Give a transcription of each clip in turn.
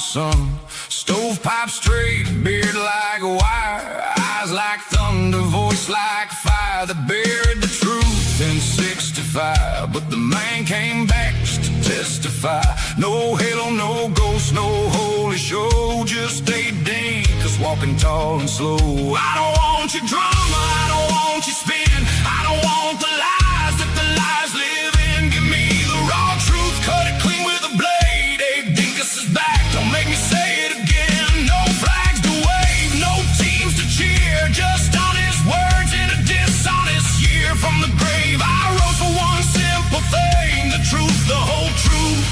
sun. Stovepipe straight, beard like wire, eyes like thunder, voice like fire. That buried the truth in 65, but the man came back just to testify. No halo, no ghost, no holy show, just a dinkus walking tall and slow. I don't want your drama, I don't want your spin, I don't want the lies that the lies live in. Give me the raw truth, cut it clean with a blade. Abe Dinkus is back, don't make me say it again. No flags to wave, no teams to cheer, just honest words in a dishonest year. From the grave I rose for one simple thing, the truth, the whole truth.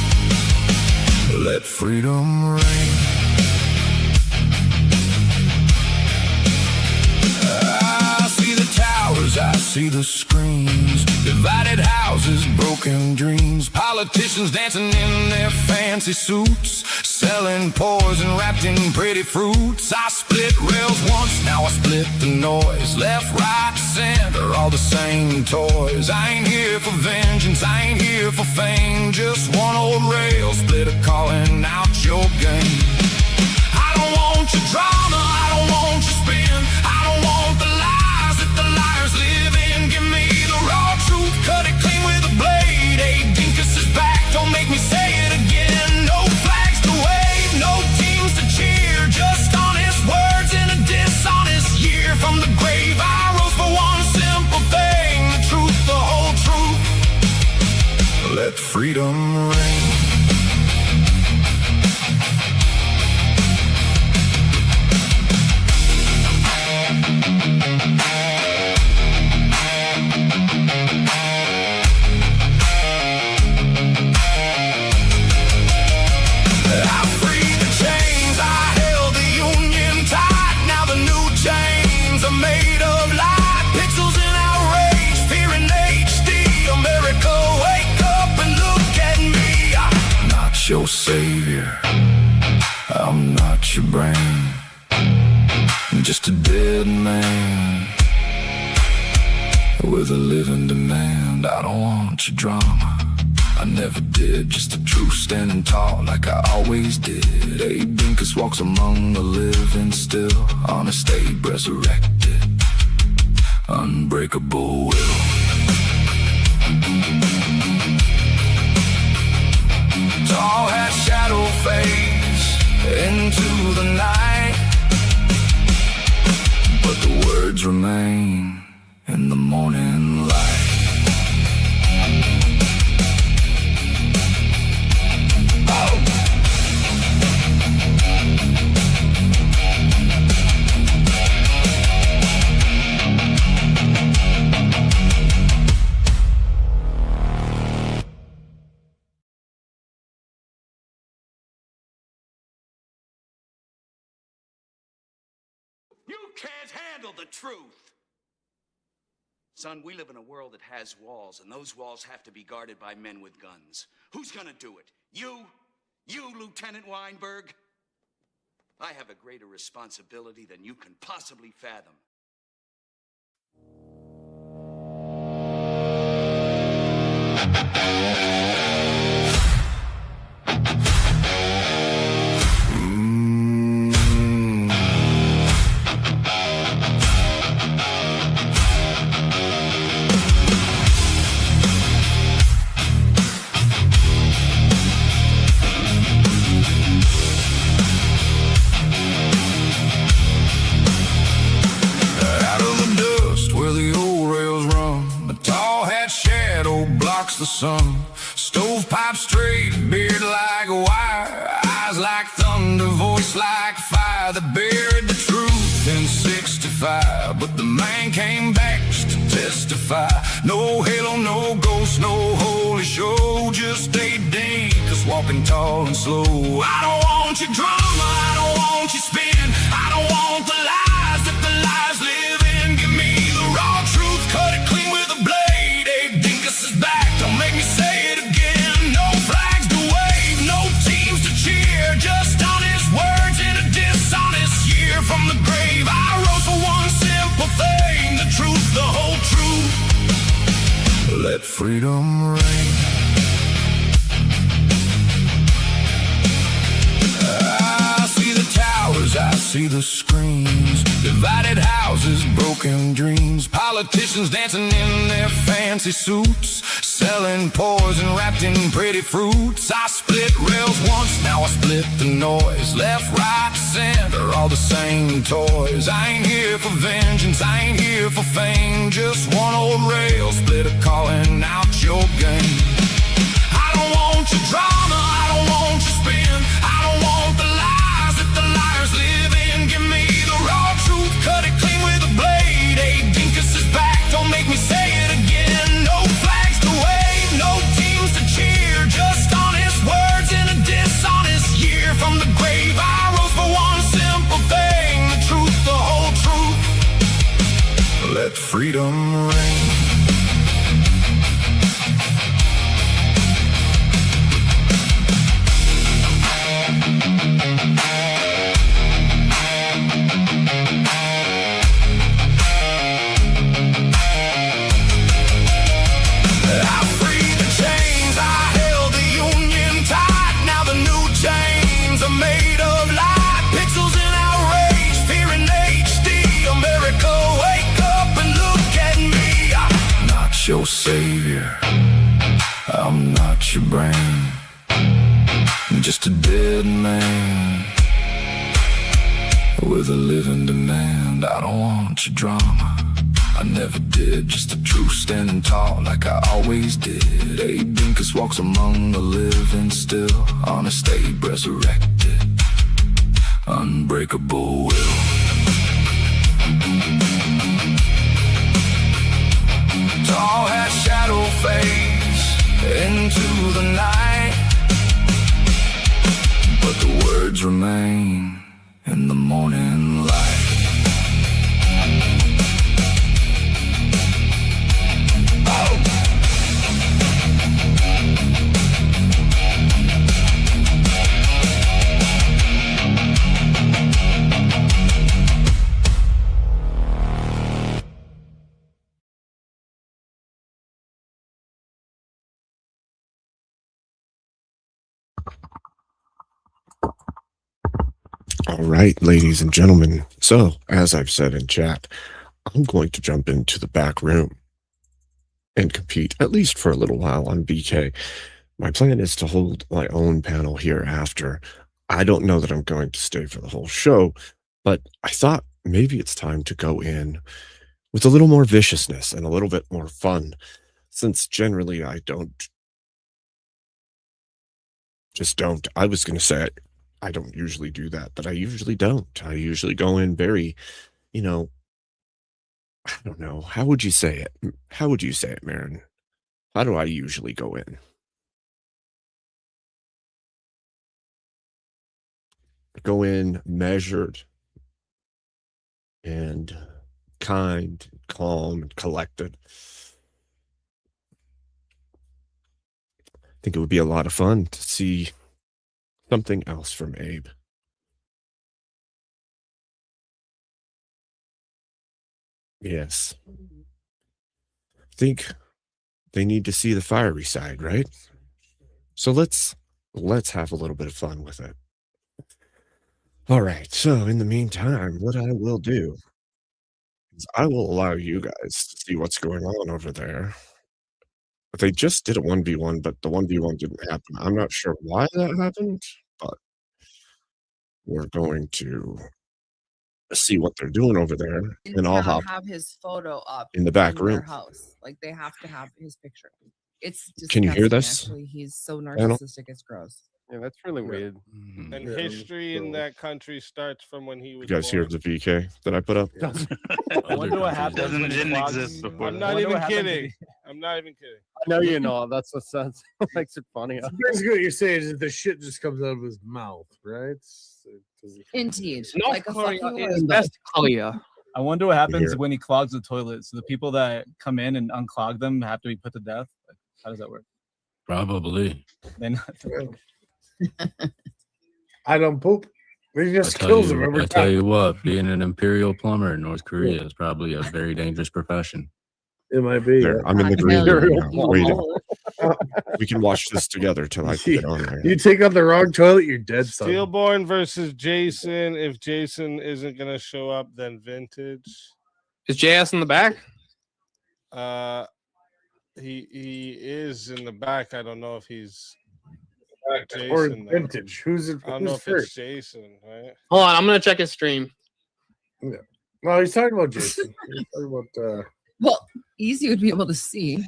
Let freedom reign. I see the screens, divided houses, broken dreams, politicians dancing in their fancy suits, selling poison wrapped in pretty fruits. I split rails once, now I split the noise. Left, right, center, all the same toys. I ain't here for vengeance, I ain't here for fame, just one old rail splitter calling out your game. I don't want your drama, I don't want your spin, I don't want the lies that the liars live in. Give me the raw truth, cut it clean with a blade. Abe Dinkus is back, don't make me say it again. No flags to wave, no teams to cheer, just honest words in a dishonest year. From the grave I rose for one simple thing, the truth, the whole truth. Let freedom reign. Your savior, I'm not your brain, I'm just a dead man with a living demand. I don't want your drama, I never did, just the truth standing tall like I always did. Abe Dinkus walks among the living still, honest Abe resurrected, unbreakable will. Tall hat, shadow fades into the night, but the words remain in the morning light. You can't handle the truth! Son, we live in a world that has walls, and those walls have to be guarded by men with guns. Who's gonna do it? You? You, Lieutenant Weinberg? I have a greater responsibility than you can possibly fathom. The sun, stovepipe straight, beard like wire, eyes like thunder, voice like fire. That buried the truth in 65, but the man came back just to testify. No halo, no ghost, no holy show, just a dinkus walking tall and slow. I don't want your drama, I don't want your spin, I don't want the lies that the lies live in. Give me the raw truth, cut it clean with a blade. Abe Dinkus is back, don't make me say it again. No flags to wave, no teams to cheer, just honest words in a dishonest year. From the grave I rose for one simple thing, the truth, the whole truth. Let freedom reign. see the screens, divided houses, broken dreams, politicians dancing in their fancy suits, selling poison wrapped in pretty fruits. I split rails once, now I split the noise. Left, right, center, all the same toys. I ain't here for vengeance, I ain't here for fame. Just one old rail splitter calling out your game. I don't want your drama, I don't want your spin, I don't want the lies that the liars live in. Give me the raw truth, cut it clean with a blade. Abe Dinkus is back, don't make me say it again. No flags to wave, no teams to cheer, just honest words in a dishonest year. From the grave I rose for one simple thing, the truth, the whole truth. Let freedom ring. Your savior, I'm not your brain, I'm just a dead man with a living demand. I don't want your drama, I never did, just the truth standing tall like I always did. Abe Dinkus walks among the living still, honest Abe resurrected, unbreakable will. Tall hat shadow fades into the night, but the words remain in the morning light. Oh. All right, ladies and gentlemen. So, as I've said in chat, I'm going to jump into the back room and compete, at least for a little while, on BK. My plan is to hold my own panel here after. I don't know that I'm going to stay for the whole show, but I thought maybe it's time to go in with a little more viciousness and a little bit more fun, since generally I don't. I was going to say it. I don't usually do that, but I usually don't. I usually go in very, I don't know. How would you say it? How would you say it, Marin? How do I usually go in? Go in measured and kind, calm, and collected. I think it would be a lot of fun to see something else from Abe. Yes. I think they need to see the fiery side, right? So let's have a little bit of fun with it. All right. So in the meantime, what I will do is I will allow you guys to see what's going on over there. But they just did a 1v1, but the 1v1 didn't happen. I'm not sure why that happened, but we're going to see what they're doing over there, and I'll have his photo up in the back room. their house. Like they have to have his picture. It's disgusting. Can you hear this? Actually, he's so narcissistic. It's gross. Yeah, that's really weird. And Yeah, history in that country starts from when he was. You guys hear born. the VK that I put up? I wonder what happens when he Didn't clogs- exist before. I'm I not wonder even what happens kidding. if I'm not even kidding. I know you know. That's what sounds makes it funny. Basically, what you're saying is that the shit just comes out of his mouth, right? Indeed. North Like a Korea fucking is rainbow. best Korea. I wonder what happens Here. when he clogs the toilet. So the people that come in and unclog them have to be put to death. Like, how does that work? Probably. Then I don't poop. He I just tell kills him you, every I tell time. you what, being an imperial plumber in North Korea is probably a very dangerous profession. It might be. There, I'm in the green Hell room yeah. now, waiting. We can watch this together till I get on there. You take out the wrong toilet, you're dead, son. Steelborn versus Jason. If Jason isn't gonna show up, then Vintage. Is JS in the back? He is in the back. I don't know if he's Or Jason. though. vintage. Who's it? I don't know Who's if first? it's Jason, right? Hold on, I'm gonna check his stream. No, he's talking about Jason. He's talking about Well, easy would be able to see.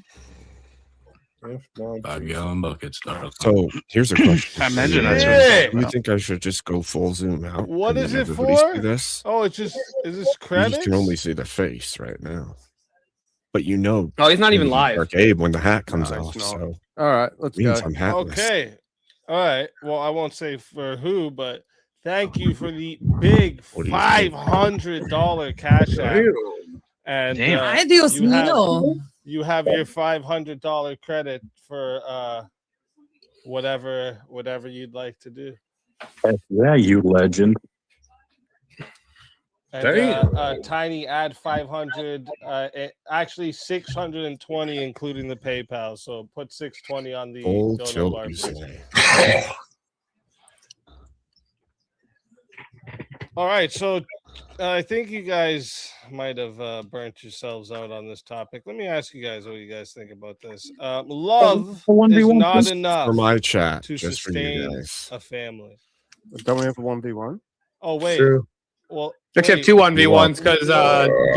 5-gallon buckets. So here's a question. I imagine that's Do what it's you about. think I should just go full zoom out? What and is then it everybody for? see this? Oh, it's just is this You credits? just can only see the face right now. But you know, Oh, he's not even live. Dark Abe when the hat comes No, off. no. So All right, let's means go. I'm hatless. Okay. All right. Well, I won't say for who, but thank you for the big What do you think? $500 cash app. And Damn. Ay, Dios you have- mío. you have your $500 credit for whatever you'd like to do. Yeah, you legend. And Tiny add 500, actually 620 including the PayPal. So put 620 on the Full dono tilt, bar, you please. say. All right, so I think you guys might have burnt yourselves out on this topic. Let me ask you guys what you guys think about this. Love is 1v1 not Just enough for my chat, to just for you sustain guys. a family. Don't we have a 1v1? Oh wait, True. well, Except wait, two 1v1s because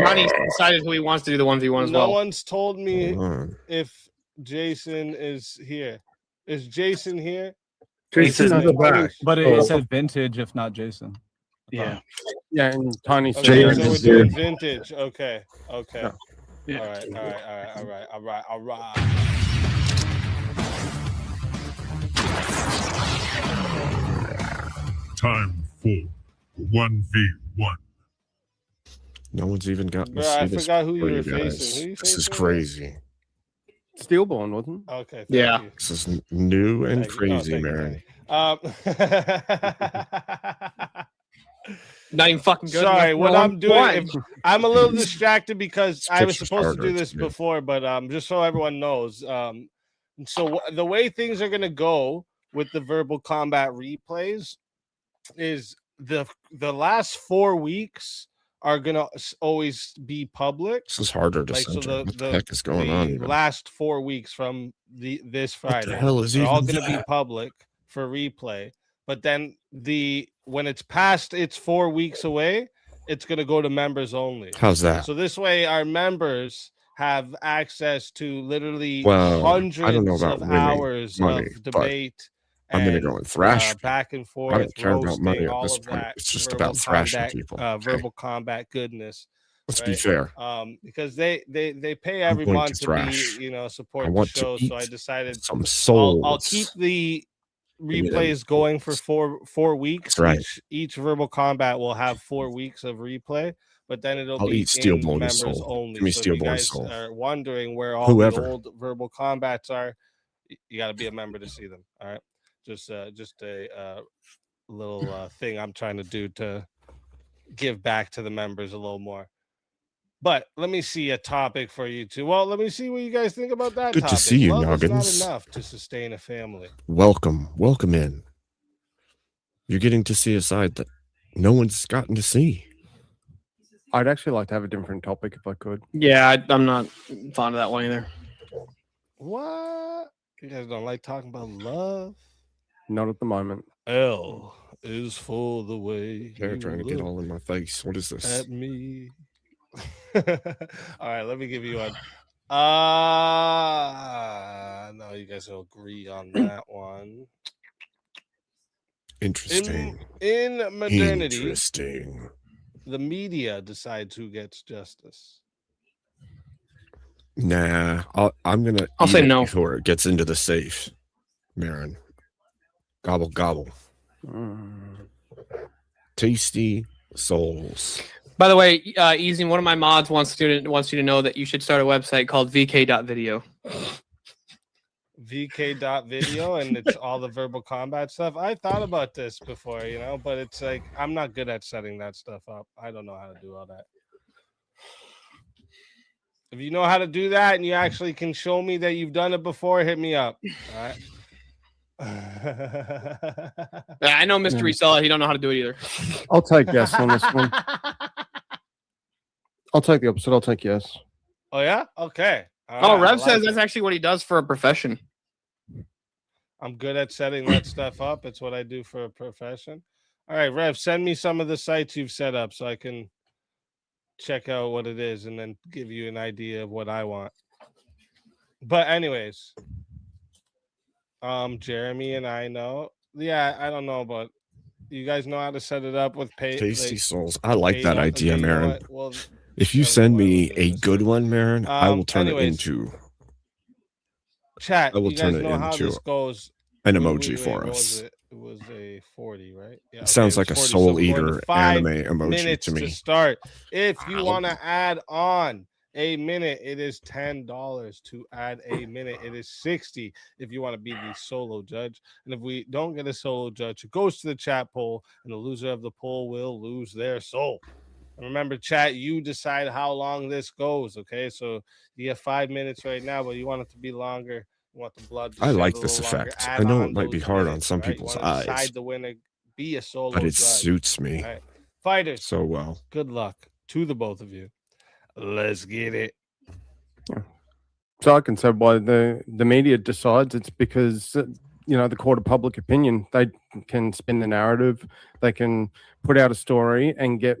Johnny decided who he wants to do the 1v1 as no well. one's told me Hold on. if Jason is here. Is Jason here? Jason's in the back. But Oh. it said vintage, if not Jason. Yeah. Yeah, and Tiny Okay, James so we're is doing here. vintage. Okay. Okay. Yeah. All right. Time for 1v1. No one's even gotten to Bro, see I this forgot who before, you were you facing. guys. Who you This is facing? crazy. Steelborn, wasn't it? Okay. Thank Yeah. you. This is new and Thank you. crazy, Thank you, man. Not even fucking good. Sorry, enough. what No, I'm doing, one. I'm a little distracted because I was Picture's supposed to harder do to this do. before, but just so everyone knows, so the way things are gonna go with the verbal combat replays is the last 4 weeks are gonna always be public. This is harder to Like so, censor. What the heck is going the on? Even? last 4 weeks from this Friday, What the hell is they're all even going to be that? public for replay. But then when it's past, it's 4 weeks away. It's going to go to members only. How's that? So this way, our members have access to literally Well, hundreds I don't know about of winning hours money, of but debate. I'm gonna and, go and thrash people. back and forth. I don't care about money roasting, at all this of point. that It's just verbal about thrashing combat, people. Okay? verbal combat goodness. Let's be right? fair. Because they pay every going to month to thrash. be support I the want to show. So I eat decided Some souls. I'll keep the Give me them replays going for four weeks. That's right. Each verbal combat will have 4 weeks of replay, but then it'll I'll be eat in Steelborn's members soul. only. Give me So if you Steelborn's guys soul. are wondering where all Whoever. the old verbal combats are, you got to be a member to see them. All right, just a little thing I'm trying to do to give back to the members a little more. But let me see a topic for you two. Well, let me see what you guys think about that. Good to topic. see you, Love is Noggins. not enough to sustain a family. Welcome in. You're getting to see a side that no one's gotten to see. I'd actually like to have a different topic if I could. Yeah, I'm not fond of that one either. What? You guys don't like talking about love? Not at the moment. L is for the way They're you trying to get look all in my face. What is this? at me. All right, let me give you one. No, you guys will agree on that one. Interesting. In modernity, Interesting. the media decides who gets justice. Nah, I'm gonna. I'll eat say it no. before it gets into the safe. Marin, gobble gobble. Tasty souls. By the way, Easy, one of my mods wants you to know that you should start a website called vk.video. VK.video, and it's all the verbal combat stuff. I thought about this before, but it's like I'm not good at setting that stuff up. I don't know how to do all that. If you know how to do that and you actually can show me that you've done it before, hit me up. All right. I know Mr. Resella. He don't know how to do it either. I'll take yes on this one. I'll take the opposite. I'll take yes. Oh yeah. Okay. Oh, Rev says that's actually what he does for a profession. I'm good at setting that stuff up. It's what I do for a profession. All right, Rev, send me some of the sites you've set up so I can check out what it is and then give you an idea of what I want. But anyways, Jeremy and I know. Yeah, I don't know, but you guys know how to set it up with Tasty Souls. I like that idea, okay, you know Marin. what? Well, If you I don't send know why me we're doing a this. good one, Marin, I will turn it anyways, into chat. I will You guys turn it know how into this goes. an Wait, emoji wait, for what us. was it? It was a 40, right? Yeah. It sounds it like a was 40. Soul So we're going to Eater 5 anime emoji minutes to me. start. If you Wow. want to add on a minute, it is $10 to add a minute. It is 60 if you want to be the solo judge. And if we don't get a solo judge, it goes to the chat poll, and the loser of the poll will lose their soul. And remember, chat, you decide how long this goes. Okay, so you have 5 minutes right now, but you want it to be longer. You want the blood to I shed like a this little longer. effect. Add I know on it might be those hard on minutes, some right? You people's wanna eyes, decide the winner, be a solo but it judge. suits me All right. Fighters, so well. good luck to the both of you. Let's get it. So I can say why the media decides. It's because the court of public opinion. They can spin the narrative. They can put out a story and get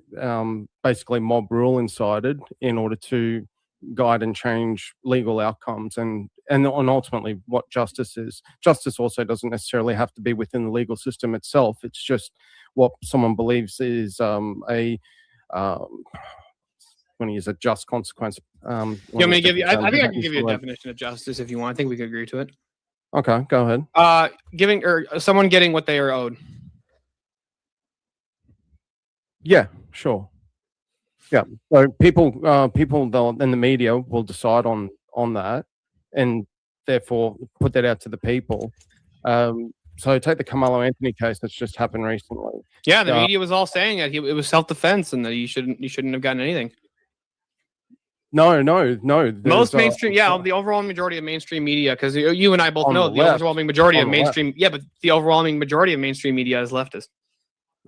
basically mob rule incited in order to guide and change legal outcomes and ultimately what justice is. Justice also doesn't necessarily have to be within the legal system itself. It's just what someone believes is when you use a just consequence. You want me to give you? I think I can give you a definition of justice if you want. I think we could agree to it. Okay, go ahead. Giving or someone getting what they are owed. Yeah, sure. Yeah, so people in the media will decide on that, and therefore put that out to the people. So take the Carmelo Anthony case that's just happened recently. Yeah, the media was all saying that it was self-defense and that you shouldn't have gotten anything. No. Most mainstream, the overwhelming majority of mainstream media, because you and I both know the overwhelming majority of mainstream. Yeah, but the overwhelming majority of mainstream media is leftist.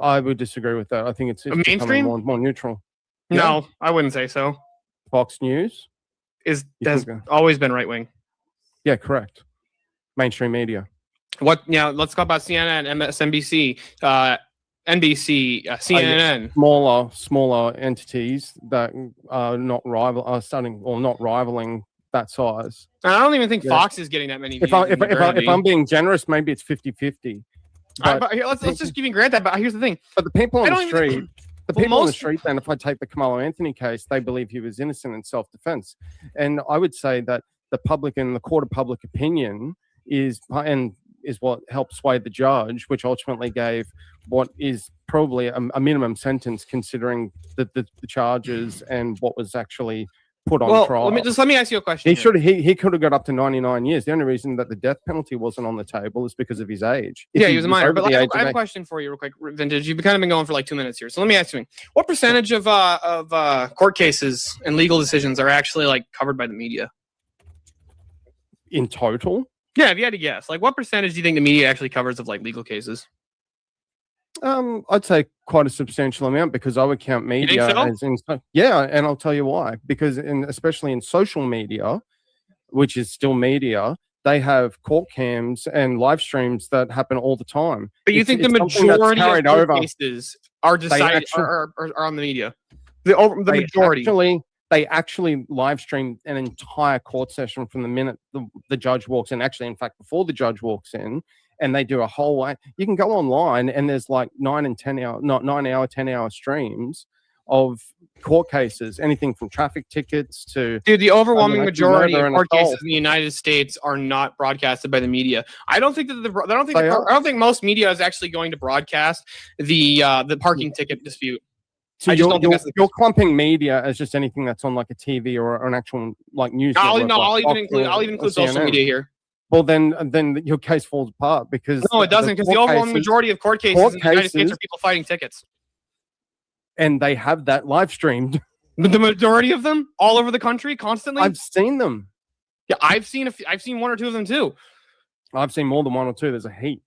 I would disagree with that. I think it's mainstream more neutral. No, I wouldn't say so. Fox News has always been right wing. Yeah, correct. Mainstream media. What? Yeah, let's talk about CNN, MSNBC, NBC, CNN. Smaller entities that are not rivaling that size. And I don't even think Fox is getting that many views. If I'm being generous, maybe it's 50-50. Let's just give you grant that. But here's the thing. But the people on the street. On the street, then, if I take the Carmelo Anthony case, they believe he was innocent in self-defense. And I would say that the public and the court of public opinion is what helped sway the judge, which ultimately gave what is probably a minimum sentence considering the charges and what was actually put on trial. Let me ask you a question. He could have got up to 99 years. The only reason that the death penalty wasn't on the table is because of his age. He was a minor. But I have a question for you real quick, Vintage. You've kind of been going for like 2 minutes here. So let me ask you, what percentage of court cases and legal decisions are actually like covered by the media? In total? Yeah, if you had to guess, like what percentage do you think the media actually covers of like legal cases? I'd say quite a substantial amount because I would count media as in. Yeah, and I'll tell you why. Because especially in social media, which is still media, they have court cams and live streams that happen all the time. But you think the majority of court cases are decided are on the media? The majority. They actually live stream an entire court session from the minute the judge walks in. Actually, in fact, before the judge walks in. And they do a whole way. You can go online and there's like 9 and 10 hour, not 9 hour, 10 hour streams of court cases, anything from traffic tickets to. Dude, the overwhelming majority of court cases in the United States are not broadcasted by the media. I don't think I don't think most media is actually going to broadcast the parking ticket dispute. So you're clumping media as just anything that's on like a TV or an actual like news. I'll even include social media here. Well, then your case falls apart because no, it doesn't. Because the overwhelming majority of court cases in the United States are people fighting tickets, and they have that live streamed. The majority of them, all over the country, constantly. I've seen them. Yeah, I've seen I've seen one or two of them too. I've seen more than one or two. There's a heap.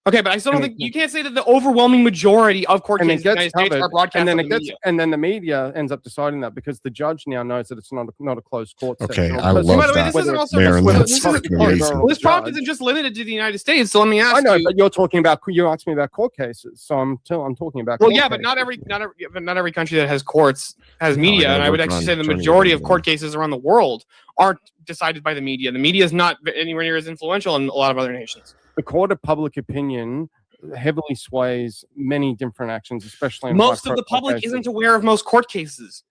Okay, but I still don't think you can't say that the overwhelming majority of court And it cases in the gets United States covered, are broadcast and then on it the gets, media. and then the media ends up deciding that because the judge now knows that it's not a closed court Okay, session. I Because- love By the way, that. this isn't also Baron, well, that's this isn't- fucking amazing. well, this prompt isn't just limited to the United States. So let me ask I know, you. but you're talking about, you asked me about court cases, so I'm talking about. Well, court yeah, but not cases. not every country that has courts has media, I and I would work actually on say the attorney majority of general. court cases around the world aren't decided by the media. The media is not anywhere near as influential in a lot of other nations. The court of public opinion heavily sways many different actions, especially in Most of the high-profile public cases. isn't aware of most court cases.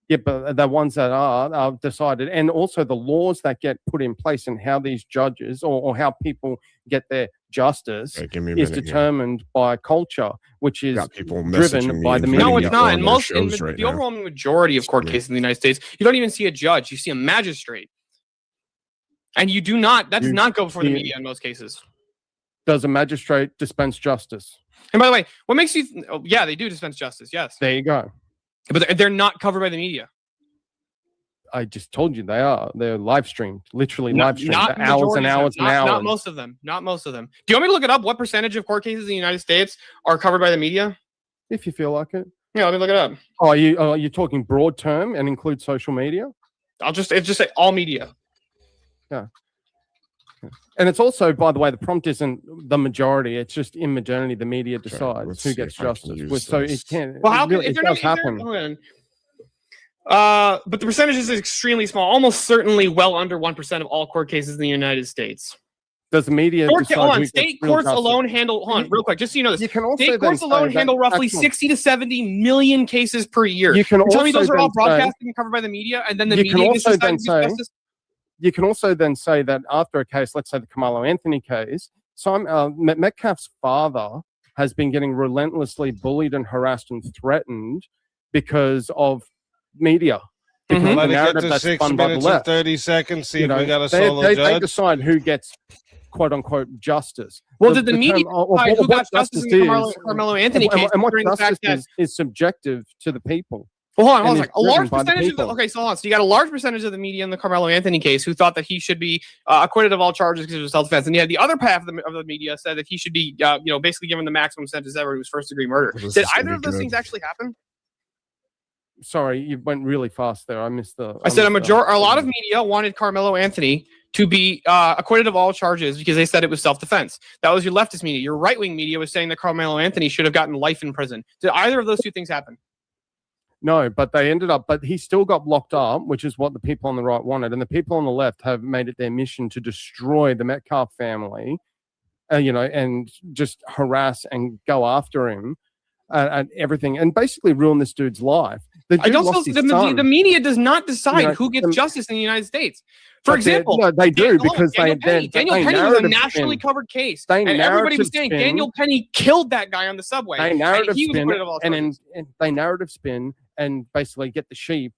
Yeah, but the ones that are decided, and also the laws that get put in place and how these judges or how people get their justice Okay, give me a is minute here. determined by culture, which is Got people driven messaging me by the and media. No, letting it's me go not. on In their most, in shows the right now. overwhelming majority of court me. cases in the United States, you don't even see a judge. You see a magistrate, and you do not. That does You not go before the see- media in most cases. Does a magistrate dispense justice? And by the way, what makes you? Yeah, they do dispense justice. Yes, There you go. but they're not covered by the media. I just told you they are. They're live streamed, literally Not- live streamed, not for hours majority and of them. hours and Not hours. most of them. Not most of them. Do you want me to look it up? What percentage of court cases in the United States are covered by the media? If you feel like it. Yeah, let me look it up. Oh, are you talking broad term and include social media? It's just say all media. And it's also, by the way, the prompt isn't the majority. It's just in majority, the media let's decides see who gets if I can justice. use So this. it can. Well, how it can really, if it they're does not happen. but the percentage is extremely small, almost certainly well under 1% of all court cases in the United States. Does the media decide Hold on, who gets state real courts justice? alone handle. Hold on, real quick, just so you know this. You can also State then courts say alone that handle roughly actual- 60 to 70 million cases per year. You can You're telling me those also are all then say- broadcasted and covered by the media, and then the You can media gets also decided then to say- do justice? You can also then say that after a case, let's say the Carmelo Anthony case, Metcalf's father has been getting relentlessly bullied and harassed and threatened because of media. Because Mhm. of Let the it get narrative to that's 6 spun by the minutes and left. 30 seconds. See You if we know, got a they, solo they judge. decide who gets quote unquote justice. Well, did the media term- decide who got justice in the is- Carmelo Anthony and case? what considering the justice fact that is subjective to the people. Well, hold on, and hold on. is A large driven by the percentage of the, people. okay, so hold on. So you got a large percentage of the media in the Carmelo Anthony case who thought that he should be acquitted of all charges because it was self-defense, and you had the other half of the media said that he should be, basically given the maximum sentence ever. It was first-degree murder. This Did is gonna either be of those good. things actually happen? Sorry, you went really fast there. I missed the. I said a missed the- lot of media wanted Carmelo Anthony to be acquitted of all charges because they said it was self-defense. That was your leftist media. Your right-wing media was saying that Carmelo Anthony should have gotten life in prison. Did either of those two things happen? No, but they ended up, but he still got locked up, which is what the people on the right wanted. And the people on the left have made it their mission to destroy the Metcalf family, and just harass and go after him and everything and basically ruin this dude's life. The I dude don't lost feel his son. the media does not decide You know, who gets the- justice in the United States. For But example, no, they do hold on, because Daniel Penny. Daniel Penny was a narrative nationally spin. covered case, They and everybody was narrative saying spin. Daniel Penny killed that guy on the subway. They and narrative he was spin acquitted of all and charges. they narrative spin and basically get the sheep,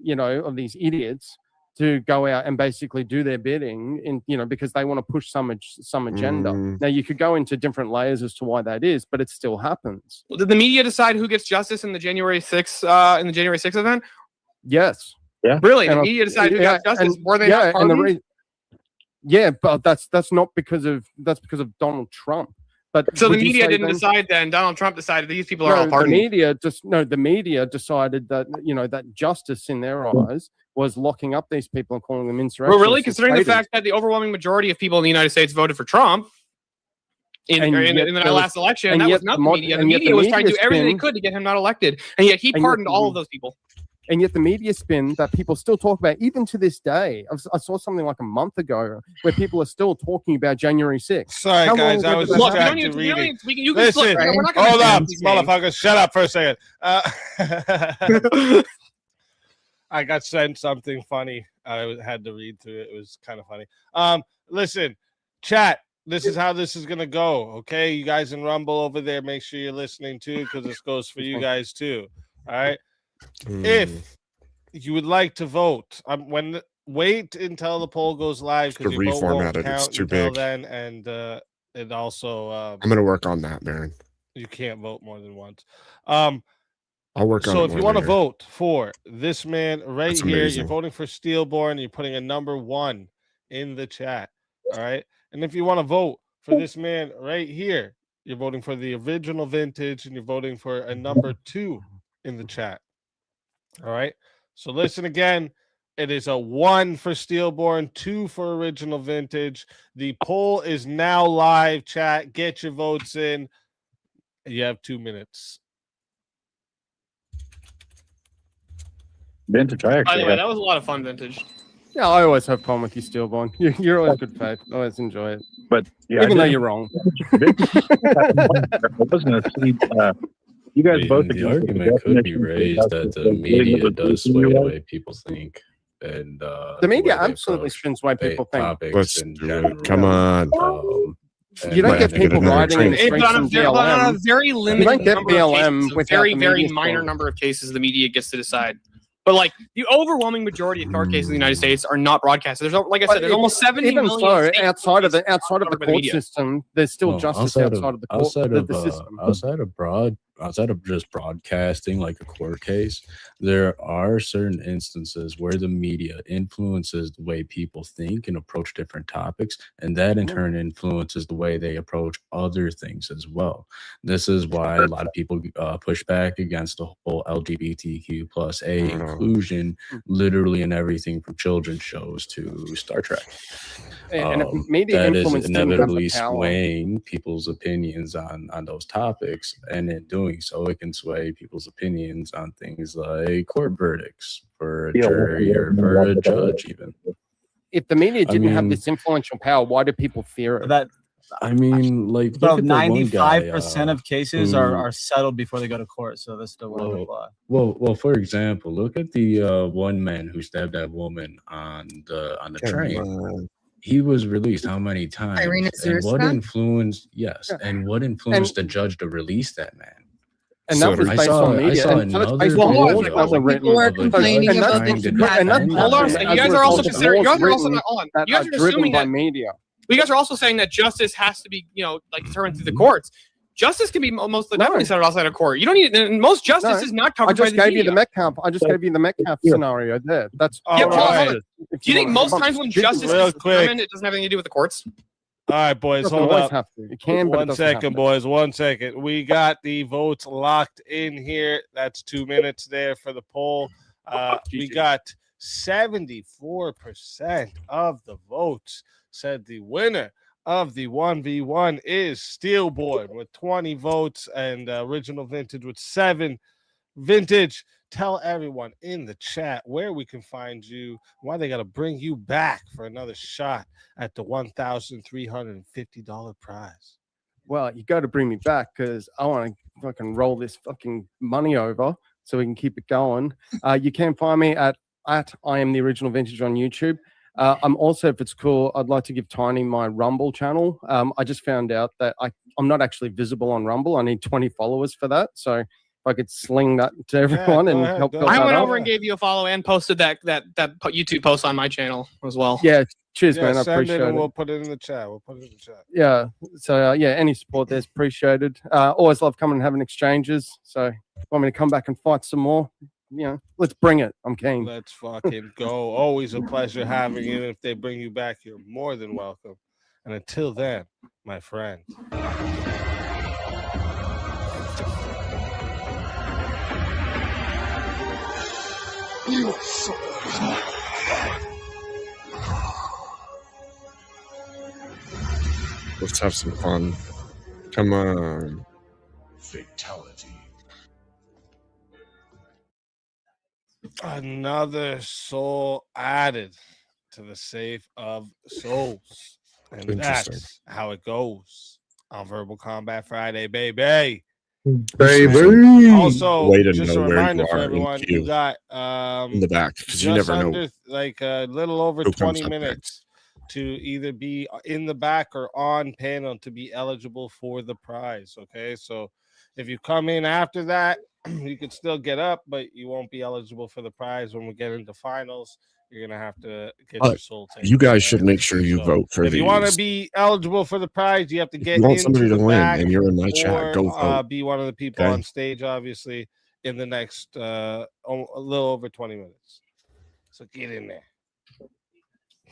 of these idiots to go out and basically do their bidding because they want to push some agenda. Mm. Now you could go into different layers as to why that is, but it still happens. Well, did the media decide who gets justice in the January 6th event? Yes. Really, And the I- media decided who yeah, got justice and- more than yeah, and the pardons? yeah, but that's not because of Donald Trump. But So the would you media say didn't then- decide then. Donald Trump decided these people are all the pardoned. the media decided that that justice in their eyes was locking up these people and calling them insurrectionists. Well, really, and considering the traitors. fact that the overwhelming majority of people in the United States voted for Trump in And yet the there was- last election, and that yet was not the the mod- media. The and yet media the was trying to do media everything they spin- could to get him not elected, and yet he And yet pardoned the all me- of those people. And yet the media spin that people still talk about, even to this day. I saw something like a month ago where people are still talking about January 6th. Sorry, How guys, long I ago was did that Look, happen? you don't distracted need, reading. you can Listen, split. We're not gonna hold play up, these games. motherfucker. Shut up for a second. I got sent something funny. I had to read through it. It was kind of funny. Listen, chat. This is how this is gonna go. Okay, you guys in Rumble over there, make sure you're listening too, because this goes for you guys too. All right. If you would like to vote, wait until the poll goes live To because your vote won't reformat it, it's count too until big. then, and it also I'm gonna work on that, Baron. you can't vote more than once. I'll work on So it if you more want to later. vote for this man right That's here, amazing. you're voting for Steelborn. You're putting a number 1 in the chat. All right. And if you want to vote for this man right here, you're voting for the original vintage and you're voting for a number 2 in the chat. All right. So listen again. It is a 1 for Steelborn, 2 for original vintage. The poll is now live. Chat, get your votes in. You have 2 minutes. Vintage, I By the actually way, have. that was a lot of fun, vintage. Yeah, I always have fun with you, Steelborn. You're always good faith. I always enjoy it. But yeah, Even though you're wrong. I was going to see. You guys both The agree with argument could be definition of raised that the justice media does sway the right? way people think, and The media way they absolutely approach spins the way people think. topics Let's in do it. general. Come on. You don't Might get have to get people another riding in drink. the streets But on in a BLM. very You limited don't get number of BLM cases, a without very, the very media minor story. number of cases the media gets to decide. But like the overwhelming majority of court cases in the United States are not broadcasted. There's, like I said, there's almost 70 even million. so, states outside of the covered by the court media. system, there's still Well, justice outside of the court, the system. Outside of just broadcasting like a court case, there are certain instances where the media influences the way people think and approach different topics, and that in turn influences the way they approach other things as well. This is why a lot of people push back against the whole LGBTQ plus A inclusion, literally in everything from children's shows to Star Trek. And media that is influence didn't have the inevitably power. swaying people's opinions on those topics, and in doing so it can sway people's opinions on things like court verdicts for a jury or for a judge even. If the media didn't have this influential power, why do people fear it? That I mean, like, about look at the one guy, 95% of cases are settled before they go to court, so this still wouldn't apply. Well, for example, look at the one man who stabbed that woman on the train. He was released how many times? Irina And what Zurska? influenced? Yes, and what influenced the judge to release that man? And that was based on media. I saw And so it's another based on video laws that wasn't written. People are complaining And about that's- the and that's- impact. Hold on a second. You guys are also considering. You guys are also hold on. You guys are driven assuming by that media. you guys are also saying that justice has to be, like determined through the courts. Justice can be most definitely settled outside of court. You don't need and most justice is not covered I just by the gave you media. the Metcalf. I just gave you the Metcalf scenario there. That's Yeah, hold on, hold on. if Do you think want. most times when justice Real is quick. determined, it doesn't have anything to do with the courts? All right, boys, Doesn't hold always up. have to. It can, but it One doesn't have second, to. boys. 1 second. We got the votes locked in here. That's 2 minutes there for the poll. We got 74% of the votes said the winner of the 1v1 is Steelborn with 20 votes and Original Vintage with 7. Vintage, tell everyone in the chat where we can find you, why they got to bring you back for another shot at the $1,350 prize. Well, you got to bring me back because I want to fucking roll this fucking money over so we can keep it going. You can find me at I am the Original Vintage on YouTube. I'm also, if it's cool, I'd like to give Tiny my Rumble channel. I just found out that I'm not actually visible on Rumble. I need 20 followers for that. So if I could sling that to everyone and help. I went over and gave you a follow and posted that YouTube post on my channel as well. Yeah, cheers, man. I send appreciate it and it. we'll put it in the chat. Yeah. So yeah, any support there's appreciated. Always love coming and having exchanges. So want me to come back and fight some more? Let's bring it. I'm keen. Let's fucking go. Always a pleasure having you. If they bring you back, you're more than welcome. And until then, my friend. Let's have some fun. Come on. Fatality. Another soul added to the safe of souls. And Interesting. that's how it goes on Verbal Combat Friday, baby. Baby. Also, Way to just know a where reminder you for are in everyone, queue. you got In the back, 'cause you just never know under like a little over who comes 20 up minutes to either be in the back or on panel to be eligible for the prize. Okay, so if you come in after that, you can still get up, but you won't be eligible for the prize when we get into finals. You're gonna have to get your soul taken. You guys should make sure you So, vote for if these. you want to be eligible for the prize, you have to If get you want into somebody to the win back and you're in my or chat, go vote. be one of the people Okay? on stage. Obviously, in the next a little over 20 minutes. So get in there.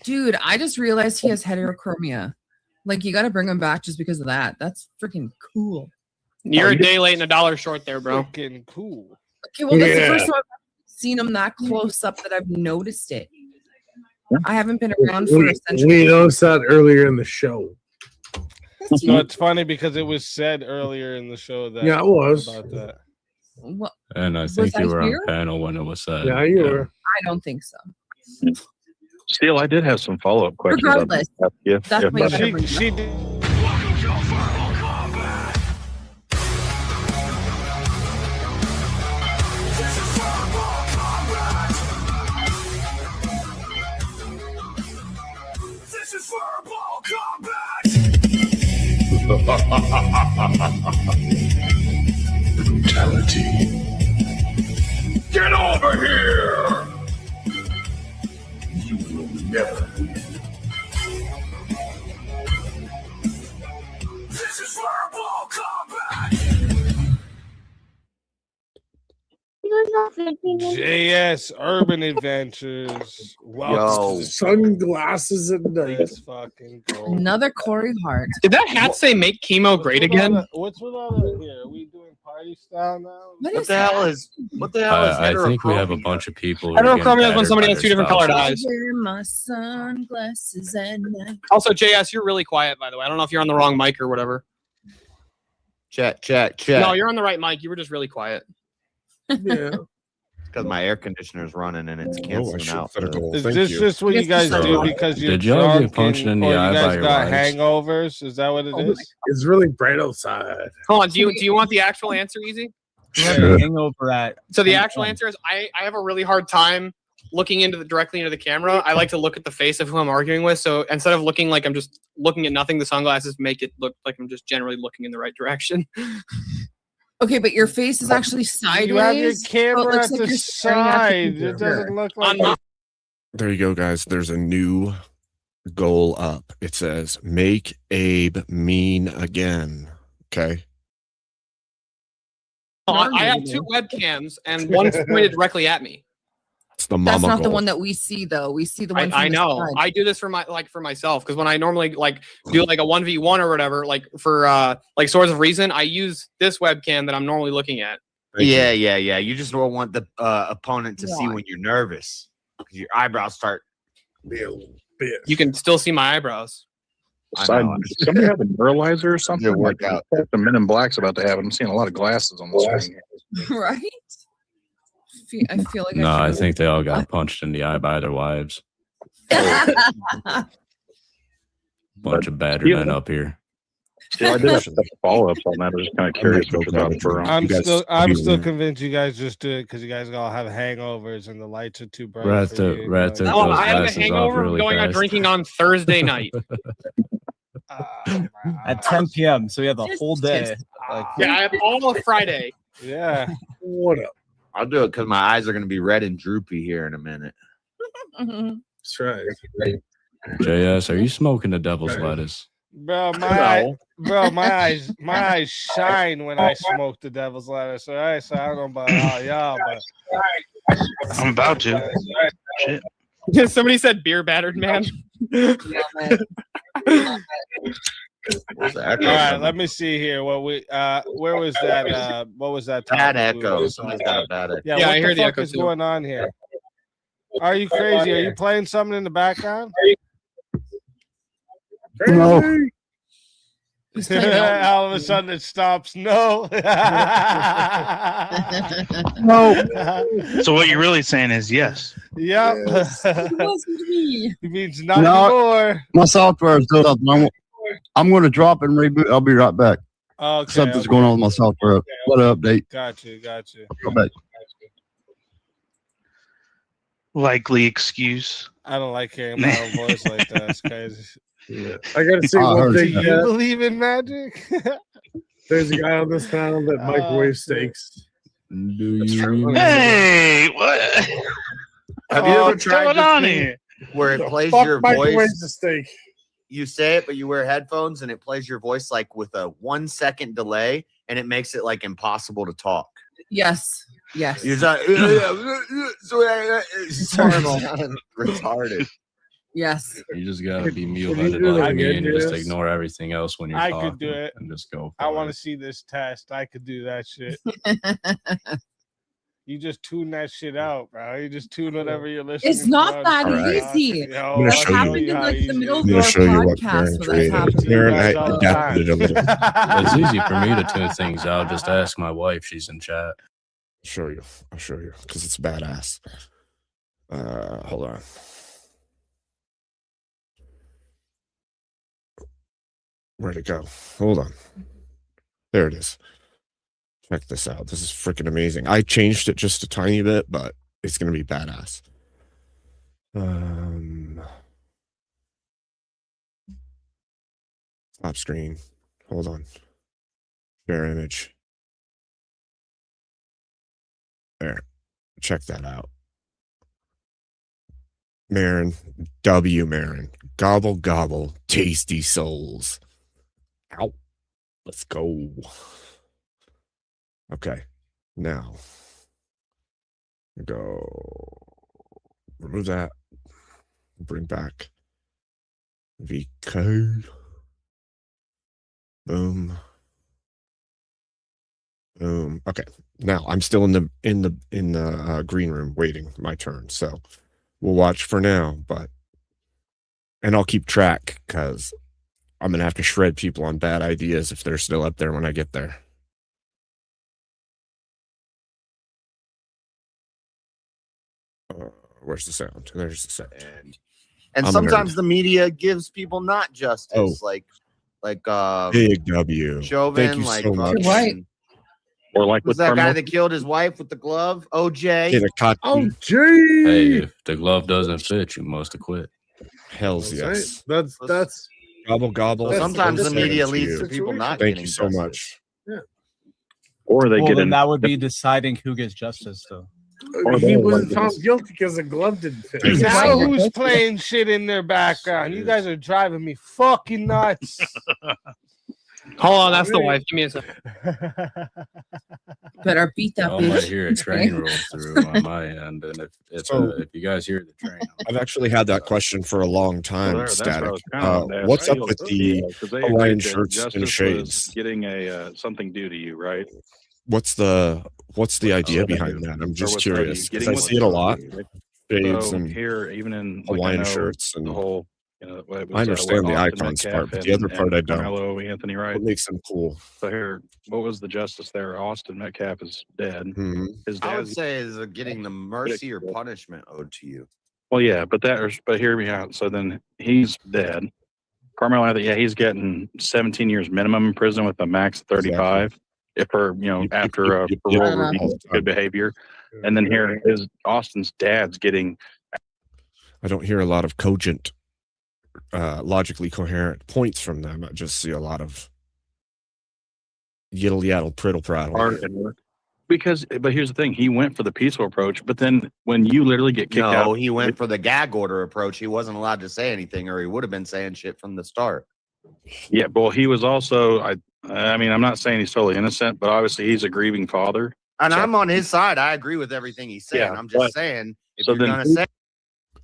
Dude, I just realized he has heterochromia. Like, you got to bring him back just because of that. That's freaking cool. You're a day late and $1 short there, bro. Freaking cool. Okay, well, that's the first time I've seen him that close up that I've noticed it. I haven't been around for a century. We noticed that earlier in the show. No, it's funny because it was said earlier in the show that Yeah, it was. about that. What? And I Was think you I were here? on panel when it was said. Yeah, you were. I don't think so. Steele, I did have some follow-up questions. Regardless, that's my She did. This is verbal combat. Brutality. Get over here. You will never win. This is verbal combat. JS Urban Adventures. Welcome to the Sunglasses at night. Let's fucking go. Another Corey Hart. Did that hat say make chemo great again? What's with all that here? Are we doing party style now? What the hell is I think we have a bunch of people. who are getting Heterochromia is when battered somebody by has two their different colored spouses. eyes. Wear my sunglasses at night. Also, JS, you're really quiet, by the way. I don't know if you're on the wrong mic or whatever. Check. No, you're on the right mic. You were just really quiet. Yeah. Because my air conditioner is running and it's Oh, I canceling should out. set a goal. Is Thank this you. just what you guys So, do because you're did y'all get drunk punched and, in the or you eye by guys your got wives? hangovers? Is that what it is? It's really bright outside. Hold on. Do you want the actual answer, Easy? We have a hangover at. So the actual answer is I have a really hard time looking directly into the camera. I like to look at the face of who I'm arguing with. So instead of looking like I'm just looking at nothing, the sunglasses make it look like I'm just generally looking in the right direction. Okay, but your face is actually sideways. You have your so it camera looks at like the you're staring at the side. It computer. doesn't look like. There you go, guys. There's a new goal up. It says make Abe mean again. Okay. I have two webcams and one's pointed directly at me. It's the That's mama not goal. the one that we see, though. We see the one. I from the know. side. I do this for myself because when I normally do like a 1v1 or whatever, like for like Swords of Reason, I use this webcam that I'm normally looking at. Yeah. You just don't want the opponent to see when you're nervous. 'Cause your eyebrows start. You can still see my eyebrows. Side, does somebody have a neuralizer or something? It'll work out. The Men in Black's about to have it. I'm seeing a lot of glasses on the screen. Right? I feel like No, I should- think they all got punched in the eye by their wives. Bunch of battered men up here. Still, I did have some follow-ups on that. I was just kind of curious what was out for. I'm You guys- I'm you- still convinced you guys just do it because you guys all have hangovers and the lights are too bright. Right for to- you, right like- to- Oh, those I have a glasses off hangover really going out fast. drinking on Thursday night. At 10 p.m. So we have the Just- whole day. just- Like, Yeah, I have all of Friday. Yeah. What up? I'll do it because my eyes are going to be red and droopy here in a minute. Mhm. That's right. JS, are you smoking the devil's lettuce? Bro, No. my eyes shine when I smoke the devil's lettuce. All right, so I don't know about all y'all, but I'm about to. Shit. Somebody said beer battered man. Where's the all echo right, coming? let me see here. What we where was that? What was that? Bad topic we were echo. talking Somebody's about? got a bad echo. Yeah, Yeah, what I hear the the fuck echo is too. going on here? Are you crazy? Are you playing something in the background? No. All of a sudden it stops. No. No. So what you're really saying is yes. Yep. It wasn't me. It means not No. anymore. My software is still up. I'm going to drop and reboot. I'll be right back. Okay. Something's going on with my software. What an update. Got you. Right back. Likely excuse. I don't like hearing my own voice like that. It's crazy. Yeah. I gotta say I one heard thing. Do you Yeah. believe in magic? There's a guy on this panel that microwave steaks. Do you remember? Hey, what? Have you Oh, ever tried going the on thing here? where it plays Fuck your microwave voice? the steak. You say it, but you wear headphones, and it plays your voice like with a 1 second delay, and it makes it like impossible to talk. Yes. Yes. He's like, It's horrible. retarded. Yes. You just gotta be Can you mule-headed do like it me again, and just Jess? ignore everything else when you're I talking could do it. and just go. I for want to it. see this test. I could do that shit. You just tune that shit out, bro. You just tune whatever you're listening It's not to. that All right. easy. Yo, I'm gonna That show you. happened in like the middle I'm of gonna our show you what podcast Baron where that's created. happening. Baron, I guys all the adapted it a little. It's easy for me to tune things out. Just ask my wife; she's in chat. I'll show you because it's badass. Hold on. Where'd it go? Hold on. There it is. Check this out. This is freaking amazing. I changed it just a tiny bit, but it's gonna be badass. Stop screen. Hold on. Share image. There. Check that out. Marin. W. Marin. Gobble, gobble. Tasty souls. Ow. Let's go. Okay. Now. Go. Remove that. Bring back VK. Boom. Boom. Okay. Now I'm still in the green room waiting my turn. So we'll watch for now, and I'll keep track because I'm gonna have to shred people on bad ideas if they're still up there when I get there. Where's the sound? There's the sound. And I'm a sometimes nerd. the media gives people not justice, like Big W. Chauvin, Thank you like so much. fucking- Or like was with that guy criminal- that killed his wife with the glove? OJ. Hey, if the glove doesn't fit, you must acquit. Hells yes. That's Gobble gobble. Well, sometimes the media To leads you. to people not Thank getting you so justice. much. Or they Well, get then in. that would be deciding who gets justice, though. Or he they wasn't like found this. guilty because the glove didn't fit. Thank you Now so much. who's playing shit in their background? You guys are driving me fucking nuts. Hold on, that's the wife. Give me a second. Better beat that I might bitch. hear a train roll through on my end, and if you guys hear the train, I've actually had that question for a long time, Well, that's what I Static. was kinda wanting to ask. What's How up you with look- the 'cause they Hawaiian agreed that shirts justice and was shades? getting something due to you, right? What's the idea behind that? I'm just curious because I see it a lot. Shades So and here, even in like, I Hawaiian know shirts and the whole, what it was, I understand the Austin icons Metcalf part, but the other part I don't. Carmelo Anthony, right? What makes them cool? So here, what was the justice there? Austin Metcalf is dead. Mhm. His I would dad's say is getting the mercy or punishment owed to you. well, yeah, but hear me out. So then he's dead. Carmelo Anthony, yeah, he's getting 17 years minimum in prison with a max of 35. If for after a parole review, good behavior, and then here is Austin's dad's getting. I don't hear a lot of cogent, logically coherent points from them. I just see a lot of yiddle yaddle prittle prattle. Because, but here's the thing: he went for the peaceful approach, but then when you literally get kicked out, No, he went for the gag order approach. He wasn't allowed to say anything, or he would have been saying shit from the start. Yeah, well, he was also. I mean, I'm not saying he's totally innocent, but obviously he's a grieving father. And So- I'm on his side. I agree with everything he's saying. Yeah, I'm just but- saying, if so you're then gonna who- say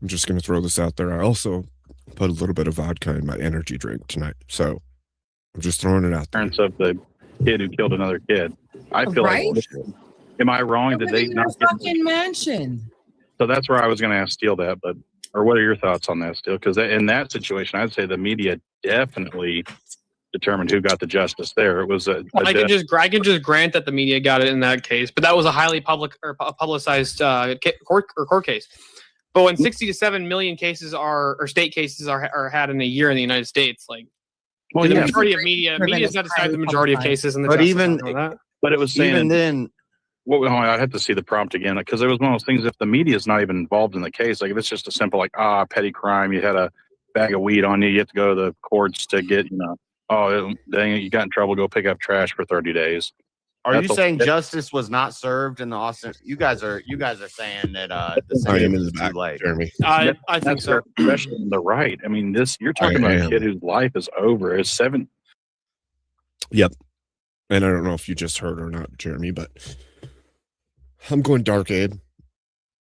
I'm just going to throw this out there. I also put a little bit of vodka in my energy drink tonight. So I'm just throwing it out there. Parents of the kid who killed another kid. I feel Right? like. Am I wrong? Did they Living in a not get? fucking mansion. So that's where I was going to ask Steele that, but or what are your thoughts on that, Steele? Because in that situation, I'd say the media definitely determined who got the justice there. It was I can just grant that the media got it in that case, but that was a highly publicized court case. But when 60 to 7 million cases or state cases are had in a year in the United States, like Well, the yeah. majority of media is not decided the majority of cases in the But justice even- system on that. But it was saying even then, well, I had to see the prompt again because it was one of those things. If the media is not even involved in the case, like if it's just a simple like petty crime, you had a bag of weed on you, you have to go to the courts to get dang it, you got in trouble, go pick up trash for 30 days. are you That's saying that- justice was not served in the Austin? You guys are saying that the I am sentence in the was back, too late. Jeremy. I think That's so. especially on the right. I mean, you're talking I about a am. kid whose life is over. Is 7. Yep. And I don't know if you just heard or not, Jeremy, but I'm going dark, Abe.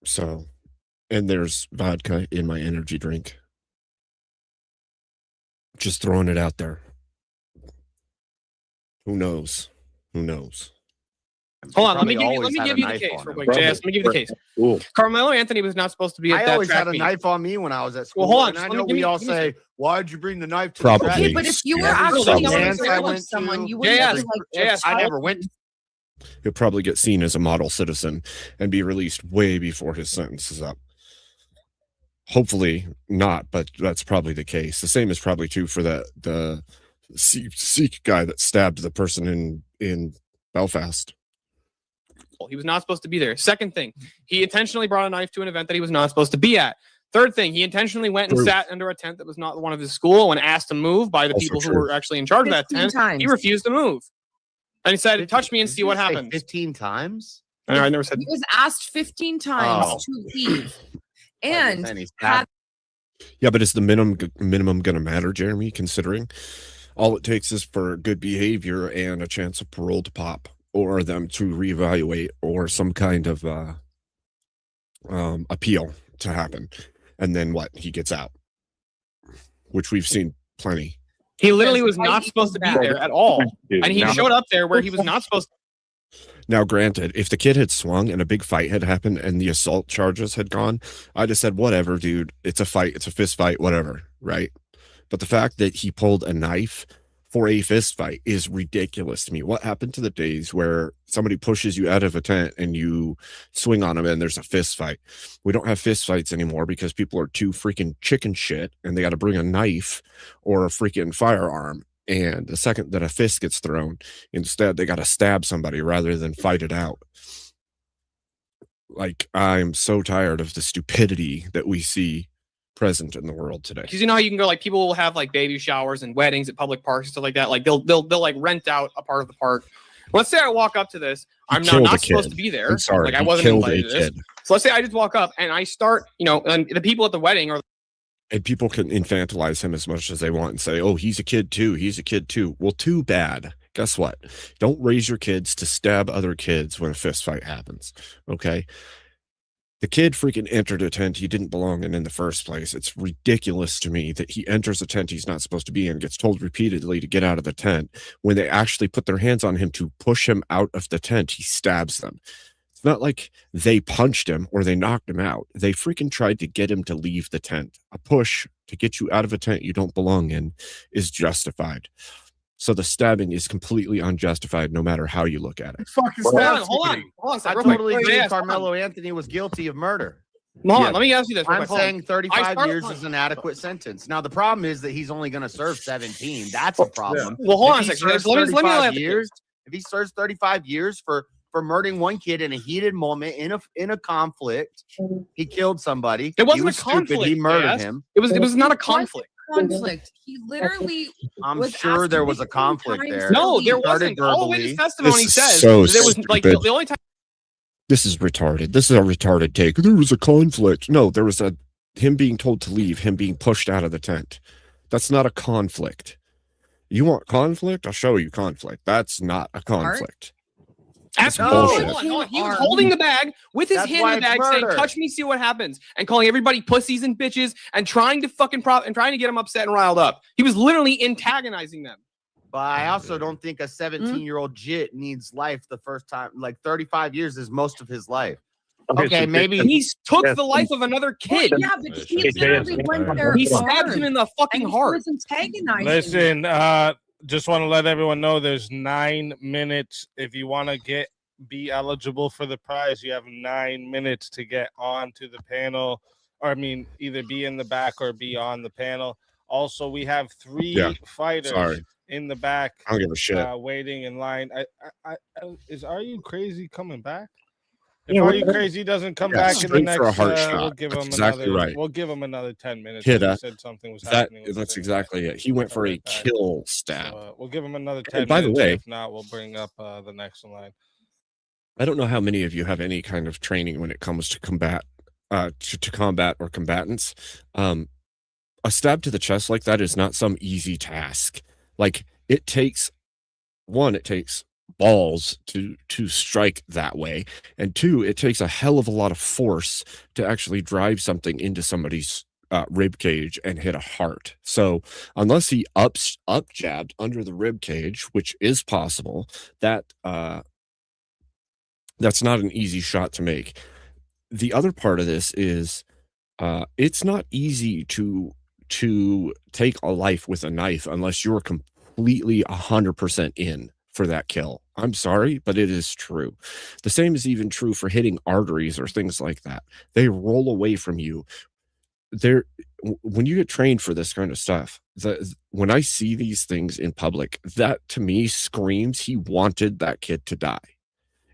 So, and there's vodka in my energy drink. Just throwing it out there. Who knows? Who knows? Hold on, let me Probably give always you had the a case knife real on quick. him. JS, let me give you the case. Cool. Carmelo Anthony was not supposed to be at I that always track had a meet. knife on me when I was at school. Well, hold on, and just I let me- know give we me- all give me a say, "Why'd you bring the knife to Probably. the track?" Okay, but if you were Yeah, actually probably. in Dance I fear of went someone, to- you wouldn't JS, be like, JS, I never went. He'll probably get seen as a model citizen and be released way before his sentence is up. Hopefully not, but that's probably the case. The same is probably true for the Sikh guy that stabbed the person in Belfast. He was not supposed to be there. Second thing, he intentionally brought a knife to an event that he was not supposed to be at. Third thing, he intentionally went and True. sat under a tent that was not one of his school when asked to move by the Also people who true. were actually in charge of that 15 tent. times. He refused to move. And he said, touch me and Did see you what say happens. 15 times. I never said He was asked 15 times Oh. to leave. Like, And then he had stabbed- Yeah, but is the minimum going to matter, Jeremy, considering all it takes is for good behavior and a chance of parole to pop or them to reevaluate or some kind of appeal to happen. And then what? He gets out, which we've seen plenty. he literally was Why not he supposed to be back. there at all. Dude, And he now- showed up there where he was not supposed to. Now, granted, if the kid had swung and a big fight had happened and the assault charges had gone, I'd have said, whatever, dude. It's a fight. It's a fist fight, whatever, right? But the fact that he pulled a knife for a fist fight is ridiculous to me. What happened to the days where somebody pushes you out of a tent and you swing on them and there's a fist fight? We don't have fist fights anymore because people are too freaking chicken shit and they got to bring a knife or a freaking firearm. And the second that a fist gets thrown, instead they got to stab somebody rather than fight it out. Like, I'm so tired of the stupidity that we see present in the world today. Because you know how you can go, like, people will have like baby showers and weddings at public parks and stuff like that. Like they'll like rent out a part of the park. Let's say I walk up to this. I'm killed a not supposed kid. to be there. I'm sorry, Like I he wasn't killed invited a to this. kid. So let's say I just walk up and I start, and the people at the wedding are And people can infantilize him as much as they want and say, oh, he's a kid too. He's a kid too. Well, too bad. Guess what? Don't raise your kids to stab other kids when a fist fight happens. Okay. The kid freaking entered a tent he didn't belong in the first place. It's ridiculous to me that he enters a tent he's not supposed to be in, gets told repeatedly to get out of the tent. When they actually put their hands on him to push him out of the tent, he stabs them. It's not like they punched him or they knocked him out. They freaking tried to get him to leave the tent. A push to get you out of a tent you don't belong in is justified. So the stabbing is completely unjustified no matter how you look at it. Fucking hold stab on, hold on, somebody. hold on. a I second, real quick. totally Wait, agree yes, hold on. Carmelo Anthony was guilty of murder. Hold Yeah. on, let me ask you this. real I'm quick, hold on. saying 35 I years started- is an adequate sentence. Now the problem is that he's only going to serve 17. That's a problem. Well, hold If on a he second. serves Let me 35 lay out the years. If he serves 35 years for murdering one kid in a heated moment in a conflict, he killed somebody. It wasn't he was a conflict. Stupid. He murdered yes. him. It was not a conflict. conflict. He literally I'm was sure asked there was a 15 conflict times there. to No, leave. there Started wasn't. All the witness verbally. testimony This is says so that there was like stupid. the only time. This is retarded. This is a retarded take. There was a conflict. No, there was him being told to leave, him being pushed out of the tent. That's not a conflict. You want conflict? I'll show you conflict. That's not a conflict. That's No, bullshit. hold on. He was holding the bag with his That's hand why in the it's bag, saying, murder. "Touch me, see what happens," and calling everybody pussies and bitches, and trying to fucking and trying to get them upset and riled up. He was literally antagonizing them. But I also don't think a 17-year-old jit needs life the first time. Like 35 years is most of his life. Okay, maybe He took the life of another kid. Yeah, but he literally went there. He stabbed him in the fucking and heart. He was antagonizing. Listen, just want to let everyone know there's 9 minutes. If you want to be eligible for the prize, you have 9 minutes to get onto the panel, or I mean, either be in the back or be on the panel. Also, we have 3 fighters Sorry. in the back. I don't give a shit. Waiting in line. Is Are You Crazy coming back? If Yeah, Are we're You good. Crazy doesn't come Yeah, back in the straight for a next, heart we'll shot. give That's him exactly another. right. We'll give him another 10 minutes. Hit He up. said something was That happening. with that's the- exactly it. He went for a kill stab. We'll give him another 10 by the minutes. way, If not, we'll bring up the next in line. I don't know how many of you have any kind of training when it comes to combat or combatants. A stab to the chest like that is not some easy task. Like it takes balls to strike that way, and two, it takes a hell of a lot of force to actually drive something into somebody's rib cage and hit a heart. So unless he up jabbed under the rib cage, which is possible, that that's not an easy shot to make. The other part of this is it's not easy to take a life with a knife unless you're completely 100% in for that kill. I'm sorry, but it is true. The same is even true for hitting arteries or things like that. They roll away from you. When you get trained for this kind of stuff, when I see these things in public, that to me screams he wanted that kid to die.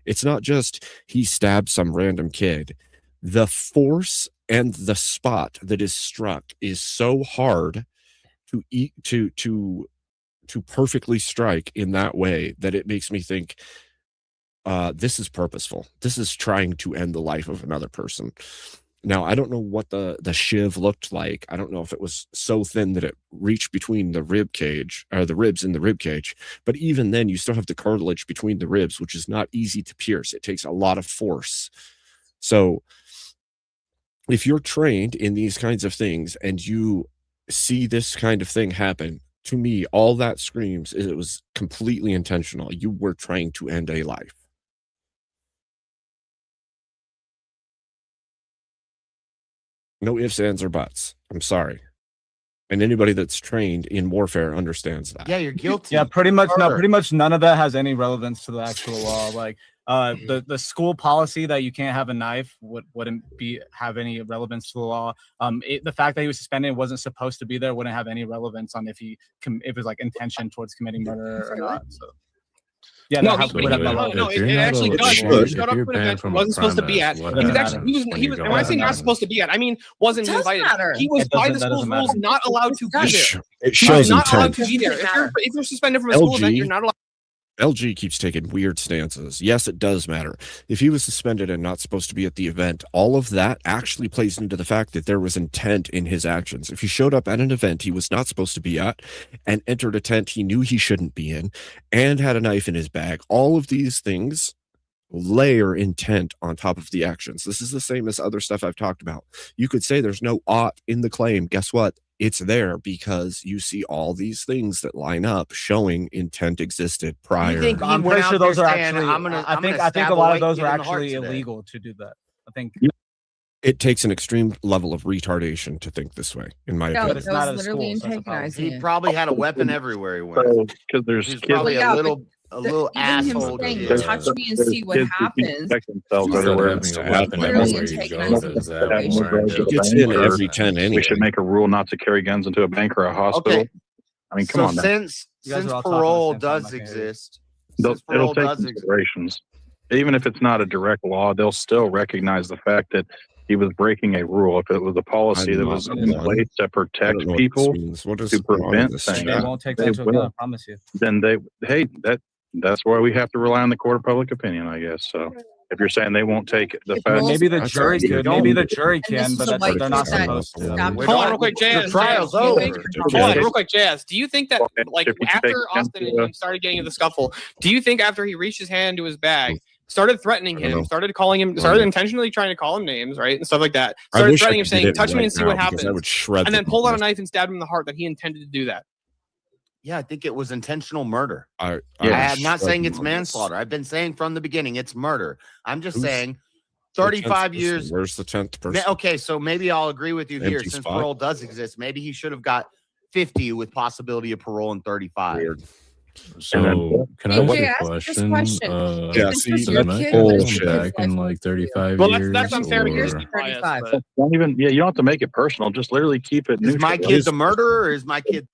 It's not just he stabbed some random kid. The force and the spot that is struck is so hard to perfectly strike in that way that it makes me think this is purposeful. This is trying to end the life of another person. Now, I don't know what the shiv looked like. I don't know if it was so thin that it reached between the rib cage or the ribs in the rib cage. But even then, you still have the cartilage between the ribs, which is not easy to pierce. It takes a lot of force. So if you're trained in these kinds of things and you see this kind of thing happen, to me, all that screams is it was completely intentional. You were trying to end a life. No ifs, ands, or buts. I'm sorry. And anybody that's trained in warfare understands that. Yeah, you're guilty. Yeah, pretty much. No, Murder. pretty much none of that has any relevance to the actual law. Like the school policy that you can't have a knife wouldn't have any relevance to the law. The fact that he was suspended and wasn't supposed to be there wouldn't have any relevance on if it was like intention towards committing murder or not. So. Yeah, no, no, it actually does. He showed up to an event he wasn't supposed to be at. He was. And when I say not supposed to be at, I mean wasn't invited. He was by the school's rules not allowed to be there. It shows not allowed intent. to be there. If you're suspended from a school event, you're not allowed. LG keeps taking weird stances. Yes, it does matter. If he was suspended and not supposed to be at the event, all of that actually plays into the fact that there was intent in his actions. If he showed up at an event he was not supposed to be at and entered a tent he knew he shouldn't be in and had a knife in his bag, all of these things layer intent on top of the actions. This is the same as other stuff I've talked about. You could say there's no ought in the claim. Guess what? It's there because you see all these things that line up showing intent existed prior. I'm pretty sure those are actually. I think a lot of those are actually illegal to do that. I think it takes an extreme level of retardation to think this way, in my opinion. But it's not literally antagonizing. He probably had a weapon everywhere he went. Because there's He's probably a little asshole. Even him saying, touch me and see what happens. He gets in every 10 anyway. We should make a rule not to carry guns into a bank or a hospital. Okay. I mean, come on. Since parole does exist, It'll take considerations. Even if it's not a direct law, they'll still recognize the fact that he was breaking a rule. If it was a policy that was in place to protect people, to prevent things, they won't take that into account, I promise you. Then that's why we have to rely on the court of public opinion, I guess. So if you're saying they won't take the fact, maybe the jury could, maybe the jury can, but they're not supposed to. Hold on, real quick, Jazz. The trial's over. Hold on, real quick, Jazz. Do you think that, like, after Austin and him started getting in the scuffle, do you think after he reached his hand into his bag, started threatening him, started intentionally trying to call him names, right, and stuff like that, started threatening him, saying, "Touch me and see what happens," and then pulled out a knife and stabbed him in the heart, that he intended to do that? Yeah, I think it was intentional murder. I'm not saying it's manslaughter. I've been saying from the beginning it's murder. I'm just saying 35 years. Where's the 10th person? Okay, so maybe I'll agree with you here. Empty Since spot. parole does exist, maybe he should have got 50 with possibility of parole in 35. Weird. So can I AJ, ask a ask this question? question. Yeah, This see, was your that's kid, bullshit. but it's Back in like 35 Well, years. that's unfair. Here's or- 35. don't even, you don't have to make it personal. Just literally keep it Is neutral. my kid the murderer or is my kid?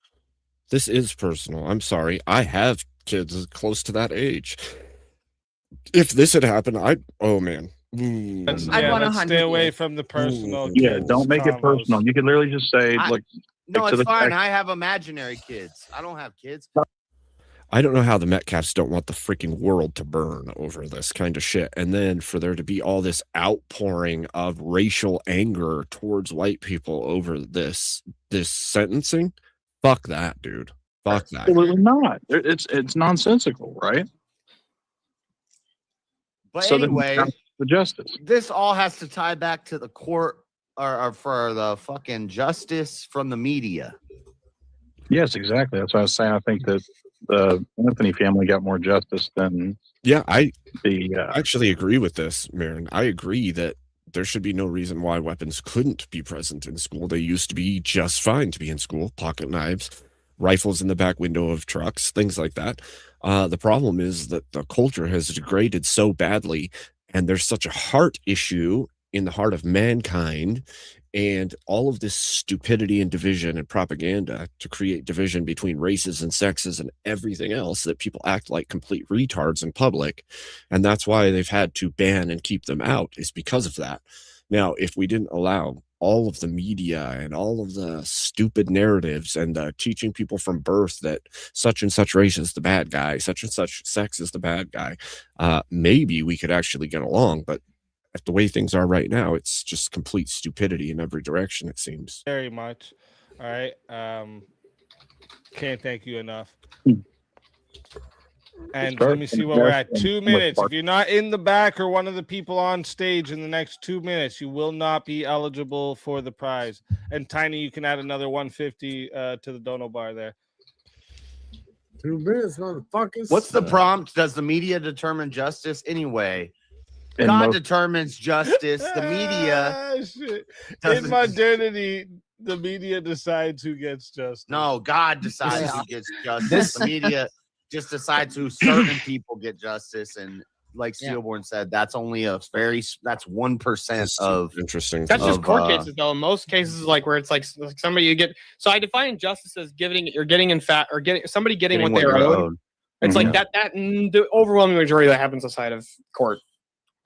This is personal. I'm sorry. I have kids close to that age. If this had happened, oh man. Let's I'd want stay 100 away years. from the personal. Yeah, don't make it combos. personal. You could literally just say, I- look, No, to it's the fine. fact- I have imaginary kids. I don't have kids. I don't know how the Metcalfs don't want the freaking world to burn over this kind of shit. And then for there to be all this outpouring of racial anger towards white people over this sentencing, fuck that, dude. Fuck that. Absolutely not. It's nonsensical, right? But So anyway, then the justice. this all has to tie back to the court or for the fucking justice from the media. Yes, exactly. That's what I was saying. I think that the Anthony family got more justice than I the. actually agree with this, Marin. I agree that there should be no reason why weapons couldn't be present in school. They used to be just fine to be in school. Pocket knives, rifles in the back window of trucks, things like that. The problem is that the culture has degraded so badly, and there's such a heart issue in the heart of mankind, and all of this stupidity and division and propaganda to create division between races and sexes and everything else, that people act like complete retards in public. And that's why they've had to ban and keep them out, is because of that. Now, if we didn't allow all of the media and all of the stupid narratives and teaching people from birth that such and such race is the bad guy, such and such sex is the bad guy, maybe we could actually get along. But at the way things are right now, it's just complete stupidity in every direction, it seems. Very much. All right. Can't thank you enough. And let me see where we're at. 2 minutes. If you're not in the back or one of the people on stage in the next 2 minutes, you will not be eligible for the prize. And Tiny, you can add another 150 to the dono bar there. 2 minutes, motherfuckers. What's the prompt? Does the media determine justice anyway? In God most- determines justice. The media. Shit. In doesn't- modernity, the media decides who gets justice. No, God decides who gets justice. The media just decides who certain people get justice, and like Steelborn said, that's only that's 1% of. Interesting. That's just of, court cases, though. In most cases, like where it's like somebody you get. So I define justice as getting somebody getting what they're owed. It's like that. The overwhelming majority that happens outside of court.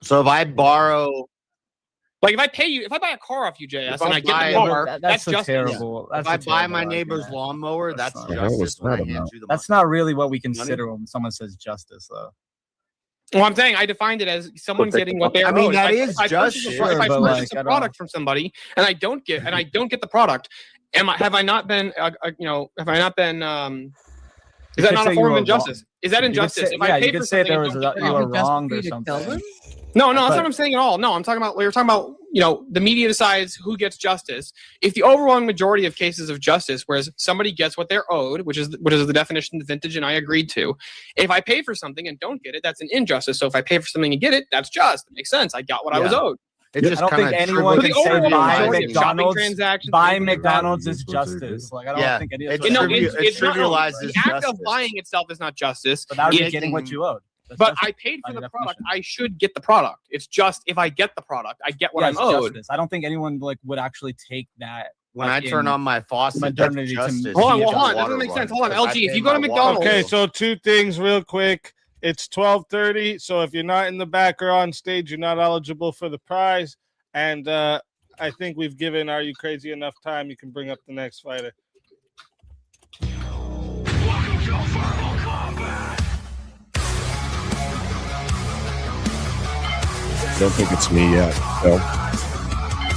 So if I borrow, like if I buy a car off you, JS, and I get buy the a- car, that's a justice. terrible. if I buy my neighbor's lawnmower, that's not- justice. When I hand you the That's not really what we consider when someone says justice, though. Well, I'm saying I defined it as someone getting what they're I mean, owed. that If is I purchase justice. a pro- if I Sure, but, purchase like, a product from somebody and I don't get the product, have I not been is that could not say a you form were of injustice? Is that You could injustice? say- If I yeah, pay you for could say something there and was don't get you the were product, wronged or Just to kill something. them? No, that's But- what I'm saying at all. No, I'm talking about we're talking about the media decides who gets justice. If the overwhelming majority of cases of justice, whereas somebody gets what they're owed, which is the definition of vintage, and I agreed to. If I pay for something and don't get it, that's an injustice. So if I pay for something and get it, that's just. It makes sense. I got what I was owed. It I just don't think kinda anyone For can the say overwhelming buy majority of shopping McDonald's. transactions, Buying things like that. McDonald's is justice. Like I don't think any of it's us. No, trivial- it it's not- trivializes the act justice. of buying itself is not justice. But that would be It's- getting what you owed. That's But justice I paid for by the product. definition. I should get the product. It's just if I get the product, I get what Yeah, I'm it's owed. justice. I don't think anyone would actually take that. When I turn in on my faucet, that's modernity to- justice. Hold on, You hold got on. That water doesn't make sense. running. Hold on, I LG. If pay you go to my McDonald's, Okay, so two things real quick. It's 12:30, so if you're not in the back or on stage, you're not eligible for the prize. And I think we've given Are You Crazy enough time. You can bring up the next fighter. I don't think it's me yet. So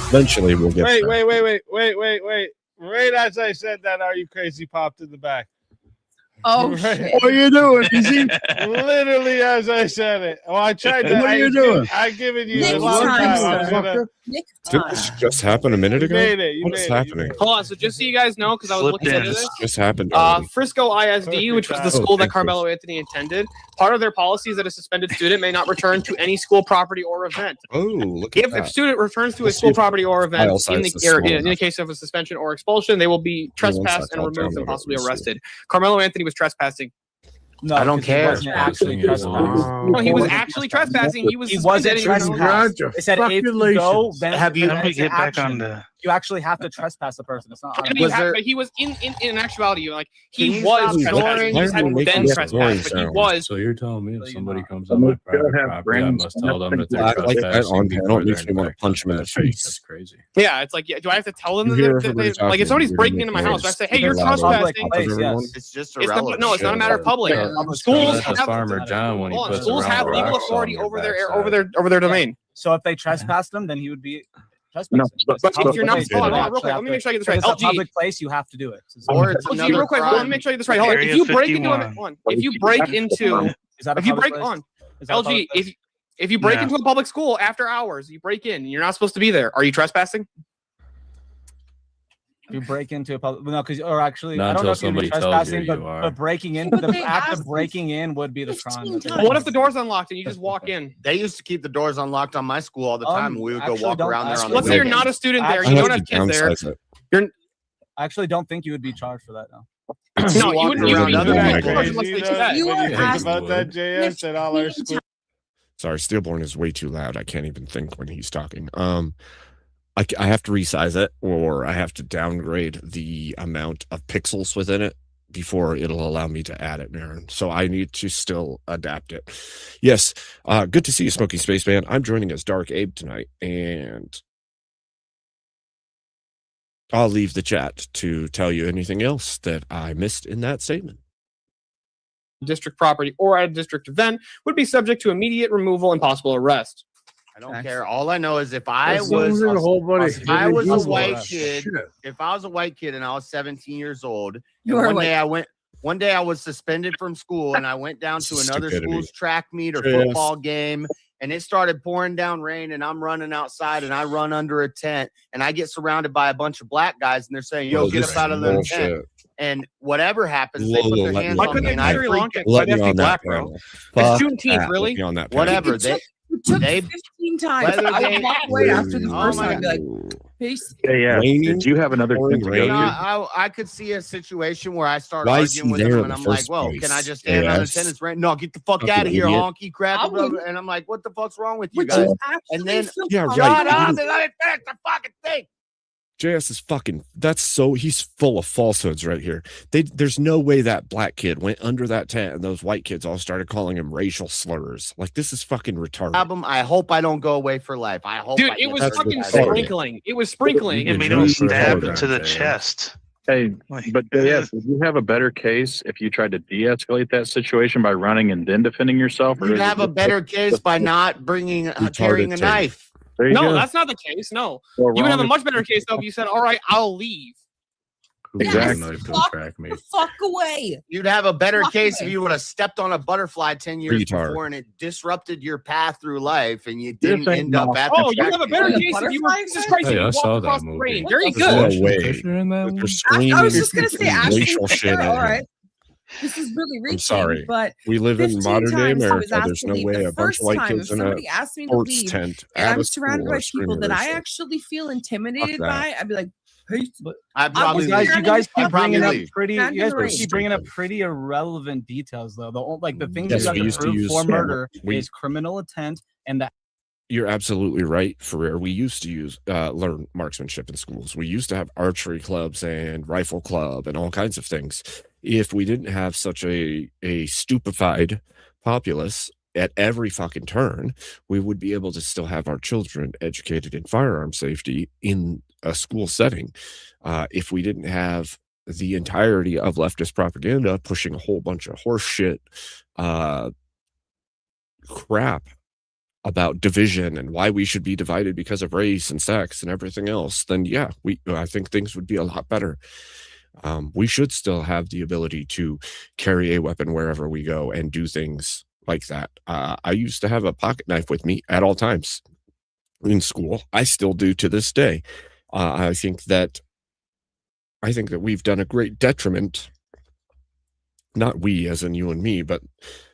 eventually we'll get Wait, there. wait. Right as I said that, Are You Crazy popped in the back. Oh, Right. shit. What are you doing, easy? Literally as I said it. Well, I tried to. What are you doing? I've given you Nick a long time, time. I was sir. gonna- Nick Did time. this just happen a minute ago? made it. You What made is it. You happening? made it. hold on. So just so you guys know, because I was Slipped looking in. into This this. just happened. Frisco ISD, which was the Perfect school that thank you. Carmelo Anthony attended, part of their policy is that a suspended student may not return to any school property or event. Oh, look at If a that. student returns to a Let's see school if property or event file in size the, is or small in the enough. case of a suspension or expulsion, they will be trespassed and I'll removed and download it. possibly Let's see. arrested. Carmelo Anthony was trespassing. No, I don't 'cause he care. wasn't actually He was trespassing. No, he was actually trespassing. He was He wasn't suspended. trespassing. It said if you go, then Have you- then Let me it's an get back on action. the. You actually have to trespass the person. It's not. I mean, Was there- but he was in actuality, like Can he you was stop trespassing. snoring? He just Why are you hadn't making been that trespassed, snoring but he sound? was. So you're telling me So if you're somebody not. comes on my private have property, I brains. must tell them that they're I like that trespassing on before panel. It they're makes me want to punch him in the trespassing. face. That's crazy. Yeah, it's like, yeah, do I have to tell them You that hear they're, everybody like if talking, somebody's you're breaking gonna into my make house, I noise. say, hey, you're You're loud enough. trespassing. Place, Everyone. yes. It's just It's irrelevant. no, it's not a matter of public. Schools That's have Farmer John when he hold on, puts schools around have the legal rocks on authority your over their backside. domain. So if they trespassed them, then he would be trespassing. No, It's a but public if you're not, place. hold on, You real actually quick, have let me to- make sure I get this if right. it's a LG, public place, you have to do it. Or it's LG, another real quick, hold on, let crime. me make sure I get this right. Hold on. Area If you break 51. into if you break into Is that a if you public break place? on Is that a LG, public place? if If you break Yeah. into a public school after hours, you break in. You're not supposed to be there. Are you trespassing? If you break into a public, no, because or actually, Not I don't know until if you'd be somebody tells you trespassing, you are. but breaking in, But the they act asked of me breaking in would be the crime. 15 that they times. would What if the do. door's unlocked and you just walk in? They used to keep the doors unlocked on my school all the time. and we would go actually walk don't- around there on the Let's say you're weekends. not a student there. I You have don't to have kids there. downsize it. I actually don't think you would be charged for that now. No, you wouldn't around even other be people. charged Crazy, unless they though, said. You when are you think asking about that, JS, that all our schools. Sorry, Steelborn is way too loud. I can't even think when he's talking. I have to resize it, or I have to downgrade the amount of pixels within it before it'll allow me to add it, Marin. So I need to still adapt it. Yes, good to see you, Smoky Spaceman. I'm joining as Dark Abe tonight, and I'll leave the chat to tell you anything else that I missed in that statement. District property or at a district event would be subject to immediate removal and possible arrest. I don't care. All I know is if I That sounds was like a whole bunch if of I was a hidden white rules. kid, Shit. if I was a white kid and I was 17 years old, You and are one day I was suspended from school and I went down to another Stupidity. school's track meet or Yes. football game and it started pouring down rain and I'm running outside and I run under a tent and I get surrounded by a bunch of black guys and they're saying, yo, Well, get this up out is of the tent. bullshit. And whatever happens, they put Whoa, their let hands me- on me and I Very freak long. it. Let me Why'd it have to on be that black, bro? panel. It's Fuck Juneteenth, that. really? Let me on that panel. Whatever. It took they- 15 times. whether I they- would walk away after the Oh first my time and be like, Ooh. peace. Yeah. Raining, Did you have another pouring thing to go rain. No, to? I could see a situation where I start Why is arguing he with there them in and the I'm like, first well, place? can I just stand on Yes. attendance right? No, get the fuck Fucking out of here, idiot. honky crap. I wouldn't. And I'm like, what the fuck's wrong with you Would guys? you actually And then- feel Yeah, comfortable? right. Shut up and let me finish the fucking thing. JS is fucking, he's full of falsehoods right here. There's no way that black kid went under that tent and those white kids all started calling him racial slurs. Like, this is fucking retarded. Album, I hope I don't go away for life. I hope Dude, I it get was That's fucking retarded. sprinkling. It was sprinkling. You And can we jump don't for a stabbed photo, into the JS. chest. Hey, but yes, would you have a better case if you tried to de-escalate that situation by running and then defending yourself? Or You'd is it have a just- better case by not carrying a take. knife. There you No, go. that's not the case. No. Well, You would have a wrong much better case though if you said, all right, I'll leave. Who's Exactly. got a knife to Fuck track me? the fuck away. You'd have a better Fuck case if away. you would have stepped on a butterfly 10 years Retard. before and it disrupted your path through life and you You're didn't saying end up no. at Oh, the you track have a meet. better The case if you were butterfly Jesus effect? Christ Hey, and I you saw walked that across the movie. rain. Very What the good. No Ashton way. Kutcher in that They're one? screaming I was just gonna say, Ashton racial Kutcher, shit at all him. right. This is really reaching. sorry. But We live in 15 modern day times he was America. asked There's to no leave. way The a bunch first of white time, kids if in a somebody asked me to sports leave tent and at I'm a surrounded school by are people screaming that I racial. actually feel intimidated that. by, I'd be like, peace. I'd I'm probably just leave. You guys I'd keep probably bringing up leave. pretty. Stand You in guys the rain. keep bringing up pretty irrelevant details, though. Like the things Yes, you got we to used to prove use- for murder we- is criminal intent, and that You're absolutely right, Ferrer. We used to learn marksmanship in schools. We used to have archery clubs and rifle club and all kinds of things. If we didn't have such a stupefied populace at every fucking turn, we would be able to still have our children educated in firearm safety in a school setting. If we didn't have the entirety of leftist propaganda pushing a whole bunch of horse shit crap about division and why we should be divided because of race and sex and everything else, then yeah, I think things would be a lot better. We should still have the ability to carry a weapon wherever we go and do things like that. I used to have a pocket knife with me at all times in school. I still do to this day. I think that we've done a great detriment. Not we as in you and me, but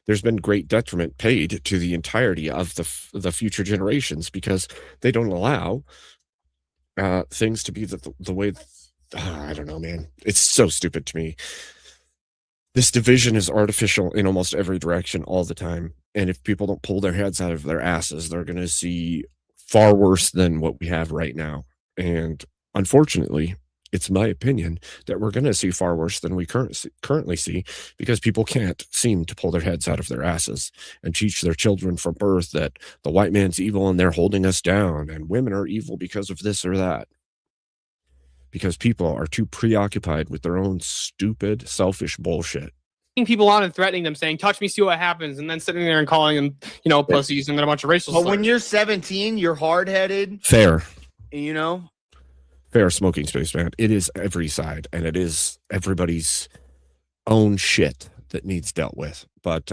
there's been great detriment paid to the entirety of the future generations because they don't allow things to be the way. I don't know, man. It's so stupid to me. This division is artificial in almost every direction all the time. And if people don't pull their heads out of their asses, they're going to see far worse than what we have right now. And unfortunately, it's my opinion that we're going to see far worse than we currently see because people can't seem to pull their heads out of their asses and teach their children from birth that the white man's evil and they're holding us down and women are evil because of this or that. Because people are too preoccupied with their own stupid, selfish bullshit. People on and threatening them, saying, touch me, see what happens, and then sitting there and calling them, pussies and then a bunch of racial But slurs. when you're 17, you're hard-headed. Fair. Fair smoking space, man. It is every side, and it is everybody's own shit that needs dealt with. But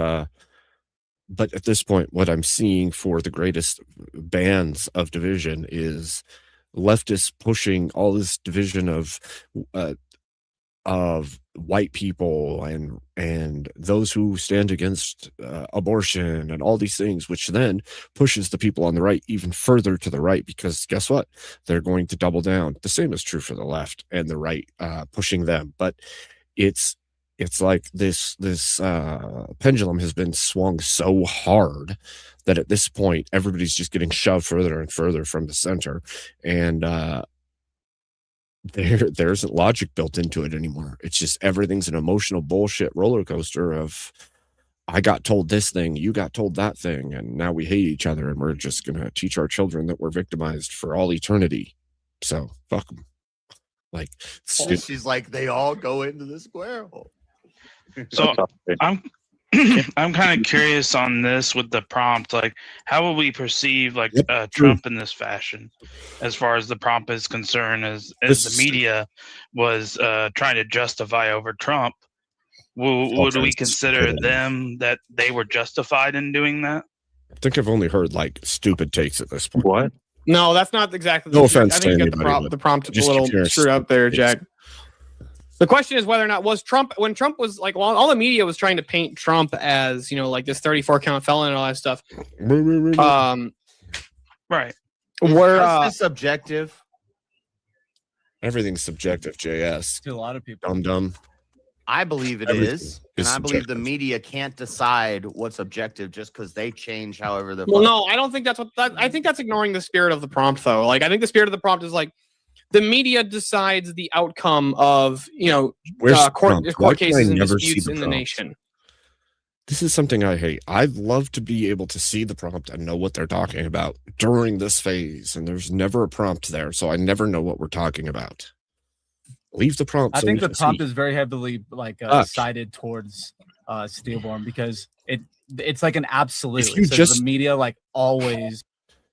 but at this point, what I'm seeing for the greatest bands of division is leftists pushing all this division of white people and those who stand against abortion and all these things, which then pushes the people on the right even further to the right, because guess what? They're going to double down. The same is true for the left and the right, pushing them. But it's like this pendulum has been swung so hard that at this point everybody's just getting shoved further and further from the center, and there isn't logic built into it anymore. It's just everything's an emotional bullshit roller coaster of I got told this thing, you got told that thing, and now we hate each other, and we're just gonna teach our children that we're victimized for all eternity. So fuck them. Like She's like, they all go into the square hole. So I'm I'm kind of curious on this with the prompt. Like, how will we perceive like Trump in this fashion, as far as the prompt is concerned? As the media was trying to justify over Trump, would we consider them that they were justified in doing that? I think I've only heard like stupid takes at this point. What? No, that's not exactly. No offense I think to you got anybody, the prompt a just little keep hearing screwed up there, stupid Jack. The question is whether or not was Trump, when Trump was like, well, all the media was trying to paint Trump as, you know, like this 34 count felon and all that stuff. Right. Where subjective. Everything's subjective, JS. To a lot of people. Dumb. I believe it is, and I believe the media can't decide what's objective just because they change however the. Well, no, I don't think that's what. I think that's ignoring the spirit of the prompt, though. Like, I think the spirit of the prompt is like the media decides the outcome of, you know, court cases and disputes in the nation. This is something I hate. I'd love to be able to see the prompt and know what they're talking about during this phase, and there's never a prompt there, so I never know what we're talking about. Leave the prompt. I think the prompt is very heavily like sided towards Steelborn because it's like an absolute. If you the media like always.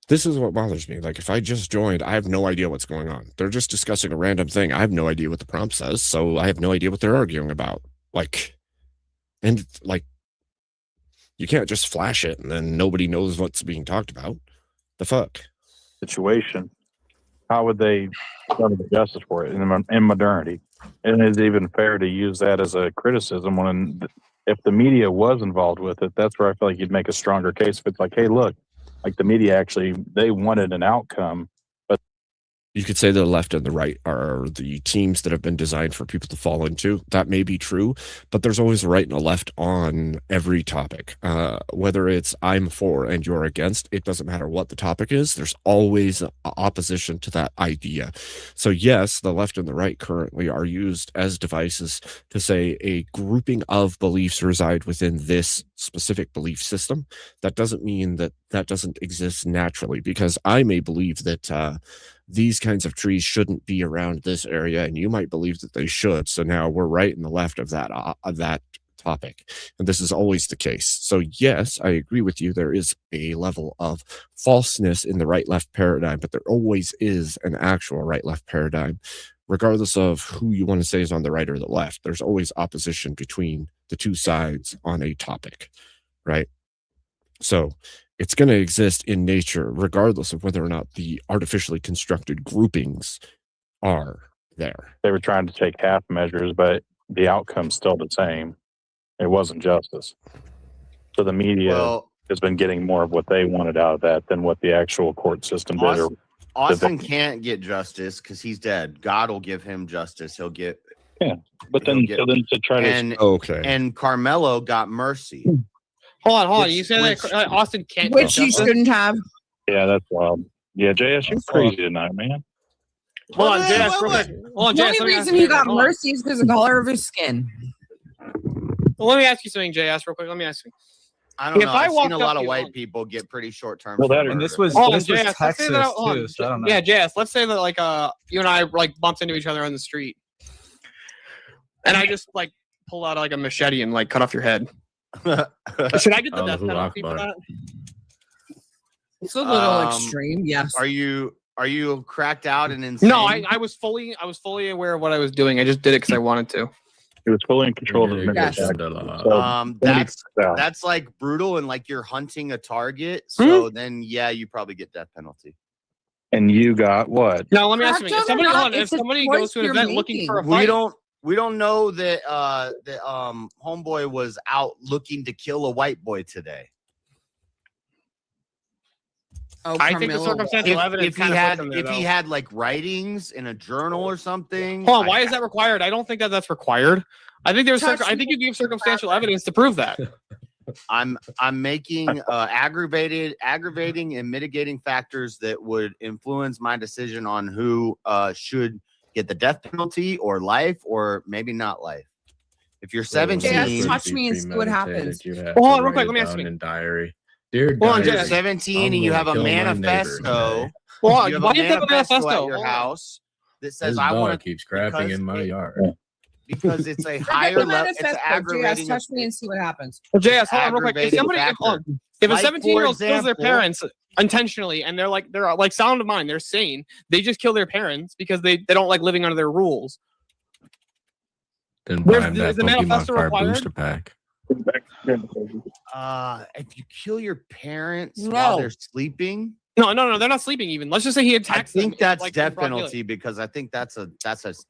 This is what bothers me. Like if I just joined, I have no idea what's going on. They're just discussing a random thing. I have no idea what the prompt says, so I have no idea what they're arguing about. Like, and like, you can't just flash it and then nobody knows what's being talked about. The fuck situation. How would they come to justice for it in modernity? And is it even fair to use that as a criticism when, if the media was involved with it, that's where I feel like you'd make a stronger case. If it's like, hey, look, like the media actually, they wanted an outcome, but you could say the left and the right are the teams that have been designed for people to fall into. That may be true, but there's always a right and a left on every topic. Whether it's I'm for and you're against, it doesn't matter what the topic is. There's always opposition to that idea. So yes, the left and the right currently are used as devices to say a grouping of beliefs reside within this specific belief system. That doesn't mean that that doesn't exist naturally, because I may believe that these kinds of trees shouldn't be around this area, and you might believe that they should. So now we're right and the left of that topic, and this is always the case. So yes, I agree with you. There is a level of falseness in the right-left paradigm, but there always is an actual right-left paradigm, regardless of who you want to say is on the right or the left. There's always opposition between the two sides on a topic, right? So it's going to exist in nature, regardless of whether or not the artificially constructed groupings are there. They were trying to take half measures, but the outcome's still the same. It wasn't justice. So the media has been getting more of what they wanted out of that than what the actual court system did. Austin can't get justice because he's dead. God will give him justice. He'll get. Yeah, but then to try to and Carmelo got mercy. Hold on. You said that Austin can't. Which he shouldn't have. Yeah, that's wild. Yeah, JS, you're crazy tonight, man. Hold on, JS, real quick. Hold on, The JS. only reason he got mercy is because of the color of his skin. Well, let me ask you something, JS, real quick. Let me ask you. I don't know. I've seen a lot of white people get pretty short term. And this was Texas too, so I don't know. Yeah, JS. Let's say that like you and I like bumped into each other on the street, and I just like pull out like a machete and like cut off your head. Should I get the death penalty for that? It's a little extreme, yes. Are you cracked out and insane? No, I was fully aware of what I was doing. I just did it because I wanted to. He was fully in control of his mental Yes. faculties. So, That's like brutal, and like you're hunting a target. So then, yeah, you probably get death penalty. and you got what? Now let me ask you: Crackdown if somebody, or not, hold on, if it's a somebody choice goes to an you're event looking for a making. fight, We don't know that homeboy was out looking to kill a white boy today. Oh, I think the Carmelo. circumstantial evidence If he kind of had puts him there, if he though. had like writings in a journal or something. Hold on, why is that required? I don't think that that's required. I think I think you give circumstantial evidence to prove that. I'm making aggravating and mitigating factors that would influence my decision on who should get the death penalty or life, or maybe not life. If you're 17, JS, touch me and see what happens. You have Hold to on, real quick, write let me it ask down you. in diary. Dear Hold on, diary, you're 17 and I'm you gonna have a kill my neighbor manifesto. today. Well, You have why a do you have a manifesto manifesto? at your Hold on. house that says This I want dog to, keeps crapping in my yard. because it's a Forget higher the level. It's manifesto. aggravating. JS, touch me and see what happens. Well, JS, hold on, real quick. If aggravating somebody, factor. if a Like, 17-year-old for kills their example- parents intentionally, and they're like sound of mind, they're sane, they just kill their parents because they don't like living under their rules. Then buy him Is that the Pokemon manifesto Fire required? booster pack. If you kill your parents No. while they're sleeping, No, they're not sleeping even. Let's just say he I attacks them. think that's like, death in broad daylight. penalty, because I think that's a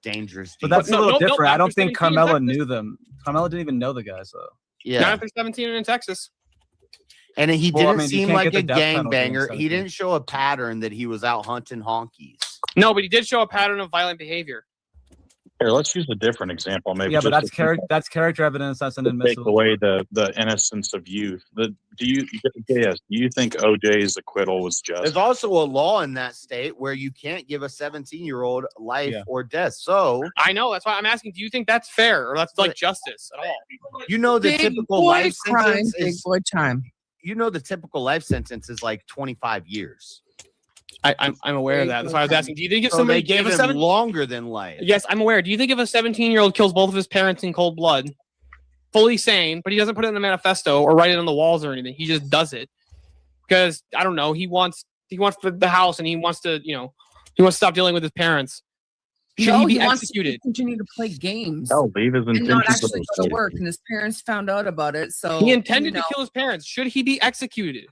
dangerous. But deed. that's a No, little no, different. I don't after think 17 in Carmelo Texas. knew them. Carmelo didn't even know the guys though. Yeah, Not if they're 17 and in Texas. and he Well, I didn't mean, you seem can't like get a the death penalty in gangbanger. He 17. didn't show a pattern that he was out hunting honkies. No, but he did show a pattern of violent behavior. Here, let's use a different example. Maybe Yeah, but just that's character evidence. That's an to take admissible. away the innocence of youth. Do you think OJ's acquittal was just? There's also a law in that state where you can't give a 17-year-old life or death. So I know. That's why I'm asking. Do you think that's fair or that's like justice at all? you know the Big typical boy life crime, sentence big is boy time. you know the typical life sentence is like 25 years. I'm aware of that. That's why I was asking. Do you think if So somebody they gave gave a him 7 longer than life. Yes, I'm aware. Do you think if a 17-year-old kills both of his parents in cold blood, fully sane, but he doesn't put it in a manifesto or write it on the walls or anything, he just does it because I don't know, he wants the house and he wants to stop dealing with his parents. Should he be executed? Wants to continue to play games No, leave his and intentions. not actually go to work. And his parents found out about it, so He intended to kill his parents. Should he be executed?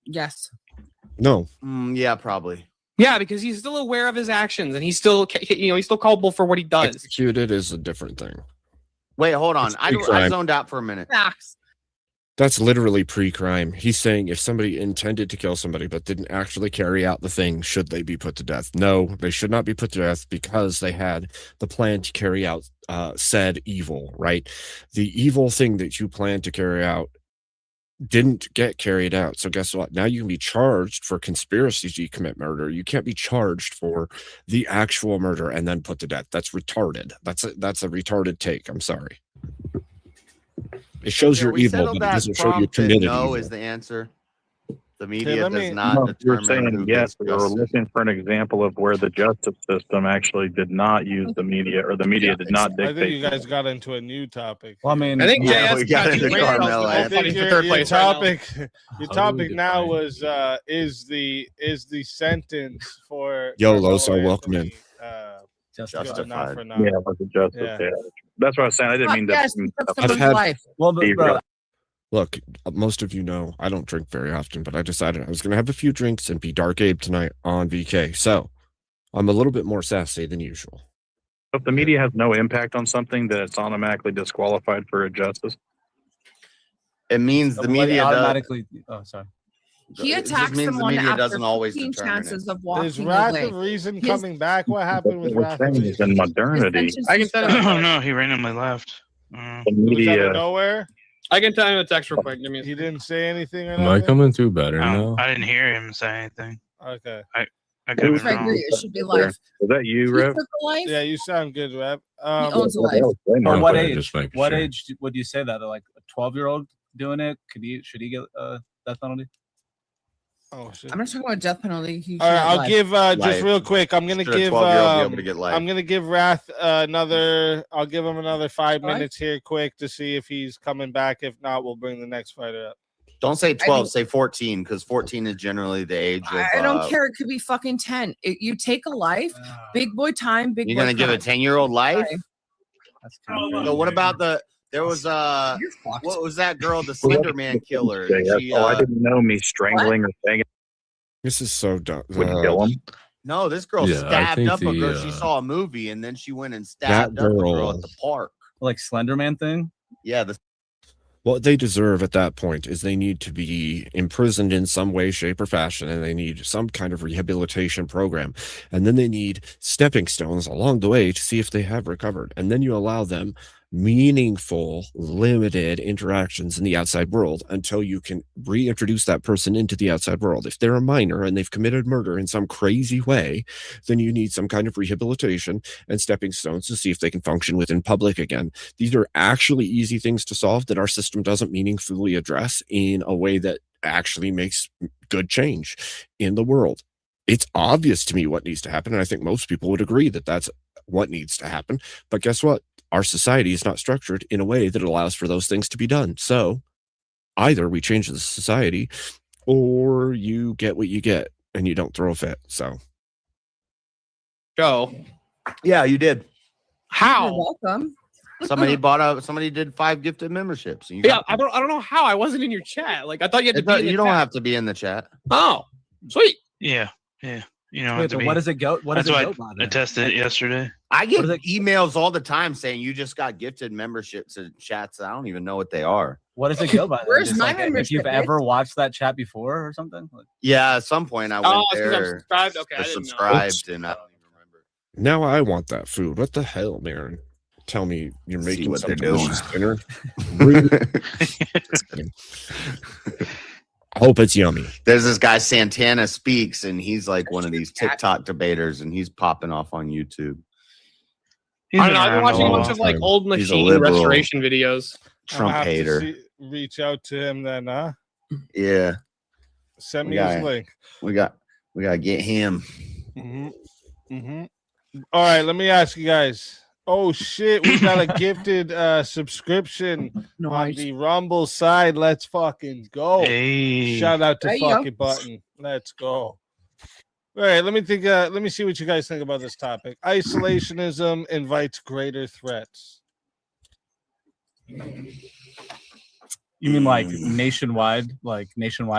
Yes. No. Yeah, probably. Yeah, because he's still aware of his actions and he's still culpable for what he does. Executed is a different thing. Wait, hold on. It's I pre-crime. zoned out for a minute. Facts. That's literally pre-crime. He's saying if somebody intended to kill somebody but didn't actually carry out the thing, should they be put to death? No, they should not be put to death because they had the plan to carry out said evil, right? The evil thing that you plan to carry out didn't get carried out. So guess what? Now you can be charged for conspiracy to commit murder. You can't be charged for the actual murder and then put to death. That's retarded. That's a retarded take. I'm sorry. It shows you're we evil, settled but it that doesn't show you prompt that committed no evil. is the answer. The media let does me- not No, you're determine saying who yes. gets We were justice. looking for an example of where the justice system actually did not use the media, or the media did not I think you dictate. guys got into a new topic. Well, I mean, I think Yeah, JS we got into Carmelo. I I think for third your place right now. topic, your How topic do we now define was is the sentence for YOLO, Carmelo so welcome in. Anthony, Justified. not for now. Yeah, it was a justice. Yeah. Yeah. That's what I was saying. I didn't mean Yes, that. he took I've someone's had- life. well, but, bro, Look, most of you know I don't drink very often, but I decided I was going to have a few drinks and be Dark Abe tonight on VK. So I'm a little bit more sassy than usual. If the media has no impact on something, then it's automatically disqualified for a justice. It means the media does. automatically. Oh, sorry. He It just attacks means the someone media after doesn't always 15 determine chances it. of Is walking Wrath away. of Reason His- coming back? What happened with We're Wrath of saying is Reason? in modernity, His I can sentence tell is you. Oh no, he randomly left. the Was out of media. nowhere? I can tell you a text real quick. Give me a He didn't say anything or Am I nothing? coming through better now? I didn't hear him say anything. Okay. I could I be wrong. agree. It should be life. Was that you, He Rev? took a life. Yeah, you sound good, Rev. He owns a life. That was way more Or what Okay, age? just making What sure. age would you say that? Like a 12-year-old doing it? Should he get death penalty? Oh shit. I'm not talking about death penalty. He should All right, have I'll life. give just Life. real quick. I'm gonna Should a give 12-year-old be able to get life? I'm gonna give Wrath another. I'll give him another 5 All right. minutes here, quick, to see if he's coming back. If not, we'll bring the next fighter up. Don't say 12, think- say 14, because 14 is generally the age of. I don't care. It could be fucking 10. You take a life. Big boy time. Big You're boy gonna give a crime. 10-year-old life? Sorry. That's kind of So what about there was what was that girl, the Slender Man killer? She, I didn't know me strangling or banging. This is so dumb. Wouldn't kill him. No, this girl Yeah, I stabbed think up a girl. She the, saw a movie and then she went and stabbed up a girl at the park. like Slenderman thing. Yeah, what they deserve at that point is they need to be imprisoned in some way, shape, or fashion, and they need some kind of rehabilitation program. And then they need stepping stones along the way to see if they have recovered. And then you allow them meaningful, limited interactions in the outside world until you can reintroduce that person into the outside world. If they're a minor and they've committed murder in some crazy way, then you need some kind of rehabilitation and stepping stones to see if they can function within public again. These are actually easy things to solve that our system doesn't meaningfully address in a way that actually makes good change in the world. It's obvious to me what needs to happen, and I think most people would agree that that's what needs to happen. But guess what? Our society is not structured in a way that allows for those things to be done. So either we change the society or you get what you get and you don't throw a fit. So Joe. Yeah, you did. How? You're welcome. Somebody did 5 gifted memberships. And you Yeah, I don't know how. I wasn't in your chat. Like I thought you had to be in the you don't chat. have to be in the chat. Oh, sweet. Yeah. You know, Wait, but what does it go? What does that's it why go by? I then? tested it yesterday. I get emails all the time saying you just got gifted memberships and chats. I don't even know what they are. What does it go by? then? Where's Just my like, if membership, you've bitch? ever watched that chat before or something? Like, Yeah, at some point I went Oh, it's 'cause I'm there. subscribed. Okay, I or didn't know. subscribed, and I don't even remember. now I want that food. What the hell, Marin? Tell me you're See making what some they're doing. delicious dinner. Just kidding. I hope it's yummy. There's this guy Santana Speaks, and he's like one of these TikTok debaters, and he's popping off on YouTube. I don't know. I've been watching a bunch of like old He's a machine liberal. restoration videos. Trump I'll have to hater. reach out to him then, huh? Yeah, Send We me his got- link. we gotta get him. All right, let me ask you guys. Oh shit, we got a gifted subscription on the Rumble side. Let's fucking go. Hey. Shout out to There you go. fucking Button. Let's go. All right, let me think. Let me see what you guys think about this topic. Isolationism invites greater threats. you mean like nationwide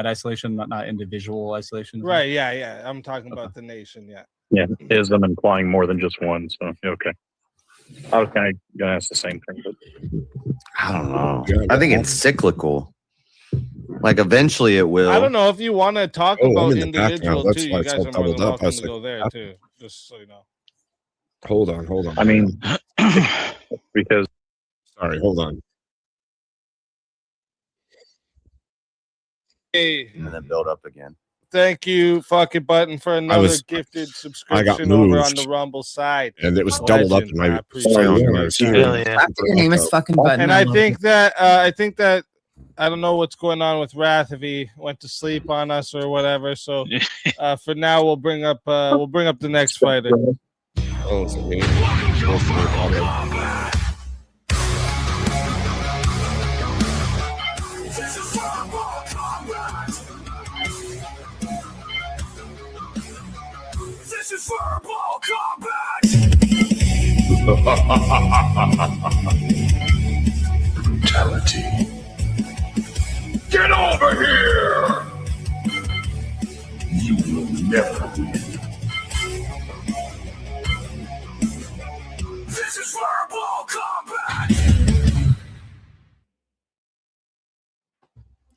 isolation, not individual isolation? Right, yeah. I'm talking about the nation, yeah. Yeah, ism implying more than just one. So okay. I was kind of gonna ask the same thing, but I don't know. I think it's cyclical. Like eventually it will. I don't know if you want to talk Oh, I'm about in the back now. individual That's too. why You it's guys all are more than doubled up. I welcome was to like, go there too. Just so you know. Hold on. I mean, because sorry, hold on. Hey, And then build up again. thank you, fucking Button, for another gifted I got subscription over on moved. the Rumble side. And it was doubled up in Legend. I my appreciate sound it. when I was here. Hell yeah. After your name is fucking Button. And I I love think it. that I don't know what's going on with Wrath if he went to sleep on us or whatever. So for now we'll bring up the next fighter. Oh, it's me. This is verbal combat. Brutality. Get over here. You will never win. This is verbal combat.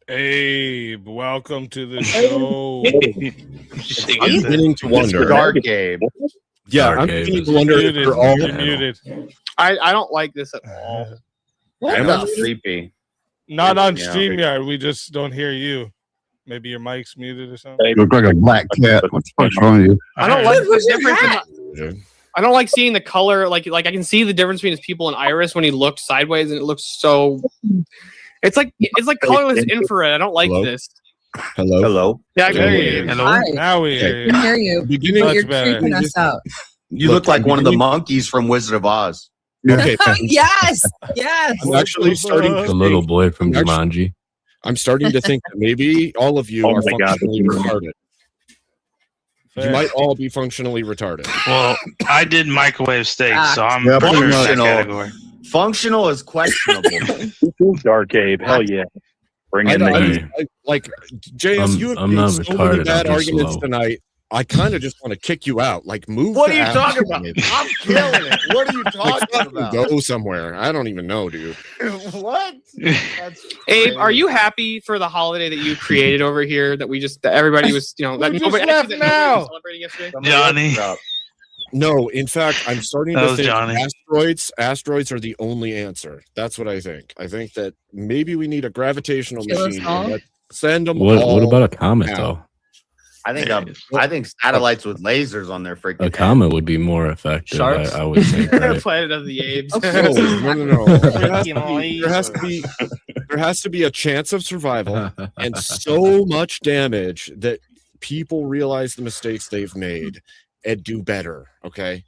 Abe, welcome to the show. I'm beginning to wonder. Dark Gabe. Yeah, Dark I'm Abe beginning is to wonder if Muted. we're all. You're muted. I don't like this at all. What I'm the not creepy. Not on Yeah. StreamYard. We just don't hear you. Maybe your mic's muted or something. You look like a black cat. What the fuck's wrong with you? I don't like the who's your difference. hat? I don't like seeing the color. Like I can see the difference between his pupil and iris when he looked sideways, and it looks so. It's like colorless infrared. I don't like Hello? this. Hello. Hello. Yeah, I can There hear he you. is. Hello? Hi. Now we hear I you. can hear you. Beginning. Much You're better. creeping us out. You Look, look like I'm one of the beginning- monkeys from Wizard of Oz. Okay, Yes. Yes. I'm actually starting to The little think- boy from Actually- Jumanji. I'm starting to think that maybe all of you Oh are my God. functionally retarded. You Fair. might all be functionally retarded. Well, I did microwave steak, so I'm Yeah, for pretty sure in much. that category. Functional is questionable. Dark Abe. Hell yeah. Bring in the heat. Like JS, you have I'm made not so many retarded, bad I'm just arguments slow. tonight. I kind of just want to kick you out. Like, move. What to are you talking about? asteroids. I'm killing it. What are you Like, talking fucking about? go somewhere. I don't even know, dude. What? That's Abe, are you happy for the holiday that you created over here? That everybody was, that Who just nobody left that nobody now? was celebrating yesterday. Johnny. No, in fact, I'm starting That to was think Johnny. asteroids are the only answer. That's what I think. I think that maybe we need a gravitational Kill us machine. all? And let's send them What all about a comet out. though? I think satellites with lasers on their freaking A head. comet would be more effective. Sharks? I would think. Right? Planet of the Apes. No. There has to be a chance of survival and so much damage that people realize the mistakes they've made and do better. Okay.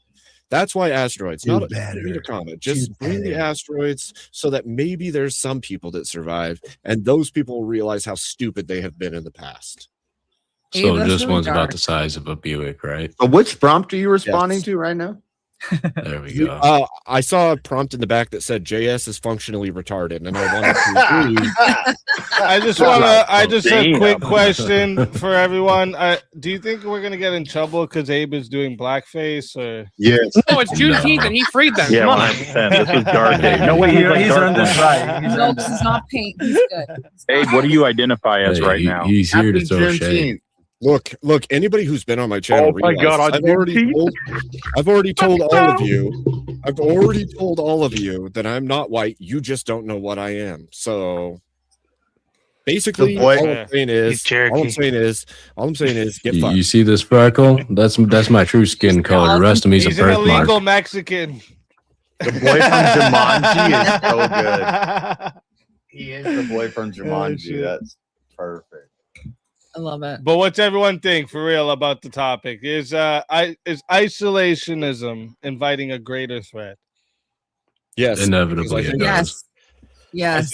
That's why asteroids, not a comet. Just bring the asteroids so that maybe there's some people that survive, and those people will realize how stupid they have been in the past. So that's this really one's dark. about the size of a Buick, right? So which prompt are you responding Yes. to right now? There we go. I saw a prompt in the back that said JS is functionally retarded, and I wanted to agree. I just a Damn. quick question for everyone. Do you think we're gonna get in trouble because Abe is doing blackface or? Yes. No, it's Juneteenth and he freed them. Yeah, Come on. 100%. This is Dark Abe. No, wait, He's earned this right. He's No, earned this it. is not paint. He's good. Abe, what do you identify as Hey, right now? He's here to Happy throw shade. Juneteenth. Look, anybody who's been on my channel, Oh my God, realizes I've already told all of you. I've already told all of you that I'm not white. You just don't know what I am. So basically, The boy- all I'm saying is, He's Cherokee. all I'm saying is, get You fucked. see this freckle? That's my true skin color. The rest of me's a He's an birthmark. illegal Mexican. The boy from Jumanji is so good. He is the boy from Jumanji. shit. That's perfect. I love it. But what's everyone think for real about the topic? Is isolationism inviting a greater threat? Yes, Inevitably, because I it think- does. Yes.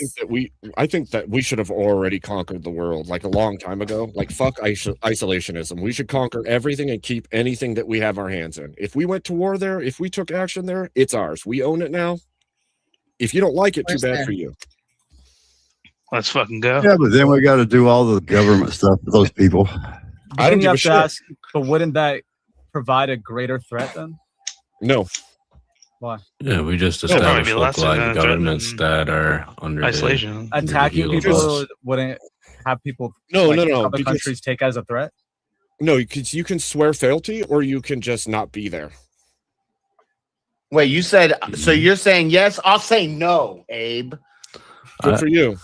I think that we should have already conquered the world like a long time ago. Like, fuck isolationism. We should conquer everything and keep anything that we have our hands in. If we went to war there, if we took action there, it's ours. We own it now. If you don't like it, too Where's bad there? for you. Let's fucking go. Yeah, but then we got to do all the government stuff for those people. I don't Then you give a have to shit. ask, but wouldn't that provide a greater threat then? No. Why? Yeah, we just It'll probably established be less localized than a threat governments than that are under isolation. Attacking heel of people us. wouldn't have people No, like, no, other because- countries take as a threat? No, you can swear fealty or you can just not be there. Wait, you said so? You're saying yes? I'll say no, Abe. Good for you.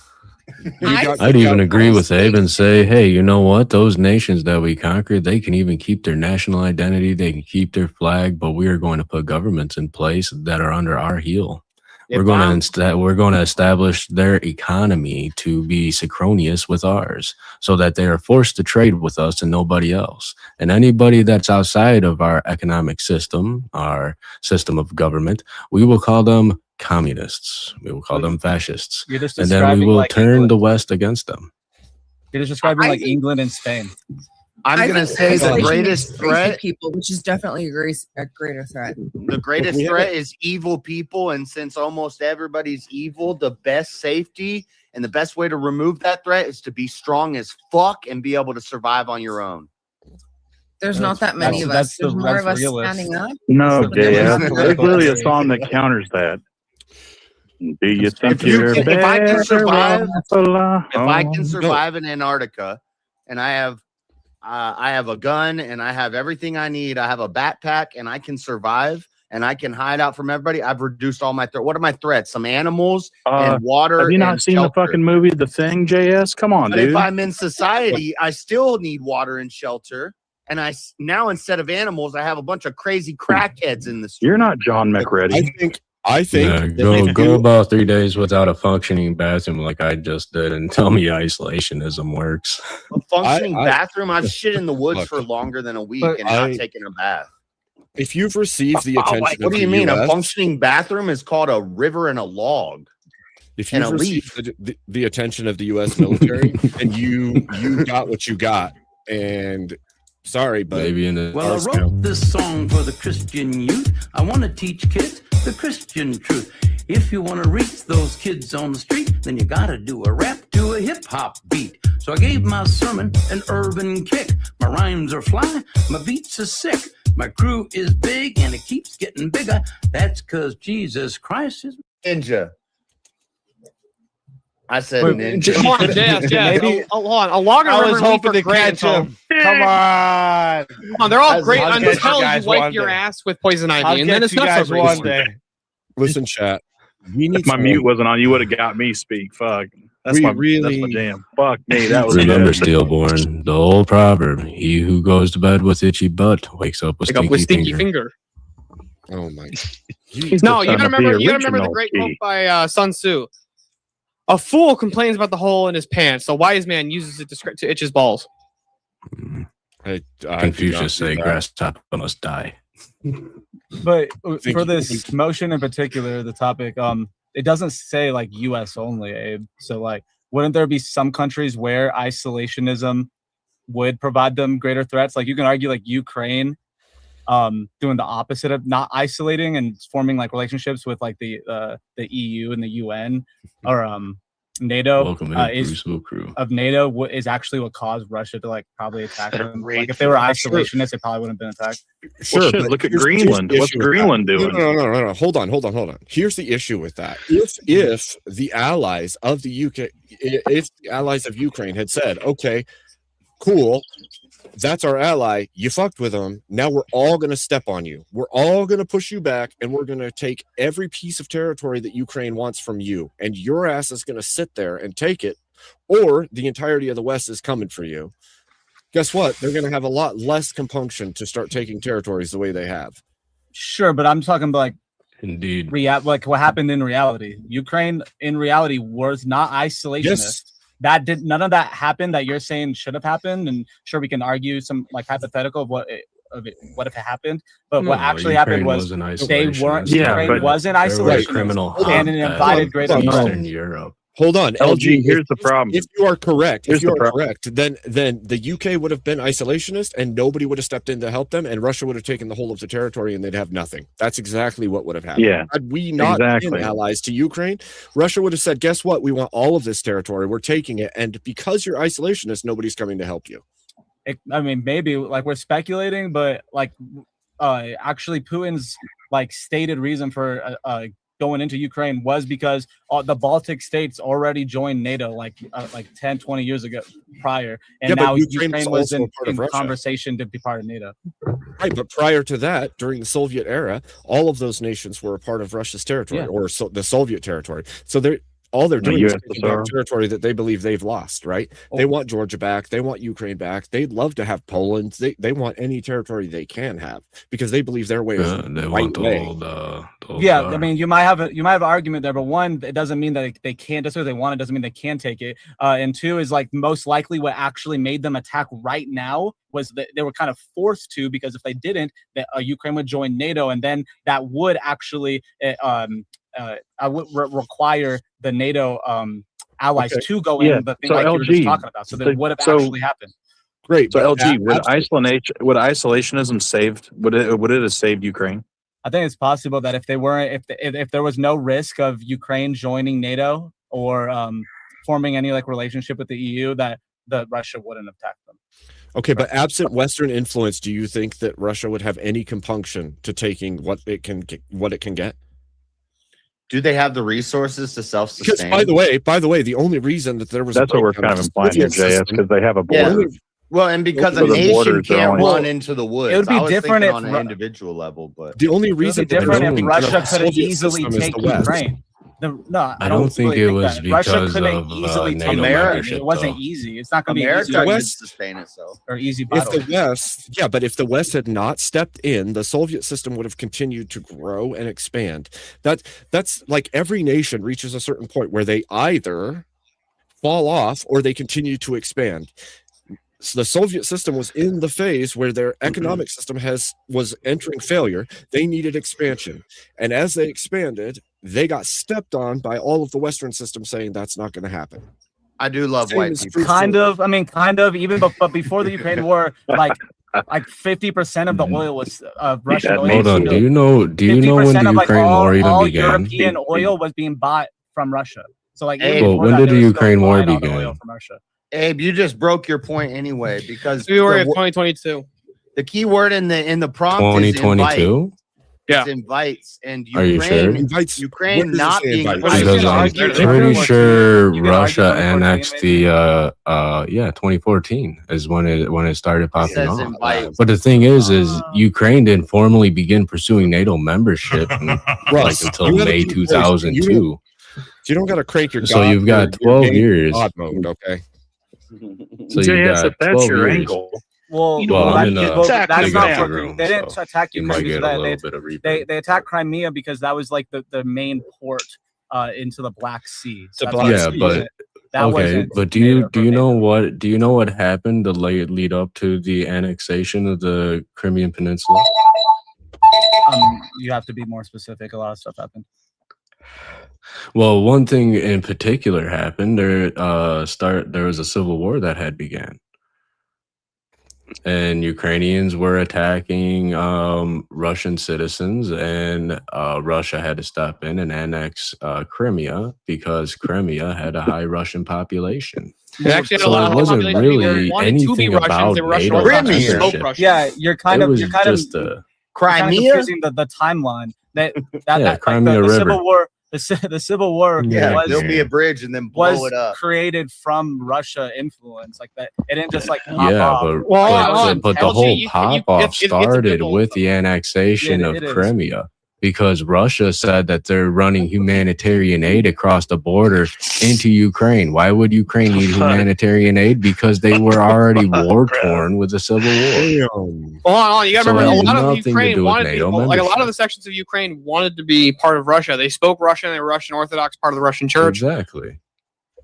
I'd even agree with Abe and say, hey, you know what? Those nations that we conquered, they can even keep their national identity. They can keep their flag, but we are going to put governments in place that are under our heel. We're going to establish their economy to be synchronous with ours so that they are forced to trade with us and nobody else. And anybody that's outside of our economic system, our system of government, we will call them communists. We will call them fascists. You're just And then we describing will like turn England. the West against them. You're just describing I like think- England and Spain. I'm I gonna think say the isolation greatest is crazy threat. people, which is definitely a greater threat. The greatest threat is evil people, and since almost everybody's evil, the best safety and the best way to remove that threat is to be strong as fuck and be able to survive on your own. There's not that many of us. There's more of us standing up. No, But there JS. was- There's literally a song that counters that. Do you think you're If I can better survive, off alone? if I can survive in Antarctica, and I have a gun and I have everything I need, I have a backpack and I can survive and I can hide out from everybody. I've reduced all my threats. What are my threats? Some animals and water. Have you not and seen shelter. the fucking movie The Thing, JS? Come on, But dude. if I'm in society, I still need water and shelter. And now instead of animals, I have a bunch of crazy crackheads in the street. You're not John McReady. I think Yeah, that go about 3 days without a functioning bathroom like I just did and tell me isolationism works. A functioning I- bathroom. I've shit in the woods Look, for longer than a week but and not I- taking a bath. if you've received the Oh, attention what of do the you mean? A US, functioning bathroom is called a river and a log. if and you've a received the attention of the U.S. military and you got what you got, and sorry, but Maybe in the Well, I wrote this song for the Christian youth. I want to teach kids the Christian truth. If you want to reach those kids on the street, then you gotta do a rap to a hip-hop beat. So I gave my sermon an urban kick. My rhymes are fly, my beats are sick. My crew is big and it keeps getting bigger. That's because Jesus Christ is Ninja. I said Wait, ninja. Hold on, Jazz. Hold on. A longer I was river hoping to for great catch until- him. Come on. Come on, they're all great I'll get until you you guys wipe one your day. ass with poison ivy, I'll and then get it's you not guys so great. one day. Listen, chat. We need If my some- mute wasn't on, you would have got me speak. Fuck. That's We my really- jam. Fuck me. That was Remember, good. Steelborn, the old proverb: "He who goes to bed with itchy butt wakes up with stinky finger." Oh my! No, you gotta remember. You gotta remember the great quote by Sun Tzu. A fool complains about the hole in his pants. The wise man uses it to itch his balls. Confucius say grasshopper must die. But Thank for you. this motion in particular, the topic, it doesn't say like U.S. only, Abe. So like, wouldn't there be some countries where isolationism would provide them greater threats? Like you can argue like Ukraine, doing the opposite of not isolating and forming like relationships with like the EU and the UN or NATO. Welcome in, is Bruce Crew. of NATO is actually what caused Russia to like probably attack them. Like if they were isolationists, they probably wouldn't have been attacked. Sure, shit, but look at here's the Greenland. What's issue with that. Greenland doing? No. Hold on. Here's the issue with that. If the allies of the UK, if the allies of Ukraine had said, okay, cool, that's our ally, you fucked with them, now we're all going to step on you. We're all going to push you back, and we're going to take every piece of territory that Ukraine wants from you, and your ass is going to sit there and take it, or the entirety of the West is coming for you. Guess what? They're going to have a lot less compunction to start taking territories the way they have. Sure, but I'm talking about like indeed, like what happened in reality. Ukraine in reality was not isolationist. Yes. That did none of that happened that you're saying should have happened. And sure, we can argue some like hypothetical of what if it happened. But what No, actually Ukraine happened was wasn't they weren't. isolationist. Yeah, Ukraine but wasn't there was isolation. criminal And it invited greater Eastern Europe. Hold on, LG, here's the problem. If you are correct, Here's if you the are problem. correct, then the UK would have been isolationist, and nobody would have stepped in to help them, and Russia would have taken the whole of the territory, and they'd have nothing. That's exactly what would have happened. Yeah, Had we not exactly. been allies to Ukraine, Russia would have said, "Guess what? We want all of this territory. We're taking it, and because you're isolationist, nobody's coming to help you." I mean, maybe like we're speculating, but like actually Putin's like stated reason for going into Ukraine was because the Baltic states already joined NATO like 10, 20 years ago prior. And Yeah, but now Ukraine Ukraine was was also in, a part of in Russia. conversation to be part of NATO. Right, but prior to that, during the Soviet era, all of those nations were a part of Russia's territory, Yeah. or the Soviet territory. So all they're doing is taking back USSR. territory that they believe they've lost, right? They want Georgia back. They want Ukraine back. They'd love to have Poland. They want any territory they can have because they believe their way is the They right want the way. old Yeah, I mean, you might have an argument there, but one, it doesn't mean that they can't. Just because they want it doesn't mean they can take it. And two is like most likely what actually made them attack right now was that they were kind of forced to, because if they didn't, that Ukraine would join NATO, and then that would actually require the NATO allies Okay. to go Yeah, in. The thing so like you were just LG, talking about, so that would have so- actually happened. Great. So but LG, would absolutely. isolationism saved? Would it have saved Ukraine? I think it's possible that if they weren't, if there was no risk of Ukraine joining NATO or forming any like relationship with the EU, that Russia wouldn't attack them. Okay, but absent Western influence, do you think that Russia would have any compunction to taking what it can get? Do they have the resources to Because self-sustain? by the way, the only reason that there was That's what we're kind of implying here, JS, because they have a border. Well, and because So a the nation borders are can't only- run into the woods. It would be I was different thinking if on an Ru- individual level, but the only It would reason be different if that Russia the couldn't Soviet easily system is take the West. Ukraine. I don't think really it was that. Russia because couldn't of, easily take NATO America. membership, It wasn't though. easy. It's not going to be America easy. The could West- sustain itself. or easy If battle. the West, yeah, but if the West had not stepped in, the Soviet system would have continued to grow and expand. That's like every nation reaches a certain point where they either fall off or they continue to expand. So the Soviet system was in the phase where their economic system was entering failure. They needed expansion, and as they expanded, they got stepped on by all of the Western system, saying that's not going to happen. I do love Same white as people. Kind of. I mean, kind of. Even but before the Ukraine war, like like 50% of the oil was Russian That oil. makes Hold on. it- Do you know when 50% the of like Ukraine war even all began? European oil was being bought from Russia. So like even Well, before when that, did they the were still Ukraine war buying all the begin? oil from Russia. Abe, you just broke your point anyway because February of the, 2022. the key word in the prompt is invite. 2022? Yeah. It's invites, and Are you sure? Ukraine, Invites. Ukraine Where does it not say being invites? Because I'm argue pretty 2014. sure You can argue Russia 2014 annexed maybe. the 2014 is when it started popping says off. invite. But the thing is Ukraine didn't formally begin pursuing NATO membership Russ, until you gotta May keep voice. 2002. You don't got to crank your. So God, you've got your 12 game years. God mode, okay. So you JS, got if that's 12 your years. angle, Well, you don't Well, want I'm to in get a attacked that's in not the for room, they didn't so attack you Ukraine might because get a of little that. bit of replay. They attacked Crimea because that was like the main port into the Black Sea. So The that's Black why Yeah, Sea. but that okay, wasn't but do NATO you know NATO. what happened to lead up to the annexation of the Crimean Peninsula? You have to be more specific. A lot of stuff happened. Well, one thing in particular happened. There was a civil war that had began, and Ukrainians were attacking Russian citizens, and Russia had to step in and annex Crimea because Crimea had a high Russian population. They actually had a So lot it of wasn't population. They really wanted to be anything Russians. about They were Russian NATO Orthodox. They spoke membership. Russian. Yeah, you're kind It of was you're kind just of a you're kind of Crimea. confusing the timeline. That Yeah, like Crimea the River. Civil War. The Civil War Yeah, was there'll be a bridge and then blow was it up. created from Russia influence like that. It didn't just like pop Yeah, off. but the whole you- pop you- off it's a started bibble. with the annexation It of is. Crimea because Russia said that they're running humanitarian aid across the border into Ukraine. Why would Ukraine need humanitarian aid? Because they were already war torn with the Civil War. Hold on. You gotta So remember, it a had lot of nothing to Ukraine do with wanted NATO like a lot membership. of the sections of Ukraine wanted to be part of Russia. They spoke Russian. They were Russian Orthodox, part of the Russian Church. Exactly.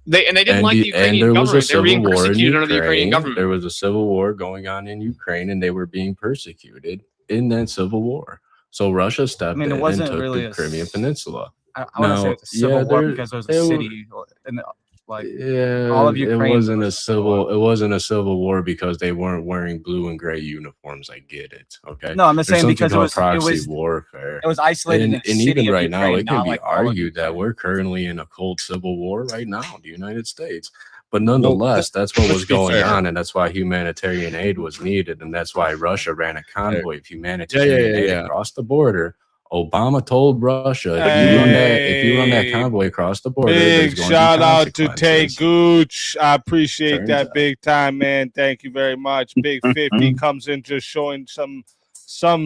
They didn't like the And Ukrainian there was a government. They were civil being war in persecuted under the Ukrainian Ukraine. government. There was a civil war going on in Ukraine, and they were being persecuted in that civil war. So Russia stepped it in and wasn't took really the a Crimean Peninsula. I want to say it's a civil war because there was a it wa- city and like Yeah, all of Ukraine. it wasn't a civil. It wasn't a civil war because they weren't wearing blue and gray uniforms. I get it. Okay. No, I'm There's just saying something because called it proxy was warfare. it was isolated in a and city even of right now, Ukraine, it can not be like all of argued that we're currently in a cold civil war right now in the United States. But nonetheless, that's what let's was be going fair. on, and that's why humanitarian aid was needed, and that's why Russia ran a convoy of humanitarian aid across the border. Obama told Russia, if you run that convoy across the border, Big there's going shout to be out to Tay consequences. Gooch. I appreciate Turns that out. big time, man. Thank you very much. Big 50 comes in just showing some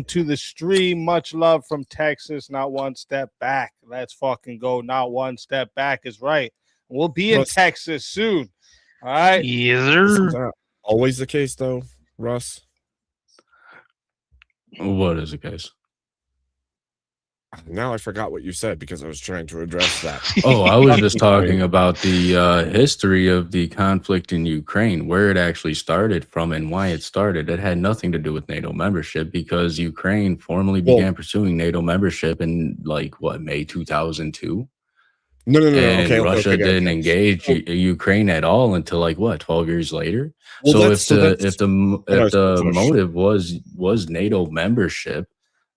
to the stream. Much love from Texas. Not one step back. Let's fucking go. Not one step back is right. We'll be in Texas soon. All right. Is that always the case though, Russ? What is the case? Now I forgot what you said because I was trying to address that. Oh, I was just talking about the history of the conflict in Ukraine, where it actually started from and why it started. It had nothing to do with NATO membership because Ukraine formally began pursuing NATO membership in May 2002. No. And Okay, Russia didn't engage Ukraine at all until 12 years later. Well, So that's- if the what I was gonna push. motive was NATO membership,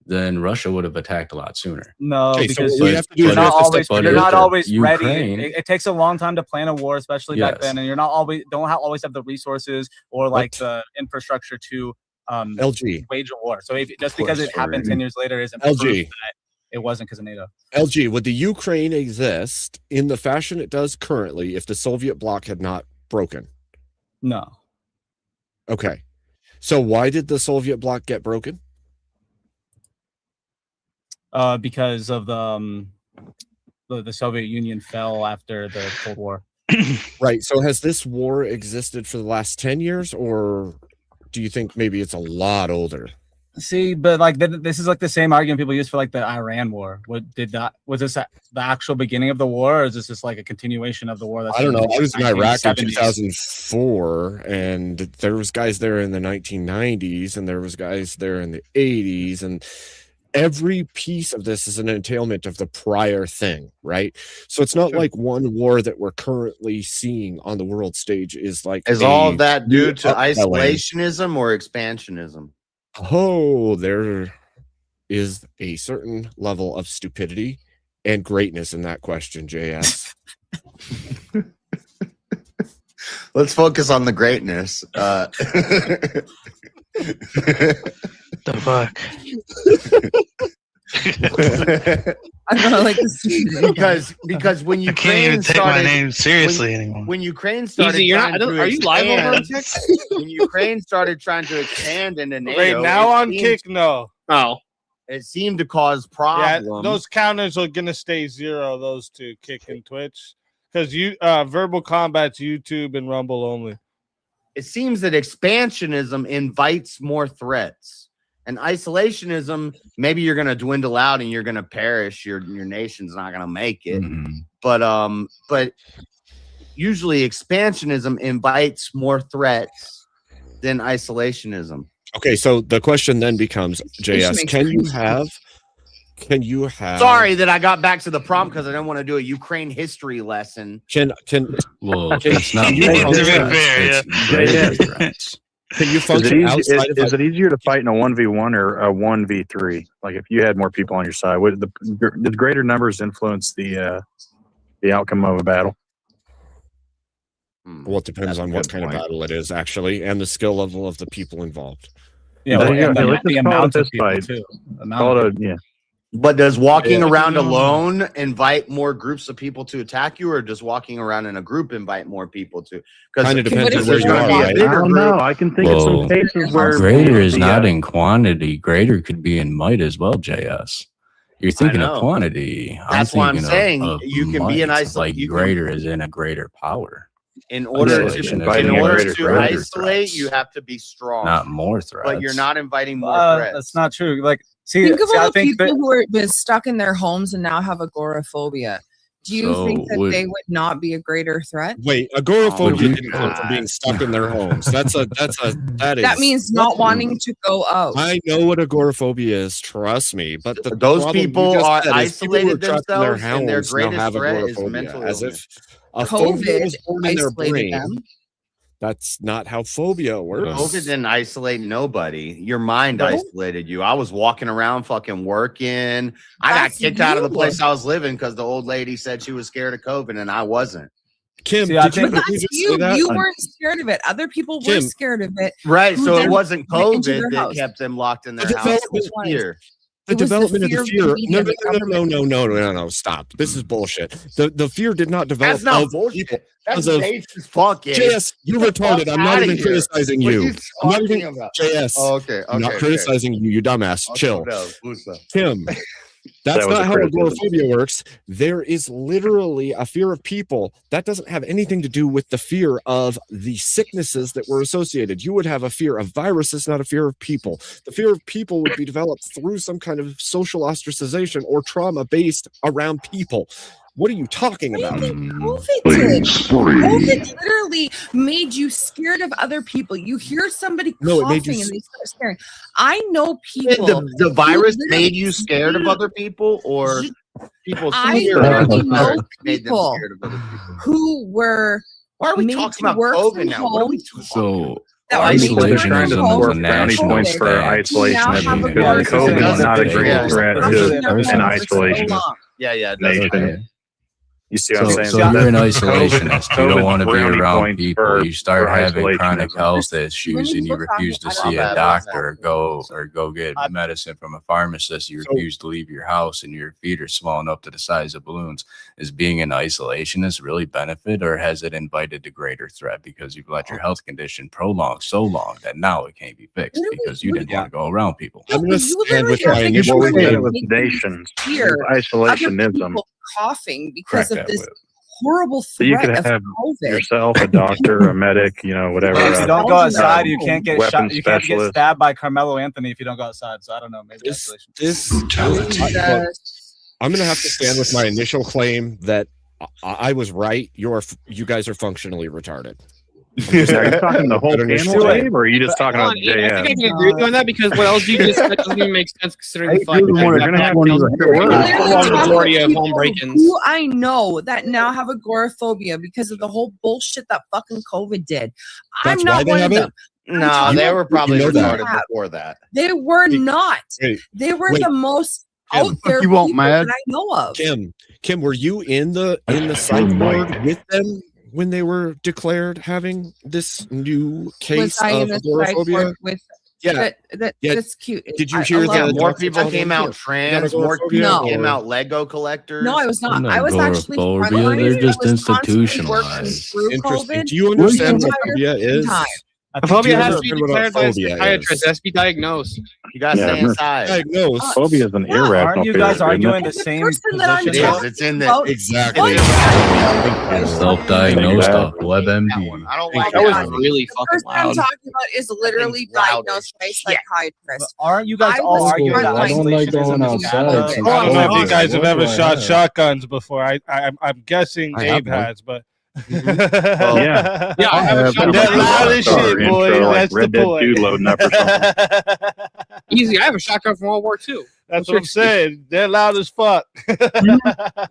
then Russia would have attacked a lot sooner. No, Okay, so because what we have to do you're is not always but you're if not the always ready. Ukraine- It takes a long time to plan a war, especially back Yes. then, and you're not always always have the resources or the infrastructure to LG. wage a war. So just because it happened 10 years later isn't LG. proof that it wasn't because of NATO. LG, would the Ukraine exist in the fashion it does currently if the Soviet bloc had not broken? No. Okay. So why did the Soviet bloc get broken? Because of the Soviet Union fell after the Cold War. Right. So has this war existed for the last 10 years, or do you think maybe it's a lot older? See, but this is the same argument people use for the Iran war. Was this the actual beginning of the war, or is this just a continuation of the war? That's I don't know. I was in Iraq in 1970s? 2004, and there was guys there in the 1990s, and there was guys there in the 80s, and every piece of this is an entailment of the prior thing, right? So it's not like one war that we're currently seeing on the world stage is like Is all of that due new to upwelling. isolationism or expansionism? Oh, there is a certain level of stupidity and greatness in that question, JS. Let's focus on the greatness. The fuck? I don't know, like this because when I can't even Ukraine take my started name seriously anymore. when Ukraine started Easy, you're not. trying to Are you live over on expand- Kick? when Ukraine started trying to expand into NATO, Right now it on seemed- Kick, no. Oh, it seemed to cause Yeah, problems. those counters are gonna stay 0. Those two, Kick and Twitch, because Verbal Combat's YouTube and Rumble only. It seems that expansionism invites more threats, and isolationism, maybe you're going to dwindle out and you're going to perish. Your nation's not going to make it. But usually expansionism invites more threats than isolationism. Okay, so the question then becomes, JS, can you have Sorry that I got back to the prompt because I don't want to do a Ukraine history lesson. Well, it's not you more function- threats, it's greater threats. Can you Is function outside of it easier to fight in a 1v1 or a 1v3? Like if you had more people on your side, would the greater numbers influence the outcome of a battle? Well, it depends on what kind of battle it is, actually, and the skill level of the people involved. Yeah, There well, you and go. the, Let's the just call it amount of this people fight. too. The amount Call of it people. But does walking Yeah. around alone invite more groups of people to attack you, or does walking around in a group invite more people to? Kinda depends on where there's you gonna are, be a right? bigger I don't group. know. I can think of some Well, cases where greater is the, not in quantity. Greater could be in might as well, JS. You're thinking know. of quantity. That's why I'm thinking saying of you can be an might, isolate. like greater is in a greater power. In order Isolation is to, in inviting order greater to isolate, threats, you have to be strong, not more threats. but you're not inviting more threats. That's not true. Like, see, Think of see, all I the think people that, who are been stuck in their homes and now have agoraphobia. Do you So think that would- they would not be a greater threat? Wait, agoraphobia you- didn't come from being stuck in their homes. That is That means not wanting to go out. I know what agoraphobia is. Trust me, but Those problem you people just are said is people who are isolated trapped in their themselves, and their homes now greatest have threat is agoraphobia, mental as illness. if a phobia COVID was born in their isolated brain. them. That's not how phobia works. COVID didn't isolate nobody. Your mind isolated you. I was walking around fucking working. I got That's kicked out of the you. place I was living because the old lady said she was scared of COVID and I wasn't. Kim, See, I did you, think- did That's you just you. say that? You weren't scared of it. Other people were Kim. scared of it. Right. Who So it then wasn't went into their COVID that house. kept them locked in their The house. It was development- fear. The It was the development of fear the of the fear. media, the No. Stop. This is bullshit. The fear did not develop. That's not of people bullshit. That's because of- base as fuck. Abe. JS, you're Get the retarded. fuck I'm not outta even here. criticizing What are you. you I'm not talking even about? JS. Oh, okay. I'm not okay. criticizing you, you dumbass. Okay. Chill. No, who's that? Kim, that's That was not a how criticism. agoraphobia works. There is literally a fear of people. That doesn't have anything to do with the fear of the sicknesses that were associated. You would have a fear of viruses, not a fear of people. The fear of people would be developed through some kind of social ostracization or trauma based around people. What are you talking about? COVID did. COVID literally made you scared of other people. You hear somebody No, coughing it made you and they start scaring. I know people. The virus who made literally you scared of other people, or people's I fear of literally the know virus made them people scared of other people? who were Why are we made talking to about work COVID from now? What are we home. So That were made to work isolation from is home. a national points for stance. isolation. Now have a Because virus. COVID is not a Yeah. great threat Person to that was an on for so isolation long. Yeah, it does. nation. You see what I'm So, saying? so you're an That's isolationist. You COVID's don't want to be brownie around points people. for- You start for having chronic isolationism. health issues, When and you people refuse to talking see about a that, doctor, or go get medicine from a pharmacist. You refuse to leave your house, and your feet are swollen up to the size of balloons. Is being an isolationist really benefit, or has it invited the greater threat because you've let your health condition prolong so long that now it can't be fixed because you didn't want to go around people? I'm going to You stand with literally my have initial Well, we did it claim. with Make nations. fear other Isolationism. people coughing Crack because of that this whip. horrible So you threat could of have COVID. yourself, a doctor, a medic, whatever. Well, if you don't go outside, you can't get weapon shot. You can't get specialist. stabbed by Carmelo Anthony if you don't go outside. So I don't know. Maybe isolation. I'm going to have to stand with my initial claim that I was right. You guys are functionally retarded. Are you talking the whole panel, Dave, or are you just talking Hold about on, Ian, I think I JM? can agree with you on that because what else you just said doesn't even make sense considering the fact you're gonna that have one of your the majority of home People break-ins. who I know that now have agoraphobia because of the whole bullshit that fucking COVID did. I'm That's not why they one of have them. it? No, talking they about were probably know that. retarded before that. They were not. Wait, They were wait. the most Kim, out there you want people mad? that I know of. Kim, were you in the psych ward with them when they were declared having this new case Was I of in the psych agoraphobia? ward with? Yeah. Yeah. That's cute. Did you I hear love that? it. More people came out trans. More people came out Lego collectors. No, I was not. I was actually Agoraphobia, frontline. they're just I was constantly working institutionalized. through Interesting. COVID. Do you understand the what entire phobia is? time. Phobia Do you has to be understand what a declared by a phobia psychiatrist. is? It has to be diagnosed. You gotta stay inside. Diagnosed. Phobia is an Yeah. irrational Aren't you fear, guys isn't it? arguing the The same person that I'm position? It is. talking It's in the about Exactly. Self-diagnosed off that WebMD. one. I don't like That was that. really The fucking person I'm loud. talking about is literally loud diagnosed by a as shit. psychiatrist. Aren't you guys I all was arguing that frontline. I don't like isolationism going is outside. bad? Since I don't know if you COVID. guys have What ever do I shot have? shotguns before. I'm guessing I have Abe one. has, but Yeah. Yeah, I have a shotgun. That loud as Our shit, boy. intro, like That's the Red Dead 2 point. loading up or something. Easy. I have a shotgun from World War II. That's what I'm saying. They're loud as fuck.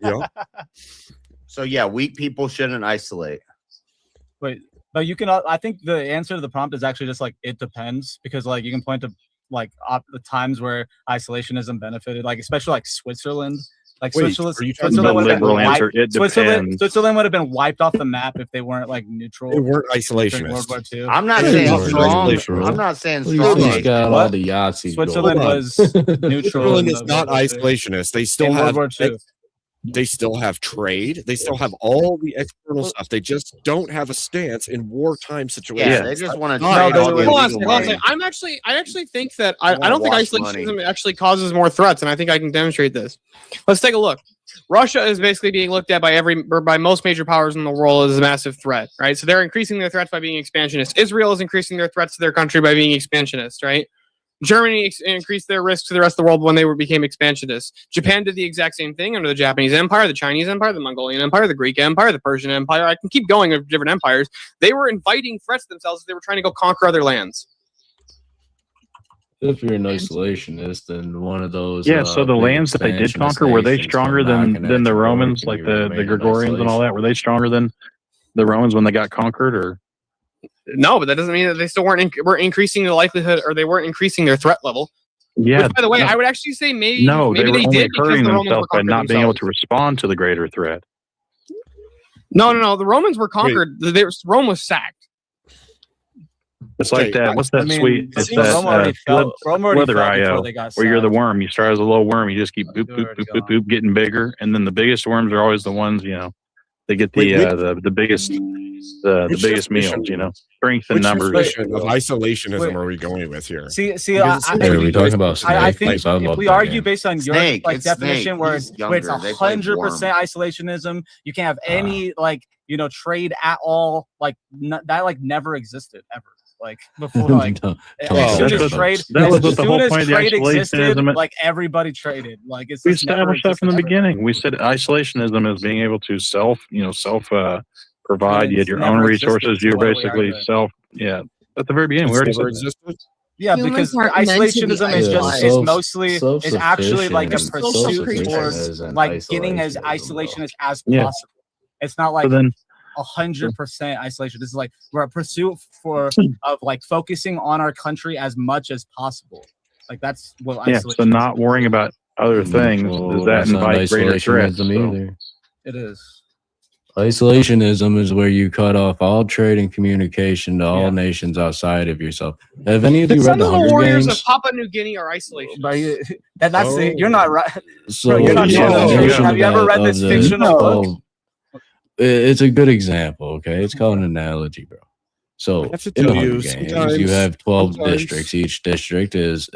Yeah. So yeah, weak people shouldn't isolate. Wait, but you can. I think the answer to the prompt is actually just like it depends, because like you can point to like the times where isolationism benefited, like especially like Switzerland. Like Wait, Switzerland, are you talking Switzerland about would have been liberal answer? wiped. It Switzerland, depends. Switzerland would have been wiped off the map if they weren't like neutral. They weren't during World isolationist. War II. I'm not Yeah, saying it's strong. isolation. I'm not saying Well, strong. you just got all What? the Yahtzee. Switzerland going. was neutral. Switzerland in is the not World War II. isolationist. They still In World have War II. they still have trade. They still have all the external stuff. They just don't have a stance in wartime situations. Yeah, they just want to No, trade they- all the Hold on a illegal second, hold on a money. second. I actually think that I wanna don't think wash isolationism actually causes more threats, and I think I can demonstrate this. Let's take a look. Russia is basically being looked at by most major powers in the world as a massive threat, right? So they're increasing their threats by being expansionist. Israel is increasing their threats to their country by being expansionist, right? Germany increased their risk to the rest of the world when they became expansionists. Japan did the exact same thing under the Japanese Empire, the Chinese Empire, the Mongolian Empire, the Greek Empire, the Persian Empire. I can keep going of different empires. They were inviting threats to themselves as they were trying to go conquer other lands. If you're an isolationist, then one of those. Yeah, so the big lands that they did expansionist conquer, were they nations stronger come knocking than at the your door, Romans, can like you the remain in Gregorians and all that? Were they stronger than the Romans when they got conquered, or? No, but that doesn't mean that they still were increasing the likelihood, or they weren't increasing their threat level. Yeah. Which, by the way, no, I would actually say maybe they were they only did because hurting the Romans were themselves by conquered not being able themselves. to respond to the greater threat. No. The Romans were conquered. Rome was sacked. It's like that. What's that sweet? It's that Rome already fell. Rome already Slither fell before IO, they got where you're the sacked. worm. You start as a little worm. You just keep boop boop boop boop boop getting bigger, and then the biggest worms are always the ones they get the biggest the biggest meals. Strength and Which numbers. definition of isolationism are we going with here? See, Because it seems Are like we you talking guys- about I snake? think I if love we that argue game. based on your Snake, like it's definition, Snake. where He's where it's younger. They played 100% isolationism, you can't have any trade at all. Like that never existed ever. Like before, like Don't as soon talk as about trade, that was as what the soon whole as point of the trade existed, isolationism- like everybody traded. Like it's We just never established that from the existed ever. beginning. We said isolationism is being able to self provide. You had It's your never own existed, resources. so You're why are we basically arguing? at the very beginning. We It's already never said that. existed. Yeah, Humans because aren't meant to be isolationism is just isolated. is Self- mostly is actually like a self-sufficient- pursuit self-sufficient towards is an like getting as isolationism, isolationist as Yeah. possible. It's not So like then, 100% isolation. This is like we're a pursuit of like focusing on our country as much as possible. Like that's what isolation. so not worrying about other things, does that that's not invite greater threats? isolationism So- either. It is. Isolationism is where you cut off all trade and communication to all Yeah. nations outside of yourself. Have any of you read Some the of the Hunger warriors Games? of Papua New Guinea are isolated. But that's it. You're not right. So Bro, you're not the sure that's true. definition Have you ever of read that- this of the- fictional book? It's a good example, okay? It's called an analogy, bro. So I have to in the tell you, Hunger Games, sometimes- you have 12 sometimes- districts. Each district is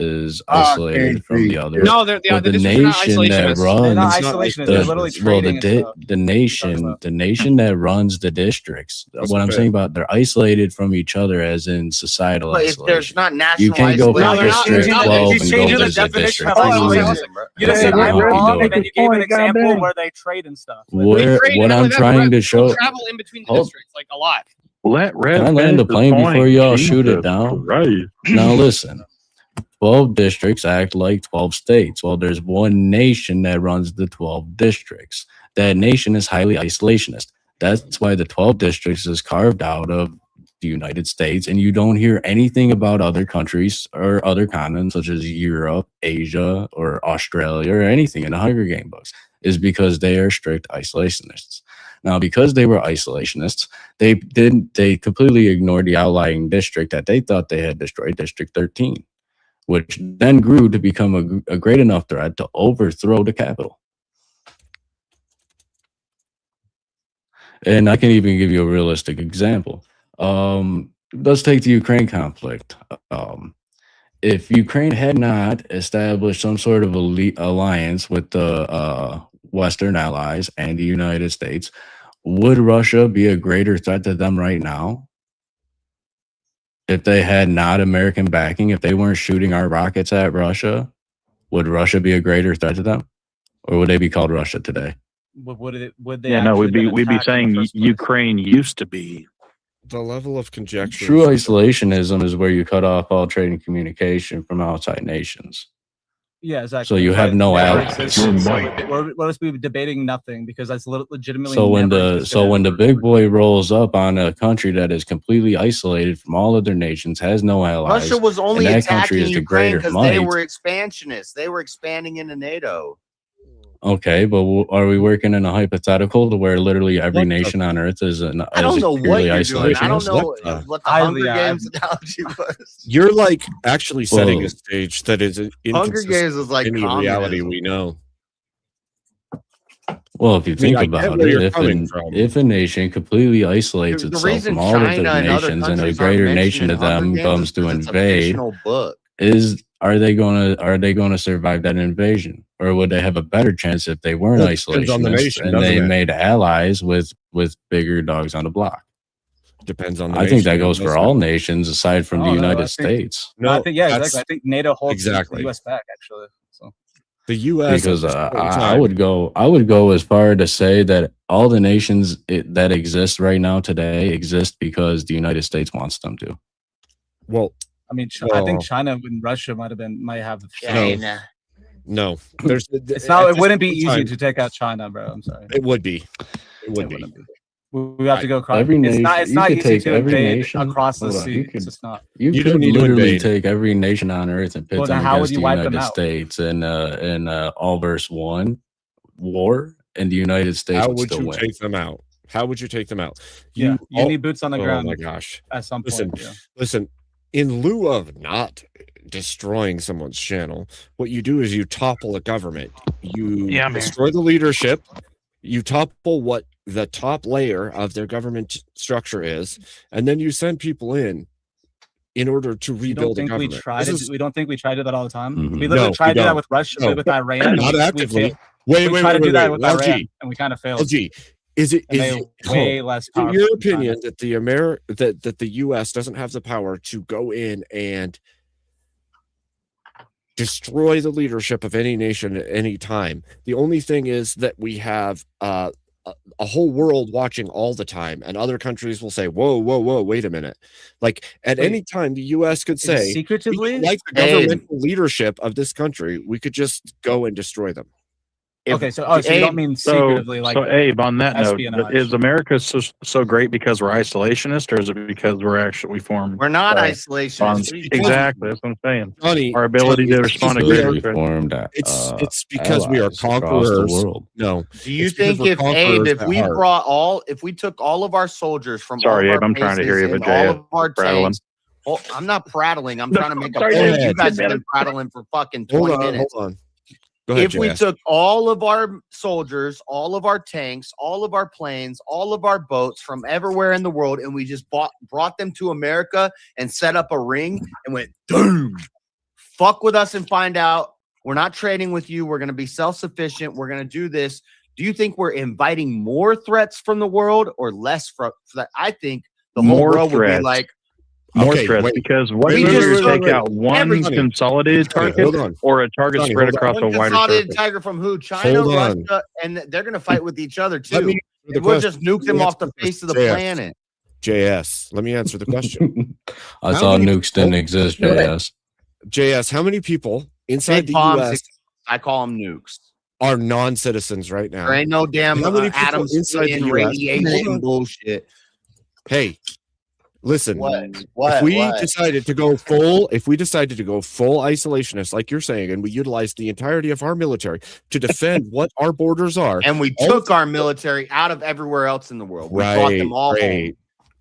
Ah, isolated from the other. No, the But the districts are not nation that isolationists. runs They're not It's not isolationists. like They're the- literally well, trading. the nation that runs the districts. That's What I'm fair. saying about they're isolated from each other, as in societal But if isolation. there's not national You can't go from No, they're not. district They're not. 12 He's and go changing the there's a definition district. of Hold on, isolation. You just Yeah, said I'm hunky wrong, dory. and then you gave an example goddamn. where they trade and stuff. Where They trade, what and I'm that trying to they'll show. travel in between the Hold- districts like a lot. Let Red Can I land the finish his plane point. before y'all shoot it Jesus down? Christ. Now listen, 12 districts act like 12 states. Well, there's one nation that runs the 12 districts. That nation is highly isolationist. That's why the 12 districts is carved out of the United States, and you don't hear anything about other countries or other continents such as Europe, Asia, or Australia, or anything in the Hunger Game books, is because they are strict isolationists. Now, because they were isolationists, they completely ignored the outlying district that they thought they had destroyed, District 13, which then grew to become a great enough threat to overthrow the Capitol. And I can even give you a realistic example. Let's take the Ukraine conflict. If Ukraine had not established some sort of alliance with the Western allies and the United States, would Russia be a greater threat to them right now? If they had not American backing, if they weren't shooting our rockets at Russia, would Russia be a greater threat to them? Or would they be called Russia today? Would they? Yeah, no, we'd actually be been attacked in the saying first place? Ukraine used to be. The level of conjecture. True isolationism is where you cut off all trade and communication from outside nations. Yeah, exactly. So you have But no never allies. existed. So we're just be debating nothing because that's legitimately. So when never the existed when the ever. big boy rolls up on a country that is completely isolated from all other nations, has no allies, Russia was only and that country attacking is the Ukraine greater because they might. were expansionists. They were expanding into NATO. Okay, but are we working in a hypothetical to where literally every nation on earth is I don't know what purely you're doing. I don't isolationist? know what the Hunger yeah, Games analogy was. You're like actually setting Well, a stage that is Hunger inconsistent Games is like with any reality communism. we know. Well, if you think I get about where it, you're coming from. if a nation completely isolates The itself reason from all of China the and other nations and a countries aren't greater mentioned nation in to Hunger them Games comes is to 'cause it's a invade, fictional book. are they gonna survive that invasion, or would they have a better chance if they weren't Well, it depends on the isolationists nation, and they doesn't it? made allies with bigger dogs on the block? Depends on the I nation. think that goes for doesn't all it? nations aside from the Oh, no, United I think- States. No, I think yeah, that's- exactly. I think NATO holds the exactly. U.S. back actually. So The U.S. Because at this point in I time- would go as far to say that all the nations that exist right now today exist because the United States wants them to. Well, I mean, I think China and Russia might have the China. No, there's. It's not. It wouldn't be easy to take out China, bro. I'm sorry. It would be. It would be. We have to go across. Every It's nation, not. It's you not could easy take to every invade nation across the hold on, sea. you could- It's just not. You You could don't need to literally invade. take every nation on earth and pit Well, then them how would against you the wipe them United out? States in all versus one war, and the United States How would would still you win. take them out? How would you take them out? You need boots on the Oh ground. my gosh! At some Listen, point. Yeah. listen. In lieu of not destroying someone's channel, what you do is you topple a government. You Yeah, I'm here. destroy the leadership. You topple what the top layer of their government structure is, and then you send people in order to You don't rebuild a think we government. try This to? We don't think we try to do that all the time. Mhm. We literally No, try we to do that don't. with Russia, No. with Iran. and Not we actively. fail. Wait, we wait, try wait, to do wait, that wait. with LG, Iran, and we kind of failed. LG, is it And is they it- way less in powerful your than China. opinion that that the U.S. doesn't have the power to go in and destroy the leadership of any nation at any time? The only thing is that we have a whole world watching all the time, and other countries will say, "Whoa, whoa, whoa! Wait a minute!" Like at Wait, any time, the U.S. could is say, "We secretively? don't like the governmental leadership of this country. We could just go and destroy them." Okay, so you don't mean secretively, like so Abe, on that note, espionage. is America so great because we're isolationist, or is it because we form? We're not bonds? isolationists. Exactly, that's what I'm saying. Johnny, Our ability to respond to greater threats. Formed, It's because we are allies across the conquerors. world. No. Do you It's because think we're if conquerors Abe, at if we took all of our soldiers from Sorry, all Abe, of our I'm trying to hear you, bases but and all Jay, of our prattling. tanks, well, I'm not prattling. I'm No, trying to make a sorry, point. Abe, You guys 10 have been minutes. prattling for fucking Hold 20 on, minutes. hold on. Go ahead, If we JS. took all of our soldiers, all of our tanks, all of our planes, all of our boats from everywhere in the world, and we just brought them to America and set up a ring and went, boom, fuck with us and find out. We're not trading with you. We're going to be self-sufficient. We're going to do this. Do you think we're inviting more threats from the world or less for that? I think the whole More world would be threats. like, More Okay, threats wait. because what We you do just is took take out one everything. consolidated Johnny, target hold on. or a target Johnny, spread hold on. across a one wider consolidated surface. tiger from who? China, Hold on. Russia, and they're going to fight with each other Let too. me answer the And we'll question. just nuke them Let me off the answer face of the JS. planet. JS, let me answer the question. I How thought many nukes didn't exist, Wait. JS. JS, how many people inside Big the bombs, US I call them nukes. are non-citizens right now? There ain't no damn How many people atoms inside in the US? radiation bullshit. Hey, listen. What? If we What? decided to go full isolationist, like you're saying, and we utilized the entirety of our military to defend what our borders are, And we took our military out of everywhere else in the world. We brought them all home.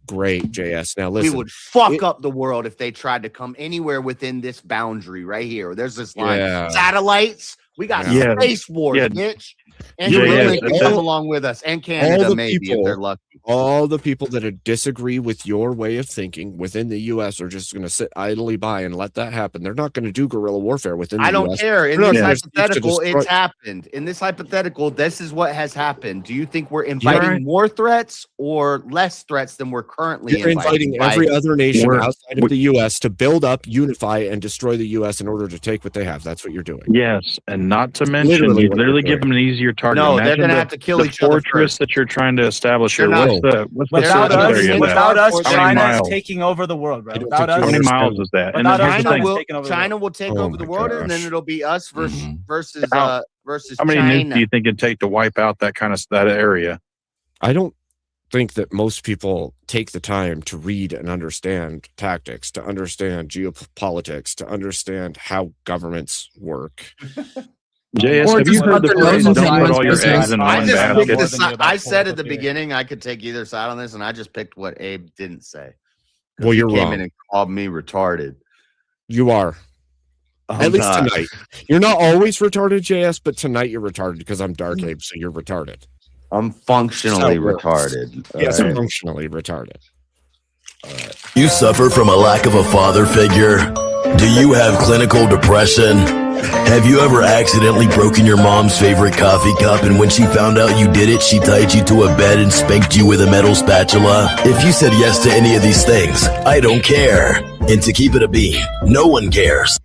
Great, JS. Now listen, We would fuck up the world if they tried to come anywhere within this boundary right here. There's this line. Yeah. Satellites. We got Yeah. space wars, Yeah. bitch. And JS, Greenland can that's- come along with us, and Canada the maybe if they're lucky. all the people that disagree with your way of thinking within the U.S. are just going to sit idly by and let that happen. They're not going to do guerrilla warfare within the I don't US. care. In They're this not gonna seek to hypothetical, destroy- it's happened. In this hypothetical, this is what has happened. Do you think we're inviting more threats or less threats than we're currently You're inviting by- every other nation We're- outside of the U.S. to build up, unify, and destroy the U.S. in order to take what they have. That's what you're doing. Yes, and not to mention, Literally you what literally they're give them an easier target. No, they're Imagine gonna the- have to kill the each other fortress first. that you're trying to establish here. They're What's the Without surface us, area of that? without us, How many China is miles? taking over the world, bro. I don't Without think you us, How many understand. miles is that? And Without then us, here's the China thing. will taking over the China world. will take Oh over the my world, and then gosh. it'll be us versus Mhm. versus How- versus How many nukes China. do you think it'd take to wipe out that area? I don't think that most people take the time to read and understand tactics, to understand geopolitics, to understand how governments work. JS, Or have you just heard put the their phrase, noses don't in put anyone's all your business. eggs in I one just basket? picked More the than you side. about I said at the political theory. beginning I could take either side on this, and I just picked what Abe didn't say. 'Cause Well, he you're came wrong. in and called me retarded. You are. I'm At least not. tonight. You're not always retarded, JS, but tonight you're retarded because I'm Dark Abe, so you're retarded. I'm functionally That's how it works. retarded. Yes, alright? functionally retarded. You suffer from a lack of a father figure? Do you have clinical depression? Have you ever accidentally broken your mom's favorite coffee cup, and when she found out you did it, she tied you to a bed and spanked you with a metal spatula? If you said yes to any of these things, I don't care. And to keep it a bean, no one cares.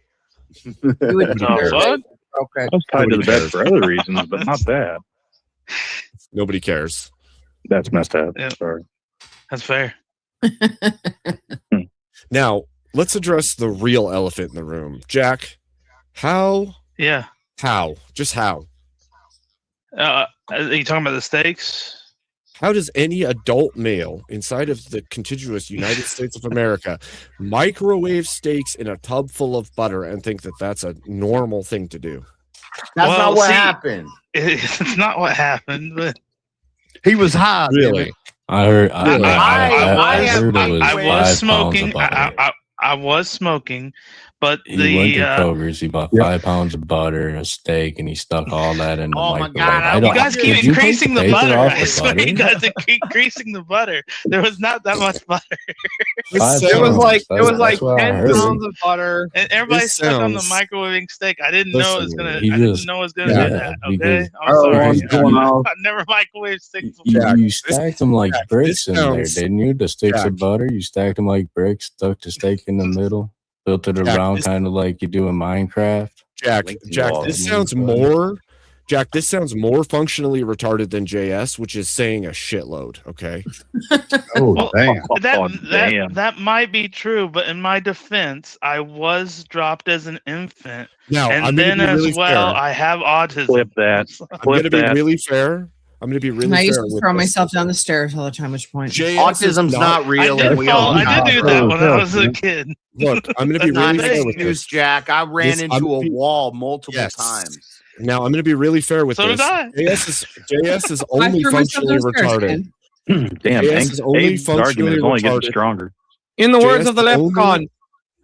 You would Oh, fuck? Okay. I was tied to the bed for other reasons, but not that. Nobody cares. That's messed up. Yeah. Sorry. That's fair. Now, let's address the real elephant in the room. Jack, how? Yeah. Just how? Are you talking about the stakes? How does any adult male inside of the contiguous United States of America microwave steaks in a tub full of butter and think that that's a normal thing to do? That's Well, not what see, happened. It's not what happened, but He was high. Really? I heard. Really? I heard it was I 5 was pounds smoking. of butter. I was smoking, but He went to the Kroger's. He bought 5 pounds of butter, a steak, and he stuck all that in the Oh my microwave. God, I you don't- guys did keep you take increasing the paper butter. off I the swear butter? you guys are increasing the butter. There was not that much butter. This Five sounds- It was like That's what I 10 heard. pounds of butter. And everybody This stuck on the sounds- microwaving steak. I didn't know it was gonna. He I didn't just- know it was gonna yeah, do that. because- Okay, I'm Oh, sorry. he's going off. I never microwaved steaks. You, Jack, you this- stacked them like Jack, bricks this in sounds- there, didn't you? The sticks Jack. of butter, you stacked them like bricks, stuck the steak in the middle, built it Jack, around this- kind of like you do in Minecraft. Jack, Lincoln Jack, Wall. this sounds more. Jack, this sounds more functionally retarded than JS, which is saying a shitload. Okay. Oh, Well, damn. That might be true, but in my defense, I was dropped as an infant, Now, and I'm gonna then be as really well, fair. I have autism. Flip that. I'm Flip going to be that. really fair. I'm going to be really I used fair. to with throw this. myself down the stairs all the time. Which point? JS is Autism's not real, I and did, we all fall, I know. did do that when I was a kid. Look, I'm going to be Not really fair an with excuse, this. Jack. I ran This- I'm into gonna a be- wall multiple Yes. times. Now, I'm going to be really fair with So this. did I. JS is I only threw myself functionally downstairs, retarded. man. Damn, JS Hank, is only Abe's argument functionally is only getting retarded. stronger. In the words JS of the is only- leprechaun,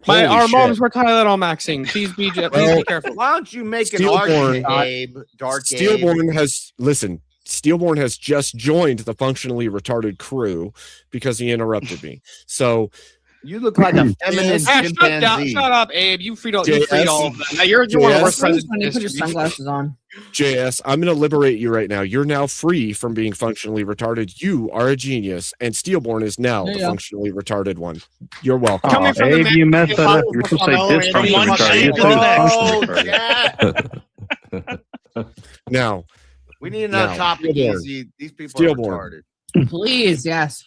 Holy our moms shit. were Tylenol maxing. Please be careful. Why don't you make an Steelborn- argument, Abe? Dark Abe. Steelborn has Steelborn has just joined the functionally retarded crew because he interrupted me. So You look like a feminist Ah, shut down, chimpanzee. shut up, Abe. You freed all, you JS, freed all of them. Now you're one of the worst JS, presidents. When you put your in history. sunglasses on. JS, I'm going to liberate you right now. You're now free from being functionally retarded. You are a genius, and Steelborn is now the Yeah. functionally retarded one. You're welcome. Coming from the Abe, man- you messed that up. If You're I supposed to was say a dysfunctional one retarded. You shade said to functional retarded. Now, We need another Now, topic Steelborn. easy. These people are Steelborn. retarded. Please, yes.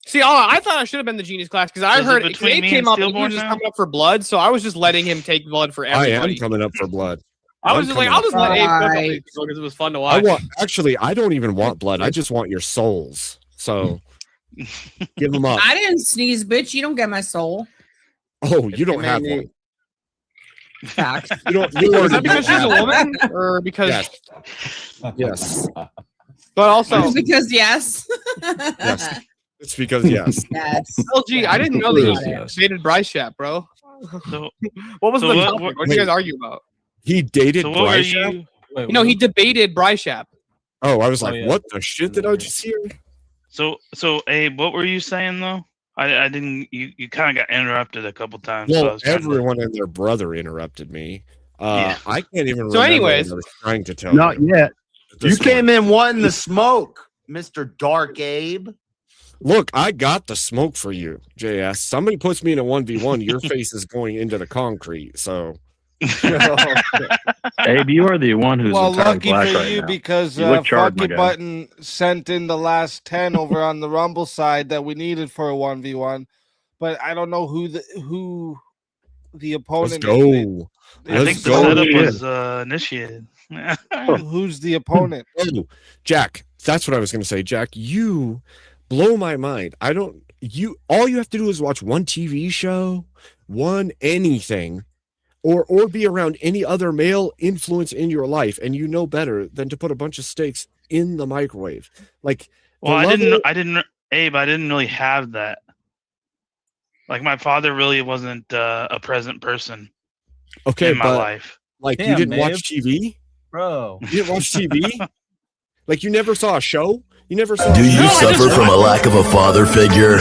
See, I thought I should have been the genius class because I heard between Abe me came and up and he Stillborn was just now? coming up for blood, so I was just letting him take blood for I everybody. am coming up for blood. I was I'm just like, coming I'll up just for let blood. Abe cook all Right. these people because it was fun to I watch. want actually. I don't even want blood. I just want your souls. So give them up. I didn't sneeze, bitch. You don't get my soul. Oh, you don't have one. Fact. You don't. Is You that already because don't she's a have woman, or because? Yes. Yes. But also, because yes. Yes. It's because yes. Yes. LG, I didn't know that you dated Bryce Shap, bro. So, What was so the what- topic? what- What did you guys argue about? He dated So what were Bryce. you? No, he debated Bryce Shap. Oh, I was Oh, like, yeah. what the shit did I just hear? So Abe, what were you saying though? I didn't. You kind of got interrupted a couple times. so I Well, was trying to- everyone and their brother interrupted me. Yeah. I can't even So remember anyways- what I was trying to tell Not you. yet. at You this came point. in wanting the smoke, Mr. Dark Abe. Look, I got the smoke for you, JS. Somebody puts me in a 1v1, your face is going into the concrete. So Abe, you are the one who's Well, entirely lucky black for right you now. because You look charred, my Fuck It guy. Button sent in the last 10 over on the Rumble side that we needed for a 1v1. But I don't know who the opponent let's is. go. I think the setup was initiated. Who's the opponent? Oh, Jack, that's what I was going to say. Jack, you blow my mind. All you have to do is watch one TV show, one anything, or be around any other male influence in your life, and you know better than to put a bunch of steaks in the microwave. Like, Well, the I level- didn't, Abe. I didn't really have that. Like my father really wasn't a present person Okay, in my but life. like you Damn, didn't Abe. watch TV? Bro. You didn't watch TV? Like you never saw a show? You never saw Do a you show? suffer from a lack of a father figure?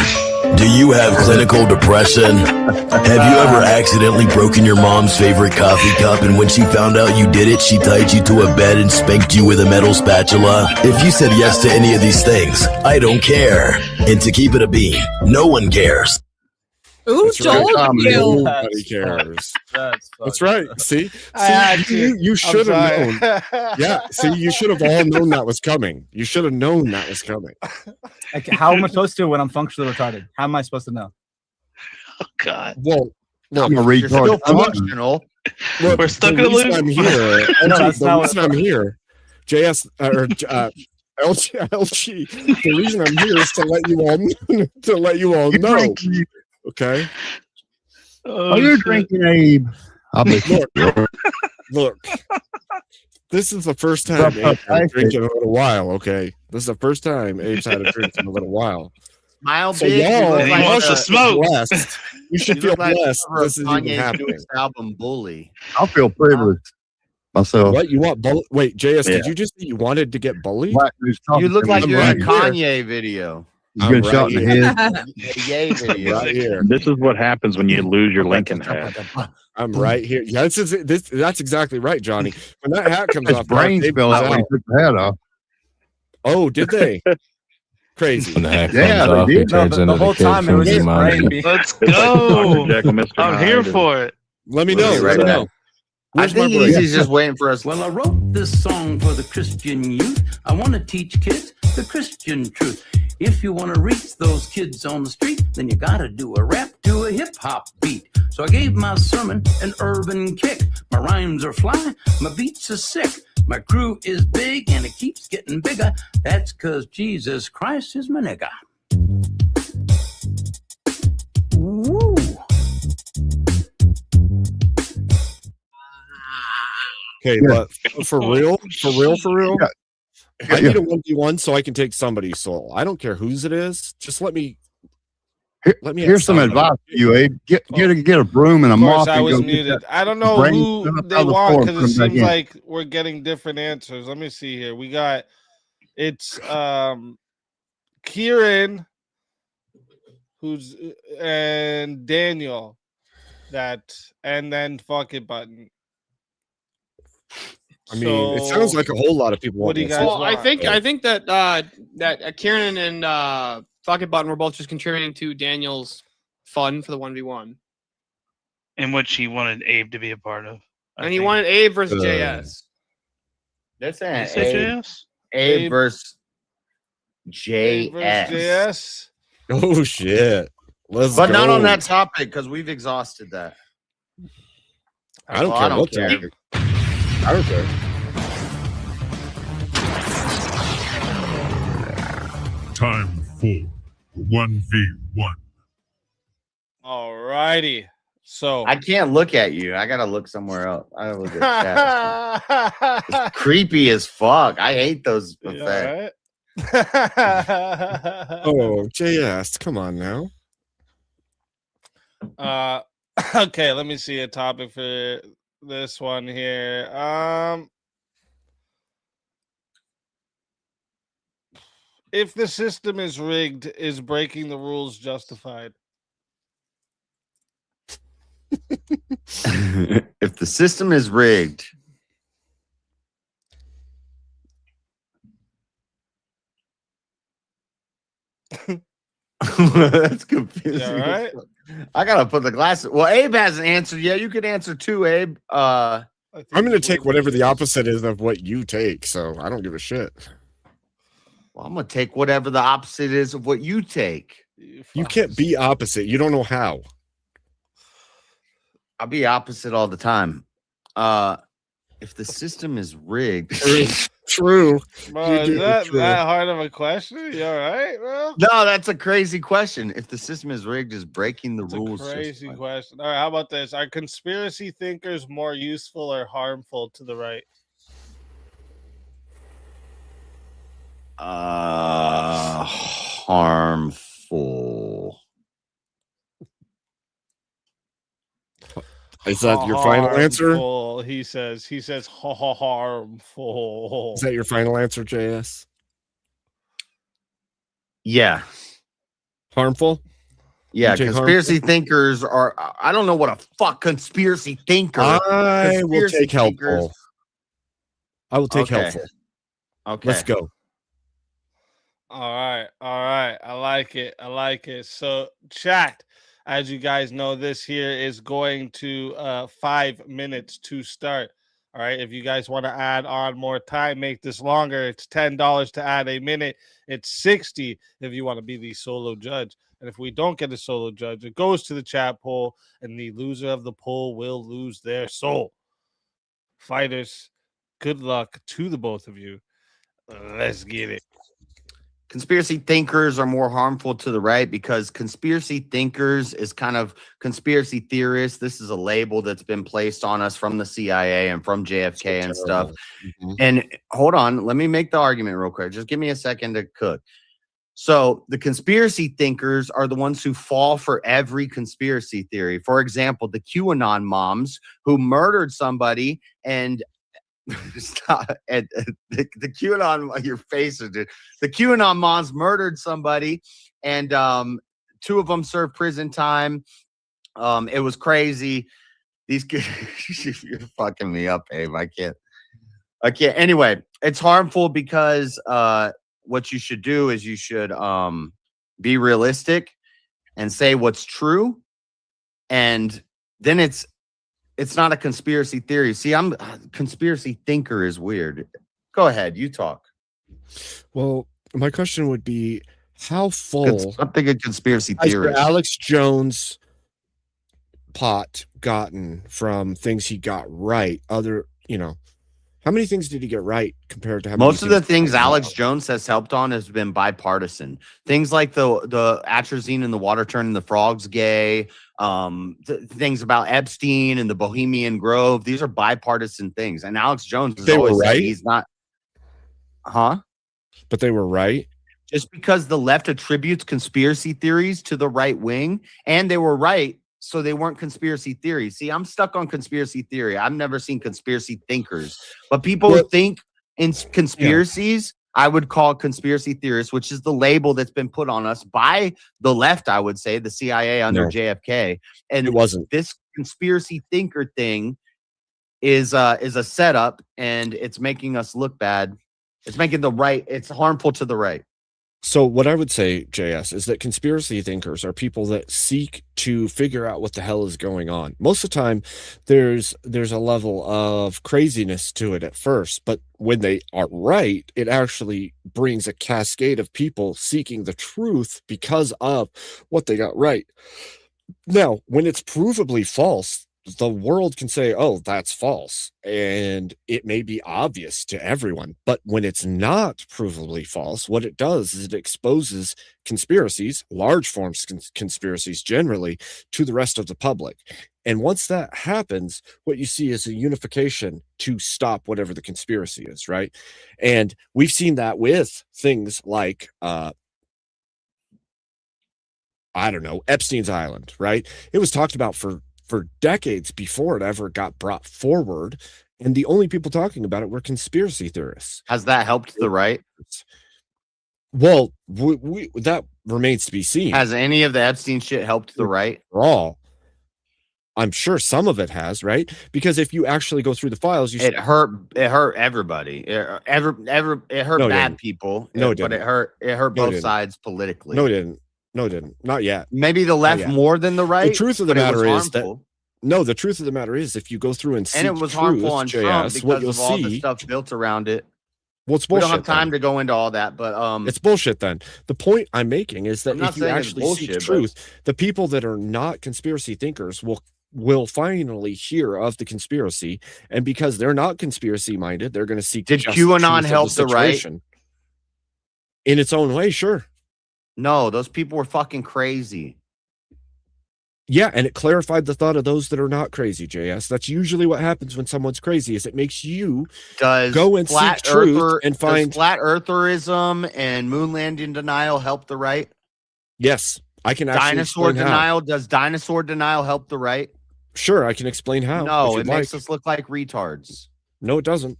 Do you have clinical depression? Have you ever accidentally broken your mom's favorite coffee cup and when she found out you did it, she tied you to a bed and spanked you with a metal spatula? If you said yes to any of these things, I don't care. And to keep it a bean, no one cares. Who That's right. told you? Nobody cares. That's right. See, I had to. you should have I'm known. sorry. Yeah, see, you should have all known that was coming. You should have known that was coming. Like, how am I supposed to when I'm functionally retarded? How am I supposed to know? Oh God. Well, look, I'm a You're still retard. functional. look, We're stuck the in a reason loop. I'm here. No, that's the not reason I'm here, JS LG. The reason I'm here is to let you all know. Okay. Oh, Are you shit. drinking, Abe? I'll be Look. This is the first time Abe's had a drink in a little while. Okay, this is the first time Abe's had a drink in a little while. Smile So big. y'all, And he y'all wants to should smoke. feel blessed. You should feel blessed. This is even Kanye's happening. newest album, Bully. I feel privileged myself. What you want? Wait, JS, Yeah. did you just say you wanted to get bullied? Black dude's talking You look to me. like I'm you're in a right here. Kanye video. He's getting I'm shot in right the head. A Yay video. Right here. This is what happens when you lose your Lincoln hat. I'm right here. Yeah, that's exactly right, Johnny. When that hat comes His off, brains Abe fell comes out when he out. took the hat off. Oh, did they? Crazy. When the hat Yeah, comes they off, did. it No, turns the into whole the kid time it from was his brain Jumanji. being. Let's It's like go. Dr. Jekyll, Mr. I'm here Hyde, and- for it. Let me We'll know. be right Let me back. know. I Where's my think break? he's just waiting for us. Well, I wrote this song for the Christian youth. I want to teach kids the Christian truth. If you want to reach those kids on the street, then you got to do a rap to a hip hop beat. So I gave my sermon an urban kick. My rhymes are fly, my beats are sick. My crew is big and it keeps getting bigger. That's 'cause Jesus Christ is my nigga. Woo. Okay, Yeah. but for real, Yeah. I need a 1v1 so I can take somebody's soul. I don't care whose it is. Just let me. Here's some have advice for you, Abe. Get a broom and a Of course, mop. I and was go get muted. that I don't know brain who stuff out they of the want floor because it and put 'em back seems in. like we're getting different answers. Let me see here. We got it's Kieran, who's and Daniel, and then Fuck It Button. I mean, it sounds like a whole lot of people. What want do you this. guys Well, I want? think that Kieran and Fuck It Button were both just contributing to Daniel's fun for the 1v1. In which he wanted Abe to be a part of. I And he think. wanted Abe versus JS. They're Did saying you say Abe, JS? Abe versus Abe versus JS. JS. Oh shit. Let's But go. not on that topic because we've exhausted that. I don't Well, care I don't what care. topic. I don't care. Time for 1v1. All righty. So I can't look at you. I gotta look somewhere else. I gotta look at chat. It's creepy as fuck. I hate those effects. Oh, JS, come on now. Okay, let me see a topic for this one here. If the system is rigged, is breaking the rules justified? If the system is rigged, that's confusing. Yeah, right? I gotta put the glasses. Well, Abe hasn't answered yet. You could answer too, Abe. I'm gonna take whatever the opposite is of what you take, so I don't give a shit. Well, I'm gonna take whatever the opposite is of what you take. You can't be opposite. You don't know how. I'll be opposite all the time. If the system is rigged, true. Bro, is that hard of a question? You all right, bro? No, that's a crazy question. If the system is rigged, is breaking the rules. Crazy question. All right, how about this? Are conspiracy thinkers more useful or harmful to the right? Harmful. Is that your final answer? Harmful, he says harmful. Is that your final answer, JS? Yeah. Harmful? Yeah, You take conspiracy harmful? thinkers are. I don't know what a fuck conspiracy thinker. I will Conspiracy take thinkers- helpful. I will take Okay. helpful. Okay. Let's go. All right. I like it. So, chat, as you guys know, this here is going to 5 minutes to start. All right. If you guys want to add on more time, make this longer. It's $10 to add a minute. It's 60 if you want to be the solo judge. And if we don't get a solo judge, it goes to the chat poll, and the loser of the poll will lose their soul. Fighters, good luck to the both of you. Let's get it. Conspiracy thinkers are more harmful to the right because conspiracy thinkers is kind of conspiracy theorists. This is a label that's been placed on us from the CIA and from JFK and stuff. And hold on, let me make the argument real quick. Just give me a second to cook. So the conspiracy thinkers are the ones who fall for every conspiracy theory. For example, the QAnon moms who murdered somebody and stop. And the QAnon, your face is dude. The QAnon moms murdered somebody, and 2 of them served prison time. It was crazy. These kids, you're fucking me up, Abe. I can't. Anyway, it's harmful because what you should do is you should be realistic and say what's true, and then it's not a conspiracy theory. See, I'm conspiracy thinker is weird. Go ahead, you talk. Well, my question would be, how full? I'm thinking conspiracy has your theorist. Alex Jones pot gotten from things he got right? How many things did he get right compared to how Most of many the things Alex Jones has helped on has been bipartisan. Things like the atrazine and the water turning the frogs gay. Things about Epstein and the Bohemian Grove. These are bipartisan things. And Alex Jones has They were always said right? he's not. Huh? But they were right. Just because the left attributes conspiracy theories to the right wing, and they were right, so they weren't conspiracy theories. See, I'm stuck on conspiracy theory. I've never seen conspiracy thinkers, but people who think in conspiracies, I would call conspiracy theorists, which is the label that's been put on us by the left. I would say the CIA under No. JFK, and It wasn't. this conspiracy thinker thing is a setup, and it's making us look bad. It's making the right. It's harmful to the right. So what I would say, JS, is that conspiracy thinkers are people that seek to figure out what the hell is going on. Most of the time, there's a level of craziness to it at first, but when they are right, it actually brings a cascade of people seeking the truth because of what they got right. Now, when it's provably false, the world can say, oh, that's false. And it may be obvious to everyone. But when it's not provably false, what it does is it exposes conspiracies, large forms conspiracies generally, to the rest of the public. And once that happens, what you see is a unification to stop whatever the conspiracy is, right? And we've seen that with things like I don't know, Epstein's Island, right? It was talked about for decades before it ever got brought forward, and the only people talking about it were conspiracy theorists. Has that helped the right? Well, that remains to be seen. Has any of the Epstein shit helped the right? All. I'm sure some of it has, right? Because if you actually go through the files, it hurt everybody. It hurt No, it bad didn't. people. No, it but didn't. it hurt No, it both didn't. sides politically. No, it didn't. No, it didn't. Not yet. Maybe the Not left yet. more than the right. The truth of the but it was matter is that harmful. no, the truth of the matter is if you go through and seek And it was truth, harmful on Trump JS, what because you'll of all the see. stuff built around it. Well, it's We bullshit. don't have time then. to go into all that, but It's bullshit then. The point I'm making is that I'm not if you saying it's actually bullshit, seek but- truth, the people that are not conspiracy thinkers will finally hear of the conspiracy, and because they're not conspiracy minded, they're going to seek. Did just QAnon truth of help the right? situation. In its own way, sure. No, those people were fucking crazy. Yeah, and it clarified the thought of those that are not crazy, JS. That's usually what happens when someone's crazy, is it makes you go and seek truth and find. Does flat eartherism and moon landing denial help the right? Yes, I can actually Dinosaur explain how. denial. Does dinosaur denial help the right? Sure, I can explain how. No, if it you'd makes like. us look like retards. No, it doesn't.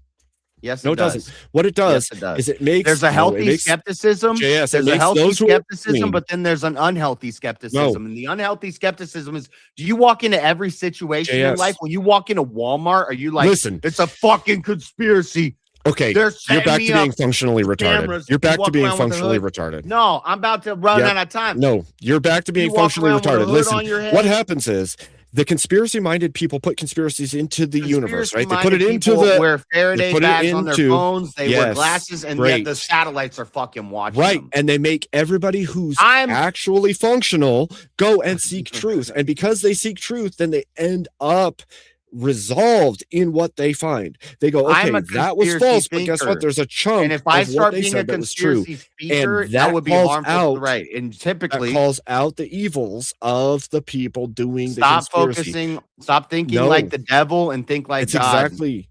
Yes, No, it it doesn't. does. What it does, Yes, it does. is it makes There's a no, it healthy makes- skepticism. JS, it There's a makes healthy those who are skepticism, listening- but then there's an unhealthy skepticism. And the unhealthy skepticism is: do you walk into every situation in JS. life? When you walk into Walmart, are you like, Listen. it's a fucking conspiracy? Okay, They're you're setting back me to being up functionally with retarded. cameras. You're You back to walk being around with a functionally hood. retarded. No, I'm about to run Yep. out of time. No, you're back to being You walk functionally around with a retarded. hood Listen, on your head. what happens is the conspiracy-minded people put conspiracies into the universe, right? They put it Conspiracy-minded into people the wear Faraday put it bags on their into- phones. They wear Yes, glasses, and yet great. the satellites are fucking watching Right, them. and they make everybody who's actually functional go and seek truth. And because they seek truth, then they end up resolved in what they find. They go, okay, I'm a that was conspiracy false, but guess thinker. what? There's a chunk And if I of what start they being a said that was true. conspiracy speaker, And that would be calls harmful to out, the right. And typically, that calls out the evils of the people doing the stop conspiracy. focusing, stop thinking No. like the devil and think like It's God. exactly.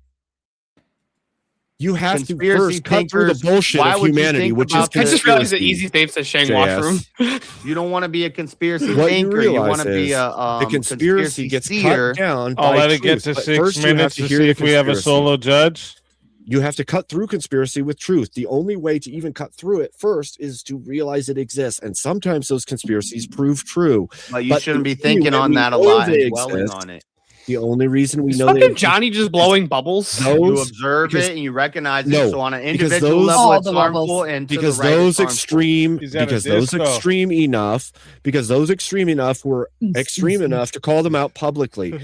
You have to Conspiracy first cut through the thinkers, bullshit why of would you humanity, think which is about I just realized that conspiracy. Easy Fape says Shang JS. washroom. You don't want to be a conspiracy What you thinker. You want realize to be is a the conspiracy gets seer. cut down I'll by let it get truth, to but 6 first you have minutes to to hear see the if we have a conspiracy. solo judge. You have to cut through conspiracy with truth. The only way to even cut through it first is to realize it exists. And sometimes those conspiracies prove true. But you shouldn't the be thinking only on way that a we know lot and they dwelling exist- on it. The only reason we Is know they fucking exist Johnny just blowing bubbles? those- You observe because- it and you recognize No, it. So on an because individual those- level, All it's the harmful, levels. and to the because right, it's those harmful. extreme He's at a because those disco. extreme enough were extreme enough to call them out publicly.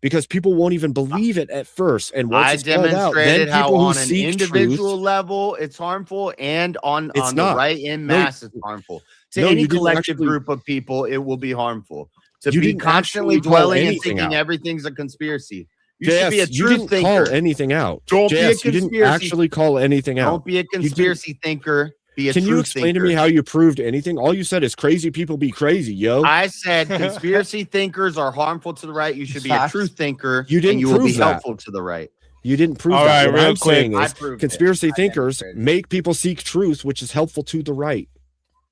Because people won't even believe it at first, and once I it's called out, then demonstrated how people who on an seek individual truth, level it's harmful, and on It's the not. right in No, mass it's harmful. To no, any you didn't collective actually- group of people, it will be harmful. To You be didn't constantly actually call dwelling and anything thinking out. everything's a conspiracy. You should JS, be a you truth didn't thinker. call anything out. Don't be a JS, you didn't conspiracy- actually call anything out. Don't be a conspiracy thinker. Be a Can you truth explain thinker. to me how you proved anything? All you said is crazy people be crazy, yo. I said conspiracy thinkers are harmful to the right. You should be a Facts. truth thinker. You didn't and you will be prove that. helpful to the right. You didn't prove All that. right, What real I'm quick. saying I is proved it. conspiracy I thinkers demonstrated it. make people seek truth, which is helpful to the right.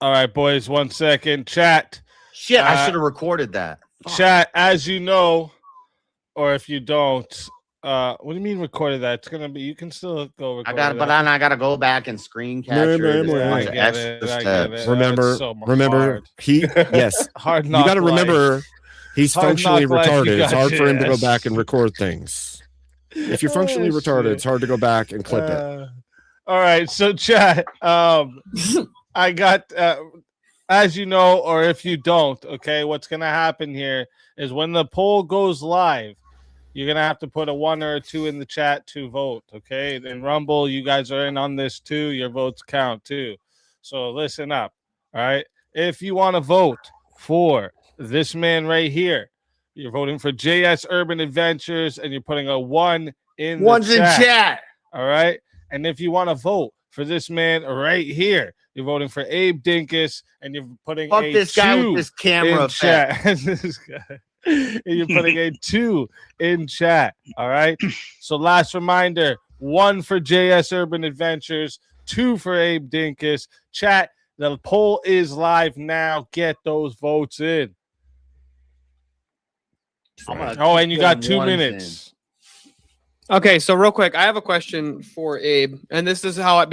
All right, boys, 1 second. Chat. Shit, I Uh, should have recorded that. Fuck. Chat, as you know, or if you don't, what do you mean recorded that? It's gonna be, you can still go record I gotta go back and screen capture. There's a bunch of extra steps. Remember, so remember, he yes. Hard You knock got to life. remember, he's Hard functionally knock life, you retarded. It's got hard for him to go yes. back and record things. If you're functionally retarded, shit. it's hard to go back and clip it. All right, so chat. I got, as you know, or if you don't, okay, what's going to happen here is when the poll goes live, you're going to have to put a 1 or a 2 in the chat to vote, okay? In Rumble, you guys are in on this too. Your votes count too. So listen up, all right? If you want to vote for this man right here, you're voting for JS Urban Adventures and you're putting a 1 in One's the in chat. chat. All right? And if you want to vote for this man right here, you're voting for Abe Dinkus and you're putting Fuck a this guy 2 with this camera in chat. This guy. And you're putting a 2 in chat. All right. So last reminder, 1 for JS Urban Adventures, 2 for Abe Dinkus. Chat, the poll is live now. Get those votes in. Oh, and you got 2 minutes. Okay, so real quick, I have a question for Abe, and this is how I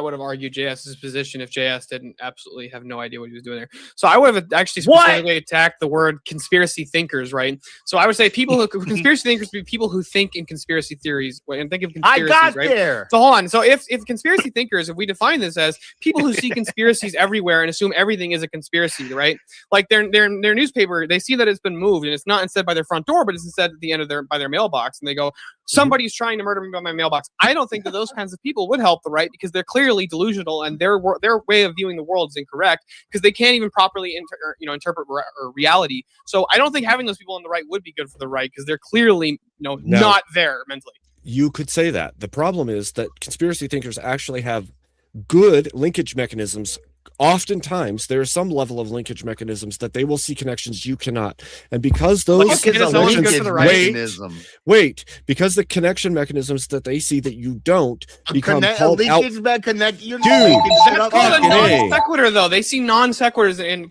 would have argued JS's position if JS didn't absolutely have no idea what he was doing there. So I would have actually specifically attacked the word conspiracy thinkers, right? So I would say people who conspiracy thinkers would be people who think in conspiracy theories and think of conspiracies. I got right? there. So hold on. So if conspiracy thinkers, if we define this as people who see conspiracies everywhere and assume everything is a conspiracy, right? Like their newspaper, they see that it's been moved and it's not instead by their front door, but it's instead at the end of their mailbox, and they go, somebody's trying to murder me by my mailbox. I don't think that those kinds of people would help the right because they're clearly delusional and their way of viewing the world is incorrect because they can't even properly interpret reality. So I don't think having those people on the right would be good for the right because they're clearly not there mentally. You could say that. The problem is that conspiracy thinkers actually have good linkage mechanisms. Oftentimes, there is some level of linkage mechanisms that they will see connections you cannot, and because those because the connection mechanisms that they see that you don't become called out. That's called a non sequitur, though. They see non sequiturs in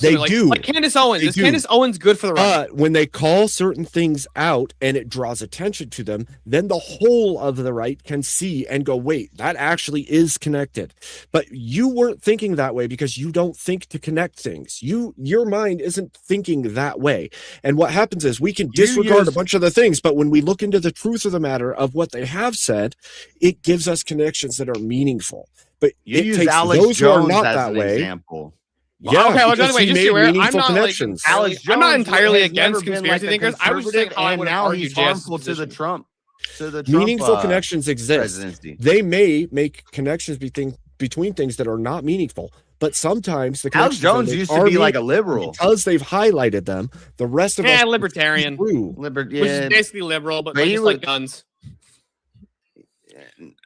they like, do. Like Candace Owens. Is Candace Owens good for the right? But when they call certain things out and it draws attention to them, then the whole of the right can see and go, wait, that actually is connected. But you weren't thinking that way because you don't think to connect things. Your mind isn't thinking that way. And what happens is we can disregard a bunch of the things, but when we look into the truth of the matter of what they have said, it gives us connections that are meaningful. But You it use takes Alex those who are Jones not as that an way. example. Yeah, okay, well, by because the way, he just made so you're aware, I'm meaningful not connections. like I'm not entirely against conspiracy thinkers. I was just saying how I would now argue he's JS's harmful to the position. Trump. Meaningful connections exist. presidency. They may make connections between things that are not meaningful, but sometimes the Alex connections Jones they make used to are be like a meaningful liberal. because they've highlighted them. The rest of us Libertarian, which is basically liberal, but he just was- like guns.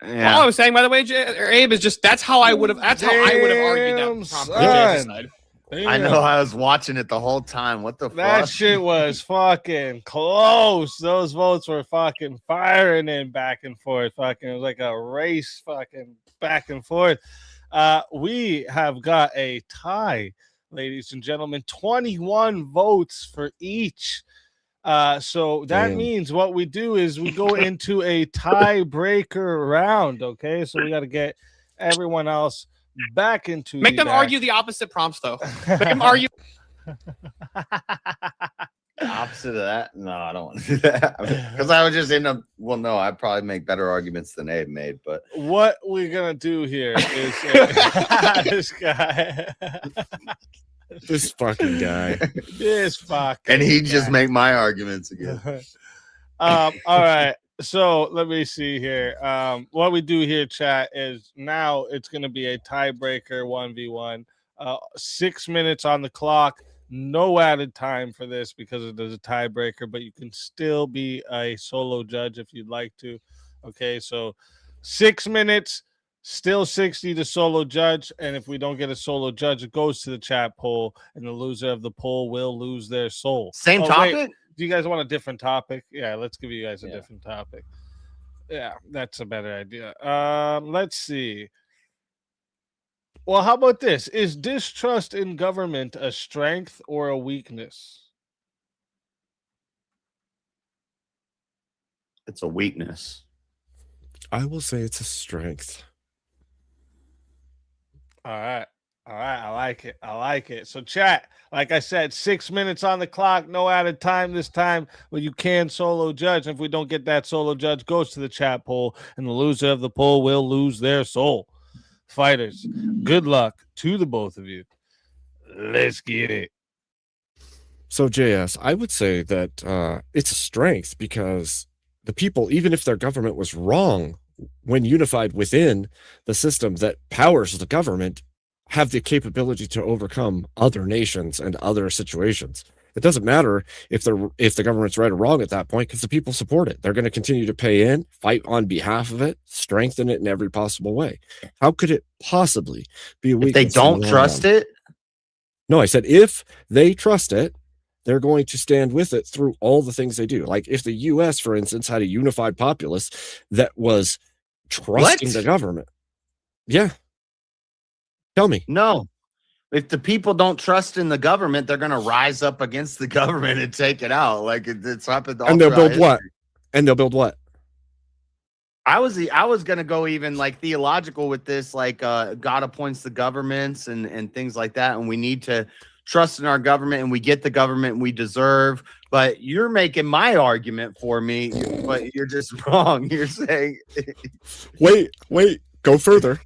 Yeah. All I was saying, by the way, Abe, is just that's how I would have argued that prompt for JS's side. I know. I was watching it the whole time. What the That fuck? shit was fucking close. Those votes were fucking firing in back and forth. Fucking, it was like a race, fucking back and forth. We have got a tie, ladies and gentlemen. 21 votes for each. So that Damn. means what we do is we go into a tiebreaker round. Okay, so we got to get everyone else back into. Make them argue the opposite prompts, though. Make them argue. Opposite of that? No, I don't want to do that. Because I would just end up. Well, no, I'd probably make better arguments than Abe made. But what we're gonna do here is this guy. This fucking guy. This fucking and he'd guy. just make my arguments again. All right. So let me see here. What we do here, chat, is now it's going to be a tiebreaker 1v1. 6 minutes on the clock. No added time for this because it is a tiebreaker, but you can still be a solo judge if you'd like to. Okay, so 6 minutes, still 60 to solo judge. And if we don't get a solo judge, it goes to the chat poll, and the loser of the poll will lose their soul. Same wait. topic? Do you guys want a different topic? Yeah, let's give you guys a different topic. Yeah, that's a better idea. Let's see. Well, how about this? Is distrust in government a strength or a weakness? It's a weakness. I will say it's a strength. All right. I like it. I like it. So, chat, like I said, 6 minutes on the clock, no added time this time, but you can solo judge. And if we don't get that solo judge, goes to the chat poll, and the loser of the poll will lose their soul. fighters. Good luck to the both of you. Let's get it. So, JS, I would say that it's a strength because the people, even if their government was wrong, when unified within the system that powers the government, have the capability to overcome other nations and other situations. It doesn't matter if the government's right or wrong at that point, because the people support it. They're going to continue to pay in, fight on behalf of it, strengthen it in every possible way. How could it possibly be a weakness? If they don't trust it? No, I said if they trust it, they're going to stand with it through all the things they do. Like if the US, for instance, had a unified populace that was trusting the government. Yeah. Tell me. No. If the people don't trust in the government, they're going to rise up against the government and take it out. Like it's happened. And they'll build what? And they'll build what? I was going to go even like theological with this, like God appoints the governments and things like that. And we need to trust in our government, and we get the government we deserve. But you're making my argument for me, but you're just wrong. You're saying wait, go further.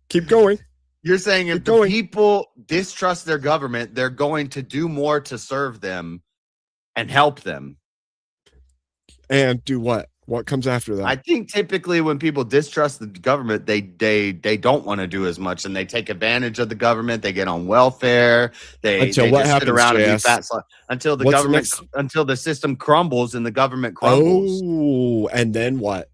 Keep going. You're saying if the people distrust their government, they're going to do more to serve them and help them. And do what? What comes after that? I think typically when people distrust the government, they don't want to do as much, and they take advantage of the government. They get on welfare. Until what happens, sit around and be JS? fat until the government, until the system crumbles and the government crumbles. Oh, and then what?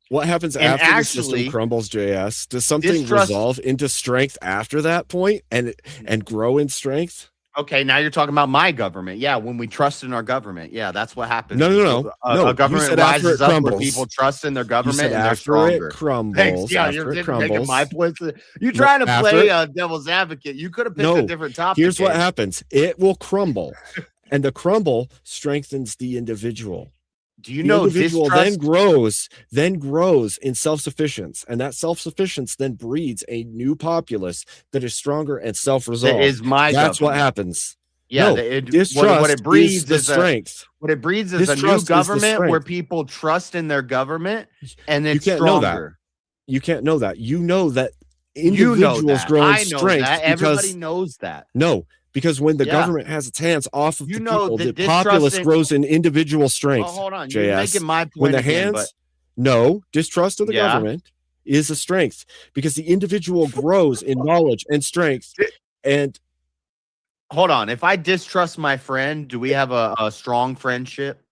What happens after the system crumbles, JS? Does something resolve into strength after that point and grow in strength? Okay, now you're talking about my government. Yeah, when we trust in our government. Yeah, that's what happens. No. A government rises up when people trust in their government and they're stronger. It crumbles. Thanks. Yeah, you're making my point. You're trying to play devil's advocate. You could have picked a different topic. Here's what happens. It will crumble, and the crumble strengthens the individual. Do you know individual then grows in self-sufficiency, and that self-sufficiency then breeds a new populace that is stronger and self-resolved. That's what happens. Yeah, what it breeds is the strength. What it breeds is a new government where people trust in their government, and it's stronger. You can't know that. You know that individuals grow in strength. Everybody knows that. No. Because when the government has its hands off of the people, the populace grows in individual strength. Oh, hold on, JS. you're making my point. When the hands, distrust of the government is a strength because the individual grows in knowledge and strength. And hold on, if I distrust my friend, do we have a strong friendship?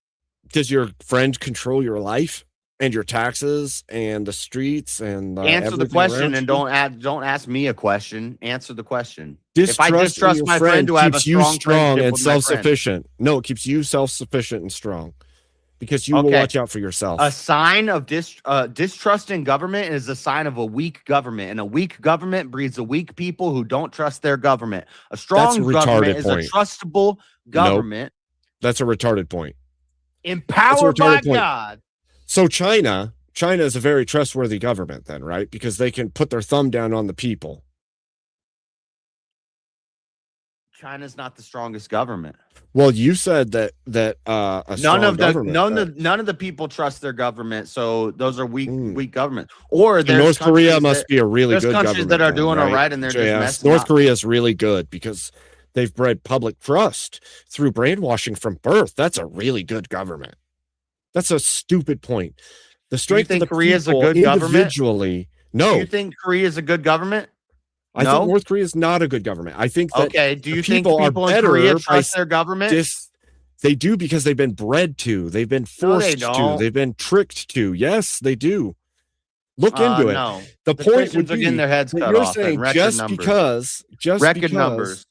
Does your friend control your life and your taxes and the streets and answer the question and don't ask me a question. Answer the question. If I distrust my friend, do I have a strong and self-sufficient? No, it keeps you self-sufficient and strong because you will watch out for yourself. A sign of distrust in government is a sign of a weak government, and a weak government breeds a weak people who don't trust their government. A strong government is a trustable government. Nope. That's a retarded point. Empowered by God. So China is a very trustworthy government then, right? Because they can put their thumb down on the people. China's not the strongest government. Well, you said that none of the people trust their government, so those are weak governments. Or North Korea must be a really good government. There's countries that are doing all right, and they're just messing North Korea is really good because they've bred public trust through brainwashing from birth. That's a really good government. That's a stupid point. The strength of the Korea is a people good individually. Government? No. Do you think Korea is a good government? I think North Korea is not a good government. I think that do you think people in Korea trust their government? They do because they've been bred to. They've been forced to. They've been tricked to. Yes, they do. Look into it. No. The point would be getting their heads cut you're off. Saying just because numbers.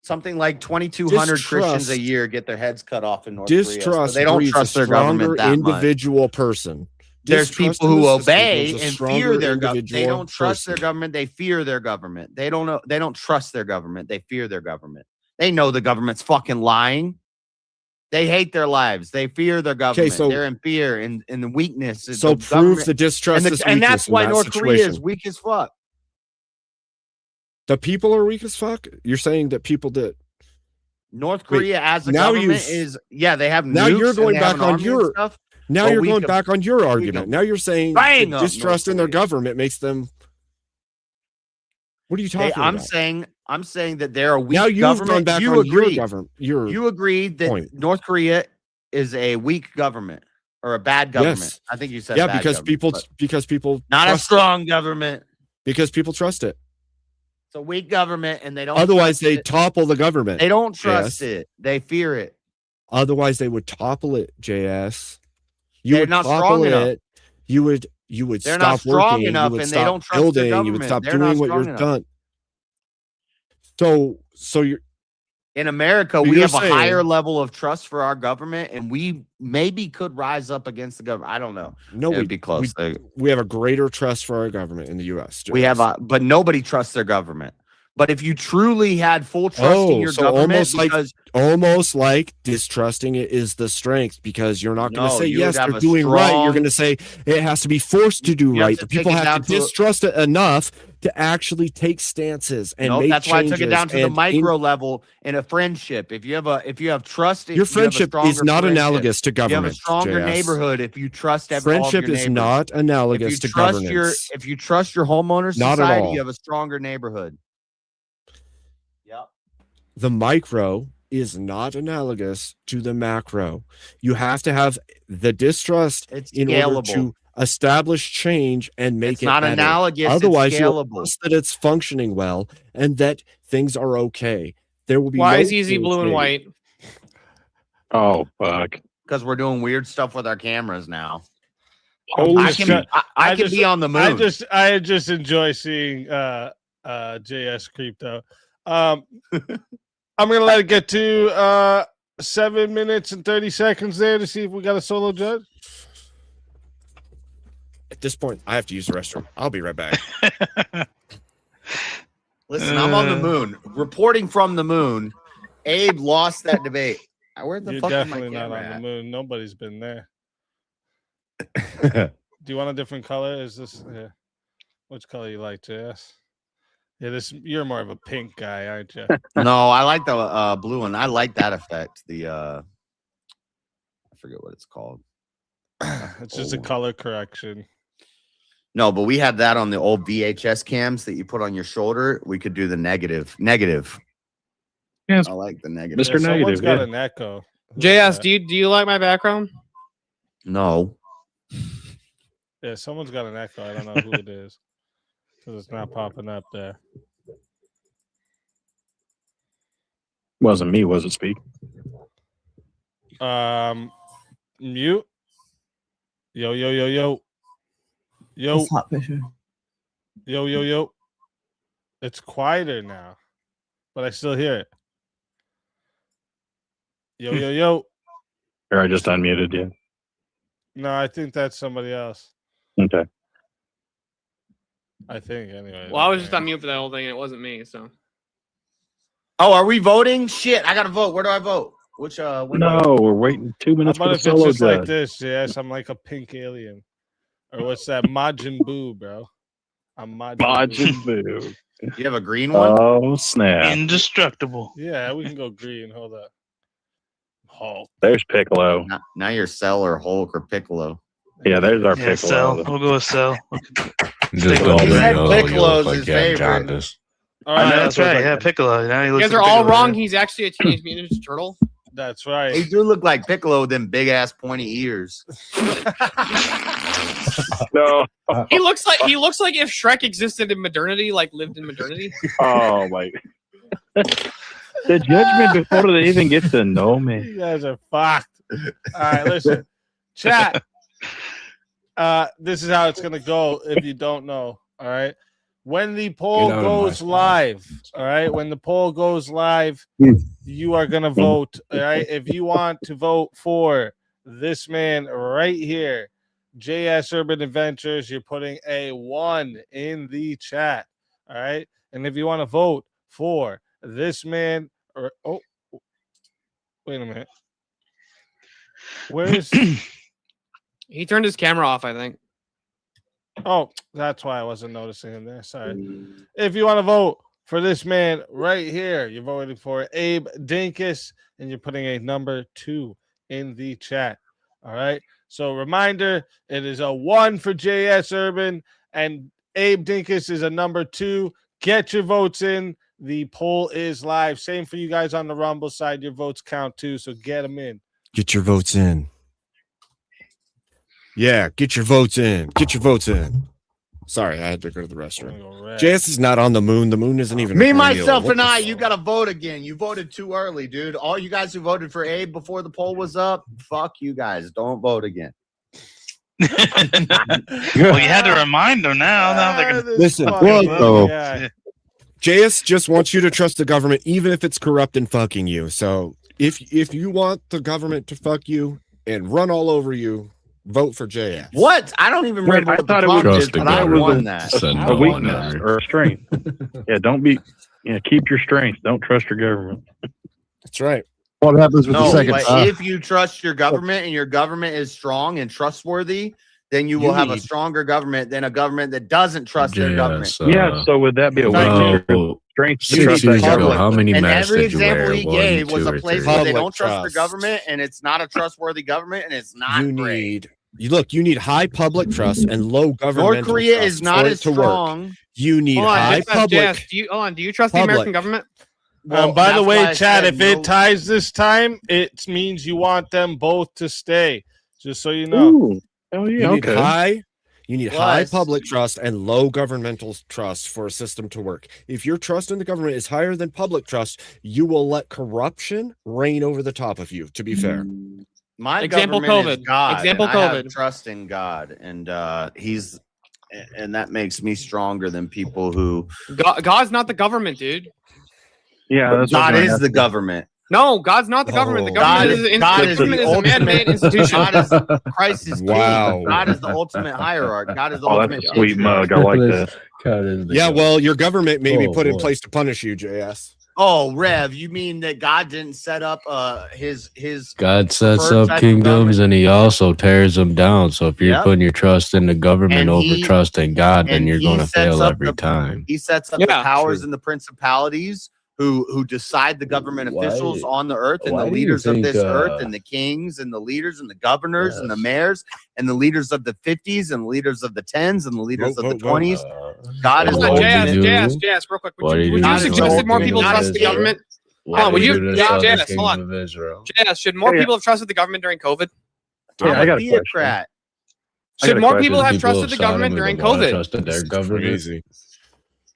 Something like 2,200 Christians a year get their heads cut off in North Korea. So they don't trust their government that individual much. Person. There's people who obey and fear their government. They don't trust their government. They fear their government. They don't know. They don't trust their government. They fear their government. They know the government's fucking lying. They hate their lives. They fear their government. They're in fear and the weakness. So prove the distrust and that's why North Korea is weak as fuck. The people are weak as fuck? You're saying that people did. North Korea as a government is they have nukes. Now you're going back on your stuff. Now you're going back on your argument. Now you're saying distrust in their government makes them What are you talking I'm about? I'm saying that they're a weak Now you've government. gone back You on agree. your government. You agree that point. North Korea is a weak government or a bad government. Yes. I think you said Yeah, bad because government, people not a trust it. strong government. Because people trust it. It's a weak government, and they don't. Otherwise, trust they it. topple the government. They don't trust JS. it. They fear it. Otherwise, they would topple it. JS. You They're would not topple strong enough. it. You would They're stop not strong working. enough, You would and they stop don't trust their building. You would government. stop They're not doing what strong you're enough. done. So you're In America, So we you're have a saying- higher level of trust for our government, and we maybe could rise up against the government. I don't know. no, It'd be close. we have a greater trust for our government in the U.S. We have but nobody trusts their government. But if you truly had full trust in your so government, almost like distrusting it is the strength, because you're not going to No, say you yes, would have they're a doing right. You're strong- going to say it has to be forced to do You have right. to The people take it have down to to a- distrust it enough to actually take stances and no, make that's why I took it changes down to the and micro level in a friendship. If you have trust, Your friendship is not analogous to You have a government, stronger JS. neighborhood if you trust all of Friendship your is neighbors. not analogous if you to trust governance. if you trust your homeowner Not at society, all. you have a stronger neighborhood. Yep. The micro is not analogous to the macro. You have to have the distrust in order scalable. to establish change and make It's it not better. analogous, it's Otherwise, you'll scalable. trust that it's functioning well and that things are okay. There will be Why no is easy change blue and made. white? Oh fuck! Because we're doing weird stuff with our cameras now. Holy I can, I can be on the moon. I just enjoy seeing JS Crypto. I'm gonna let it get to 7 minutes and 30 seconds there to see if we got a solo judge. At this point, I have to use the restroom. I'll be right back. Listen, I'm on the moon, reporting from the moon. Abe lost that debate. Where the You're fuck is my definitely not camera on the at? moon. Nobody's been there. Do you want a different color? Is this which color you like, JS? Yeah, you're more of a pink guy, aren't you? No, I like the blue one. I like that effect. The I forget what it's called. It's just a color correction. No, but we had that on the old VHS cams that you put on your shoulder. We could do the negative. Yes, I like the negative. Mr. Someone's Negative. got Yeah. an echo. JS, do you like my background? No. Yeah, someone's got an echo. I don't know who it is because it's not popping up there. Wasn't me, was it? Speak. Mute. Yo. Yo. It's hot picture. Yo. It's quieter now, but I still hear it. Yo. Here, I just unmuted you. No, I think that's somebody else. Okay. I think anyway. Well, I was just on mute for that whole thing, and it wasn't me. So Oh, are we voting? Shit, I gotta vote. Where do I vote? Which No, we're waiting 2 How minutes for about the if it's solo just like judge. this? Yes, I'm like a pink alien. Or what's that? Majin Buu, bro. I'm Majin Buu. You have a green one? Oh snap! Indestructible. Yeah, we can go green. Hold up. Hulk. There's Piccolo. Now you're Cell or Hulk or Piccolo. Yeah, there's our Yeah, Cell. Piccolo. We'll go with Cell. Just Go don't with know. You Piccolo's look like his you have favorite. jaundice. All I right, know, that's right. Yeah, Piccolo. Now he you looks guys are like all Piccolo, wrong. right? He's actually a Teenage Mutant Ninja Turtle. That's right. They do look like Piccolo with them big ass pointy ears. No. He looks like if Shrek existed in modernity, like lived in modernity. Oh my. The judgment before they even get to know me. You guys are fucked. All right, listen. Chat. This is how it's gonna go if you don't know. All right. When the poll Get out of goes my live, all right. When the poll goes live, you are gonna vote. All right. If you want to vote for this man right here, JS Urban Adventures, you're putting a 1 in the chat. All right. And if you want to vote for this man, or wait a minute. Where's He turned his camera off, I think. Oh, that's why I wasn't noticing him there. Sorry. If you want to vote for this man right here, you're voting for Abe Dinkus, and you're putting a number 2 in the chat. All right. So reminder, it is a 1 for JS Urban, and Abe Dinkus is a number 2. Get your votes in. The poll is live. Same for you guys on the Rumble side. Your votes count too, so get them in. Get your votes in. Yeah, get your votes in. Get your votes in. Sorry, I had to go to the restroom. JS is not on the moon. The moon isn't even Me, real. myself, What and the I. fuck? You got to vote again. You voted too early, dude. All you guys who voted for Abe before the poll was up, fuck you guys. Don't vote again. Well, you had to remind them now. Now they're gonna Listen, JS just wants you to trust the government, even if it's corrupt and fucking you. So if you want the government to fuck you and run all over you, vote for JS. What? I don't even remember what the problem is, but I won that. A weakness or a strength. Yeah, don't be. Yeah, keep your strength. Don't trust your government. That's right. What happens with the No, second? but if you trust your government and your government is strong and trustworthy, then you will have a stronger government than a government that doesn't trust their government. Yeah, so would that be a weakness or strength? 6 years ago, how many And masks every did you wear? example he 1, gave was 2, a or place 3? where they don't trust their government and it's not a trustworthy government and it's not great. You need high public trust and low governmental North Korea trust is not for it as to work. strong. You need Hold on, high public. JS, do you trust the American government? By the that's why way, I Chad, said if it ties this time, it means you want them both to stay. Just so you know. Ooh. Oh yeah, You need high public trust and low governmental trust for a system to work. If your trust in the government is higher than public trust, you will let corruption reign over the top of you, to be fair. My Example, government is COVID. God, Example, and I have COVID. trust in God, and that makes me stronger than people who. God's not the government, dude. Yeah, that's God what is I'm the government. No, God's not the government. The government is a man-made institution. God is Christ is Wow. king. God is the ultimate hierarch. God is the Oh, ultimate. that's a sweet mug. I like that. Yeah, well, your government may be Oh, put in boy. place to punish you, JS. Oh, Rev, you mean that God didn't set up his God sets preferred up type of kingdoms and he also tears them down. So if you're Yep. putting your trust in the government And over he- trust in God, then and you're he going to sets fail up every the- time. He sets up the Yeah, powers true. and the principalities who decide the government officials Why- on the earth and why the do you leaders of think, this earth and the kings and the leaders and the governors and the mayors and the leaders of the 50s and the leaders of the 10s and the leaders of the 20s. God is What the would you ultimate. do? JS, real quick. What Would do you do have to suggested the more kingdom people of trust the Israel? government? What Hold on, would do you? do to JS, stop the JS, hold kingdom on. of Israel? JS, should more Yeah. people have trusted the government during COVID? Yeah, I I'm got a a question. theocrat. I got Should a more question. people have People trusted of the Sodom government and during Gomorrah COVID? trusted their government. Crazy.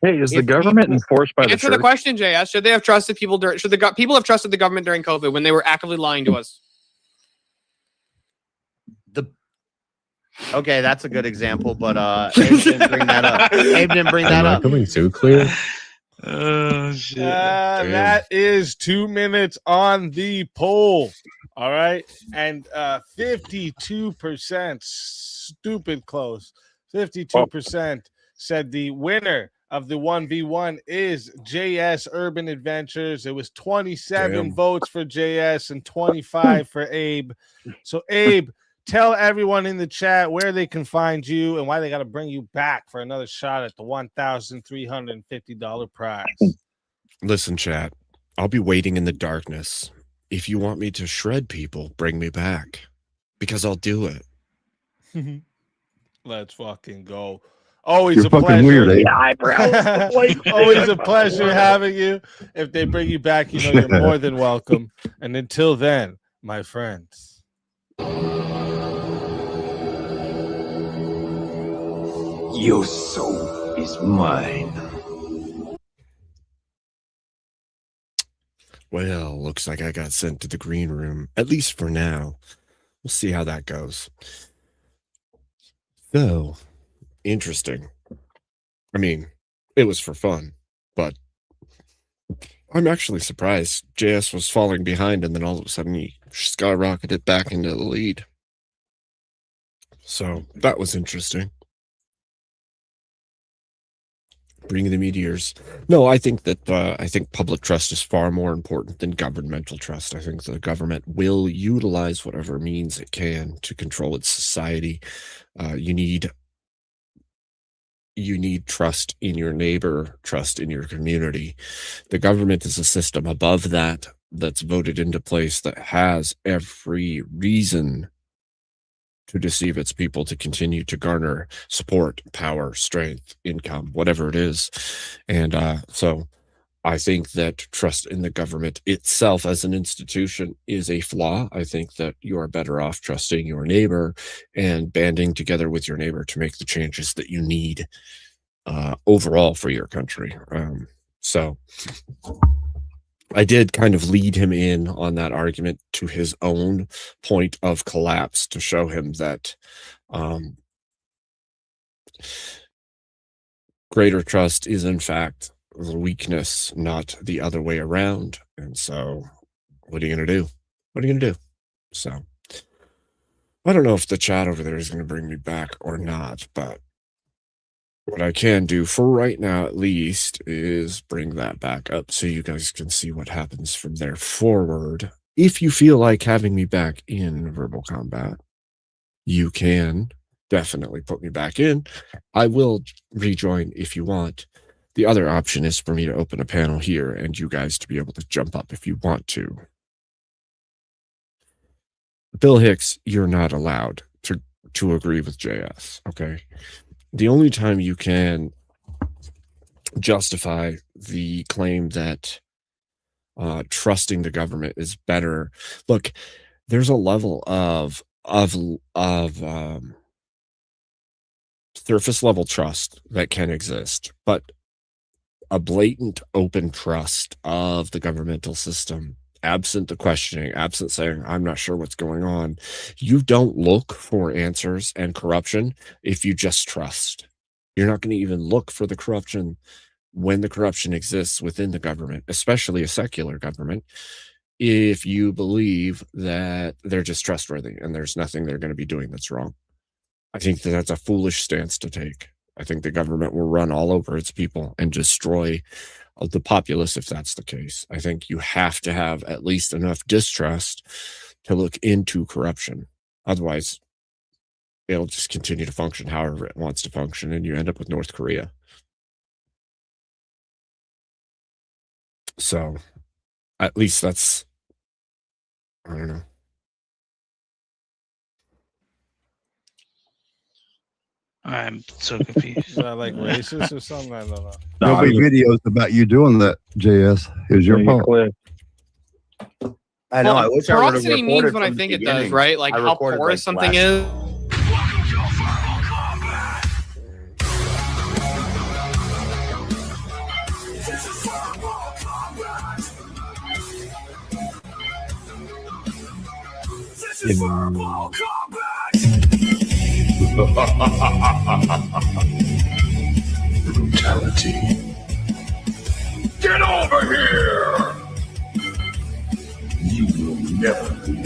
Hey, is the If government people- enforced by the Answer church? the question, JS. Should they have trusted people during? Should the people have trusted the government during COVID when they were actively lying to us? Okay, that's a good example, but Abe didn't bring that up. Abe didn't bring that Am I up. coming through clear? Oh shit! That is 2 minutes on the poll. All right, and 52%, stupid close. 52% said the winner of the 1v1 is JS Urban Adventures. It was 27 Damn. votes for JS and 25 for Abe. So Abe, tell everyone in the chat where they can find you and why they got to bring you back for another shot at the $1,350 prize. Listen, chat, I'll be waiting in the darkness. If you want me to shred people, bring me back. Because I'll do it. Let's fucking go. Always You're a fucking pleasure. weird, eh? Always a pleasure having you. If they bring you back, you know you're more than welcome. And until then, my friends. Your soul is mine. Well, looks like I got sent to the green room, at least for now. We'll see how that goes. So, interesting. I mean, it was for fun, but I'm actually surprised JS was falling behind and then all of a sudden he skyrocketed back into the lead. So, that was interesting. Bring the meteors. No, I think that I think public trust is far more important than governmental trust. I think the government will utilize whatever means it can to control its society. You need trust in your neighbor, trust in your community. The government is a system above that that's voted into place that has every reason to deceive its people to continue to garner support, power, strength, income, whatever it is. And so I think that trust in the government itself as an institution is a flaw. I think that you are better off trusting your neighbor and banding together with your neighbor to make the changes that you need overall for your country. So I did kind of lead him in on that argument to his own point of collapse to show him that greater trust is in fact the weakness, not the other way around. And so what are you going to do? What are you going to do? So I don't know if the chat over there is going to bring me back or not, but what I can do for right now, at least, is bring that back up so you guys can see what happens from there forward. If you feel like having me back in verbal combat, you can definitely put me back in. I will rejoin if you want. The other option is for me to open a panel here and you guys to be able to jump up if you want to. Bill Hicks, you're not allowed to agree with JS, okay? The only time you can justify the claim that trusting the government is better. Look, there's a level of surface level trust that can exist, but a blatant open trust of the governmental system, absent the questioning, absent saying, I'm not sure what's going on. You don't look for answers and corruption if you just trust. You're not going to even look for the corruption when the corruption exists within the government, especially a secular government, if you believe that they're just trustworthy and there's nothing they're going to be doing that's wrong. I think that that's a foolish stance to take. I think the government will run all over its people and destroy the populace if that's the case. I think you have to have at least enough distrust to look into corruption. Otherwise, it'll just continue to function however it wants to function, and you end up with North Korea. So, at least that's, I don't know. I'm so confused. Is that like racist or something? I don't know. There'll be videos about you doing that, JS. Here's your fault. I know. I wish I would have porosity means recorded what I from the think it beginning. does, right? Like I how recorded, porous like, something last- is. Brutality. Get over here! You will never win.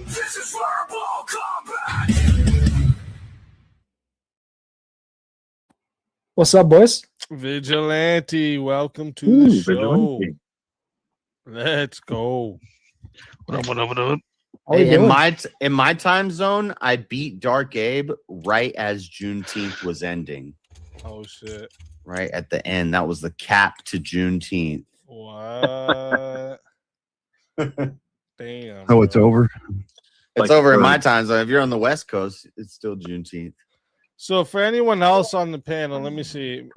This is verbal combat! What's up, boys? Vigilante, welcome to Ooh, the show. Vigilante. Let's go. What up? Hey, in my time zone, I beat Dark Abe right as Juneteenth was ending. Oh shit! Right at the end, that was the cap to Juneteenth. What? Damn. Oh, it's over. It's over in my time zone. If you're on the West Coast, it's still Juneteenth. So for anyone else on the panel, let me see.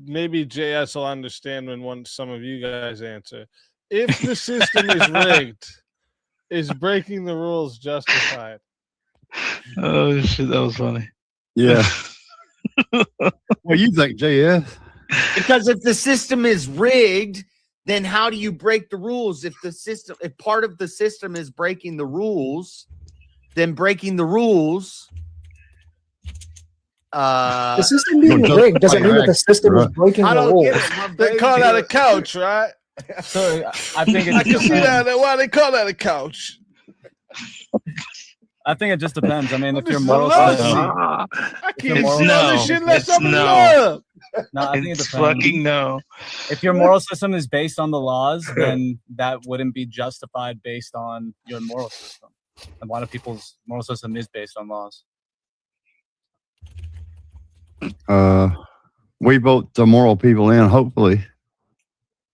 Maybe JS will understand when some of you guys answer. If the system is rigged, is breaking the rules justified? Oh shit, that was funny. Yeah. Well, you think, JS? Because if the system is rigged, then how do you break the rules? If part of the system is breaking the rules, then breaking the rules. The system being rigged doesn't mean that the system is breaking the rules. They call that a couch, right? So I think I can see that. Why they call that a couch? I think it just depends. I mean, if your Mr. moral Lucy. system, I if your can't moral see all this system- shit unless It's somebody no. love. No, I think it It's depends. fucking no. If your moral system is based on the laws, then that wouldn't be justified based on your moral system. A lot of people's moral system is based on laws. We vote the moral people in, hopefully.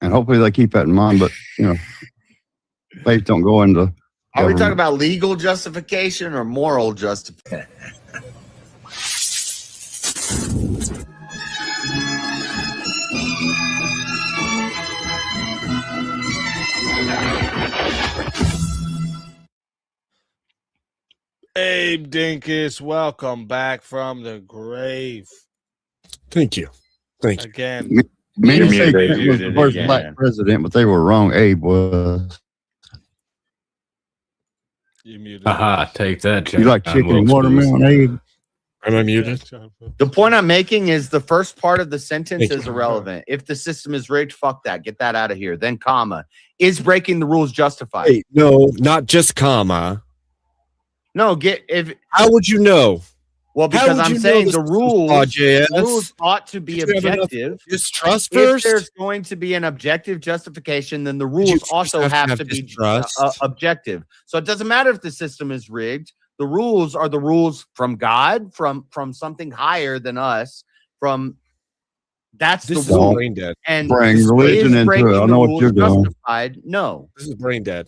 And hopefully they keep that in mind, but, you know. faith don't go into. Are we talking government. about legal justification or moral justification? Abe Dinkus, welcome back from the grave. Thank you. Thank you. Again. Many say You're Clinton was the muted first again. black president, but they were wrong. Abe was. You muted. Aha, take that. You like John chicken and Wilkes watermelon, Abe? Am I muted? The point I'm making is the first part of the sentence Thank is you. irrelevant. If the system is rigged, fuck that. Get that out of here. Then comma. Is breaking the rules justified? Hey, no, not just comma. No, if How would you know? well, How because would I'm you know saying this the was rules, flawed, JS? the rules ought to be Did you have enough objective. distrust If first? there's going to be an objective justification, then the you rules first also have to have have to be distrust? objective. So it doesn't matter if the system is rigged. The rules are the rules from God, from something higher than us. That's This the is rule. brain dead. And Bring is religion into breaking it. I the know what rules you're doing. justified? No. This is brain dead.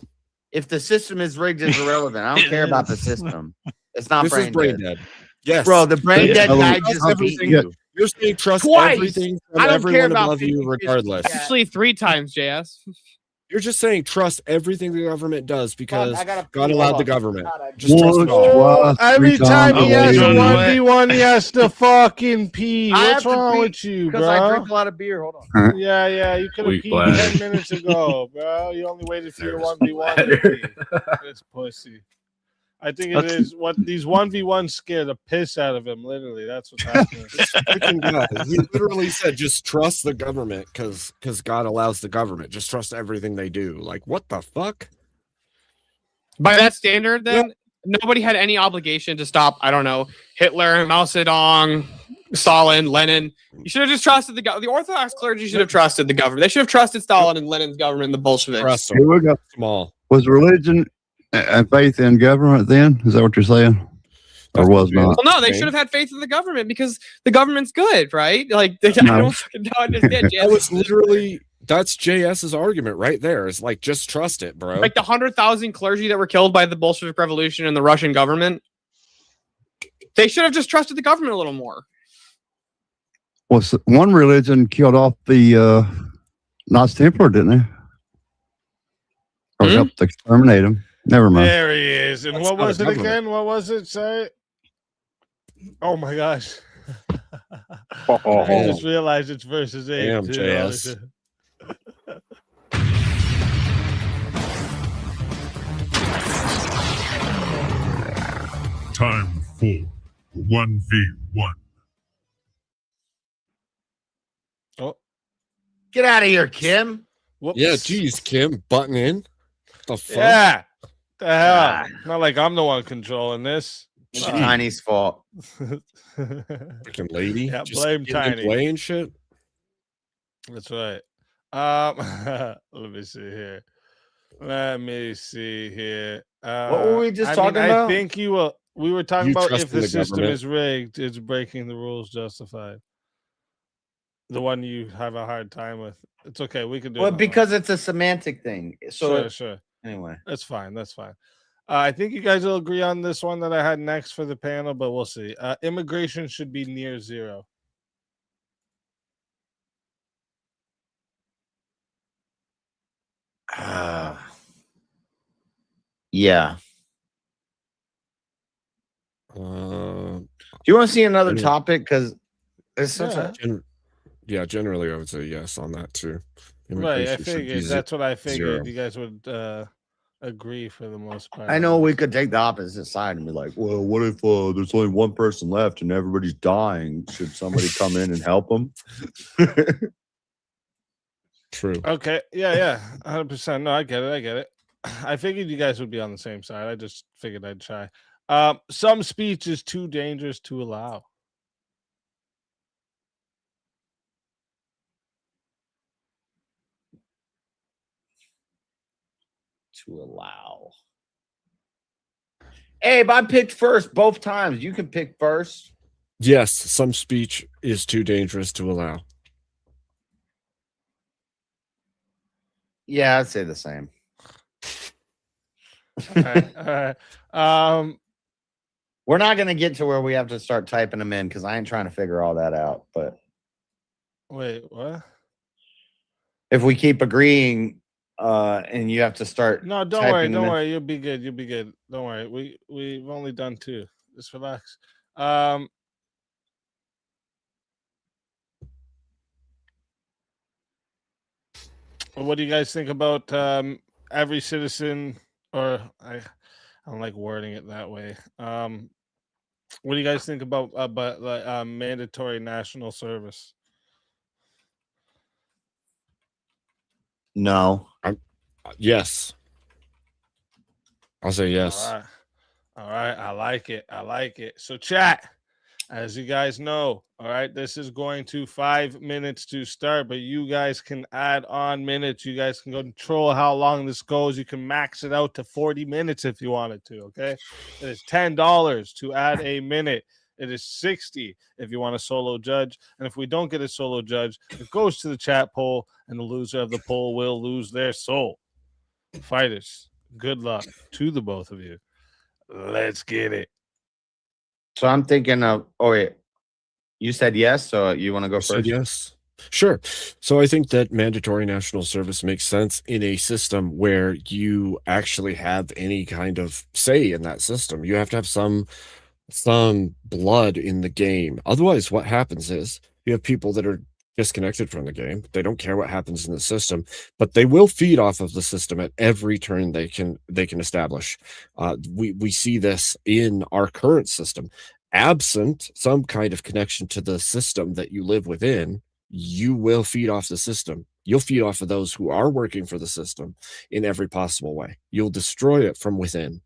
If the system is rigged, it's irrelevant. I don't care about the system. It's not This is brain dead. dead. Yes, Bro, the brain dead guy Trust just beat everything. you. You're saying trust Twice. everything I from don't care everyone about above you, 50-50 regardless. chat. Actually, 3 times, JS. You're just saying trust everything the government does because I gotta God pee. allowed Hold the on. government. God, I Just trust it all. Every time he has a John, 1v1, he has to fucking pee. I What's have to wrong pee with you, because I bro? drink a lot of beer. Hold on. Yeah, you could have Weak peed bladder. 10 minutes ago, bro. You only waited for your Nervous 1v1 to bladder. pee. This pussy. I think it is what these 1v1 scare the piss out of him, literally. That's what's happening. Freaking God. He literally said, just trust the government because God allows the government. Just trust everything they do. Like, what the fuck? By that standard, then nobody had any obligation to stop. I don't know, Hitler, Mao Zedong, Stalin, Lenin. You should have just trusted the Orthodox clergy. Should have trusted the government. They should have trusted Stalin and Lenin's government and the Bolsheviks. Trust Here we go. small. Was religion and faith in government then? Is that what you're saying? Or was not? Well, no, they should have had faith in the government because the government's good, right? Like, I don't fucking understand. That was literally, that's JS's argument right there. It's like, just trust it, bro. Like the 100,000 clergy that were killed by the Bolshevik Revolution and the Russian government. They should have just trusted the government a little more. Was one religion killed off the Knights Templar, didn't they? Or helped exterminate them. Never mind. There he is. And That's what not was a it government. again? What was it? Say it. Oh my gosh. Oh, I just realized it's versus 8. Damn, too. JS. Time for 1v1. Get out of here, Kim. Whoops. Yeah, geez, Kim, button in. The fuck? Yeah. The hell. Not like I'm the one controlling this. It's Tiny's fault. Freaking lady. Yeah, Just blame getting in the Tiny. way and shit. That's right. Let me see here. What were we just talking about? I think we were talking You about trust if in the the system government. is rigged, it's breaking the rules justified. The one you have a hard time with. It's okay. We can do Well, it. because it's a semantic thing. So Sure. anyway, That's fine. I think you guys will agree on this one that I had next for the panel, but we'll see. Immigration should be near 0. yeah. Uh, Do you want to see another Anyway. topic? Because it's such a yeah, generally I would say yes on that too. Right. I Immigration should be figured that's what I figured. 0. You guys would agree for the most part. I know we could take the opposite side and be like, well, what if there's only one person left and everybody's dying? Should somebody come in and help them? True. Okay. Yeah. 100%. No, I get it. I figured you guys would be on the same side. I just figured I'd try. Some speech is too dangerous to allow. To allow. Abe, I picked first both times. You can pick first. Yes, some speech is too dangerous to allow. Yeah, I'd say the same. All right. All right. We're not gonna get to where we have to start typing them in because I ain't trying to figure all that out. But Wait, what? if we keep agreeing, and you have to start No, don't worry, typing them don't in. worry. You'll be good. You'll be good. Don't worry. We've only done 2. Just relax. What do you guys think about every citizen, or I don't like wording it that way. What do you guys think about mandatory national service? No. Yes. I'll say yes. All right. All right. I like it. I like it. So, chat, as you guys know, all right, this is going to 5 minutes to start, but you guys can add on minutes. You guys can control how long this goes. You can max it out to 40 minutes if you wanted to. Okay. It is $10 to add a minute. It is 60 if you want a solo judge. And if we don't get a solo judge, it goes to the chat poll, and the loser of the poll will lose their soul. Fighters, good luck to the both of you. Let's get it. So I'm thinking of. Oh wait, you said yes. So you want to go Said first? yes. Sure. So I think that mandatory national service makes sense in a system where you actually have any kind of say in that system. You have to have some blood in the game. Otherwise, what happens is you have people that are disconnected from the game. They don't care what happens in the system, but they will feed off of the system at every turn they can establish. We see this in our current system. Absent some kind of connection to the system that you live within, you will feed off the system. You'll feed off of those who are working for the system in every possible way. You'll destroy it from within.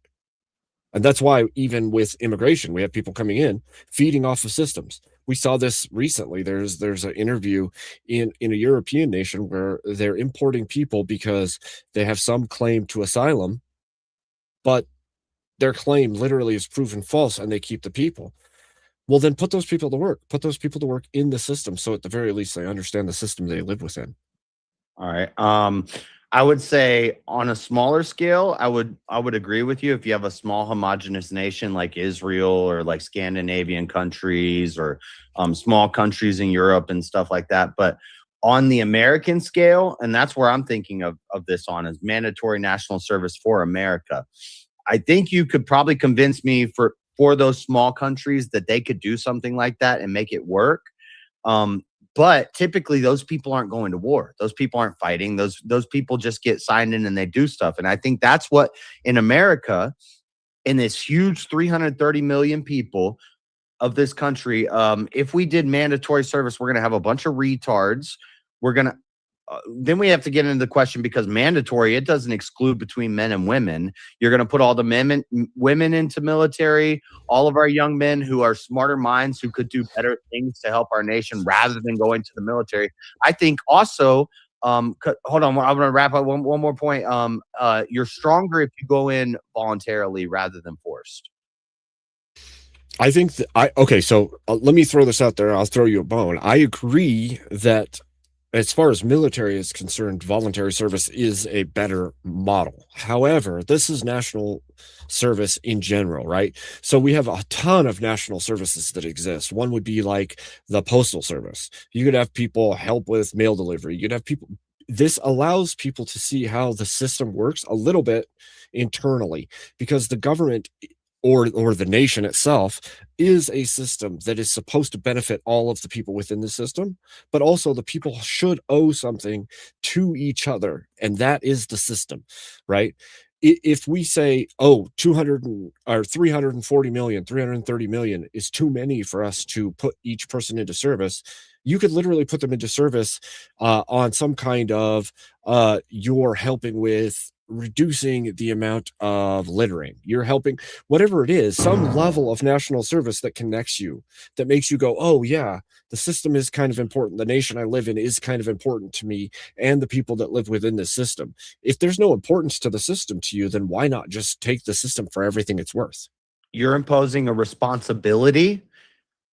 And that's why even with immigration, we have people coming in feeding off of systems. We saw this recently. There's an interview in a European nation where they're importing people because they have some claim to asylum, but their claim literally is proven false, and they keep the people. Well, then put those people to work. Put those people to work in the system, so at the very least they understand the system they live within. All right. I would say on a smaller scale, I would agree with you if you have a small homogenous nation like Israel or like Scandinavian countries or small countries in Europe and stuff like that. But on the American scale, and that's where I'm thinking of this on, is mandatory national service for America. I think you could probably convince me for those small countries that they could do something like that and make it work. But typically those people aren't going to war. Those people aren't fighting. Those people just get signed in and they do stuff. And I think that's what in America, in this huge 330 million people of this country, if we did mandatory service, we're going to have a bunch of retards. We're going to, then we have to get into the question, because mandatory, it doesn't exclude between men and women. You're going to put all the women into military, all of our young men who are smarter minds who could do better things to help our nation rather than going to the military. I think also, hold on, I'm going to wrap up one more point. You're stronger if you go in voluntarily rather than forced. I think that okay, so let me throw this out there. I'll throw you a bone. I agree that as far as military is concerned, voluntary service is a better model. However, this is national service in general, right? So we have a ton of national services that exist. One would be like the postal service. You could have people help with mail delivery. You could have people. This allows people to see how the system works a little bit internally, because the government or the nation itself is a system that is supposed to benefit all of the people within the system, but also the people should owe something to each other, and that is the system, right? If we say, oh, 340 million, 330 million is too many for us to put each person into service, you could literally put them into service on some kind of you're helping with reducing the amount of littering. You're helping, whatever it is, some level of national service that connects you, that makes you go, oh yeah, the system is kind of important. The nation I live in is kind of important to me and the people that live within the system. If there's no importance to the system to you, then why not just take the system for everything it's worth? You're imposing a responsibility.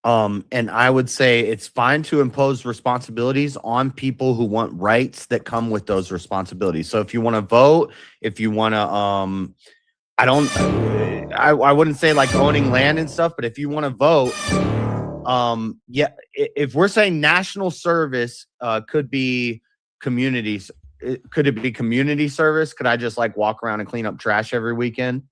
And I would say it's fine to impose responsibilities on people who want rights that come with those responsibilities. So if you want to vote, if you want to, I don't. I wouldn't say like owning land and stuff, but if you want to vote, yeah, if we're saying national service, could be communities. Could it be community service? Could I just like walk around and clean up trash every weekend?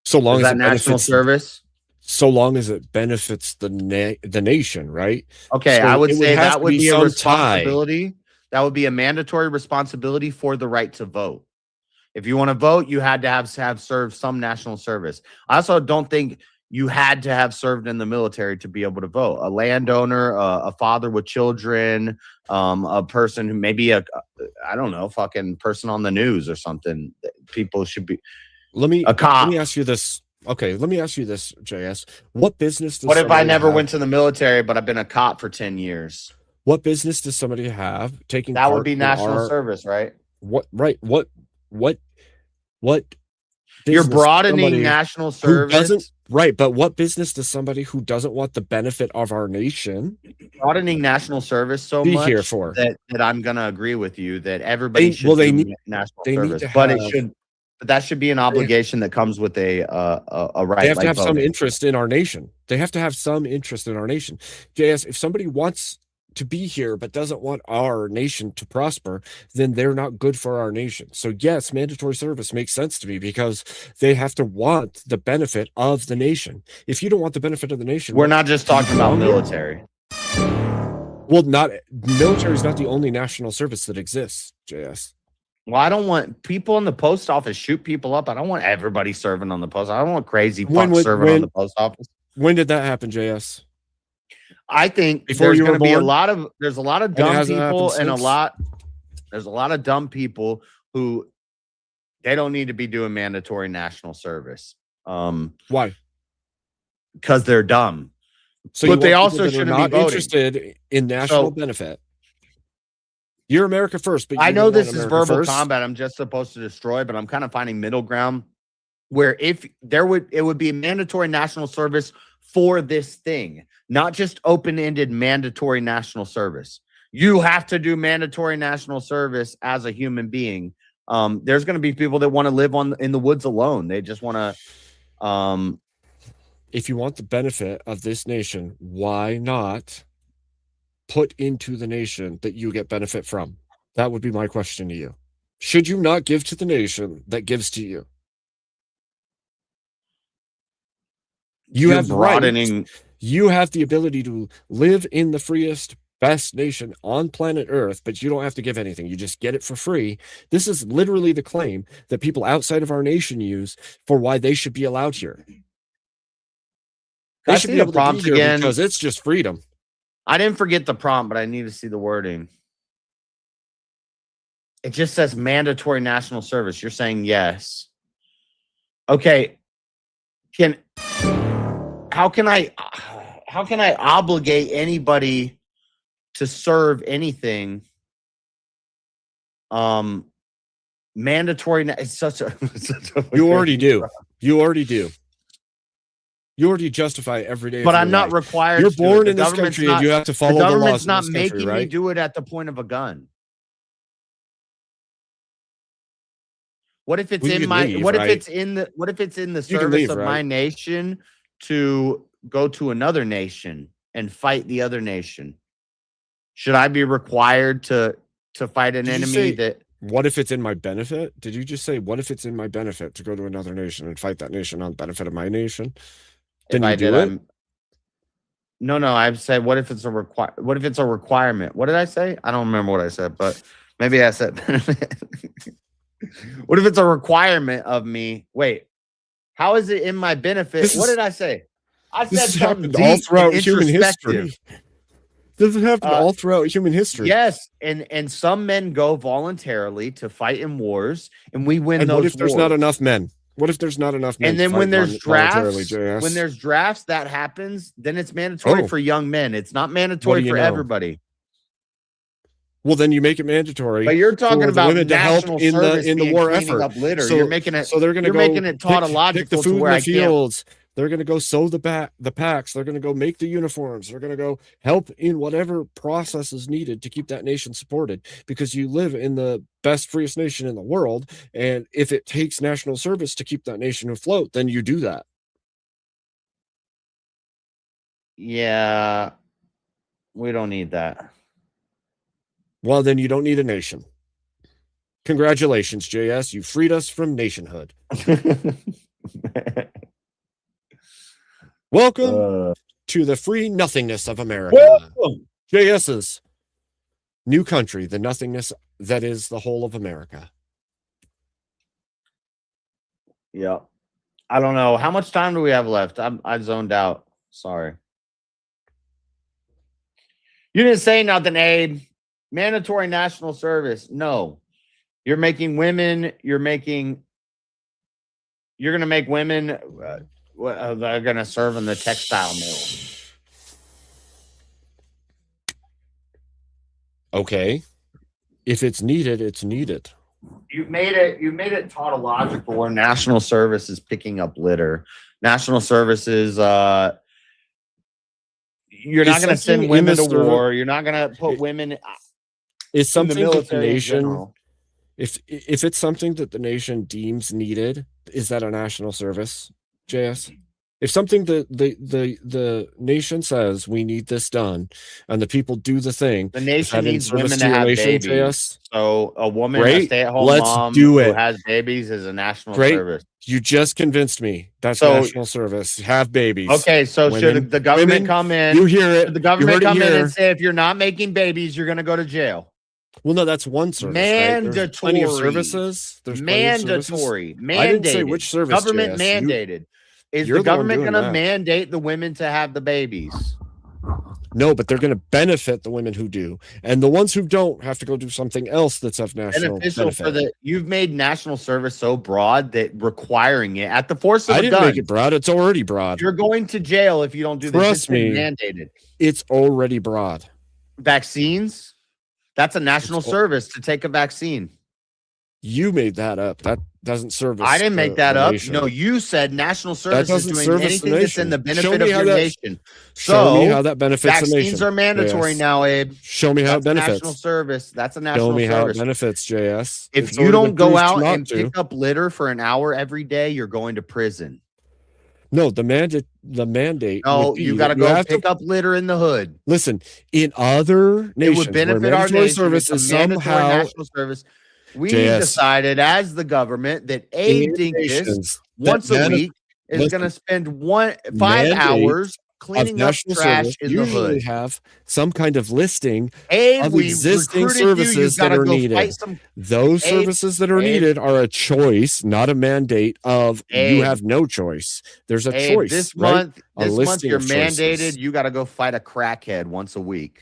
So long Is as that it national benefits, service? so long as it benefits the nation, right? Okay, So I would it say have that to would be a some tie. responsibility. That would be a mandatory responsibility for the right to vote. If you want to vote, you had to have served some national service. I also don't think you had to have served in the military to be able to vote. A landowner, a father with children, a person who maybe I don't know, fucking person on the news or something. People should be. A cop. Let me ask you this. Okay, let me ask you this, JS. What business does What if I somebody never have- went to the military, but I've been a cop for 10 years? What business does somebody have taking That would part be in national our- service, right? What You're business does broadening somebody national who service. doesn't, right, but what business does somebody who doesn't want the benefit of our nation Broadening national service so be much here for? that I'm gonna agree with you that everybody should they do need national they need service, to but have- that should be an obligation that comes with a right. They have to like have some voting. interest in our nation. They have to have some interest in our nation. JS, if somebody wants to be here but doesn't want our nation to prosper, then they're not good for our nation. So yes, mandatory service makes sense to me because they have to want the benefit of the nation. If you don't want the benefit of the nation, We're not just talking about military. Well, military is not the only national service that exists, JS. Well, I don't want people in the post office shoot people up. I don't want everybody serving on the post. I don't want crazy fucks serving on the post office. When did that happen, JS? I think Before there's you were going to be a born? lot of there's a lot of And it dumb hasn't people happened and since? there's a lot of dumb people who they don't need to be doing mandatory national service. Why? Because they're dumb. So but they want people also that are shouldn't not be voting. interested in national So- benefit. You're America first, but I you know don't this want is America verbal first. combat. I'm just supposed to destroy, but I'm kind of finding middle ground where it would be mandatory national service for this thing, not just open-ended mandatory national service. You have to do mandatory national service as a human being. There's going to be people that want to live in the woods alone. They just want to. If you want the benefit of this nation, why not put into the nation that you get benefit from? That would be my question to you. Should you not give to the nation that gives to you? You You're have broadening- rights. You have the ability to live in the freest, best nation on planet Earth, but you don't have to give anything. You just get it for free. This is literally the claim that people outside of our nation use for why they should be allowed here. They I should see be the able to be prompt here again. because it's just freedom. I didn't forget the prompt, but I need to see the wording. It just says mandatory national service. You're saying yes. Okay. How can I obligate anybody to serve anything? Mandatory. It's such a. You already do. You already do. You already justify every day. But of I'm your not life. required. You're to do it. born The in this government's country and you have to follow the government's laws in not this country, making me right? do it at the point of a gun. What if it's Well, you in can my? leave, What right? if it's in the? What if it's in the You can service leave, of my right? nation to go to another nation and fight the other nation? Should I be required to fight an Did you enemy say, that? what if it's in my benefit? Did you just say, what if it's in my benefit to go to another nation and fight that nation on the benefit of my nation? Then If you I do did, it? No, I've said, what if it's a What if it's a requirement? What did I say? I don't remember what I said, but maybe I said. What if it's a requirement of me? Wait, how is it in my benefit? What did I say? I said This has something happened all deep throughout and human introspective. history. This has happened all throughout human history. Yes, and some men go voluntarily to fight in wars, and we win And those what if there's not wars. enough men? What if there's not enough men? And to then fight when there's voluntarily, drafts, JS? when there's drafts that happens, then it's mandatory Oh. for young men. It's not What mandatory do you for know? everybody. Well, then you make it mandatory. But you're talking for the about women to help national in service the being war cleaning effort. up litter. So you're making it. So they're going to You're go making it pick the tautological food to where in I the can't. fields. They're going to go sew the packs. They're going to go make the uniforms. They're going to go help in whatever process is needed to keep that nation supported, because you live in the best, freest nation in the world. And if it takes national service to keep that nation afloat, then you do that. Yeah, we don't need that. Well, then you don't need a nation. Congratulations, JS. You freed us from nationhood. Welcome to the free nothingness of America. JS's new country, the nothingness that is the whole of America. Yeah. I don't know. How much time do we have left? I zoned out. Sorry. You didn't say nothing, Abe. Mandatory national service. No. You're making women, you're going to make women they're going to serve in the textile mill. Okay. If it's needed, it's needed. You made it tautological where national service is picking up litter. National service is you're not going to send women to war. You're not going to put women is something in the military that the nation, in general. If it's something that the nation deems needed, is that a national service, JS? If something that the nation says we need this done, and the people do the thing, the nation needs women to have babies. JS? So a woman, Great. a stay-at-home Let's mom do who it. has babies is a national Great. service. You just convinced me. That's So- national service. Have babies. Okay, so should the government come in? You hear it. Should the government You heard come it in here. and say if you're not making babies, you're going to go to jail? Well, no, that's one service. Right? There's plenty of Mandatory. services. There's plenty of services. Mandatory. Mandated. I didn't say which service. Government JS. mandated. Is you're the the one government doing going to that. mandate the women to have the babies? No, but they're going to benefit the women who do, and the ones who don't have to go do something else that's of national Beneficial benefit. for the. You've made national service so broad that requiring it at the force of I a didn't gun, make it broad. It's already broad. you're going to jail if you don't do this. Trust It's been me. mandated. It's already broad. Vaccines. That's a national service to take a vaccine. You made that up. That doesn't service. I didn't make the- that the up. nation. No, you said national service is doesn't doing service anything the that's in the nation. benefit Show of me how your that- nation. Show me So, how that benefits the vaccines nation. are mandatory JS. now, Abe. Show me how it That's national benefits. service. That's a national Show me how it service. benefits, JS. If It's you already don't been go proved out not and to. pick up litter for an hour every day, you're going to prison. No, the mandate. No, would be you got to that go have pick up litter in the hood. Listen, in other It nations, would benefit where our mandatory nation. service It's is a mandatory somehow national service. We JS. decided as the government that Abe in Dinkus nations that once a mani- week is listen, going to spend 5 mandate hours of cleaning up national trash service in the usually hood. have some kind of listing Abe, of we existing recruited you. services You've got that to are go needed. fight some. Those Abe, services that are Abe, needed are a choice, not a mandate of you Abe, have no choice. There's a Abe, choice. this right? month, A this month listing you're of choices. mandated. You got to go fight a crackhead once a week.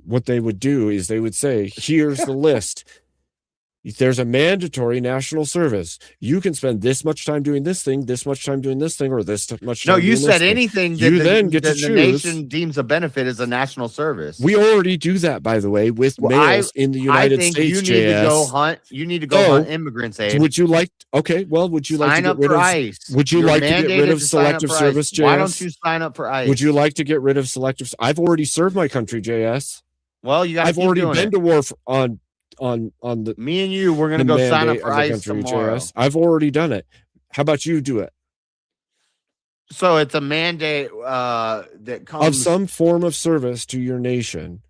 What they would do is they would say, here's the list. There's a mandatory national service. You can spend this much time doing this thing, this much time doing this thing, or this much time No, you doing said this thing. anything that You the, then get to that the choose. nation deems a benefit is a national service. We already do that, by the way, with Well, males in the United I think States. you need to go JS. hunt. You need to go So, hunt immigrants, Abe. Would you like? Okay, well, would you like Sign to up get rid for of? ICE. Would you You're like to get rid mandated of to sign up selective for ICE. service, JS? Why don't you sign up for ICE? Would you like to get rid of selective? I've already served my country, JS. Well, you got. I've already been to war on the. Me and you, we're gonna the go sign up mandate for of the ICE country, tomorrow. JS. I've already done it. How about you do it? So it's a mandate that comes Of some form of service to your nation,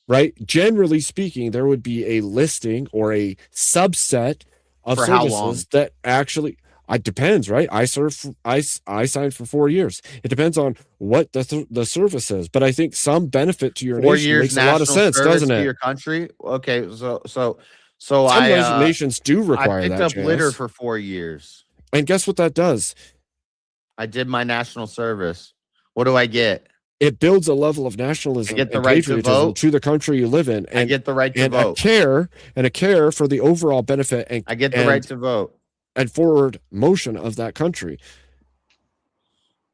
right? Generally speaking, there would be a listing or a subset of For how long? services that actually. It depends, right? I signed for 4 years. It depends on what the service is, but I think some benefit to your 4 nation years makes a lot of national sense, service doesn't to it? your country. Okay, so Some I nations do require I picked that. up litter JS. for 4 years. And guess what that does? I did my national service. What do I get? It builds a level of nationalism I get the and right to patriotism vote. to the country you live in, and I get the right to and vote. a care for the overall benefit, and I get the right to vote. and forward motion of that country.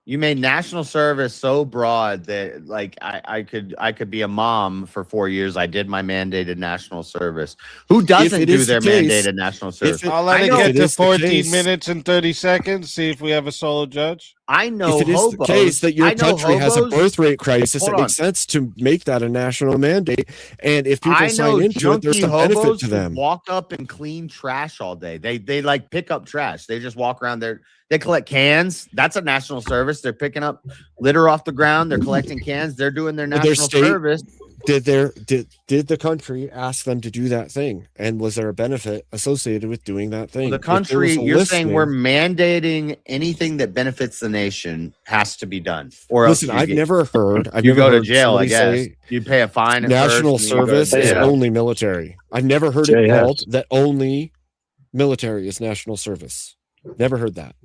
You made national service so broad that like I could be a mom for 4 years. I did my mandated national service. Who doesn't do their mandated national service? I'll let it get to 14 minutes and 30 seconds. See if we have a solo judge. I know if it is hobos. the case that your I know country has a hobos- birth rate crisis, Hold it makes on. sense to make that a national mandate. And if people I know sign into it, there's junkie some benefit hobos to who them. walk up and clean trash all day. They like pick up trash. They just walk around there. They collect cans. That's a national service. They're picking up litter off the ground. They're collecting cans. They're doing their Their national state- service. Did the country ask them to do that thing? And was there a benefit associated with doing that thing? The If there was country, a you're saying listening- we're mandating anything that benefits the nation has to be done. Or else Listen, you I've never heard. I've you never go to heard jail. I somebody guess say you pay a fine. at national first, and then you go to service is jail. only military. I've never heard it called that only military is national service. Never heard that.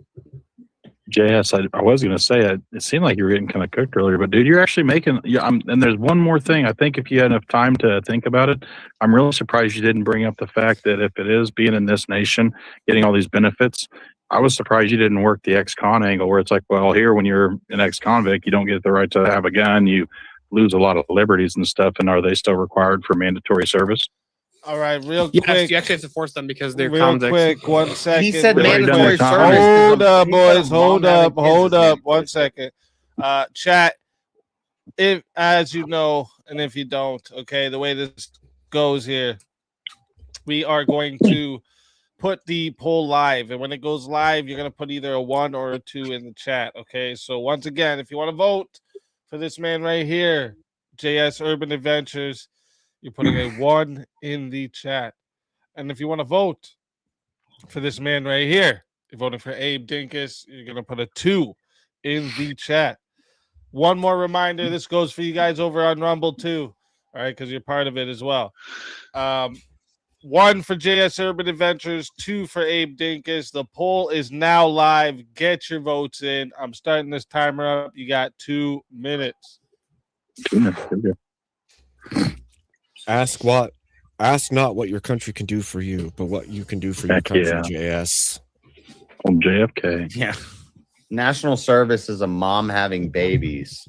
JS, I was going to say it seemed like you were getting kind of cooked earlier, but dude, you're actually making. Yeah, and there's one more thing. I think if you had enough time to think about it, I'm really surprised you didn't bring up the fact that if it is being in this nation, getting all these benefits, I was surprised you didn't work the ex-con angle where it's like, well, here when you're an ex-convict, you don't get the right to have a gun, you lose a lot of liberties and stuff. And are they still required for mandatory service? All right, real Yes, quick. you actually have to force them because they're Real convicts. quick, 1 second. He said Real mandatory quick. service. Hold up, He boys. said Hold mom up. having Hold kids is up. 1 second. Chat. If, as you know, and if you don't, okay, the way this goes here, we are going to put the poll live, and when it goes live, you're gonna put either a 1 or a 2 in the chat. Okay, so once again, if you want to vote for this man right here, JS Urban Adventures, you're putting a 1 in the chat. And if you want to vote for this man right here, you're voting for Abe Dinkus, you're going to put a 2 in the chat. One more reminder, this goes for you guys over on Rumble too, all right, because you're part of it as well. 1 for JS Urban Adventures, 2 for Abe Dinkus. The poll is now live. Get your votes in. I'm starting this timer up. You got 2 minutes. 2 minutes. There we go. Ask not what your country can do for you, but what you can do for your Heck country, yeah. JS. On JFK. Yeah. National service is a mom having babies.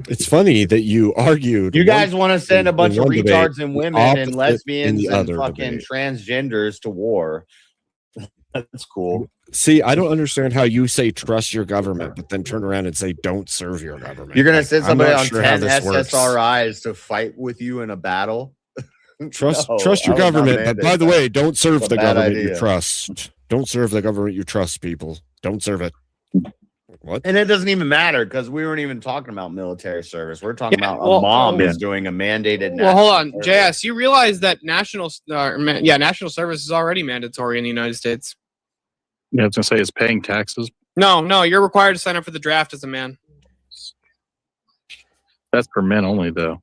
It's funny that you argued. You guys want to send a bunch in of one debate, retards and women opposite and in lesbians the and other fucking debate. transgenders to war. That's cool. See, I don't understand how you say trust your government, but then turn around and say don't serve your government. You're gonna Like, send I'm somebody not on sure how 10 this works. SSRIs to fight with you in a battle. Trust No, trust I your would not government, but mandate by the that. way, don't serve It's a the bad government you idea. trust. Don't serve the government you trust, people. Don't serve it. What? And it doesn't even matter because we weren't even talking about military service. We're talking Yeah, about well, a mom yeah. is doing a mandated. Well, hold on, national service. JS. You realize that national service is already mandatory in the United States. Yeah, I was gonna say it's paying taxes. No, you're required to sign up for the draft as a man. That's for men only, though.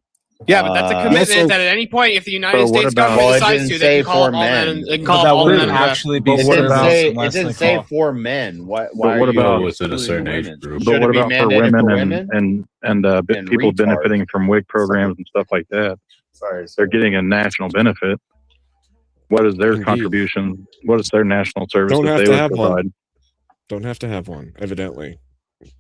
Yeah, but that's a commitment also- that at any point, if the United So what States about- government Well, it decides didn't to, say they can call for all men. men. They can But call that all men. wouldn't and draft. actually be But It what didn't about- say. It unless didn't they say call. for men. Why But what are you about- within a certain excluding age women? group? But Should what it be about for mandated women, for and And people retards. benefiting from WIC programs and stuff like that? Sorry, They're getting a national benefit. What is their Indeed. contribution? What is their national service Don't that have they to would have one. provide? Don't have to have one, evidently.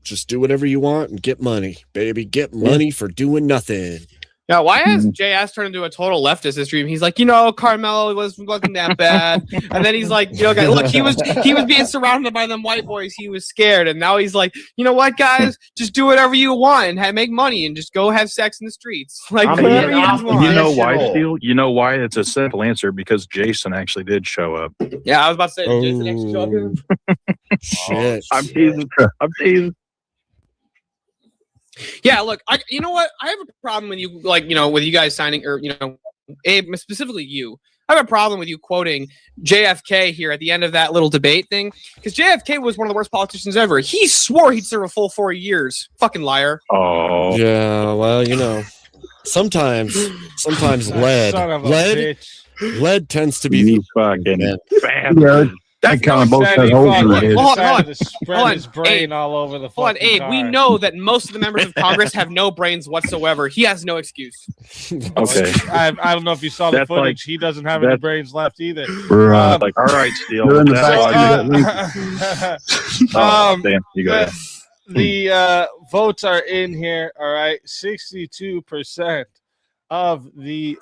Just do whatever you want and get money, baby. Get money for doing nothing. Yeah, why has JS turned into a total leftist this stream? He's like, Carmelo wasn't that bad, and then he's like, guys, look, he was being surrounded by them white boys. He was scared, and now he's like, you know what, guys, just do whatever you want and make money and just go have sex in the streets, like I'm whatever being you guys want. You know why, National. Steele? You know why? It's a simple answer because Jason actually did show up. Yeah, I was about to say, Jason actually showed up here. Shit. I'm teasing. I'm teasing. Yeah, look, you know what? I have a problem with you, with you guys signing, or Abe, specifically you. I have a problem with you quoting JFK here at the end of that little debate thing, because JFK was one of the worst politicians ever. He swore he'd serve a full 4 years. Fucking liar. Oh, Yeah, well, sometimes lead Son of a lead tends to be you the fucking bastard. Yeah, I kind of both had holes in He it. Hold on. decided to spread Hold on. his brain all over the Hold on, fucking Abe. We car. know that most of the members of Congress have no brains whatsoever. He has no excuse. Okay. I don't know if you saw the That's footage. like- he doesn't have any that's- brains left either. Right. Like, all right, Steele. You're in the that's back all seat you of got. that Oh, damn, you got it. the votes are in here. All right, 62% of the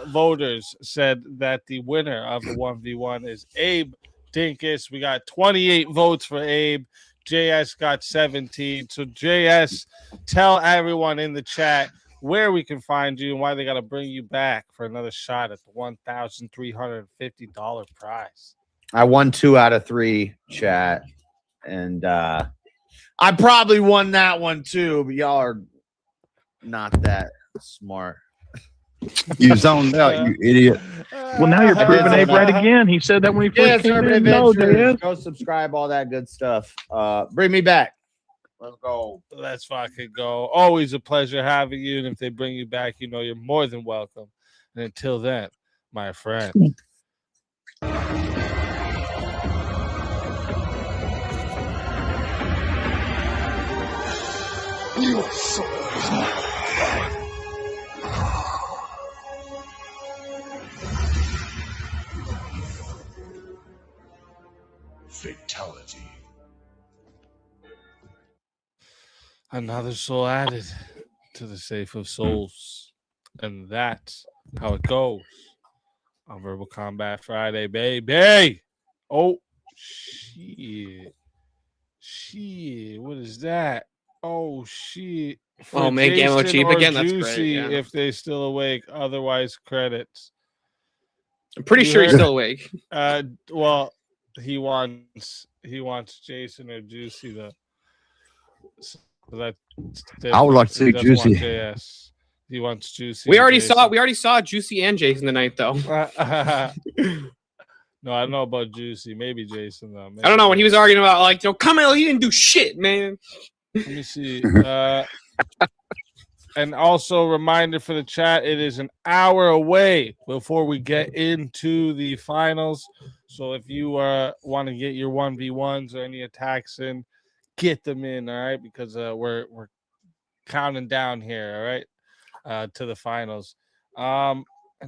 voters said that the winner of the 1v1 is Abe Dinkus. We got 28 votes for Abe. JS got 17. So JS, tell everyone in the chat where we can find you and why they got to bring you back for another shot at the $1,350 prize. I won 2 out of 3, chat, and I probably won that one too. But y'all are not that smart. You zoned out, you idiot. Well, now you're proving Abe right again. He said that when he first came in. No, Dad. Go subscribe, all that good stuff. Bring me back. Let's go. Let's fucking go. Always a pleasure having you. And if they bring you back, you know you're more than welcome. And until then, my friend. Fatality. Another soul added to the safe of souls. And that's how it goes on Verbal Combat Friday, baby. Oh, shit. Shit. What is that? Oh, shit. Oh, make ammo Jason cheap or again? That's Juicy, great. Yeah. if they're still awake. Otherwise, credits. I'm pretty sure he's still awake. Well, he wants Jason or Juicy though. So that I would like to see he doesn't want Juicy. JS. He wants Juicy. We and already Jason. saw Juicy and Jason tonight though. No, I don't know about Juicy. Maybe Jason though. I don't know when he was arguing about like, Camille, he didn't do shit, man. Let me see. And also, reminder for the chat: it is an hour away before we get into the finals. So if you want to get your 1v1s or any attacks in, get them in, all right? Because we're counting down here, all right, to the finals. And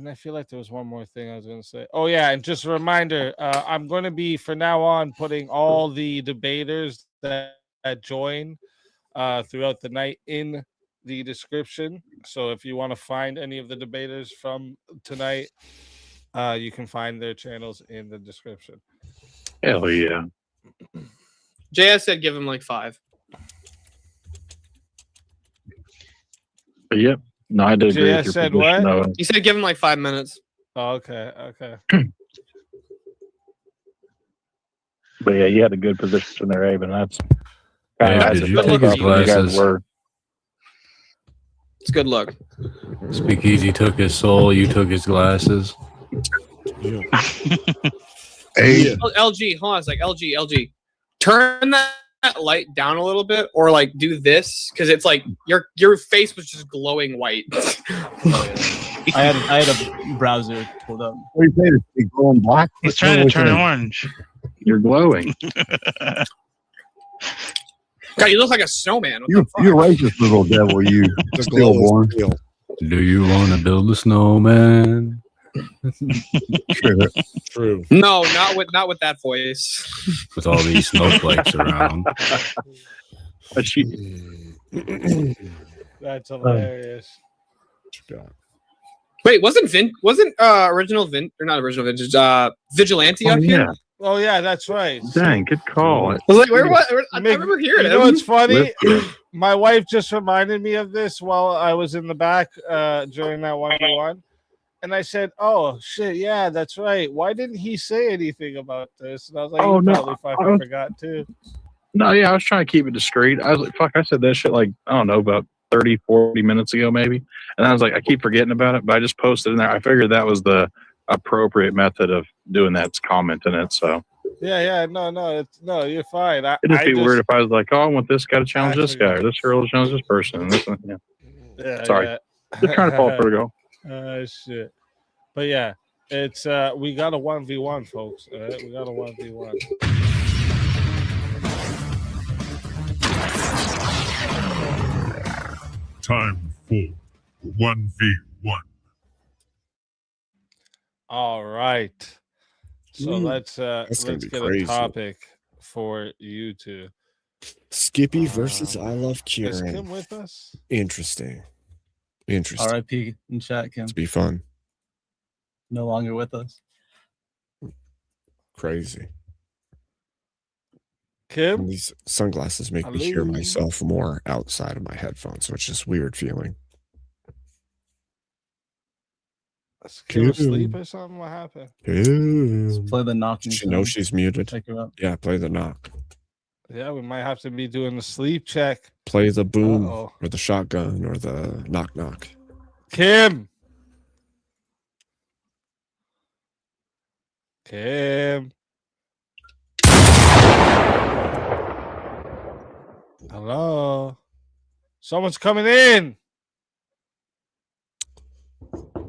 I feel like there was one more thing I was going to say. Oh yeah, and just a reminder: I'm going to be from now on putting all the debaters that join throughout the night in the description. So if you want to find any of the debaters from tonight, you can find their channels in the description. Hell yeah. JS said give him like 5. Yep. No, I did agree JS with your said position, what? though. He said give him like 5 minutes. Oh, okay. But yeah, you had a good position there, Abe, and that's Hey, that's did you just take how his you guys glasses? were. It's good luck. Speakeasy took his soul. You took his glasses. Hey, LG, hold on a sec. LG. Turn that light down a little bit, or like do this, because it's like your face was just glowing white. I had a browser pulled up. what do you say? It's going black? He's trying to turn orange. You're glowing. God, you look like a snowman. What You, the fuck? you're racist, little devil. You stillborn. Do you want to build a snowman? True. No, not with that voice. With all these snowflakes around. But That's hilarious. Wait, wasn't original Vin or not original Vintage Vigilante up here? Oh yeah, that's right. Dang, good call. I was like, I remember hearing You it. know what's funny? My wife just reminded me of this while I was in the back during that 1v1. And I said, "Oh shit, yeah, that's right. Why didn't he say anything about this?" And I was like, Oh, "He no, probably fucking forgot too." No, yeah, I was trying to keep it discreet. I was like, fuck, I said that shit like, I don't know, about 30, 40 minutes ago, maybe. And I was like, I keep forgetting about it, but I just posted in there. I figured that was the appropriate method of doing that, is commenting it. So Yeah, no, you're fine. it'd just be weird if I was like, oh, I want this guy to challenge this guy, or this girl to challenge this person. And this one, yeah. Yeah, Sorry. yeah. Just trying to fall protocol. Shit. But yeah, it's we got a 1v1, folks. All right, we got a 1v1. Time for 1v1. All right. So let's gonna get be crazy. a topic for you two. Skippy versus I Love Is Kieran. Kim with us? Interesting. Interesting. R.I.P. in chat, Kim. It's be fun. No longer with us. Crazy. Kim? And these sunglasses make me hear Hello? myself more outside of my headphones, which is weird feeling. Is Kim asleep or something? What happened? Let's play the knocking. She knows she's muted. Take her up. Yeah, play the knock. Yeah, we might have to be doing the sleep check. Play the boom Uh-oh. or the shotgun or the knock knock. Kim. Kim. Hello. Someone's coming in.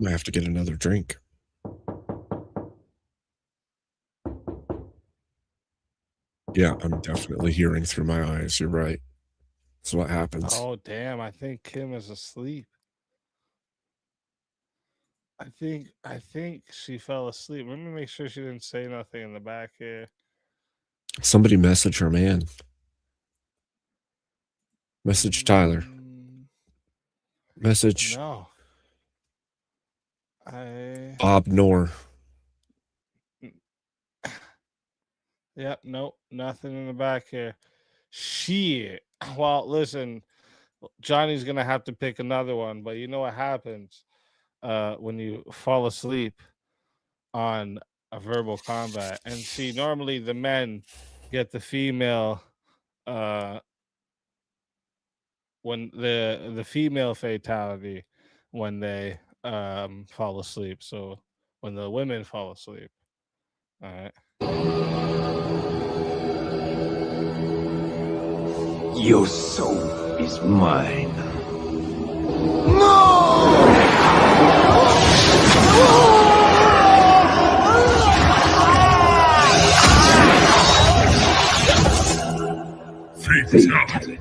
I have to get another drink. Yeah, I'm definitely hearing through my eyes. You're right. That's what happens. Oh, damn. I think Kim is asleep. I think she fell asleep. Let me make sure she didn't say nothing in the back here. Somebody message her man. Message Tyler. Message No. Bob Knorr. Yep, nope, nothing in the back here. Shit. Well, listen, Johnny's gonna have to pick another one, but you know what happens when you fall asleep on a verbal combat. And see, normally the men get the female when the female fatality when they fall asleep. So when the women fall asleep. All right. Your soul is mine. Fatality.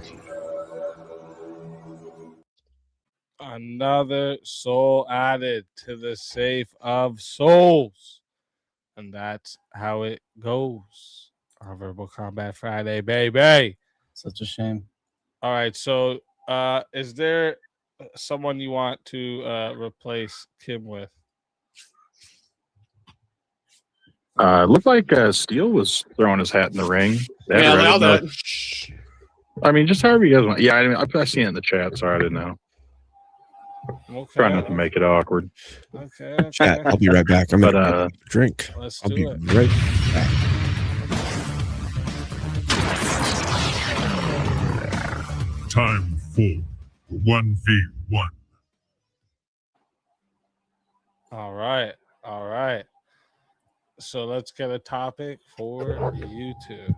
Another soul added to the safe of souls. And that's how it goes on Verbal Combat Friday, baby. Such a shame. All right. So is there someone you want to replace Kim with? Looked like Steele was throwing his hat in the ring. Yeah, I'll do it. I mean, just however you guys want. Yeah, I mean, I've seen it in the chat. Sorry, I didn't know. Okay. Try not to make it awkward. Okay. Chat, I'll be right back. I'm But, gonna get a drink. Let's I'll do be it. right back. Time for 1v1. All right. All right. So let's get a topic for you two.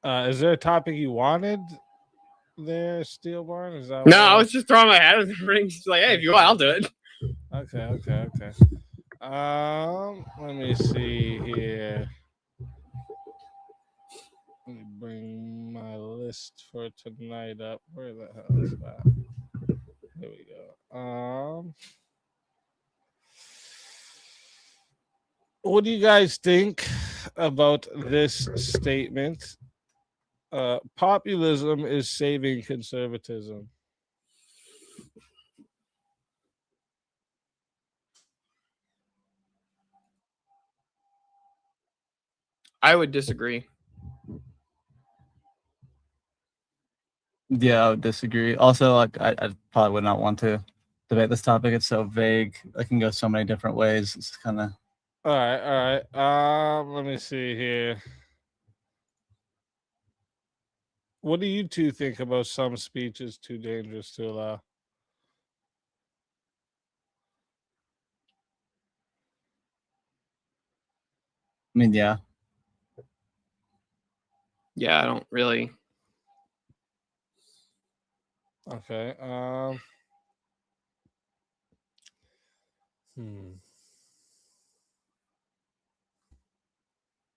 Is there a topic you wanted there, Steel Barn? Is that No, I was just throwing my hat in the ring. She's like, hey, if you want, I'll do it. Okay. Let me see here. Let me bring my list for tonight up. Where the hell is that? Here we go. What do you guys think about this statement? Populism is saving conservatism. I would disagree. Yeah, I would disagree. Also, like I probably would not want to debate this topic. It's so vague. It can go so many different ways. It's kind of All right. Let me see here. What do you two think about some speeches too dangerous to allow? I mean, yeah. Yeah, I don't really. Okay.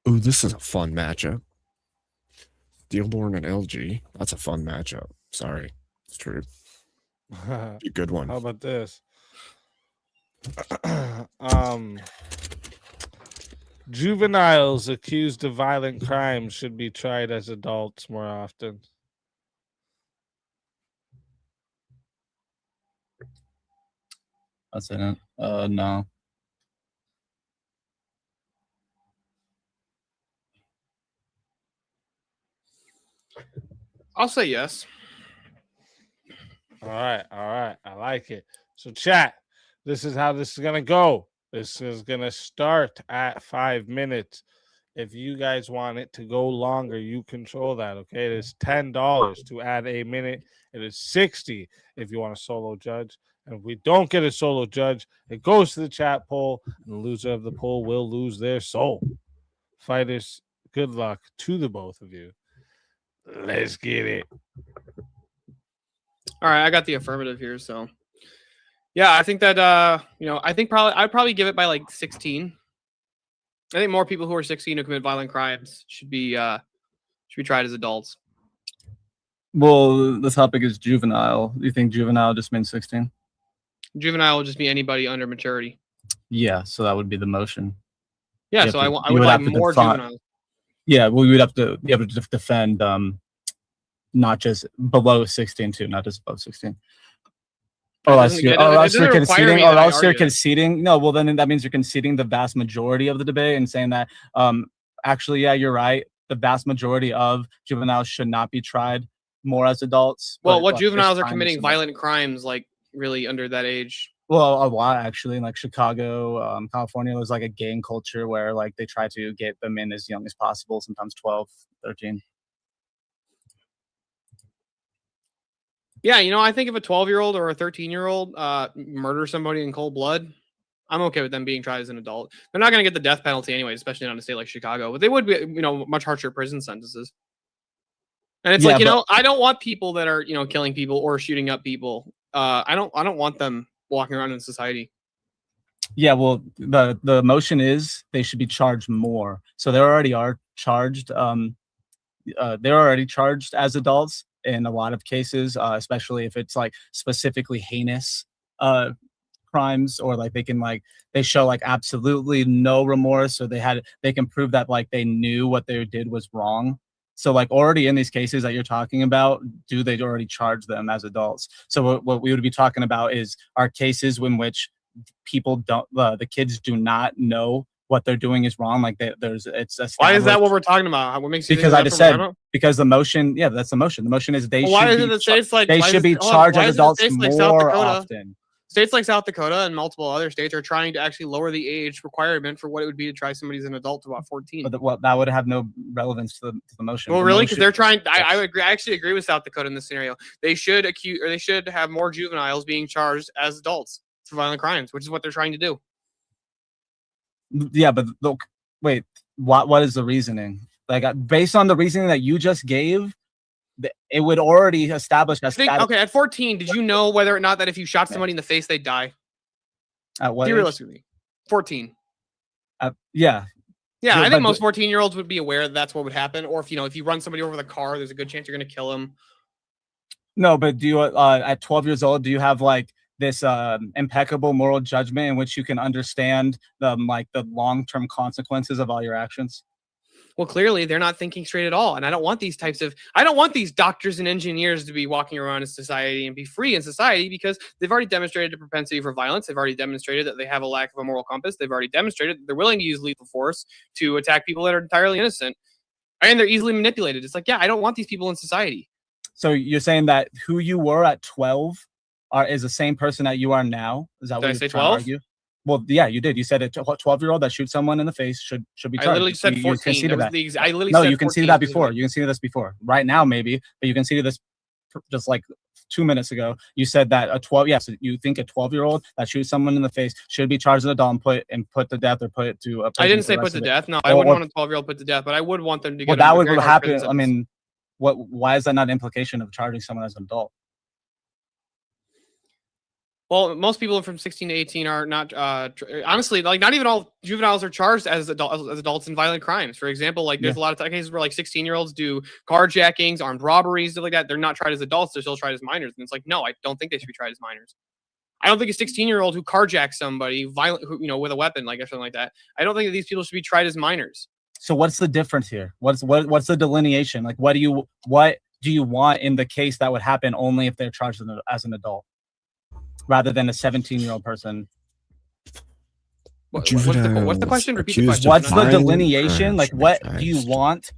Ooh, this is a fun matchup. Steelborn and LG. That's a fun matchup. Sorry. It's true. A good one. How about Juveniles accused of violent crimes should be tried as adults more often. That's it. No. I'll say yes. All right. I like it. So, chat, this is how this is going to go. This is going to start at 5 minutes. If you guys want it to go longer, you control that. Okay. It is $10 to add a minute. It is $60 if you want a solo judge. And if we don't get a solo judge, it goes to the chat poll, and the loser of the poll will lose their soul. Fighters, good luck to the both of you. Let's get it. All right, I got the affirmative here, so yeah, I think that I'd probably give it by like 16. I think more people who are 16 who commit violent crimes should be tried as adults. Well, the topic is juvenile. Do you think juvenile just means 16? Juvenile will just be anybody under maturity. Yeah, so that would be the motion. Yeah, You so have to- I you would like have to more define- juveniles. Yeah, well, you would have to defend not just below 16 too, not just above 16. That Or else doesn't- you're, it or doesn't else you're require me conceding, that or I else you're argue it. conceding. No, well then that means you're conceding the vast majority of the debate and saying that actually, yeah, you're right. The vast majority of juveniles should not be tried more as adults. Well, but, what there's juveniles are crimes committing and- violent crimes like really under that age? Well, a lot actually. In like Chicago, California, there's like a gang culture where like they try to get them in as young as possible, sometimes 12, 13. Yeah, I think if a 12-year-old or a 13-year-old murders somebody in cold blood, I'm okay with them being tried as an adult. They're not going to get the death penalty anyway, especially not in a state like Chicago, but they would be, much harsher prison sentences. And it's Yeah, like, but- I don't want people that are, killing people or shooting up people. I don't want them walking around in society. Yeah, well, the motion is they should be charged more. So they already are charged. They're already charged as adults in a lot of cases, especially if it's like specifically heinous crimes, or like they show like absolutely no remorse, or they can prove that like they knew what they did was wrong. So like already in these cases that you're talking about, do they already charge them as adults? So what we would be talking about are cases in which people the kids do not know what they're doing is wrong. Like it's Why is that what we're talking about? What makes you because think I just that's what said we're talking because the motion, yeah, that's the motion. The motion is they about? should Why is be it that states like they why should is be it- hold on, charged why as is it that adults states like South more Dakota- often. States like South Dakota and multiple other states are trying to actually lower the age requirement for what it would be to try somebody as an adult to about 14. But that would have no relevance to the motion. Well, The really, because motion- they're trying. I agree. I actually agree with South Dakota in this scenario. They should they should have more juveniles being charged as adults for violent crimes, which is what they're trying to do. Yeah, but look, wait, what is the reasoning? Like based on the reasoning that you just gave, it would already establish a status. Okay, at 14, did you know whether or not that if you shot somebody in the face, they'd die? At what age? Realistically, 14. Yeah. Yeah, Yeah, I but think most 14-year-olds would be aware that that's what would happen. Or if you run somebody over with a car, there's a good chance you're going to kill them. No, but do you at 12 years old, do you have like this impeccable moral judgment in which you can understand the long-term consequences of all your actions? Well, clearly they're not thinking straight at all. And I don't want these doctors and engineers to be walking around in society and be free in society, because they've already demonstrated a propensity for violence. They've already demonstrated that they have a lack of a moral compass. They've already demonstrated that they're willing to use lethal force to attack people that are entirely innocent. And they're easily manipulated. It's like, yeah, I don't want these people in society. So you're saying that who you were at 12 is the same person that you are now? Is that Did what I you're say trying to 12? argue? Well, yeah, you did. You said a 12-year-old that shoots someone in the face should be I charged. literally said You 14. conceded That was that. I literally No, said you conceded 14 that before. specifically. You conceded this before. Right now, maybe, but you conceded this just like 2 minutes ago. You said that yes, you think a 12-year-old that shoots someone in the face should be charged as an adult and put to death or put it to a prison I didn't for say the put rest to of it. death. No, I Or- wouldn't or- want a 12-year-old put to death, but I would want them to Well, get that a would very harsh happen. prison I sentence. mean, why is that not implication of charging someone as an adult? Well, most people from 16 to 18 are not, honestly, like not even all juveniles are charged as adults in violent crimes. For example, like there's a lot of cases where like 16-year-olds do carjackings, armed robberies, stuff like that. They're not tried as adults. They're still tried as minors. And it's like, no, I don't think they should be tried as minors. I don't think a 16-year-old who carjacks somebody violent, who, with a weapon, like or something like that. I don't think that these people should be tried as minors. So what's the difference here? What's the delineation? Like, what do you want in the case that would happen only if they're charged as an adult, rather than a 17-year-old person? What's the question? Repeat the question. What's the delineation? Like, what do you want?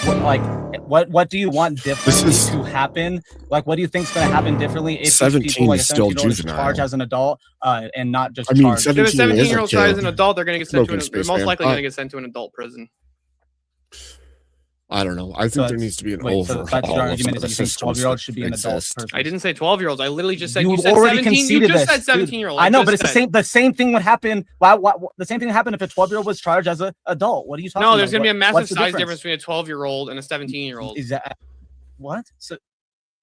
What do you want differently to happen? Like, what do you think's going to happen differently if 17 people like a is still 17-year-old is juvenile. charged as an adult and not just I mean, charged? If a 17-year-old kid. tried as an adult, they're going to get sent to Broken they're space, most man. likely going to get sent to an adult prison. I don't know. I think there needs to be an wait, so overhaul that's your of argument, some is of that the you think systems 12-year-olds that should be an adult exist. person? I didn't say 12-year-olds. I literally just said You you said already 17. You conceded just this, said dude. 17-year-old. I know, but it's the same thing would happen. The same thing would happen if a 12-year-old was charged as an adult. What are you talking about? No, there's going to be a massive What's the size difference between a 12-year-old and a 17-year-old. Is that what? So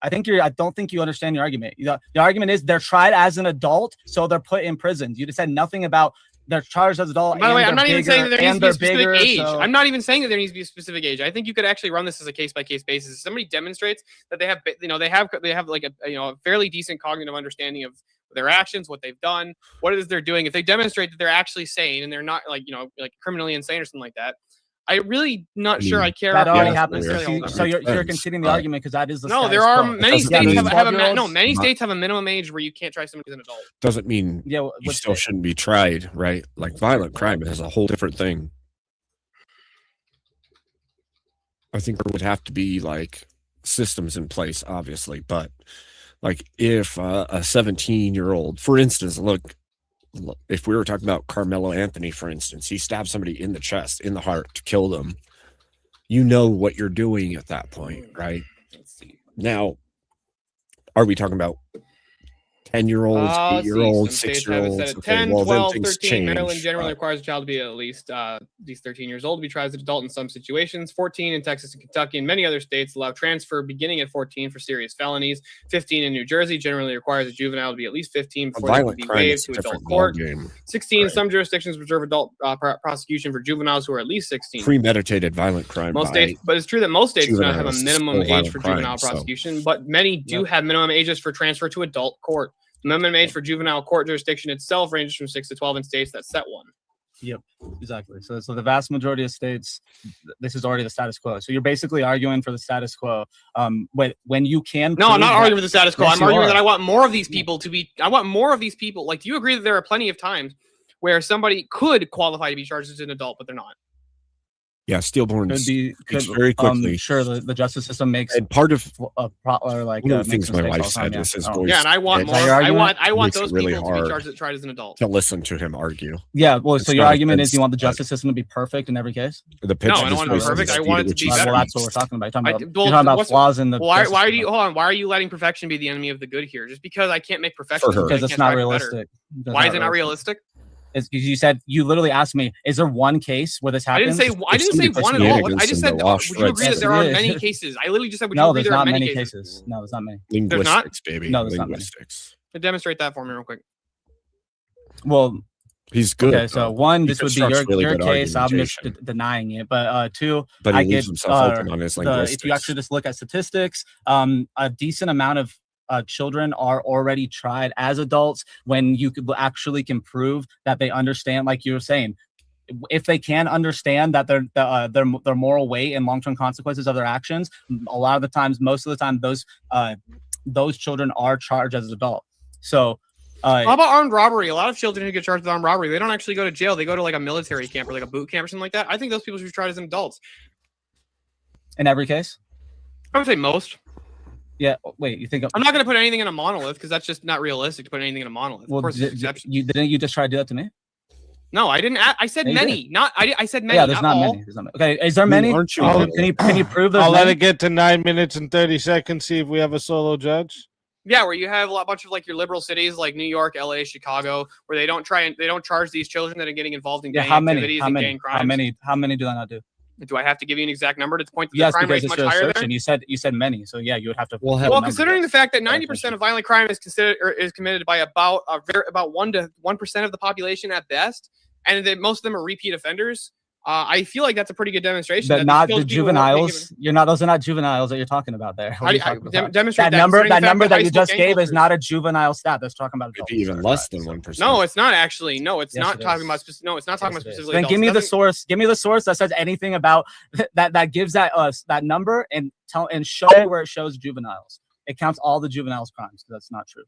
I don't think you understand your argument. The argument is they're tried as an adult, so they're put in prisons. You just said nothing about they're charged as adult. By the way, I'm not even saying that there needs to be a they're specific bigger, age. so- I'm not even saying that there needs to be a specific age. I think you could actually run this as a case-by-case basis. If somebody demonstrates that they have like a fairly decent cognitive understanding of their actions, what they've done, what it is they're doing. If they demonstrate that they're actually sane and they're not like criminally insane or something like that, I'm really not sure I care. That about already this happens. necessarily all the So time. you're conceding the argument because that is the No, status there are quo. many states many Not- states have a minimum age where you can't try somebody as an adult. Doesn't mean you still shouldn't be tried, right? Like violent crime is a whole different thing. I think there would have to be like systems in place, obviously, but like if a 17-year-old, for instance, look, if we were talking about Carmelo Anthony, for instance, he stabbed somebody in the chest, in the heart to kill them. You know what you're doing at that point, right? Now, are we talking about 10-year-olds, 8-year-olds, Some states have it 6-year-olds? set at Okay, 10, well, then 12, things 13. change. Maryland generally requires a child to be at least 13 years old to be tried as an adult in some situations. 14 in Texas and Kentucky and many other states allow transfer beginning at 14 for serious felonies. 15 in New Jersey generally requires a juvenile to be at least 15 before they can violent be crime waived is a to adult different court. ballgame. 16 in some jurisdictions reserve adult prosecution for juveniles who are at least 16. Premeditated violent crime. Most by states, but it's true that most states do not have a juveniles is minimum still age violent for crime, juvenile so- prosecution, but many do have minimum ages for transfer to adult court. The minimum age for juvenile court jurisdiction itself ranges from 6 to 12 in states that set one. Yep, exactly. So the vast majority of states, this is already the status quo. So you're basically arguing for the status quo. When you can. No, I'm not prove arguing that- for the status quo. Yes, I'm you arguing are. that I want more of these people to be. I want more of these people. Like, do you agree that there are plenty of times where somebody could qualify to be charged as an adult, but they're not? Yeah, Stillborn Could be speaks very quickly. Sure, the justice system makes And part of or like one of the makes things my mistakes all wife the time, said yeah. is his Oh. voice. Yeah, and I want it more. your I argument? want makes it those really people to be hard tried as an adult. to listen to him argue. Yeah, well, It's so your not argument is you want the offensive, but justice system to be perfect in every case? The pitch No, of I don't his want it to be voice is perfect. the I speed want at it to which be he better. Well, that's what we're talking about. You're talking well, you're talking about what's- flaws in the. Why justice are you system. hold on? Why are you letting perfection be the enemy of the good here? Just because I can't make perfection For her. doesn't mean I Because it's can't not strive for realistic. better. That's Why is it not realistic? It's because you literally asked me, is there one case where this I didn't happens? say I didn't say one at all. I just said, would you agree that there are many cases? I literally just said, would you No, agree there's there are not many many cases? cases. No, there's not many. There's not? Linguistics, baby. No, there's not many. Linguistics. Demonstrate that for me real quick. Well, He's good. okay, so though. one, He this would be constructs really your good case. I'm just argumentation. denying it. But two, But he I leaves get himself open on his if you linguistics. actually just look at statistics, a decent amount of children are already tried as adults when you actually can prove that they understand, like you were saying. If they can understand that their moral weight and long-term consequences of their actions, a lot of the times, most of the time, those children are charged as adults. So, How about armed robbery? A lot of children who get charged with armed robbery, they don't actually go to jail. They go to like a military camp or like a boot camp or something like that. I think those people should be tried as adults. in every case, I would say most. yeah. Wait, you think? I'm not going to put anything in a monolith because that's just not realistic to put anything in a monolith. Well, of course, there's exceptions. didn't you just try to do that to me? No, I didn't. I said Yeah, you many. Not. I said many. Yeah, there's not all. many. There's not many. Okay, is there many? aren't you Can you prove there's I'll let many? it get to 9 minutes and 30 seconds. See if we have a solo judge. Yeah, where you have a bunch of like your liberal cities like New York, LA, Chicago, where they don't charge these children that are getting involved in Yeah, gang how many? activities How and many? gang crimes. How many do I not do? Do I have to give you an exact number to point to the Yes, crime because rate's it's much your higher there? assertion. You said many, so yeah, you would have to. Well, considering the fact that 90% of violent crime is committed by about 1% of the population at best, and that most of them are repeat offenders, I feel like that's a pretty good demonstration. That these not the skills people won't be given. juveniles. You're not. Those are not juveniles that you're talking about there. How What are do you you- talking dem- about? demonstrate That that, number. considering That the fact number that that high you school just gang gave is cultures- not a juvenile stat. That's talking about adults. Maybe even less than 1%. No, it's not actually. No, it's Yes, not it talking is. about. No, it's not talking about Yes, it is. specifically. Then adults. give It me the doesn't- source. Give me the source that says anything about that gives that that number and show where it shows juveniles. It counts all the juveniles crimes. That's not true.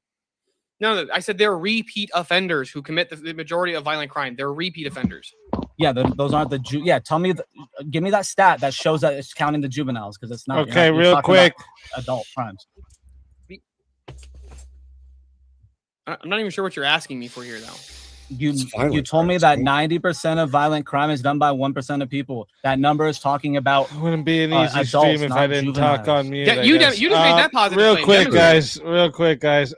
No, I said they're repeat offenders who commit the majority of violent crime. They're repeat offenders. Yeah, those aren't the yeah. Tell me, give me that stat that shows that it's counting the juveniles because it's not. Okay, you're real talking about quick. adult crimes. I'm not even sure what you're asking me for here, though. You told me that 90% of violent crime is done by 1% of people. That number is talking about. It wouldn't be an easy adults, stream if not I didn't talk juveniles. on mute. Yeah, I you guess. just made that positive Real claim. quick, Demonstrate. guys.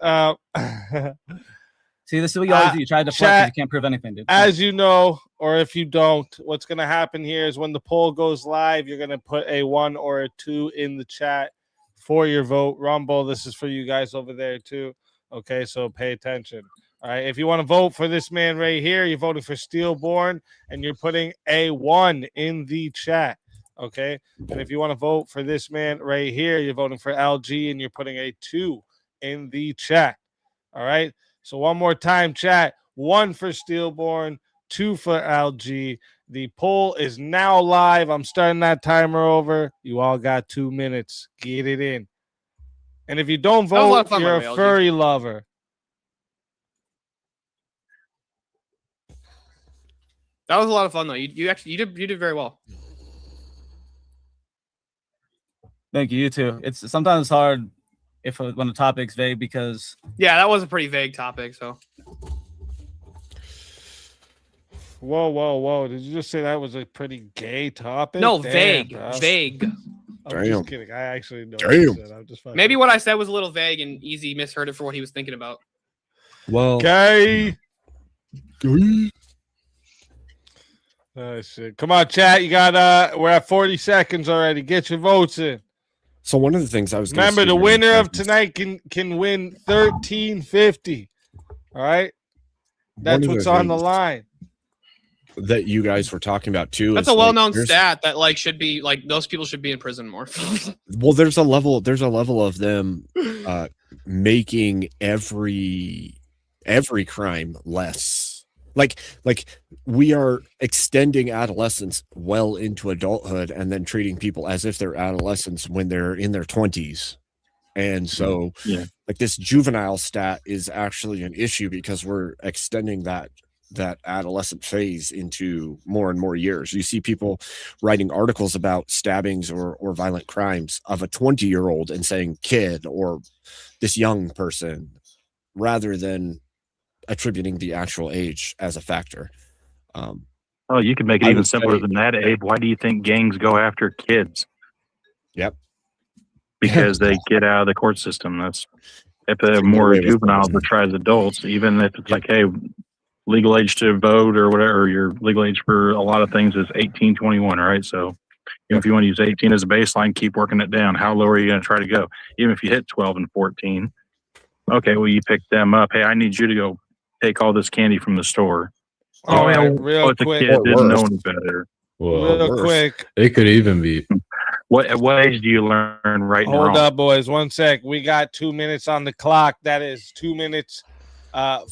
See, this is what you always do. You try to deflect 'cause chat, you can't prove anything, dude. As you know, or if you don't, what's going to happen here is when the poll goes live, you're going to put a 1 or a 2 in the chat for your vote. Rumble, this is for you guys over there too. Okay, so pay attention. All right, if you want to vote for this man right here, you're voting for Steelborn, and you're putting a 1 in the chat. Okay, and if you want to vote for this man right here, you're voting for LG, and you're putting a 2 in the chat. All right, so one more time, chat. 1 for Steelborn, 2 for LG. The poll is now live. I'm starting that timer over. You all got 2 minutes. Get it in. And if you don't That was a lot vote, of fun, by you're the a way, LG. furry lover. That was a lot of fun, though. You did very well. Thank you. You too. It's sometimes hard when the topic's vague because Yeah, that was a pretty vague topic. So Whoa. Did you just say that was a pretty gay topic? no, Damn, vague, bro. vague. I'm just kidding. I actually know. Damn. What I said. I'm just fucking. Maybe what I said was a little vague, and Easy misheard it for what he was thinking about. Well, Gay. Oh shit! Come on, chat. You got we're at 40 seconds already. Get your votes in. so one of the things I was gonna Remember, say the during winner of practice- tonight can win $13.50. All right, one that's of what's on the things line. that you guys were talking about too. That's is, a well-known there's- stat that should be those people should be in prison more. Well, there's a level of them making every crime less. Like we are extending adolescence well into adulthood and then treating people as if they're adolescents when they're in their 20s. And so like this juvenile stat is actually an issue because we're extending that adolescent phase into more and more years. You see people writing articles about stabbings or violent crimes of a 20-year-old and saying kid or this young person rather than attributing the actual age as a factor. Oh, you could make it I even would simpler say- than that, Abe. Why do you think gangs go after kids? Yep. Because they get out of the court system. That's if they're Get more away with juveniles it. that try as adults, even if it's like, hey, legal age to vote or whatever, your legal age for a lot of things is 18, 21, right? So if you want to use 18 as a baseline, keep working it down. How low are you going to try to go? Even if you hit 12 and 14, okay, well, you pick them up. Hey, I need you to go take all this candy from the store. All right, oh, real it's a quick. kid, Or didn't know worse. any better. Real quick. It could even be. What age do you learn right and Hold wrong? up, boys. 1 sec. We got 2 minutes on the clock. That is 2 minutes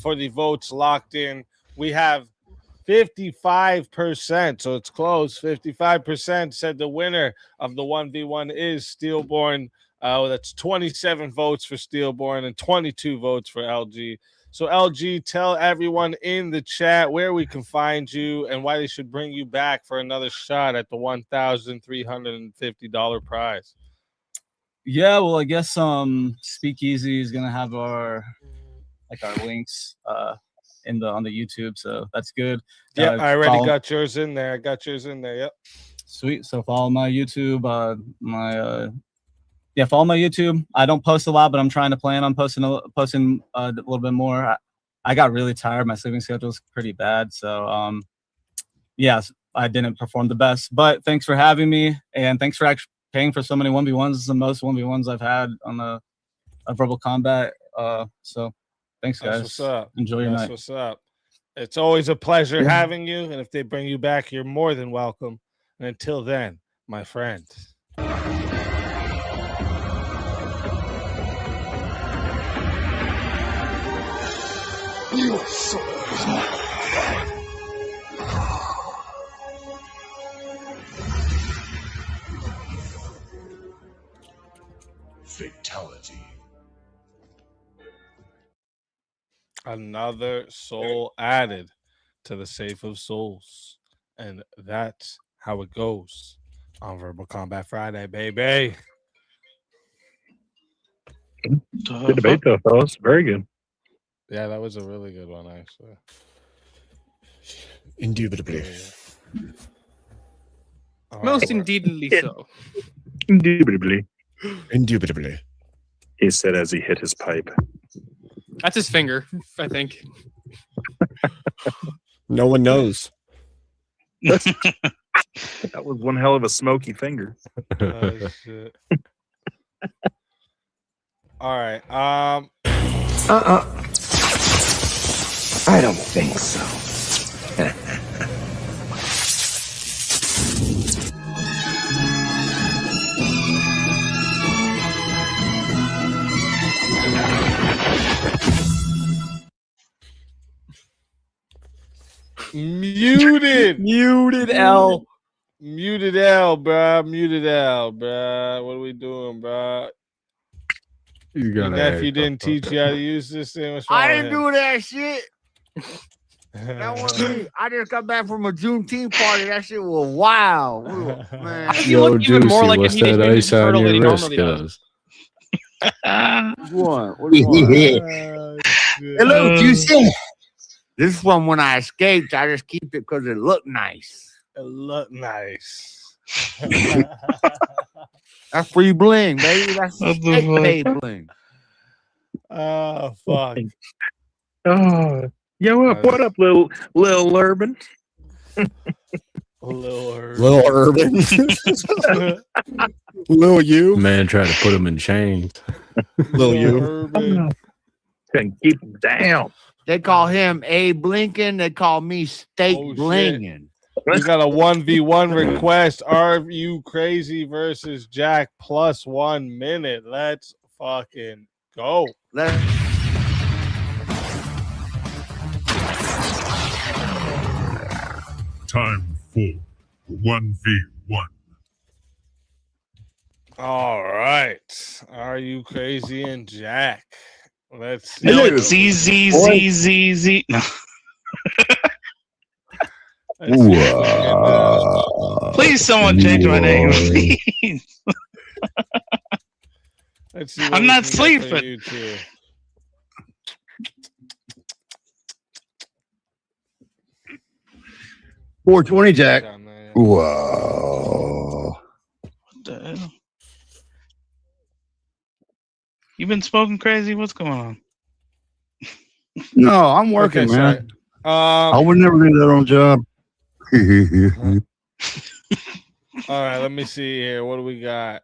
for the votes locked in. We have 55%, so it's close. 55% said the winner of the 1v1 is Steelborn. That's 27 votes for Steelborn and 22 votes for LG. So LG, tell everyone in the chat where we can find you and why they should bring you back for another shot at the $1,350 prize. yeah, well, I guess Speakeasy is gonna have our links on the YouTube, so that's good. Yeah, I already follow- got yours in there. Yep. Sweet. So follow my YouTube. Follow my YouTube. I don't post a lot, but I'm trying to plan on posting a little bit more. I got really tired. My sleeping schedule is pretty bad, so yes, I didn't perform the best. But thanks for having me, and thanks for actually paying for so many 1v1s. This is the most 1v1s I've had on a verbal combat. So thanks, guys. That's what's up. Enjoy your That's night. what's up. It's always a pleasure having you. And if they bring you back, you're more than welcome. And until then, my friend. Your soul is mine. Fatality. Another soul added to the Safe of Souls. And that's how it goes on Verbal Combat Friday, baby. Good debate, though, fellas. Very good. Yeah, that was a really good one, actually. Indubitably. Most indeedly so. Indubitably. Indubitably. He said as he hit his pipe. That's his finger, I think. No one knows. That was one hell of a smoky finger. Oh, shit. All right. I don't think so. Muted. Muted L. Muted L, bruh. Muted L, bruh. What are we doing, bruh? You Your gotta nephew act didn't up. teach you how to use this thing. What's wrong I with didn't him? do that shit. That wasn't me. I just got back from a Juneteenth party. That shit was wild. Man. He looked even more like a what's Teenage that Mutant ice Ninja on Turtle than he your wrist, normally does. cuz? What? What do you want? Hello, Juicy. This is from when I escaped. I just keep it because it looked nice. It looked nice. That's free bling, baby. That's What the escape fuck? paid bling. Oh, fuck. Oh, yo, what up, little Urban? Little Urban. Lil you. Man tried to put him in chains. Lil you. Urban. Can keep him down. They call him A Blinken. They call me Steak Oh, shit. Blingin. We got a 1v1 request. Are you crazy versus Jack plus 1 minute? Let's fucking go. Time for 1v1. All right. Are you crazy and Jack? Let's see. No, it's ZZZZZ. No. Let's see if we can, Please, someone change my name, please. let's see what I'm we not can get for sleeping. you two. $420, Jack. Down there. Whoa. What the hell? You been smoking crazy? What's going on? No, I'm working, Okay, man. sorry. I would never do that on job. All right, let me see here. What do we got?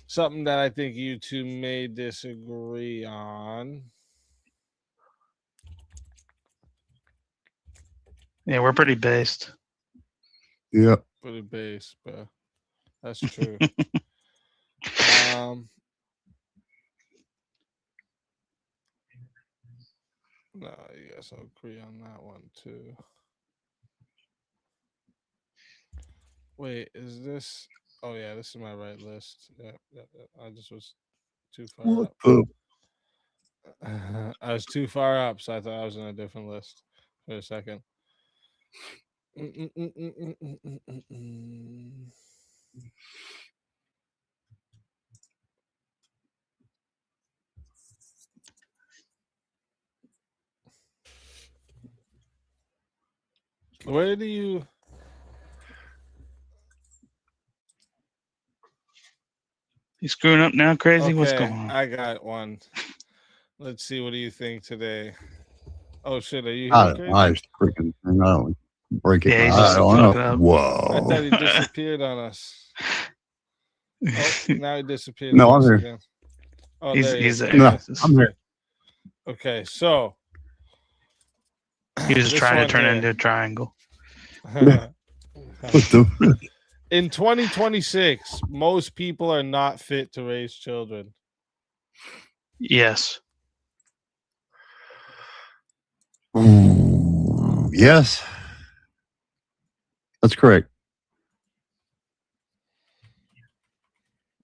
Something that I think you two may disagree on. Yeah, we're pretty based. Yep. Pretty base, but that's true. No, you guys will agree on that one too. Wait, is this? Oh yeah, this is my right list. Yeah. I just was too far What up. the? I was too far up, so I thought I was in a different list for a second. Where do you? You screwing up now, crazy? Okay, What's going on? I got one. Let's see. What do you think today? Oh shit! Are you I here, don't crazy? I just freaking no, break it. Yeah, he's I just don't fucking know. up. Whoa. I thought he disappeared on us. Oh, now he disappeared. No, on I'm us here. again. Oh, He's- there he he's is. there. No, Okay, I'm here. Okay, so He was This trying to one turn it here. into a triangle. In 2026, most people are not fit to raise children. Yes. Yes. That's correct.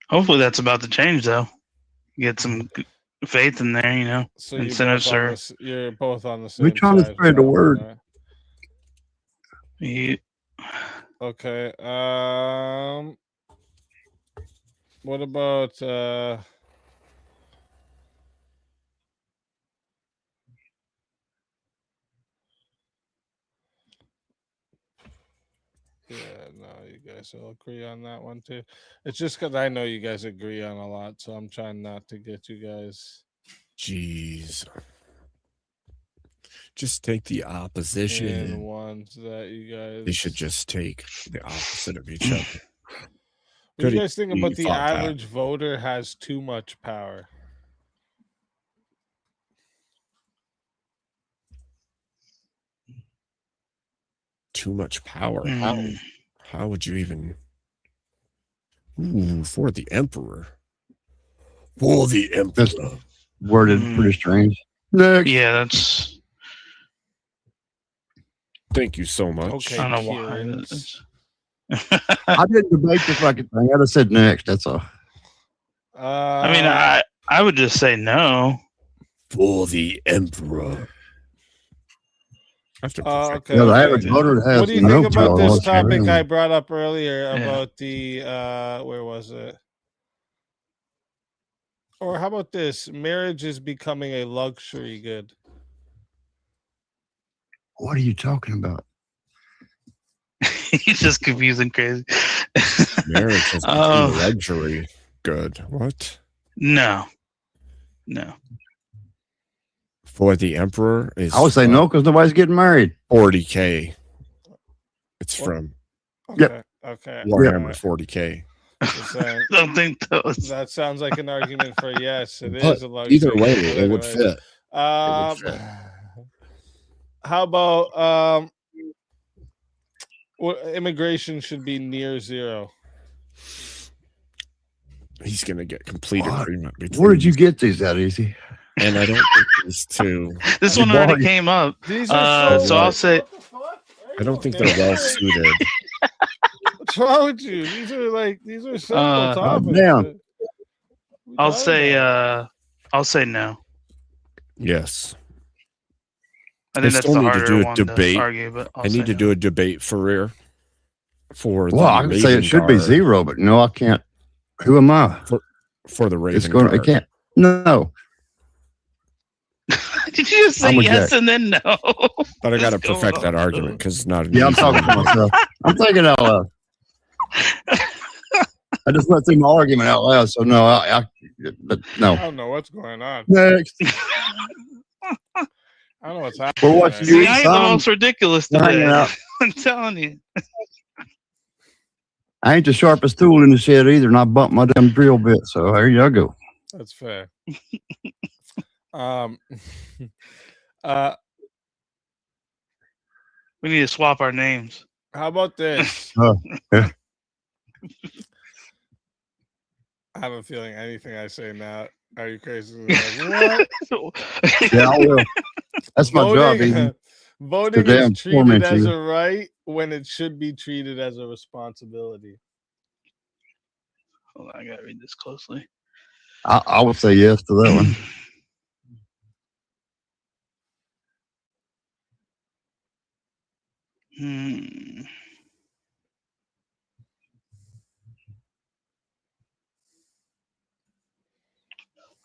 Hopefully that's about to change, though. Get some faith in there, you know. So you're Incentives both, on are. you're both on the same We're trying to side. spread the word. Okay. What about yeah, no, you guys will agree on that one too. It's just because I know you guys agree on a lot, so I'm trying not to get you guys. Jeez. Just take the opposition. In And ones that you guys. they should just take the opposite of each other. What do you Good guys think you about the thought that. average voter has too much power? Too much power. Mm. How would you even? Ooh, for the emperor. For the emperor. Worded pretty strange. Next. Yeah, that's. Thank you so much. Okay, I don't know why. Kieran's. I didn't debate the fucking thing. I just said next. That's all. I mean, I would just say no. For the emperor. Okay. Yeah, the okay. average voter has What do you no think about power this whatsoever. topic I brought up earlier Yeah. about the where was it? Or how about this? Marriage is becoming a luxury good. What are you talking about? He's just confusing crazy. Marriage has become a luxury. Good. What? No. No. For the emperor is. I would say no because nobody's getting married. 40K. It's from Okay. Okay. Warhammer 40K. Just saying. I don't think that sounds like an argument for yes. It But is a luxury. either way, But it would anyways, fit. How about immigration should be near zero? He's gonna get complete agreement between. Where did you get these at, Easy? And I don't think these two. This one already came up. These are So I'll say. I don't think they're well suited. What's wrong with you? These are simple topics. Damn. I'll say no. Yes. I think that's the harder one debate. to argue, but I need to do a debate for rear. For Well, I would say it should be zero, but no, I can't. Who am I? For the Raven It's going. I Guard. can't. No. Did you just say I'm yes reject. and then no? But I got to What's going perfect on? that argument because it's not. An Yeah, I'm easy talking to one. myself. I'm thinking out loud. I just went through my argument out loud, so no, but no. I don't know what's going on. Next. I don't know what's happening. We're watching there. you See, I ain't the most ridiculous We're hanging today. out. I'm telling you. I ain't the sharpest tool in the shed either, and I bumped my damn drill bit. So there you go. That's fair. We need to swap our names. How about this? Yeah. I have a feeling anything I say now, are you crazy? Like, what? Yeah, I will. That's my job. Ethan. Voting The damn is treated torment as you. a right when it should be treated as a responsibility. Hold on, I gotta read this closely. I would say yes to that one. Hmm.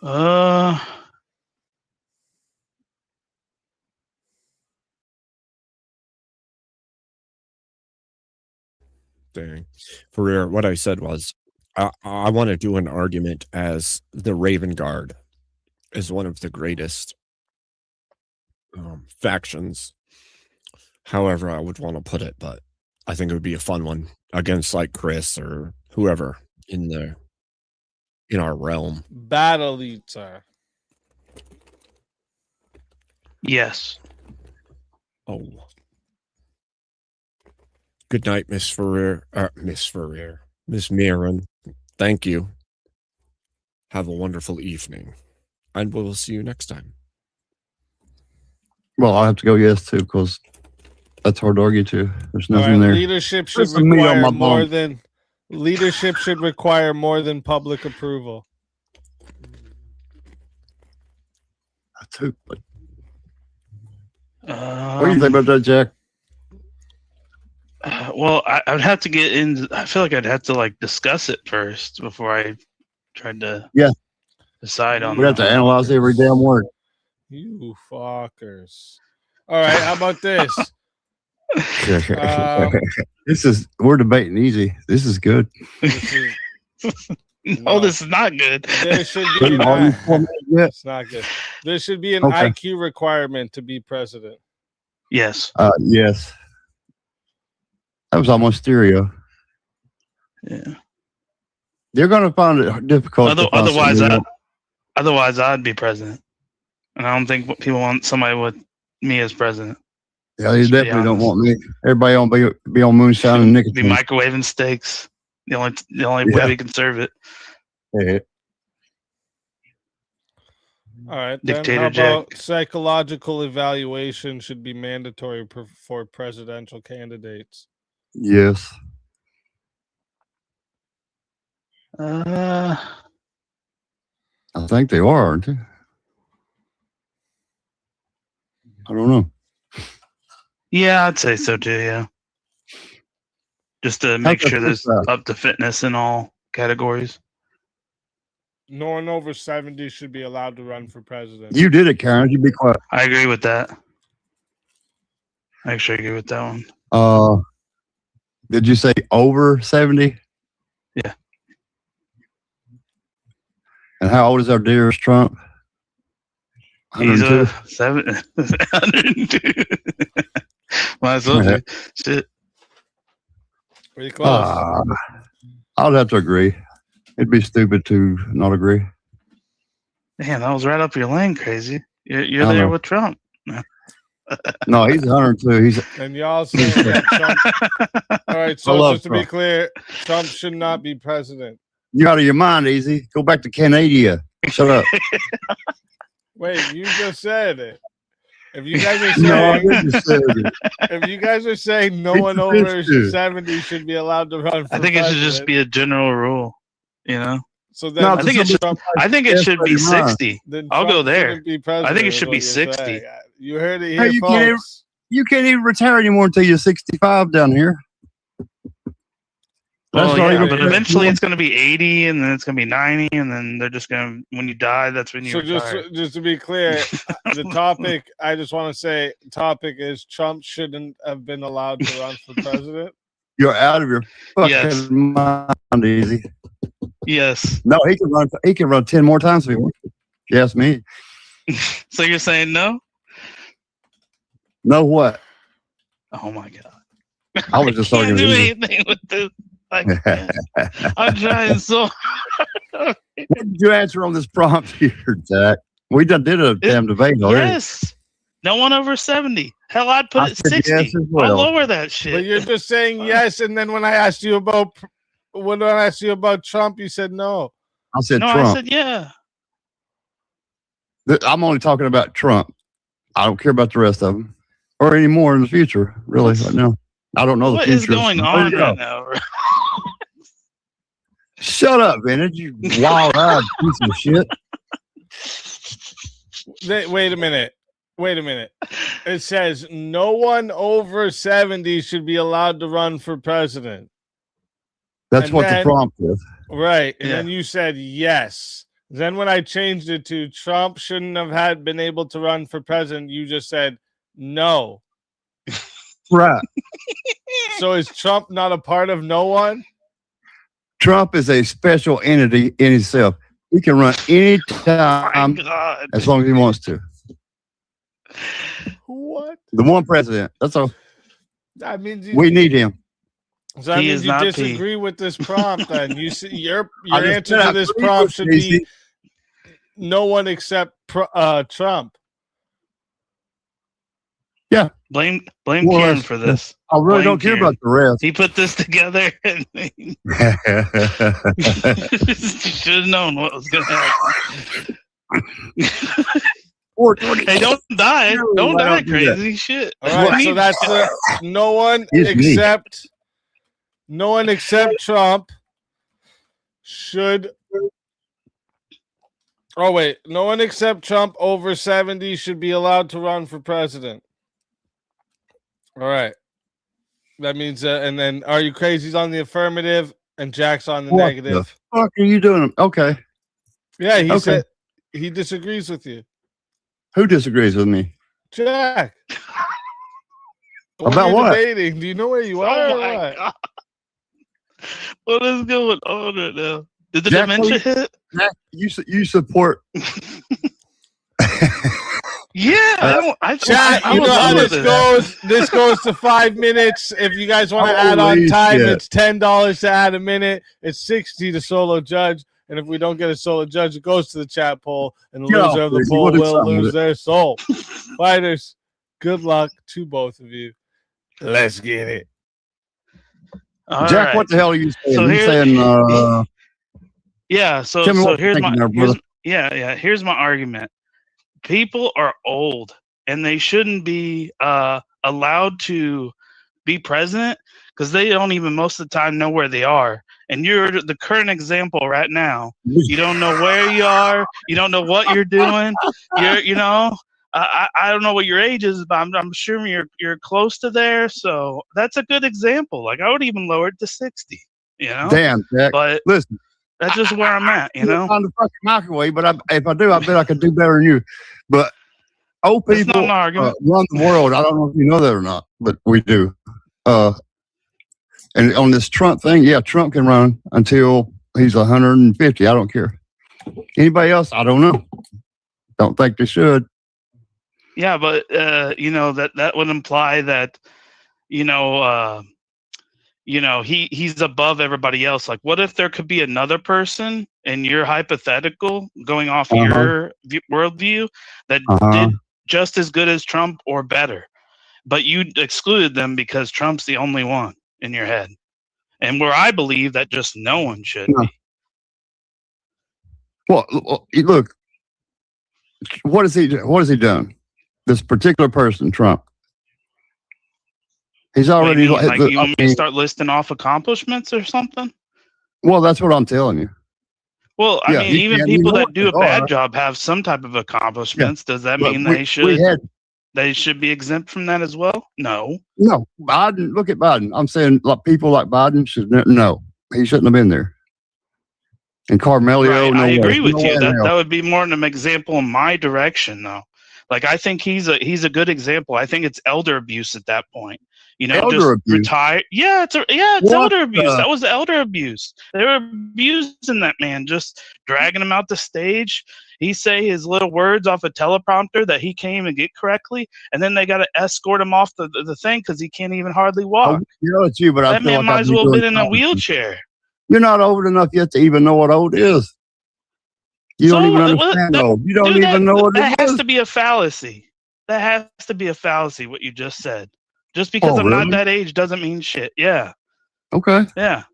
Uh. Dang. For real, what I said was, I want to do an argument as the Raven Guard is one of the greatest factions. However, I would want to put it, but I think it would be a fun one against like Chris or whoever in our realm. Battle Eater. Yes. Oh. Good night, Miss Ferrer. Miss Marin. Thank you. Have a wonderful evening. And we'll see you next time. Well, I'll have to go yes too, because that's hard to argue to. There's All nothing right, there. leadership should This is me on require my more bum. than leadership should require more than public approval. What do you think about that, Jack? Well, I would have to get in. I feel like I'd have to like discuss it first before I tried to decide on. We have to analyze every damn word. You fuckers. All right, how about this? We're debating easy. This is good. No, this is not good. There should be it's not good. There should be an Okay. IQ requirement to be president. Yes. Yes. That was almost stereo. Yeah. You're going to find it difficult. to find Otherwise, somebody otherwise, I'd be president, and I don't think people want somebody with me as president. Yeah, you Just to be definitely don't honest. want me. Everybody on be on moonshine and Be nicotine. microwaving steaks. The only way Yeah. we can serve it. Yeah. All right, then Dictator how Jack. about psychological evaluation should be mandatory for presidential candidates? Yes. Uh, I think they are, aren't they? I don't know. yeah, I'd say so too. Yeah, just to make about sure this, there's up to fitness in all categories. No one over 70 should be allowed to run for president. You did it, Karen. You be quiet. I agree with that. I actually agree with that one. Did you say over 70? Yeah. And how old is our dearest Trump? He's 102? 102. Might as well be. Shit. Pretty close. I would have to agree. It'd be stupid to not agree. Man, that was right up your lane, crazy. You're I there know. with Trump. No, he's 102. He's And y'all say that Trump. All right, I so love just to be Trump. clear, Trump should not be president. you out of your mind, Easy. Go back to Canada. Shut up. Wait, you just said it. If you guys are No, I saying, didn't say it. if you guys are saying no It's one a over bitch. 70 should be allowed to run for I think it should just president, be a general rule. You know. so then I think it should. Trump, I think it should be 60. then I'll Trump go there. shouldn't be I think president, it is should what be you're 60. saying. You heard it Hey, here, you can't even- folks. You can't even retire anymore until you're 65 down here. Well, That's not yeah, even but fair. eventually it's going to be 80, and then it's going to be 90, and then they're just going to, when you die, that's when you So retire. just to be clear, the topic I just want to say topic is Trump shouldn't have been allowed to run for president. You're out of your fucking Yes. mind, Easy. Yes. No, he can run. He can run 10 more times if he wants to. If you ask me. So you're saying no? Know what? Oh my god! I was just Can't talking do to you. anything with this. I can't. I'm trying so. What did you answer on this prompt here, Jack? We done did a damn debate already. Yes. No one over 70. Hell, I'd put I it said 60. yes as well. I'll lower that shit. But you're just saying yes, and then when I asked you about Trump, you said no. I said no, Trump. I said yeah. I'm only talking about Trump. I don't care about the rest of them or any more in the future. Really, right now. I don't know the What future. is going so on there you go. right now? Shut up, Vintage. You wild-eyed piece of shit. Wait a minute. It says no one over 70 should be allowed to run for president. That's And what then- the prompt is. Right. And Yeah. then you said yes. Then when I changed it to Trump shouldn't have been able to run for president, you just said no. Right. So is Trump not a part of no one? Trump is a special entity in itself. He can run any time God. as long as he wants to. What? The one president. That's all. That means We need him. So that He means is you not P. disagree with this prompt. Then you see your I just answer said to I this agree prompt with should Casey. be no one except Trump. Yeah. Blame More or Kieran less. for this. I really Blame don't care Kieran. about the rest. He put this together and he should have known what was going to happen. Hey, don't die. Don't Why die, don't do that? crazy shit. All right, so that's no one except Trump should. Oh wait, no one except Trump over 70 should be allowed to run for president. All right, that means and then Are You Crazy's on the affirmative and Jack's on the What negative. the fuck are you doing? Okay. Yeah, he Okay. said he disagrees with you. Who disagrees with me? Jack. About We're what? debating. Do you know where you are? Oh or my what? God. What is going on right now? Did the Jack, dementia hit? Jack, you support. Yeah, Chat, I you would know how love this this. goes. This goes to 5 minutes. If you guys want to add on Holy time, shit. it's $10 to add a minute. It's 60 to solo judge. And if we don't get a solo judge, it goes to the chat poll, and the Get loser off of the this. poll What is will something with lose it? their soul. Fighters, good luck to both of you. Let's get it. All Jack, right. what the hell are you saying? So you here- saying Yeah, so Tell me so what you're here's my thinking there, here's, brother. here's my argument. People are old and they shouldn't be allowed to be president because they don't even most of the time know where they are. And you're the current example right now. You don't know where you are. You don't know what you're doing. I don't know what your age is, but I'm sure you're close to there. So that's a good example. Like I would even lower it to 60. You know. Damn, Jack. But listen, that's just where I'm at. You know. on the fucking microwave, but if I do, I bet I could do better than you. But old That's not people an argument. run the world. I don't know if you know that or not, but we do. And on this Trump thing, yeah, Trump can run until he's 150. I don't care. Anybody else? I don't know. Don't think they should. Yeah, but that would imply that he's above everybody else. Like, what if there could be another person in your hypothetical, going off your worldview, that did just as good as Trump or better, but you excluded them because Trump's the only one in your head, and where I believe that just no one should be. Well, look, what has he done? This particular person, Trump. He's What do you already mean? Like, you want me to start listing off accomplishments or something? Well, that's what I'm telling you. Well, I Yeah, mean, you even can. people You know that what do a they bad are. job have some type of accomplishments. Does that But mean we they should be exempt from that as well? No. No, Biden. Look at Biden. I'm saying like people like Biden should no. He shouldn't have been there. And Carmelio, Right, no I way. agree with No you. way in That hell. that would be more an example in my direction, though. Like I think he's a good example. I think it's elder abuse at that point. Elder just abuse? retire. Yeah, it's What elder abuse. the- That was elder abuse. They were abusing that man, just dragging him out the stage. He say his little words off a teleprompter that he can't even get correctly, and then they got to escort him off the thing because he can't even hardly walk. You know it's you, but I That feel man like might I'd as be well have doing been in a something. wheelchair. You're not old enough yet to even know what old is. You don't even understand old. You don't Dude, even know what that it has is. to be a fallacy. That has to be a fallacy, what you just said. Just because I'm not really? that age doesn't mean shit. Yeah. Okay. Yeah.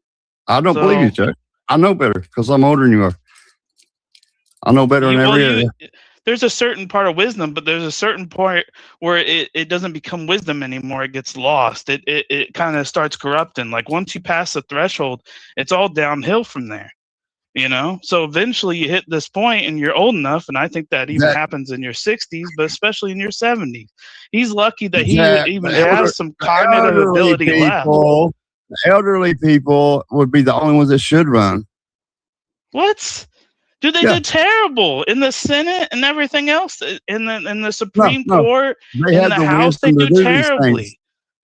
I don't believe you, Chuck. I know better because I'm older than you are. I know better in every area. There's a certain part of wisdom, but there's a certain point where it doesn't become wisdom anymore. It gets lost. It kind of starts corrupting. Like once you pass the threshold, it's all downhill from there. So eventually you hit this point and you're old enough, and I think that even happens in your 60s, but especially in your 70s. He's lucky that he even has some cognitive ability left. The elderly people would be the only ones that should run. What? Dude, they did terrible in the Senate and everything else, in the Supreme Court, They in have the the House. They wisdom to do do these terribly. things.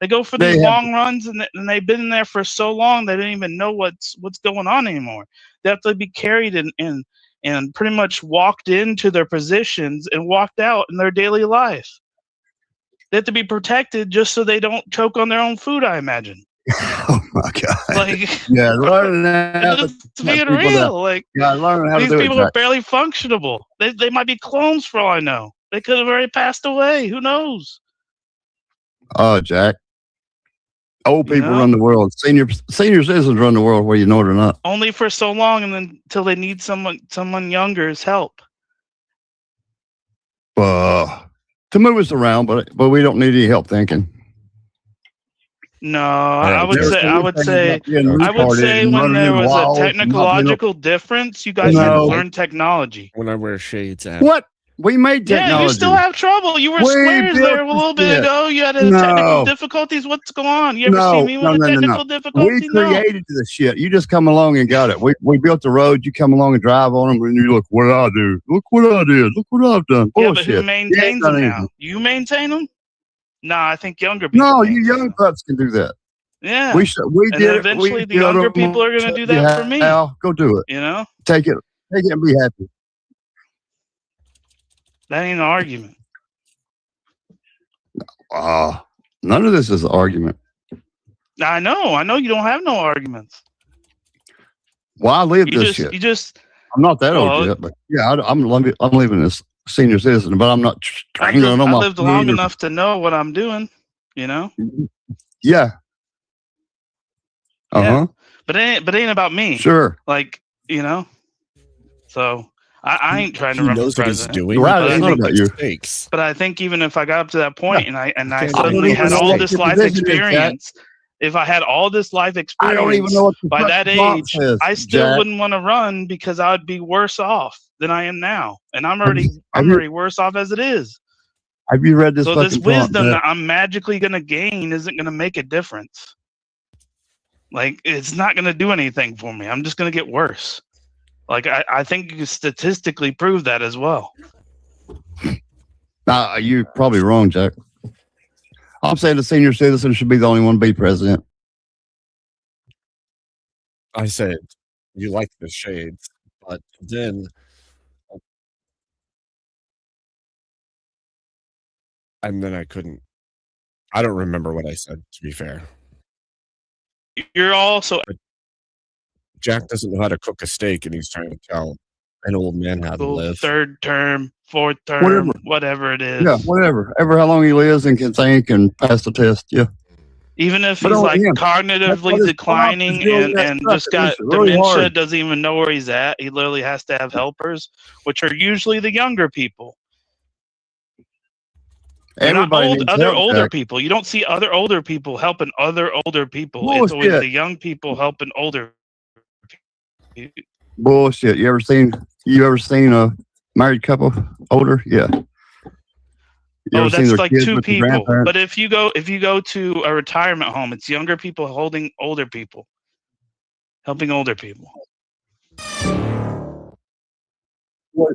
They go for They these have- long runs, and they've been in there for so long they don't even know what's going on anymore. They have to be carried and pretty much walked into their positions and walked out in their daily life. They have to be protected just so they don't choke on their own food, I imagine. Oh my God. Like, Yeah, learn how to just being people real. that- Like, yeah, learn how to these do it. people are Jack. barely functionable. They might be clones for all I know. They could have already passed away. Who knows? Jack. Old You people know? run the world. Senior citizens run the world, whether you know it or not. Only for so long, and then until they need someone younger help. To move us around, but we don't need any help thinking. No, I would say retarded and when running there in was a walls and not being technological difference, you guys had to No. learn technology. When I wear shades, Ab. What? We made technology. Yeah, you still have trouble. You were We squares built there a little bit shit. ago. You had No. technical difficulties. What's going on? You ever see me with a technical difficulty? We created the shit. You just come along and got it. We built the road. You come along and drive on them, and you look what I do. Look what I did. Look what I've done. Yeah, Bullshit. but who maintains done them now? anything. You maintain them? Nah, I think younger people. No, you young pups can do that. Yeah. We And did it. eventually We the did younger it. people are going to do that for me. Al, go do it. You know? Take it and be happy. That ain't an argument. None of this is an argument. I know you don't have no arguments. Well, I live You this just shit. I'm not that Well, old yet, but yeah, I'm living as senior citizen, but I'm not I strangling on my lived long food or- enough to know what I'm doing, you know? Yeah. Yeah. But it ain't about me. Sure. Like, you know? So I ain't trying to He run knows for what he's president. doing. Right, but I I know think about you. mistakes. But I think even if I got up to that point and I suddenly don't had even know all what this your life position is, Jack. experience, if I had all this life I don't even experience know what the by fuck that the prompt age, says, I still Jack. wouldn't want to run because I would be worse off than I am now. And I'm Have already you- worse off as it is. Have you read this So fucking this prompt? wisdom Jack? that I'm magically gonna gain isn't gonna make a difference. Like it's not gonna do anything for me. I'm just gonna get worse. Like I think you can statistically prove that as well. You're probably wrong, Jack. I'm saying the senior citizen should be the only one to be president. I said you like the shades, but then I couldn't. I don't remember what I said, to be fair. You're also Jack doesn't know how to cook a steak, and he's trying to tell an old man how to live. third term, fourth term, whatever it is. Yeah, whatever. Ever how long he lives and can think and pass the test. Yeah. Even if But he's on like him, that's cognitively what his declining prompt is really and that just stuff. got It's really dementia, hard. doesn't even know where he's at. He literally has to have helpers, which are usually the younger people. They're not Everybody needs other help, older Jack. people. You don't see other older people helping other older people. It's always Bullshit. the young people helping older people. Bullshit. You ever seen a married couple older? Yeah. You Oh, ever seen that's their like kids two with the people. grandparents? But if you go to a retirement home, it's younger people holding older people, helping older people. Like,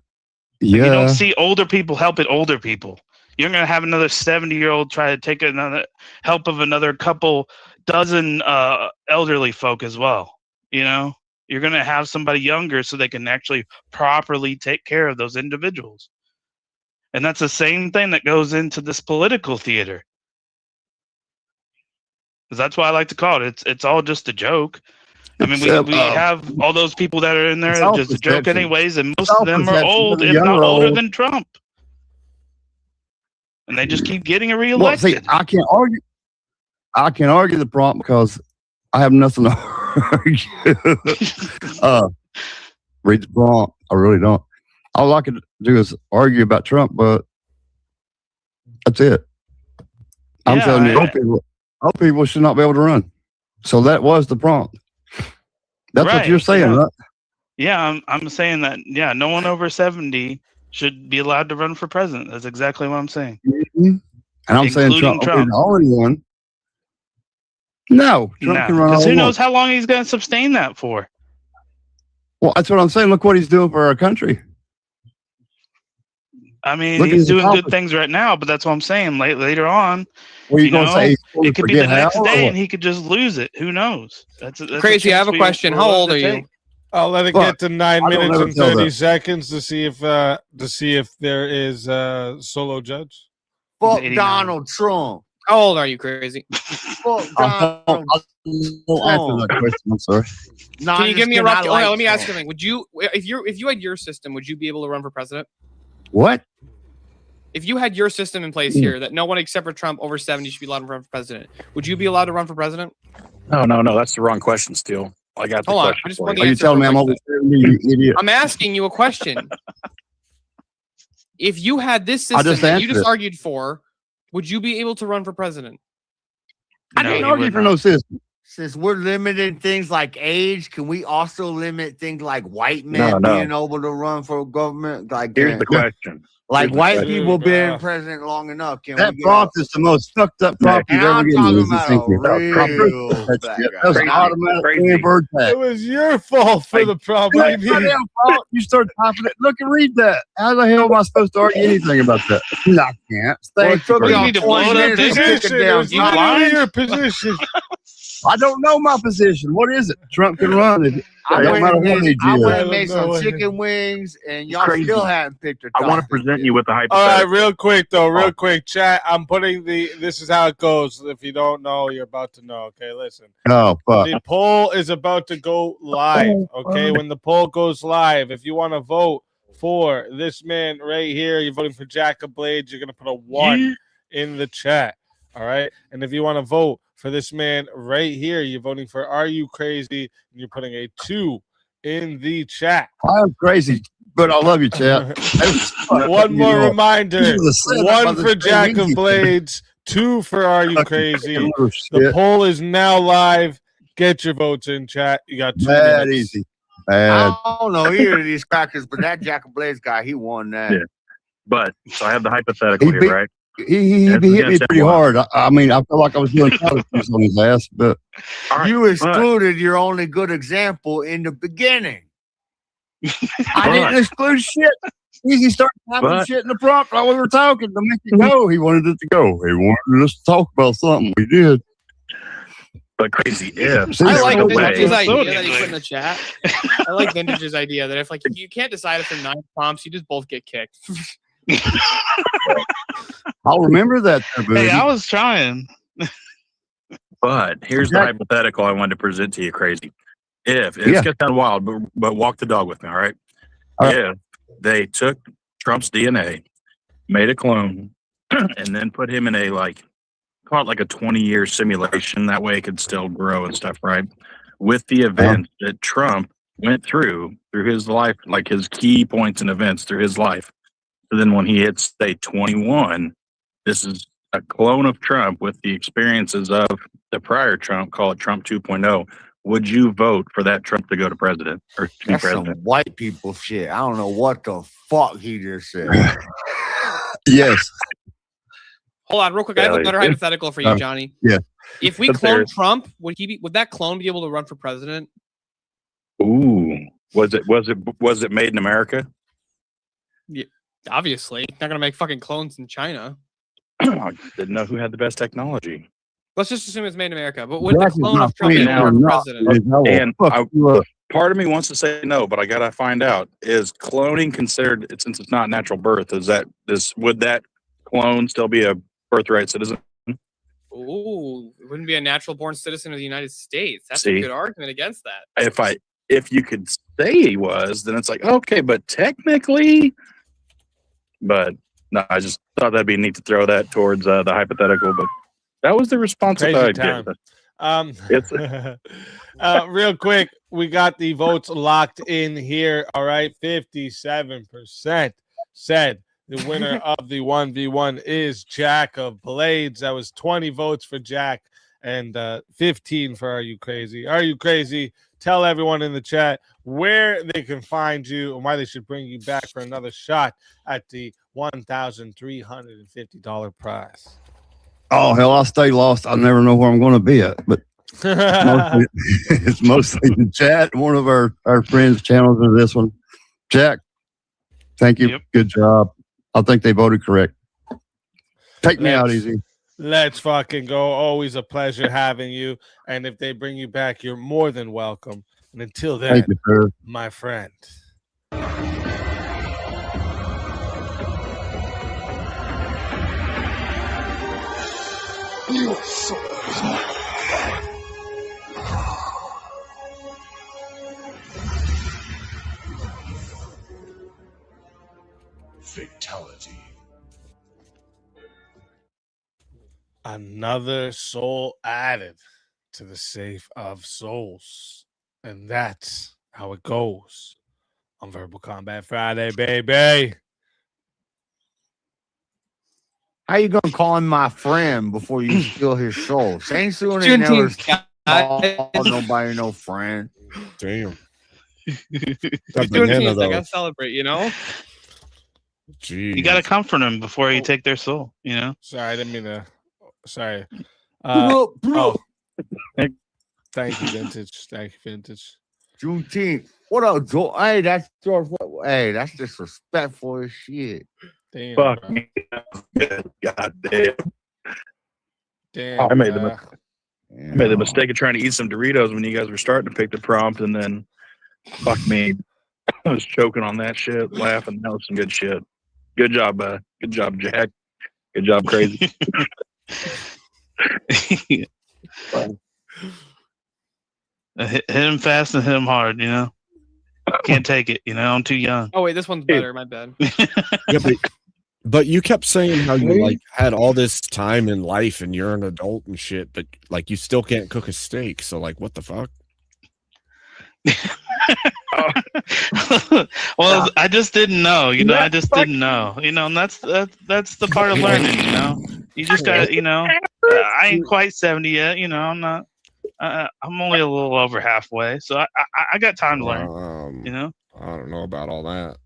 you Yeah. don't see older people helping older people. You're gonna have another 70-year-old try to take another help of another couple dozen elderly folk as well. You know, you're gonna have somebody younger so they can actually properly take care of those individuals. And that's the same thing that goes into this political theater. 'Cause that's why I like to call it. It's all just a joke. I mean, we have all those people that are in there it's all just a joke perception. anyways, and It's most all of them are perception. old, The if young not are older old. than Trump. And they just keep getting Well, reelected. see, I can't argue. I can argue the prompt because I have nothing to argue. Read the prompt. I really don't. All I could do is argue about Trump, but that's it. I'm Yeah, telling you, old people should not be able to run. So that was the prompt. That's what you're Right, saying, yeah. right? Yeah, I'm saying that. Yeah, no one over 70 should be allowed to run for president. That's exactly what I'm saying. And I'm saying Including Trump will Trump. be the only one. No, Trump can run Because all who he knows wants. how long he's going to sustain that for? Well, that's what I'm saying. Look what he's doing for our country. I mean, Look at he's his doing good accomplishments. things right now, but that's what I'm saying. Later on, What are you gonna say? He's supposed it to could be the forget next how, or day what? and he could just lose it. Who knows? That's Crazy, I have a question. How old are you? I'll let it Fuck. get to 9 I don't minutes ever and tell 30 that. seconds to see if there is a solo judge. Fuck 89. Donald Trump. How old are you, Crazy? Fuck I Donald don't answer that question. I'm sorry. No, Can I'm you give just me a kidding. rough? I Okay, like let me ask you Trump. something. Would you, if you had your system, would you be able to run for president? What? if you had your system in place here that no one except for Trump over 70 should be allowed to run for president, would you be allowed to run for president? No, that's the wrong question. Still, I got the Hold on, question. I just for want you. the Are you answer. telling me I'm for over like 70, you idiot? I'm asking you a question. If you had this I system just that you answered just it. argued for, would you be able to run for president? I didn't argue for no system. Since we're limiting things like age, can we also limit things like white men No. being able to run for government? Like, Here's the question. like Here's the white question. people being president long enough. Can That we get prompt is the most fucked up prompt you've And ever I'm given talking me. about Thank a you. real black guy. That was an automatic bird tag. It was your fault for the problem. That's my damn fault. You start typing it. Look and read that. How the hell am I supposed to argue anything about that? No, I can't. Thank you. You need to blow it up. Position, It was literally your position. I don't know my position. What is it? Trump can run. It don't matter what age I he went is. and made some No. chicken wings, and y'all Crazy. still haven't picked a I want to topic present yet. you with the All hypothetical. right, real quick though, real quick, chat. I'm putting this is how it goes. If you don't know, you're about to know. Okay, listen. Oh, fuck. The poll is about to go live. Okay, when the poll goes live, if you want to vote for this man right here, you're voting for Jack of Blades. You're gonna put a 1 in the chat. All right, and if you want to vote for this man right here, you're voting for Are You Crazy? And you're putting a 2 in the chat. I'm crazy, but I love you, chap. One more reminder: You were set up by 1 the for Jack crazy. of Blades, 2 for Are You Crazy? Little The shit. poll is now live. Get your votes in, chat. You got 2 Bad minutes. easy. Bad. I don't know either of these crackers, but that Jack of Blades guy, he won that. Yeah. But so I have the hypothetical He here, beat- right? He That's hit me against pretty everyone. hard. I mean, I felt like I was doing politics on his ass, but All right, You but- excluded your only good example in the beginning. I didn't exclude shit. He started typing But- shit in the prompt while we were talking to make it go. He wanted it to go. He wanted us to talk about something. We did. But crazy if See, I there like was a way. Vintage's idea So that he put in the chat. I like Vintage's idea that if like you can't decide if they're 9 prompts, you just both get kicked. I'll remember that. Hey, I was trying. But here's the Jack- hypothetical I wanted to present to you, crazy. If it's Yeah. gonna sound wild, but walk the dog with me, all right? All right. If they took Trump's DNA, made a clone, and then put him in a call it like a 20-year simulation, that way it could still grow and stuff, right? With the events that Trump went through his life, like his key points and events through his life. So then when he hits say 21, this is a clone of Trump with the experiences of the prior Trump, call it Trump 2.0. Would you vote for that Trump to go to president or to be That's some president? white people shit. I don't know what the fuck he just said. Yes. Hold on, real quick. I have Yeah, another yeah. hypothetical for you, Johnny. Yeah. If we Let's clone hear it. Trump, would that clone be able to run for president? Ooh, was it made in America? Obviously, not gonna make fucking clones in China. I didn't know who had the best technology. Let's just assume it's made in America. But would the Jack is clone not of Trump be free able to now, run for not. president? I will And fuck you up. part of me wants to say no, but I gotta find out: is cloning considered, since it's not natural birth? Would that clone still be a birthright citizen? Ooh, it wouldn't be a natural born citizen of the United States. That's See? a good argument against that. If you could say he was, then it's like okay, but technically, but no, I just thought that'd be neat to throw that towards the hypothetical, but that was the response that Crazy I'd time. get. Real quick, we got the votes locked in here. All right, 57% said the winner of the 1v1 is Jack of Blades. That was 20 votes for Jack and 15 for Are You Crazy? Are You Crazy? Tell everyone in the chat where they can find you and why they should bring you back for another shot at the $1,350 prize. Oh, hell, I'll stay lost. I never know where I'm going to be at, but it's mostly the chat. One of our friends' channels is this one. Jack, thank you. Yep. Good job. I think they voted correct. Take me out easy. Let's fucking go. Always a pleasure having you. And if they bring you back, you're more than welcome. And until then, Thank you, sir. my friend. You so Fatality. another soul added to the safe of souls. And that's how it goes on Verbal Combat Friday, baby. How you gonna call him my friend before you steal his soul? Saint Soon ain't never called nobody no friend. Damn. That banana, I though. gotta celebrate, you know? Jeez. You gotta comfort them before you take their soul, you know? Sorry, I didn't mean to. Sorry. Bro. Thank you, Vintage. Thank you, Vintage. Juneteenth. What up, Joe? Hey, that's George. Hey, that's disrespectful as shit. Damn. Fuck bro. me. God damn. Damn. I made bro. I made the mistake of trying to eat some Doritos when you guys were starting to pick the prompt, and then fuck me. I was choking on that shit, laughing. That was some good shit. Good job, Jack. Good job, Crazy. Hit him fast and hit him hard, you know? Can't take it, you know? I'm too young. Oh wait, this one's better. My bad. Yeah, but you kept saying how you like had all this time in life and you're an adult and shit, but like you still can't cook a steak. So like, what the fuck? Well, I just didn't know, you know. I just didn't know, you know. And that's the part of learning, you know. You just got, you know. I ain't quite 70 yet, you know. I'm not. I'm only a little over halfway, so I got time to learn. You know. I don't know about all that.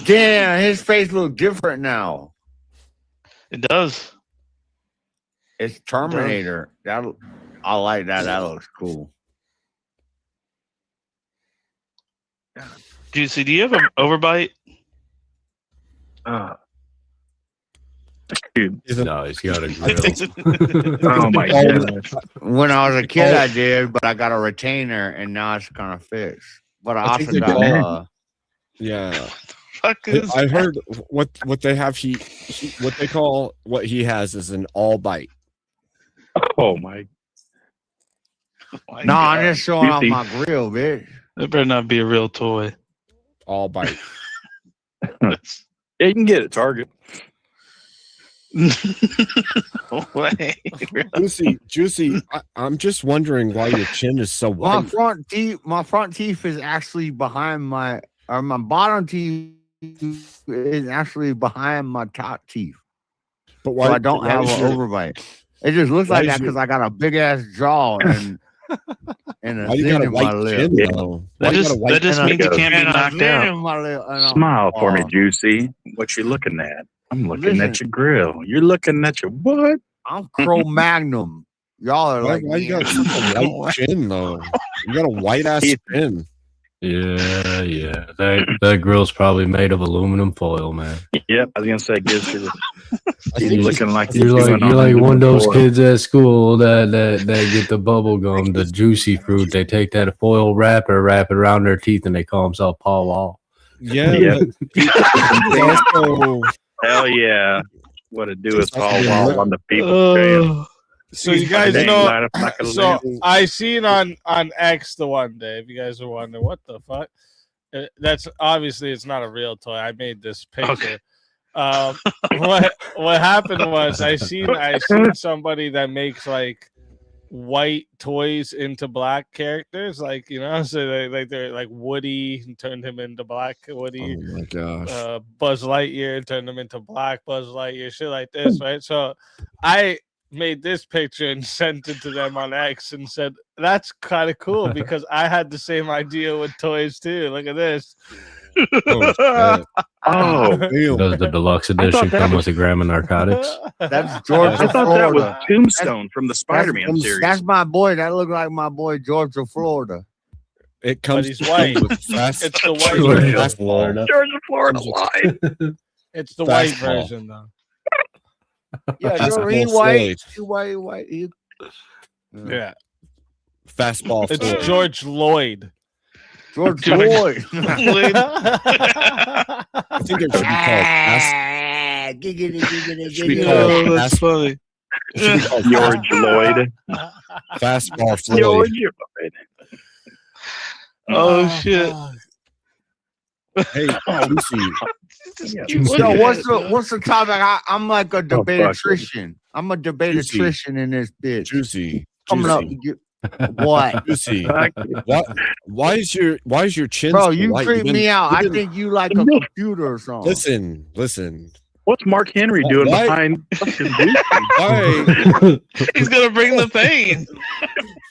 Damn, his face look different now. It does. It's Terminator. I like that. That looks cool. Juicy, do you have an overbite? Dude. No, he's got a grill. Oh my goodness. When I was a kid, I did, but I got a retainer, and now it's kind of fixed. But I think also they got call- Yeah. Fuck is I heard what they have what they call what he has is an all bite. Oh my. No, I'm just showing off Juicy. my grill, bitch. That better not be a real toy. All bite. Yeah, you can get it at Target. Juicy. I'm just wondering why your chin is so My white. front teeth is actually behind my bottom teeth is actually behind my top teeth. But So I don't have an overbite. It just looks why like is that because your- I got a big ass jaw and a Why you zin got a in my white lip. chin though? Why That you just got a white means you can't be And a knocked zin in out. my lip, and Smile for me, Juicy. What you looking at? I'm looking Listen. at your grill. You're looking at your what? I'm Cro Magnum. Y'all are like Why you got such a white chin though? You got a white ass chin. Yeah. That grill's probably made of aluminum foil, man. Yep, I was gonna say, gives you. He's think looking like You're he's like doing one of those foil. kids at school that get the bubble gum, the juicy fruit. They take that foil wrapper, wrap it around their teeth, and they call themselves Paul Wall. Yeah. Yeah. but also, Hell yeah! What to do is Just Paul fucking Wall lit. on the people's jam. So you guys Dang, know. light up like a So lamp. I seen on X the one day. If you guys are wondering what the fuck, that's obviously it's not a real toy. I made this picture. What happened was I seen somebody that makes like white toys into black characters, like you know, so they're like Woody and turned him into black Woody. oh my gosh. Buzz Lightyear turned him into black Buzz Lightyear, shit like this, right? So I made this picture and sent it to them on X and said, that's kind of cool because I had the same idea with toys too. Look at this. Oh, shit. Oh, Damn. Does the deluxe edition come with a gram of narcotics? That's Georgia, I thought that was Florida. Tombstone from the Spider-Man That's- series. That's my boy. That look like my boy Georgia, Florida. It comes he's white. with fast, It's the white Georgia, version. Florida. Georgia, Florida line. It's the white Fastball. version though. Yeah, Fastball he white. Floyd. He white. Yeah. Fastball. It's Floyd. George Lloyd. George Floyd. I think it should be called Giggity, should be giggity. called Oh, that's funny. it should be called George Lloyd. Fastball Floyd. George Lloyd. Oh shit. Hey, Lucy, So what's the topic? I'm like a debatrician. I'm a debatrician in this bitch. Juicy. Coming up. What? Juicy. Why is your chin? Bro, so you white? creep me out. I think you like a computer or something. Listen. What's Mark Henry doing Why- behind? Why? He's gonna bring the pain.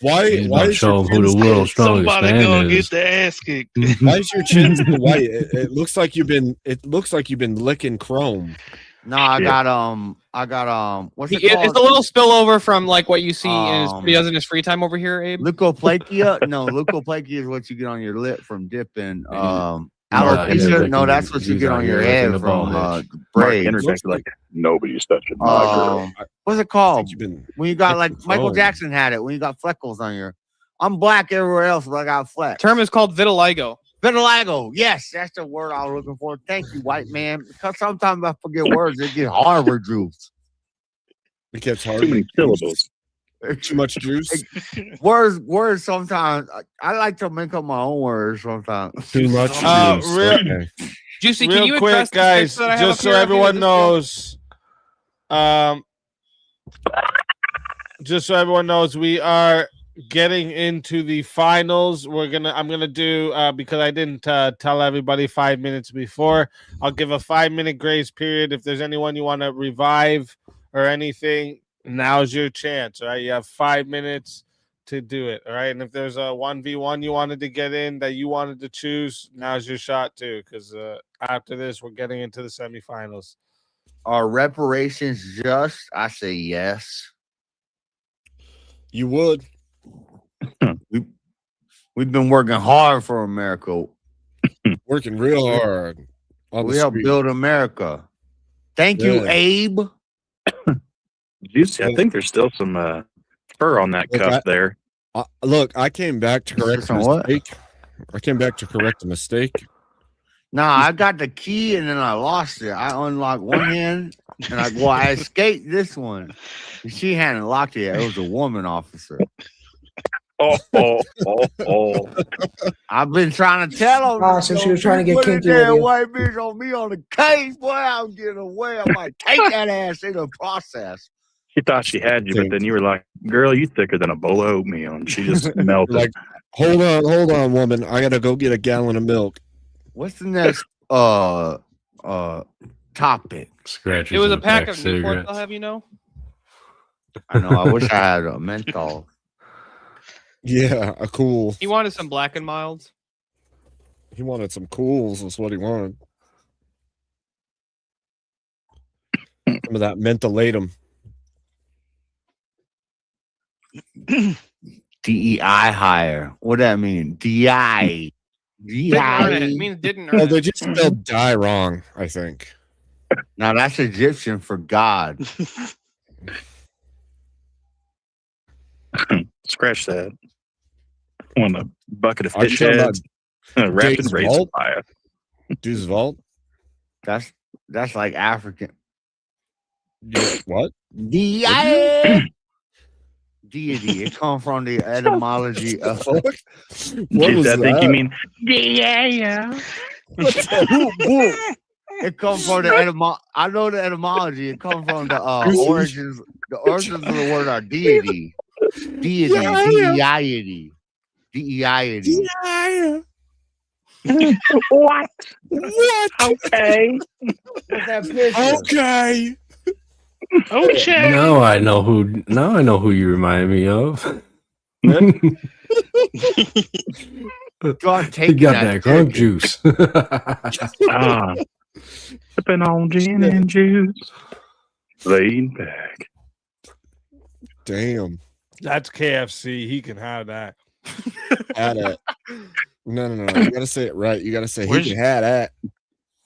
Why? Why is show your who the chin world's strongest Somebody man gonna is. get their ass kicked. Why is your chin so white? It looks like you've been. It looks like you've been licking chrome. No, I got what's it called? It's a little spillover from like what you see he does in his free time over here, Abe. Leukoplakia? No, leukoplakia is what you get on your lip from dipping. Alopecia? No, that's what you get on your head from Mark braids. Henry's actually like nobody's touching my girl. What's it called? When you got like Michael chrome. Jackson had it. When you got freckles on your. I'm black everywhere else, but I got flecks. Term is called vitiligo. Vitiligo. Yes, that's the word I was looking for. Thank you, white man. Because sometimes I forget words. It get Harvard juice. It gets hard. Too many syllables. Too much juice. Words. Sometimes I like to make up my own words. Sometimes Too much juice. Okay. Juicy, Real can you quick, address the guys, picture that I have just up so here of you everyone with knows, just so everyone knows, we are getting into the finals. I'm gonna do because I didn't tell everybody 5 minutes before. I'll give a 5-minute grace period. If there's anyone you want to revive or anything, now's your chance. All right, you have 5 minthis to do it. All right, and if there's a 1v1 you wanted to get in that you wanted to choose, now's your shot too. Because after this, we're getting into the semifinals. Are reparations just? I say yes. You would. We've been working hard for America. Working real hard. We help build America. Thank you, Abe. Juicy. I think there's still some fur on that cuff there. Look, I came back to correct a Some what? mistake. I came back to correct a mistake. Nah, I got the key and then I lost it. I unlocked one hand and I escaped this one. And she hadn't locked it yet. It was a woman officer. Oh. I've been trying to tell her. So she was trying to get put kinky that with you. white bitch on me on the case. Boy, I'm getting away. I might take that ass in the process. She thought she had you, but then you were like, "Girl, you thicker than a bowl of oatmeal," and she just melted. Like, hold on, woman. I gotta go get a gallon of milk. What's the next topic? Scratches. It was a and pack of of Newport, cigarettes. I'll have you know. I know. I wish I had a menthol. Yeah, a cool. He wanted some black and milds. He wanted some cools. That's what he wanted. Some of that mentholatum. DEI higher. What that mean? DI. Didn't earn it. It DI. means didn't earn Oh, it. they just spelled die wrong, I think. Now that's Egyptian for God. Scratch that. I want a bucket of Are you fish talking heads wrapped in Jake's raisin Vault? pie. Deuce Vault? That's like African. Yeah, what? DI. Deity. It comes from the etymology of What Jeez, was I think you that? mean It comes from the etymology. I know the etymology. It comes from the origins. The origins of the word are deity. Deity. Deity. Deity. what? What? Okay. What's that picture? Okay. Okay. Now I know who you remind me of. God, He take got that crunk juice. Sipping on gin and juice. Laid back. Damn. That's KFC. He can have that. Had it. No. You gotta say it right. You gotta say Where's- he can have that.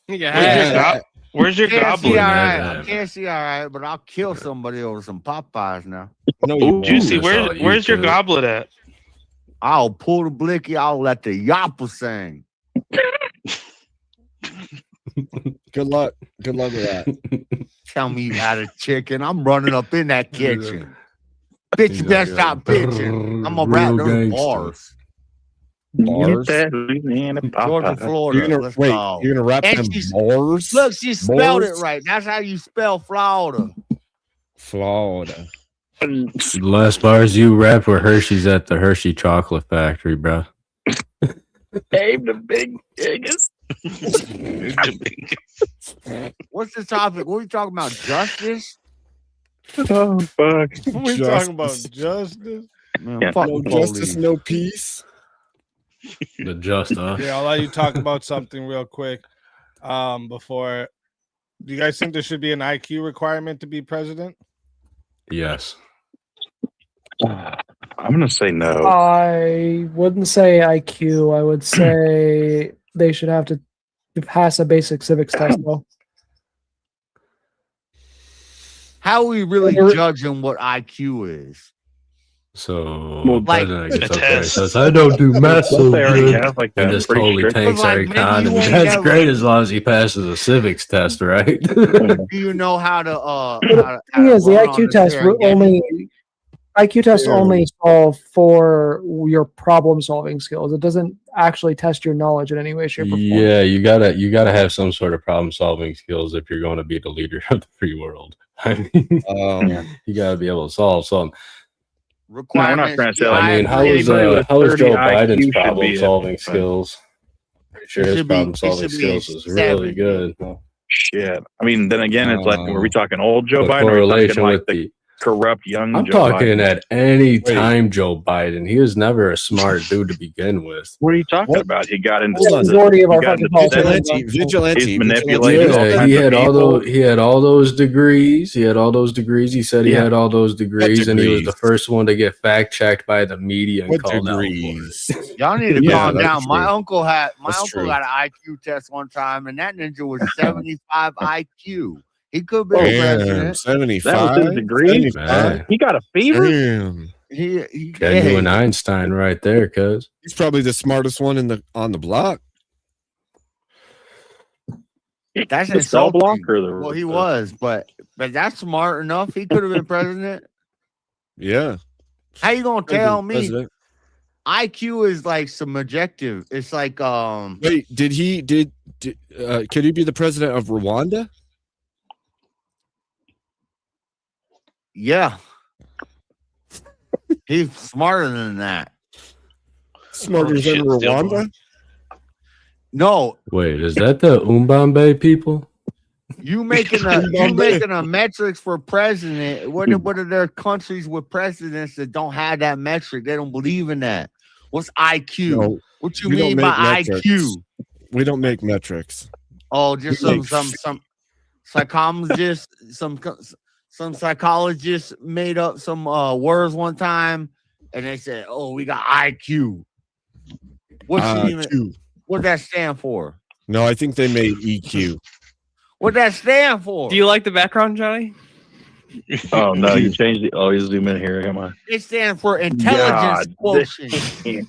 Yeah. Where's your Can't see goblet? all right. I can't see all right, but I'll kill somebody over some Popeyes now. No, Ooh, Juicy, That's all you where's your do. goblet at? I'll pull the blicky. I'll let the yappa sing. Good luck. Good luck with that. Tell me you had a chicken. I'm running up in that kitchen. Bitch, you better stop bitching. I'm gonna rap Real those gangster. bars. Bars. Georgia, Florida. You're gonna Let's wait. go. You're gonna rap And them she's- bars. Look, she spelled it Bars? right. That's how you spell Florida. Florida. The last bars you rap were Hershey's at the Hershey Chocolate Factory, bro. Abe the big biggest. What's the topic? What are we talking about? Justice? Oh fuck! We're talking about justice. Man, Yeah. fuck No the justice, police. no peace. The just us. Yeah, I'll let you talk about something real quick. Before, do you guys think there should be an IQ requirement to be president? Yes. I'm gonna say no. I wouldn't say IQ. I would say they should have to pass a basic civics test, though. How are we really Well, judging what IQ is? So Like- president gets A up there and test. says, "I don't do math so They already good," have, like, and that. just Pretty totally strict. tanks But, our like, maybe economy. you ain't That's never- great as long as he passes a civics test, right? Do you know how to The thing is, the run on IQ this test here and get- IQ tests Yeah. only solve for your problem solving skills. It doesn't actually test your knowledge in any way, shape, or form. Yeah, you gotta have some sort of problem solving skills if you're going to be the leader of the free world. I mean, you gotta be able to solve something. No, we're not trying to say, like, I mean, how is anybody with Joe 30 IQ Biden's should problem be solving it, but- skills? Pretty sure It his should be- problem it solving should be skills is really 70. good. Shit. I mean, then again, it's like, were we talking old Joe The Biden or are we correlation talking like with the corrupt young I'm Joe talking Biden? at any time Joe Biden. He was never a smart dude to begin with. What are you talking about? He got into The majority of he our got fucking into the politicians Senate. are- Vigilante. He's manipulated all Yeah, kinds he of had all people. those. He had all those degrees. He had all those degrees. He said he Yeah. had all those degrees, and he was the degrees? first one to get fact checked by the media and What called out for degrees? it. Y'all need to Yeah, calm that's down. My true. uncle That's got true. an IQ test one time, and that ninja was 75 IQ. He could be a Damn, president. 75. That was his degree? 75? Man, He got a fever? Damn. He got you an Einstein right there, cuz. He's probably the smartest one on the block. That's The cell insulting. block or the Well, he was, but that's smart enough. He could have been president. Yeah. How you gonna tell me President. IQ is like subjective? It's like Wait, could he be the president of Rwanda? yeah. He's smarter than that. Smarter Shit, than still Rwanda? No, Wait, is that the Umbambe people? you making a metrics for president. What are there countries with presidents that don't have that metric? They don't believe in that. What's IQ? No, What you we don't mean make by metrics. IQ? We don't make metrics. Oh, just We some make psychologists, some psychologists made up some words one time, and they said, "Oh, we got IQ." What's IQ. what that stand for? No, I think they made EQ. What that stand for? Do you like the background, Johnny? Oh, no, you changed the. Oh, you zoom in here. Come on. It stands for intelligence quotient.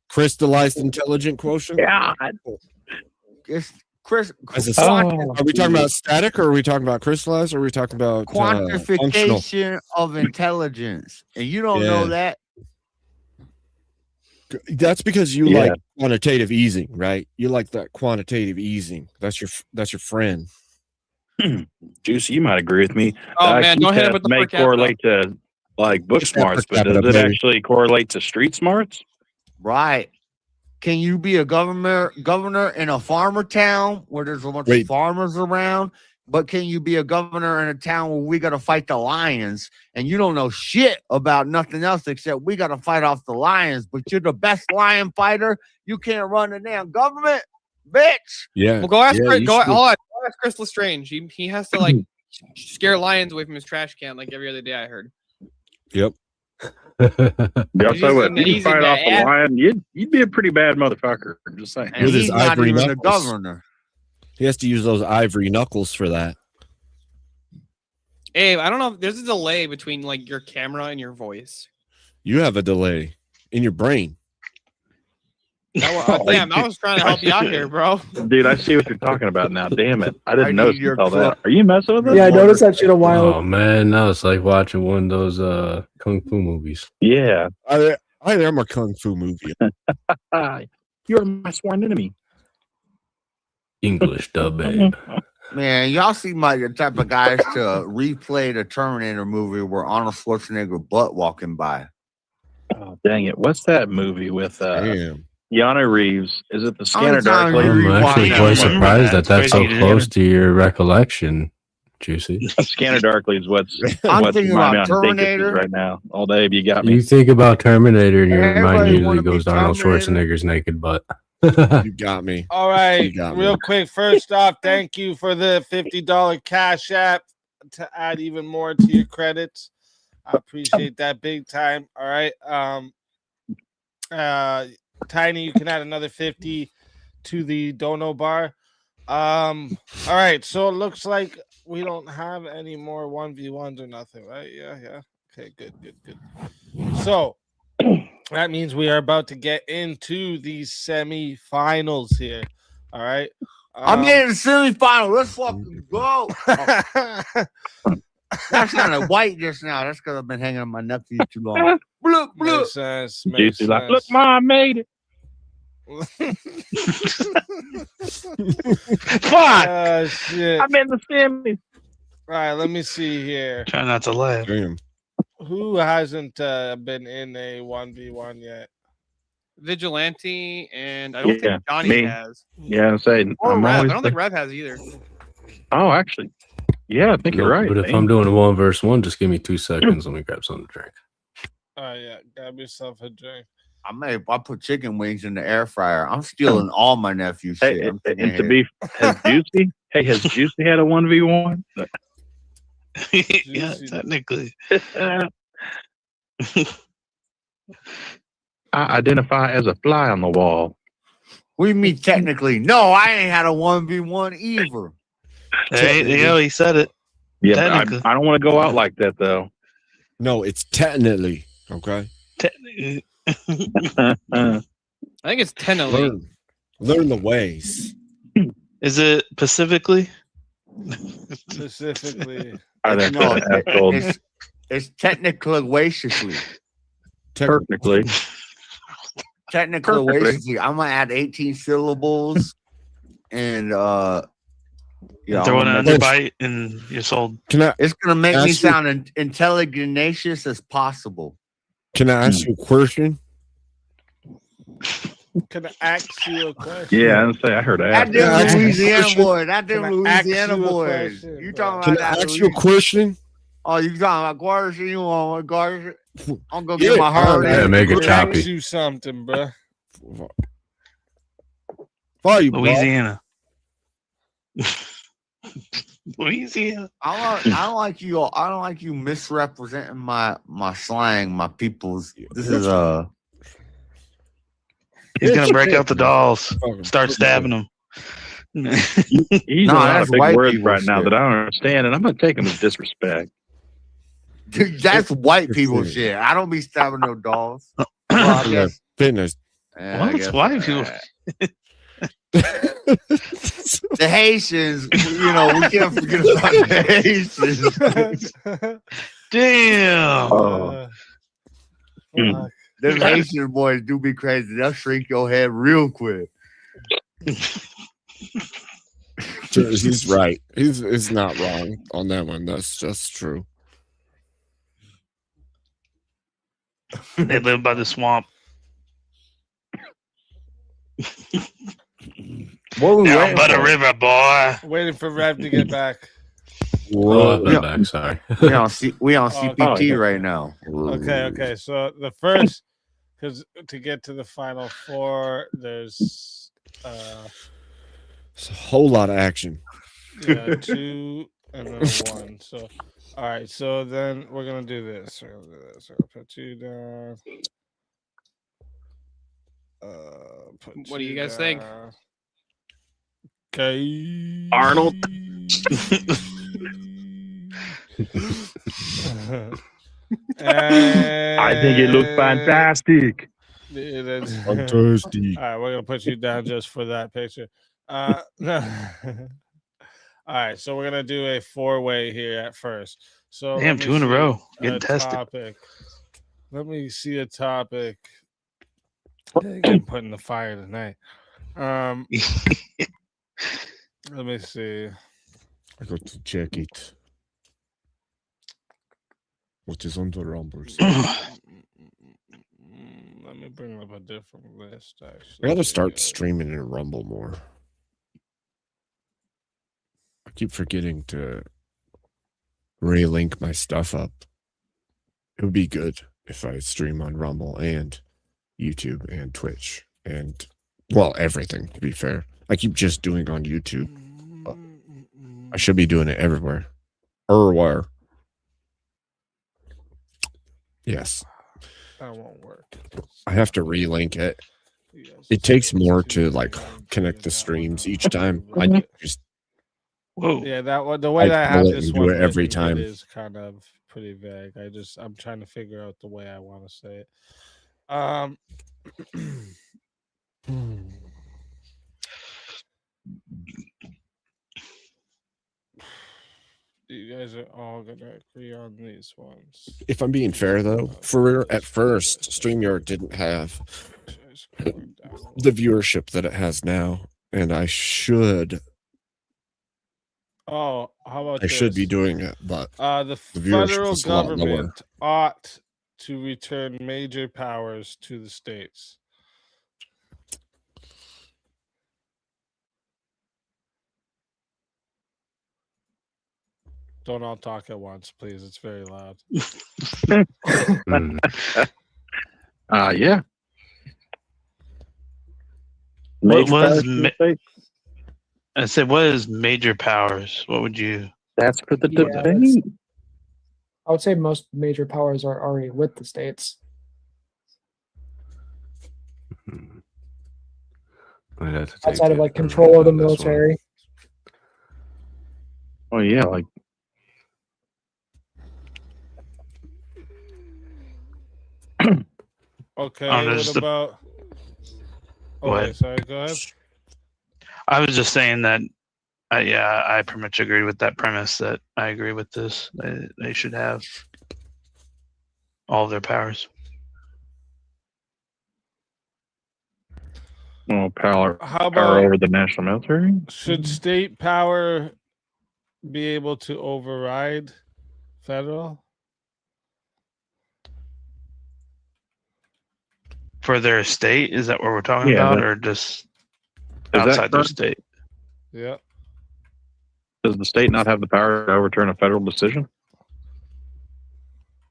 Crystallized intelligent quotient? God. It's Chris. As a, Are we talking about static or are we talking about crystallized or are we talking about functional? Quantification of intelligence, and you don't know Yeah. that. That's because you Yeah. like quantitative easing, right? You like that quantitative easing. That's your friend. Juicy, you might agree with me. Oh, The man, IQ don't hit him test with the may per capita. correlate to like book Just that smarts, per but does capita, it baby. actually correlate to street smarts? Right. Can you be a governor in a farmer town where there's a bunch Wait. of farmers around? But can you be a governor in a town where we got to fight the lions and you don't know shit about nothing else except we got to fight off the lions, but you're the best lion fighter? You can't run the damn government, bitch. Yeah. Well, go ask yeah, Chris, you go, should. hold on, go ask Chris Lestrange. He has to like scare lions away from his trash can like every other day. I heard. Yep. Yeah, I'll tell you what, He's you can fight in off the a ass. lion, you'd be a pretty bad motherfucker. Just saying. And With his he's not ivory even the knuckles. governor. He has to use those ivory knuckles for that. Abe, I don't know. There's a delay between like your camera and your voice. You have a delay in your brain. Damn, I was trying to help you out here, bro. Dude, I see what you're talking about now. Damn it. I didn't I know need your all clip. that. Are you messing with us? Yeah, I noticed that shit a while Oh ago. man, now it's like watching one of those kung fu movies. Yeah. I I am a kung fu movie. You're my sworn enemy. English dub, babe. Man, y'all seem like the type of guys to replay the Terminator movie where Arnold Schwarzenegger butt walking by. Oh, dang it. What's that movie with Damn. Keanu Reeves? Is it the How many Scanner times Darkly? you I'm rewatch actually that quite movie? surprised that that's so Crazy, close to your recollection, Juicy. Scanner Darkly is what's I'm what's thinking reminding me about on Big Dishes Terminator. right now. All day, you got me. You think about Terminator and your mind Everybody usually wanna be goes to Arnold Terminator. Schwarzenegger's naked butt. You got me. All right, You got me. real quick. First off, thank you for the $50 Cash App to add even more to your credits. I appreciate that big time. All right, Tiny, you can add another 50 to the Dono bar. All right, so it looks like we don't have any more 1v1s or nothing, right? Yeah. Okay, good. So that means we are about to get into the semifinals here. All right. I'm in the semifinal. Let's fucking go. That's kind of white just now. That's because I've been hanging on my nephew too long. Bloop, bloop. Makes sense. Juicy like, look, Mom, I made it. Fuck. Shit. I'm in the semis. All right, let me see here. Try not to laugh. Damn. Who hasn't been in a 1v1 yet? Vigilante, and I don't Yeah, think Johnny me. has. Yeah, I'm saying. Or I'm Rev. I always don't think Rev has either. Oh, actually. Yeah, I think you're right. But if man. I'm doing a 1v1, just give me 2 seconds. Let me grab something to drink. Oh yeah, grab yourself a drink. I put chicken wings in the air fryer. I'm stealing all my nephew's shit. I'm sitting and to here. be has Juicy has Juicy had a 1v1? Yeah, technically. I identify as a fly on the wall. We meet technically. No, I ain't had a 1v1 either. There you go. He said it. Yeah, but Technically. I don't want to go out like that though. No, it's technically okay. Technically. I think it's 10 Learn the ways. Is it Pacifically? Specifically. It's technically graciously. Technically. Technically graciously. I'm gonna add 18 syllables and Throw in another bite and you're sold. It's gonna make me ask you- sound intelligentious as possible. Can I ask you a question? Can I ask you a question? Yeah, I say I heard that. That damn Louisiana question? boy. That damn Can I ask Louisiana you a boy. question, You bro? talking Can about I that? ask you a question? Oh, you talking about question? You want question? I'm gonna Yeah, get my heart. Yeah, make it Can I choppy. ask you something, bro? Follow you, bro. Louisiana. Louisiana. I don't like you. I don't like you misrepresenting my slang, my people's. This is He's gonna break out the dolls. Start stabbing them. He's No, a lot that's of big white words people right now shit. that I don't understand, and I'm gonna take them as disrespect. Dude, that's white people shit. I don't be stabbing no dolls. Well, I guess. Fitness. Yeah, Well, I that's guess, white people. The Haitians, we can't forget about the Haitians. Damn. Fuck. Them Haitian boys do be crazy. They'll shrink your head real quick. He's right. He's not wrong on that one. That's just true. They live by the swamp. What we Down waiting by the for? river, boy. Waiting for Rev to get back. Oh, I've been back. Sorry. We on CPT Okay. right now. Okay. So the first, because to get to the final four, there's It's a whole lot of action. 2 and then 1. So all right. So then we're gonna do this. We're gonna put you down. What do you guys think? Okay. Arnold. I think it looks fantastic. Fantastic. All right, we're gonna put you down just for that picture. No. All right, so we're gonna do a 4-way here at first. So Damn, let me 2 in a see row. Getting a tested. topic. Let me see a topic. Getting put in the fire tonight. Let me see. I got to check it. What is on the rumbles? Let me bring up a different list. I Actually, gotta start streaming in Rumble more. I keep forgetting to relink my stuff up. It would be good if I stream on Rumble and YouTube and Twitch and, well, everything, to be fair. I keep just doing on YouTube. I should be doing it everywhere. Everywhere. Yes. That won't work. I have to relink it. It takes more to like connect the streams each time. I just Yeah, that one. The way that I pull have it this and do one it every written, time. it is kind of pretty vague. I'm trying to figure out the way I want to say it. You guys are all gonna agree on these ones. If I'm being fair though, for at first, StreamYard didn't have the viewership that it has now, and I should Oh, how about I should be this? doing it, but The viewership federal is a lot lower. government ought to return major powers to the states. Don't all talk at once, please. It's very loud. Yeah. What Major was powers to the state? I said, what is major powers? What would you? That's for the Yeah, debate. I would say most major powers are already with the states. I'd have to take Outside of the like control of the on this one. military. Oh yeah, like Okay, there's what the- about? What? Okay, sorry, go ahead. I was just saying that. Yeah, I pretty much agree with that premise. That I agree with this. They should have all of their powers. well, power How power about- over the national military. Should state power be able to override federal? For their state, is that what we're talking Yeah, about, that- or just that outside their correct? state? Yeah. Does the state not have the power to overturn a federal decision?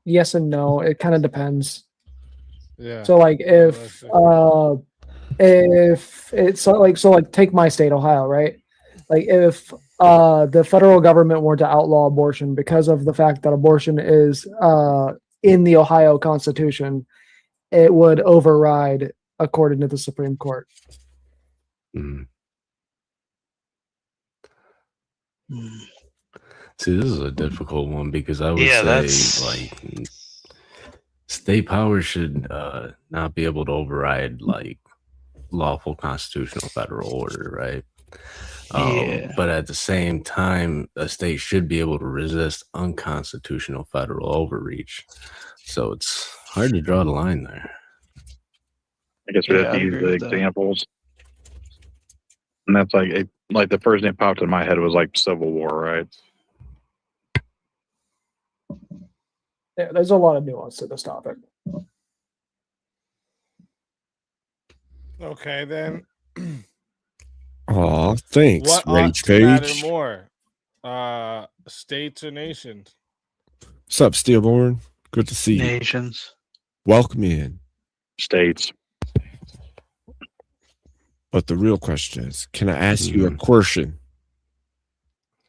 Yes and no. It kind of depends. Yeah. So like if it's like take my state, Ohio, right? Like if the federal government were to outlaw abortion because of the fact that abortion is in the Ohio Constitution, it would override according to the Supreme Court. See, this is a difficult one because I would Yeah, say that's- like state power should not be able to override like lawful constitutional federal order, right? Yeah. But at the same time, a state should be able to resist unconstitutional federal overreach. So it's hard to draw the line there. I guess we Yeah, have I to use agree the with that. examples, and that's like the first thing that popped in my head was like Civil War, right? Yeah, there's a lot of nuance to this topic. Okay, then. Aw, thanks, What ought Rage to matter Page. more? States or nations? Sup, Steelborn? Good to see you. Nations. Welcome in. States. But the real question is, can I ask you a question?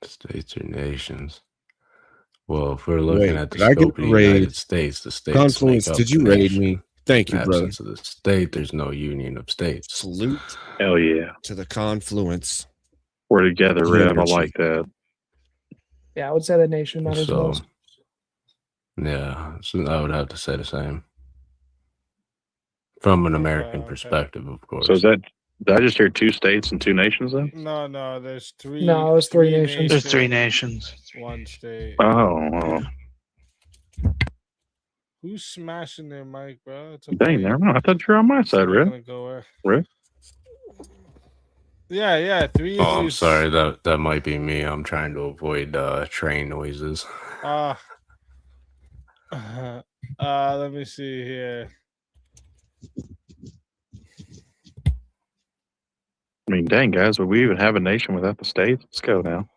States or nations? Well, if we're looking Wait, at the did I get scope of the raid? United States, the states Confluence, make up did you the raid nation. me? Thank you, In brother. absence of the state, there's no union of states. Salute Hell yeah. to the confluence. We're together, The Rev. I energy. like that. Yeah, I would say the nation matters So, most. yeah, so I would have to say the same. From an American perspective, of course. So is that? Did I just hear 2 states and 2 nations then? No, there's three. No, it was three nations. There's 3 nations. One state. Oh. Who's smashing their mic, bro? It's Dang, never mind. I thought you were on my side, not Red. gonna go where- Red. Yeah. Three of Oh, you. I'm sorry. That might be me. I'm trying to avoid train noises. Let me see here. I mean, dang, guys, would we even have a nation without the states? Let's go now.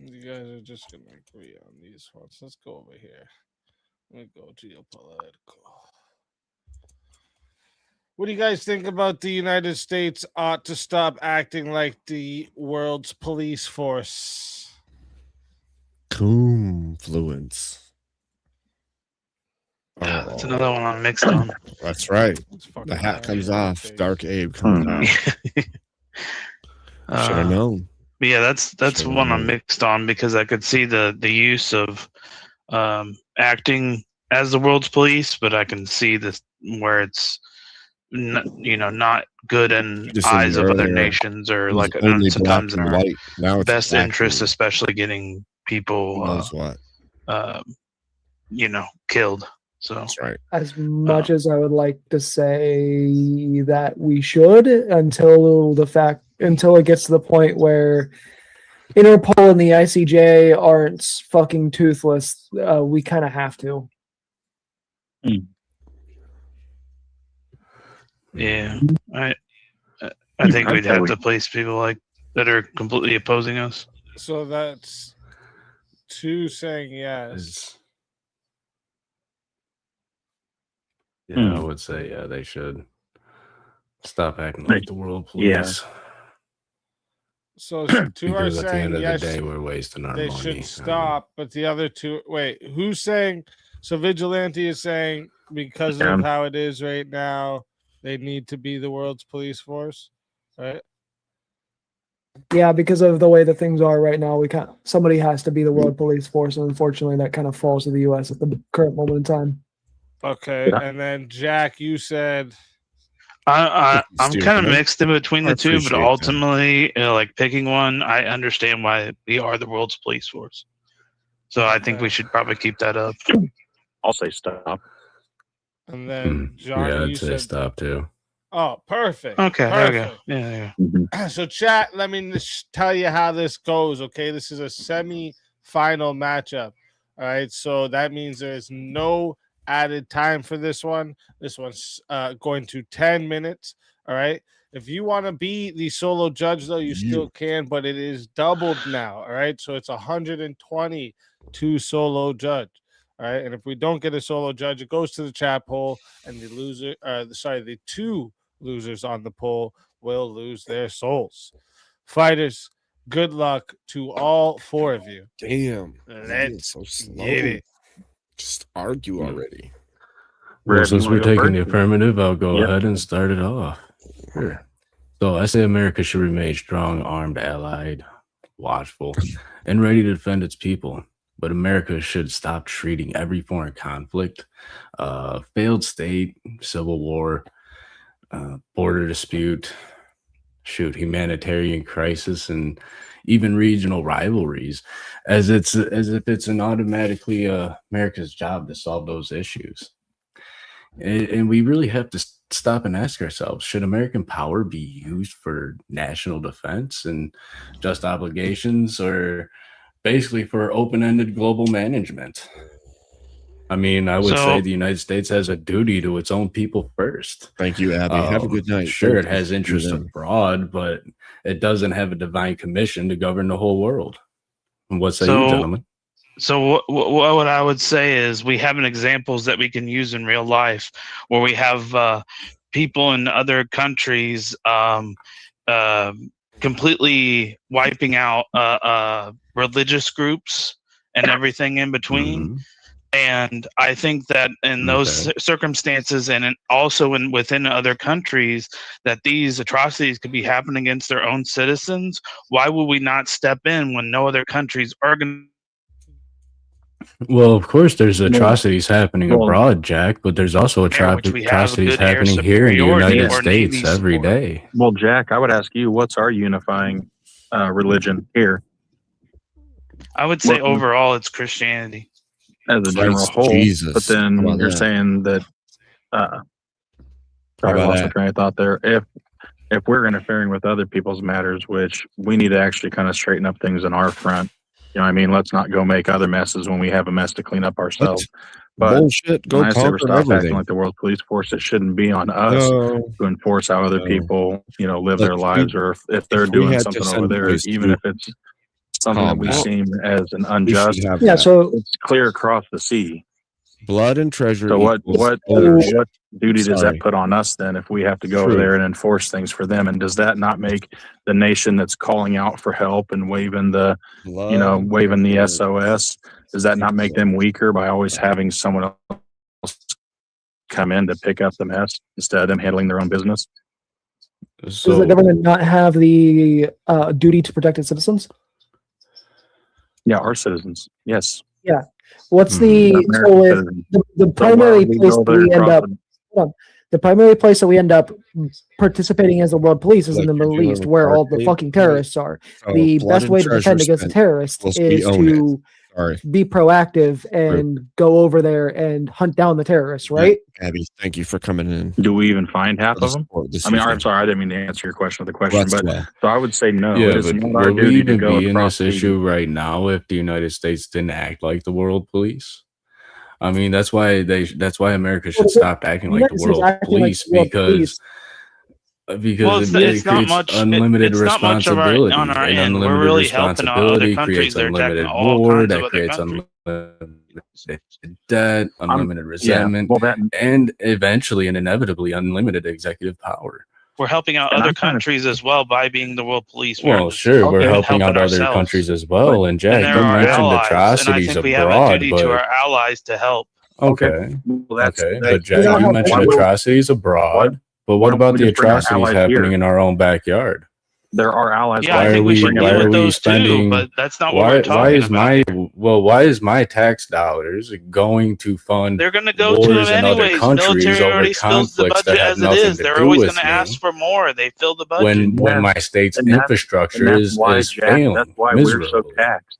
You guys are just gonna agree on these ones. Let's go over here. Let me go geopolitical. What do you guys think about the United States ought to stop acting like the world's police force? Confluence. That's another one I'm mixed on. That's right. The hat comes off. Dark Abe comes out. Should have known. But yeah, that's one I'm mixed on because I could see the use of acting as the world's police, but I can see this where it's not good in Just eyes of other earlier, nations or it was like only sometimes in black and our white. Now it's best black interest, and- especially getting people Who knows what. killed. So that's right. As much as I would like to say that we should, until it gets to the point where Interpol and the ICJ aren't fucking toothless, we kind of have to. yeah, I think we'd have to place people like that are completely opposing us. So that's two saying yes. Yeah, I would say they should stop acting like the world police. So two are Because at the saying end of yes. the day, we're wasting our They money. should stop, but the other two. Wait, who's saying? So Vigilante is saying because of how it is right now, they need to be the world's police force, right? Yeah, because of the way that things are right now, somebody has to be the world police force, and unfortunately, that kind of falls to the U.S. at the current moment in time. Okay, and then Jack, you said I'm Steve, kind of can I- mixed in between I the two, but appreciate that. ultimately, like picking one, I understand why we are the world's police force. So I think we should probably keep that up. I'll say stop. and then Johnny, Yeah, you I'd say said stop too. Oh, perfect. Okay, there we go. Perfect. Yeah. So, chat, let me just tell you how this goes. Okay, this is a semi-final matchup. All right, so that means there is no added time for this one. This one's going to 10 minutes. All right. If you want to be the solo judge, though, you still can, but it is doubled now. All right, so it's 120 to solo judge. All right, and if we don't get a solo judge, it goes to the chat poll, and the two losers on the poll will lose their souls. Fighters, good luck to all four of you. Damn. Let's so slow. get it. Just argue already. Well, Red, since you we're wanna go taking the first? affirmative, I'll go Yep. ahead and start it off. Sure. So I say America should remain strong, armed, allied, watchful, and ready to defend its people. But America should stop treating every foreign conflict, failed state, civil war, border dispute, humanitarian crisis, and even regional rivalries as if it's an automatically America's job to solve those issues. And we really have to stop and ask ourselves, should American power be used for national defense and just obligations, or basically for open-ended global management? I mean, I would say So- the United States has a duty to its own people first. Thank you, Abby. Have a good night. Sure, Thank it you. has interests Yeah. abroad, but it doesn't have a divine commission to govern the whole world. And what say So- you, gentlemen? So what I would say is we have examples that we can use in real life where we have people in other countries completely wiping out religious groups and everything in between. And I think that in those circumstances, and also within other countries, that these atrocities could be happening against their own citizens. Why would we not step in when no other countries are going? Well, of course, there's atrocities happening abroad, Jack, but there's also which we have atrocities good air happening here in the superiority United or States Navy every support. day. Well, Jack, I would ask you, what's our unifying religion here. I would say Well, overall it's Christianity. as a general Christ whole. Jesus. But then How about you're that? saying that. Sorry, I about lost my that? train of thought there. If we're interfering with other people's matters, which we need to actually kind of straighten up things in our front. You know what I mean? Let's not go make other messes when we have a mess to clean up ourselves. But Bullshit. Go when I say we're conquer stop acting everything. like the world police force, it shouldn't be on us No. to enforce how other No. people, live Look, their lives, or if they're if we doing had to something over send there, boys even to if it's something that we combat, seem as an we unjust. should have Yeah, that. so It's clear across the sea. Blood and treasure So what equals ownership. duty does Sorry. that put on us then if we have to go over True. there and enforce things for them? And does that not make the nation that's calling out for help and waving the Blood waving the treasure SOS, does that not make them weaker by always having someone else come in to pick up the mess instead of them handling their own business? does the government not have the duty to protect its citizens? Yeah, our citizens. Yes. Yeah. What's American so if citizens. the So why primary would we place go that there we end across up hold on, the primary place that we end up participating as the world police is in like the you're Middle dealing East, with where all the Barclays, fucking right? terrorists are. So The blood best and way to treasure defend against a spent terrorist equals we is own it. to Sorry. be proactive and go over there and hunt down the terrorists, Yeah, right? Abby, thank you for coming in. Do we even find half for the of them? support this I mean, I'm evening. sorry, I didn't mean to answer your question with the question, Let's but go. so I would say no. It Yeah, is but not our would we duty to even go be in across this the issue right now if the United States didn't act like the world police? I mean, that's why America should stop acting like the world police because Well, it it's not creates much. Unlimited It's not much of our responsibility, on our and end. We're unlimited really helping out other responsibility countries. creates They're attacking unlimited all war. kinds of That other creates countries. unlimited debt, unlimited resentment, well, that and eventually and inevitably unlimited executive power. We're helping out And other I'm kind of- countries as well by being the world police. Well, sure, we're even helping out other ourselves. countries as well. And Jack, And you they're our mentioned allies, and I atrocities think we have a abroad, duty but to our allies to help. okay, Well, that's okay, that- but Jack, not you how mentioned why would- atrocities abroad, but why what don't about we the just bring our atrocities allies happening here? in our own backyard? There are allies. Yeah, I Why think are we we? should Why deal are with we those spending? too, but that's not what we're Why talking is about. why is my tax dollars going to fund They're going to go to wars them in other anyways. countries Military over already fills the conflicts that budget have as it nothing is. to They're do always with going to me? ask for more. They fill the budget. When my state's and that's infrastructure is why, is Jack, failing that's why we're so miserably. taxed.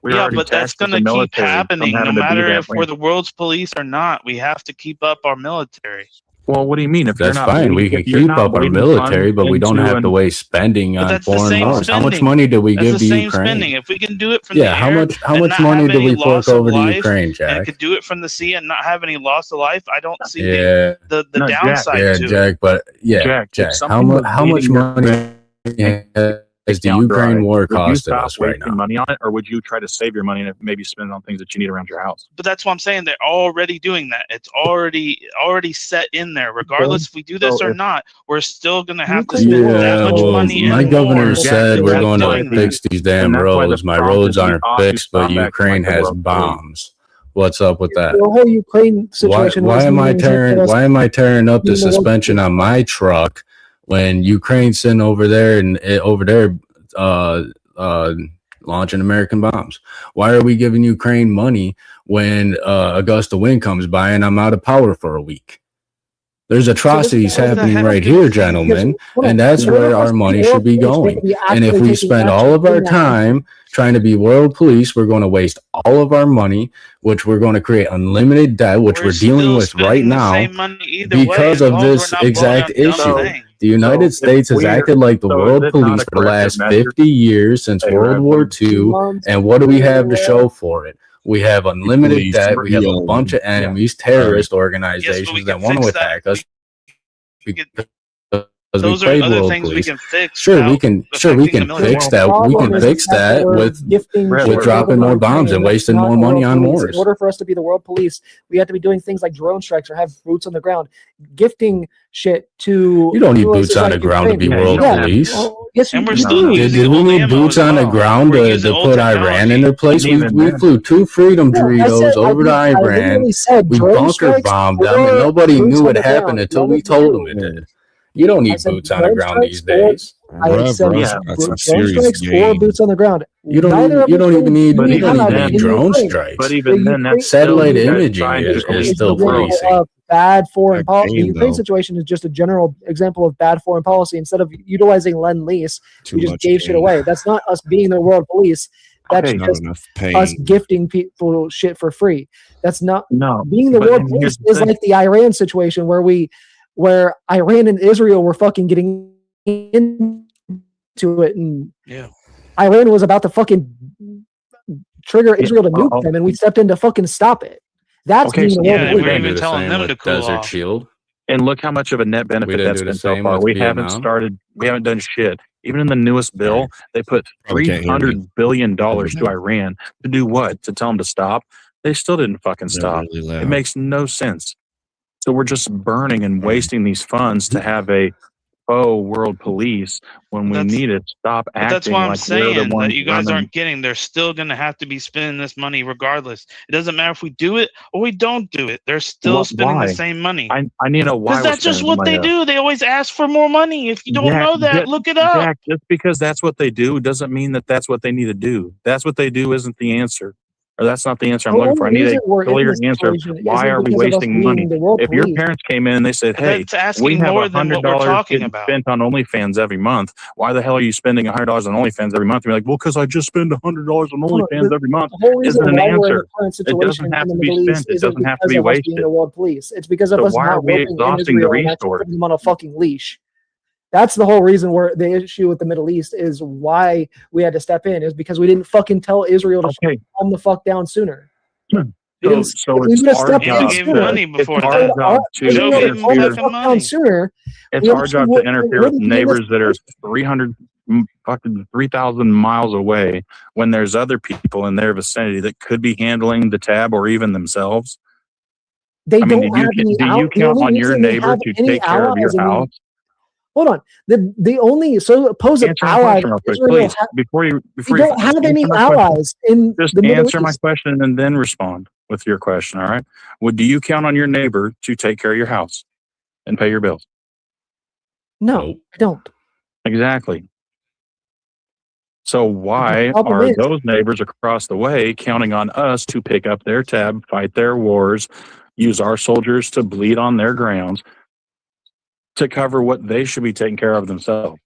We Yeah, already but that's taxed the going to keep military from happening no having to be matter that if way. we're the world's police or not. We have to keep up our military. Well, what do you mean? If That's you're not fine. waiting, We if can you're keep not up our waiting military, funds but we don't into have to waste spending But on that's the foreign same wars. How much spending. money do we That's give the to same Ukraine? spending. If we can do it from Yeah, the how air much and money not have do any we loss fork of over to life, Ukraine, and Jack? could do it from the sea and not have any loss of life, I don't see Yeah, the No, Jack. downside yeah, to it. Jack. But yeah, Jack, if Jack. something was How much bleeding your money has the down Ukraine dry, war would you costed stop us right wasting now? money on it, or would you try to save your money and maybe spend it on things that you need around your house? But that's what I'm saying. They're already doing that. It's already set in there. Regardless if we do this So or if- not, we're still gonna have to spend that Yeah, much well, money my and governor more said to we're keep going doing to that. fix these damn And that's why the roads. My prompt roads is we aren't ought to fixed, but stop acting Ukraine like the has world police. bombs. What's up with that? The whole Ukraine situation. Why wasn't am I even something tearing that us why am I tearing up the being the world suspension on my truck when Ukraine's sitting over there and launching American bombs? Why are we giving Ukraine money when a gust of wind comes by and I'm out of power for a week? There's atrocities happening right here, gentlemen, and that's where our money should be going. And if we spend all of our time trying to be world police, we're going to waste all of our money, which we're going to create unlimited debt, which we're dealing with right now because of this exact issue. The United States has acted like the world police for the last 50 years since World War II, and what do we have to show for it? We have unlimited debt. We have a bunch of enemies, terrorist organizations that want to attack us. Those are other things we can fix. Sure, we can fix that. We can fix that with dropping more bombs and wasting more money on wars. In order for us to be the world police, we have to be doing things like drone strikes or have boots on the ground, gifting shit to. You don't need boots on the ground to be world police. Yes, and we're you still do. using Did we old need ammo boots as on the well. ground We're to using old put Iran in technology. their place? We flew 2 Freedom No, I Doritos said- over to I Iran. literally said We drone bunker strikes bombed them, or and nobody boots knew on it the happened ground. until None we of told you. them it did. You don't I need said boots on the drone ground these strikes or- days. I said drone strikes or boots on the ground. You don't. Neither of You them don't even need. we You don't have even in need drone Ukraine. strikes. But even The then, that's satellite still imaging trying to is police still the world. policing. Of bad foreign policy. The pain, Ukraine though. situation is just a general example of bad foreign policy. Instead of utilizing Lend-Lease, Too we just much gave shit pain. away. That's not us being the world police. That's Not just enough us pain. gifting people shit for free. That's not No, being the but world and police here's the is thing. like the Iran situation where Iran and Israel were fucking getting into it, and Yeah. Iran was about to fucking trigger Yeah, Israel to nuke them, and we stepped in to fucking stop it. That's Okay, being so the world Yeah, police. we're even telling them to cool Desert off. Shield. And look how much of a net We benefit didn't that's do the been so same far. with We haven't Vietnam. started. We haven't done shit. Even in the newest bill, they put Probably can't hear me. $300 billion to Iran to do what? To tell them to stop. They still didn't fucking They're stop. really loud. It makes no sense. So we're just burning and wasting these funds to have a faux world police when we need to stop But that's acting why I'm like we're the saying ones that you guys running. aren't getting. They're still going to have to be spending this money regardless. It doesn't matter if we do it or we don't do it. They're still spending Why? the same money. I need to know why Because we're that's just spending the what they money. do. They always ask for more money. If you don't Jack, know that, Jack- look it up. Jack, just because that's what they do doesn't mean that that's what they need to do. That's what they do isn't the answer. Or that's not the answer I'm The looking for. I only need reason a we're in clear this answer. situation Why isn't are we because of us wasting being money? the world If your police. parents came in and they said, hey, That's asking we have more than what we're $100 talking getting about. spent on OnlyFans every month. Why the hell are you spending $100 on OnlyFans every month? And you're like, well, because I just spend $100 on OnlyFans every month. The whole reason Isn't an why we're in the answer. current It situation doesn't have in the to be Middle East spent. It isn't doesn't have to because be of us being wasted. the world police. It's because of So us why not are we roping in exhausting the Israel and actually resource? putting them on a fucking leash. That's the whole reason where the issue with the Middle East is why we had to step in, is because we didn't fucking tell Israel to calm the fuck down sooner. So We it's would have our stepped Yeah, we in gave him sooner. money it's before our that. job to Joe Israel gave to him calm the fucking fuck down money. sooner. It's we our actually job to interfere with wouldn't be in this neighbors that are 300 fucking 3,000 miles away when there's other people in their vicinity that could be handling the tab or even themselves. They I mean, don't have any do you the count only on your reason they neighbor have to any take care of your allies in the- house? Hold on. The only supposed Answer my ally question real quick, Israel please. ha- Before you they don't have just any answer my question. allies in Just the Middle answer my East. question and then respond with your question. All right. Do you count on your neighbor to take care of your house and pay your bills? No, I don't. Exactly. So why problem are is- those neighbors across the way counting on us to pick up their tab, fight their wars, use our soldiers to bleed on their grounds to cover what they should be taking care of themselves?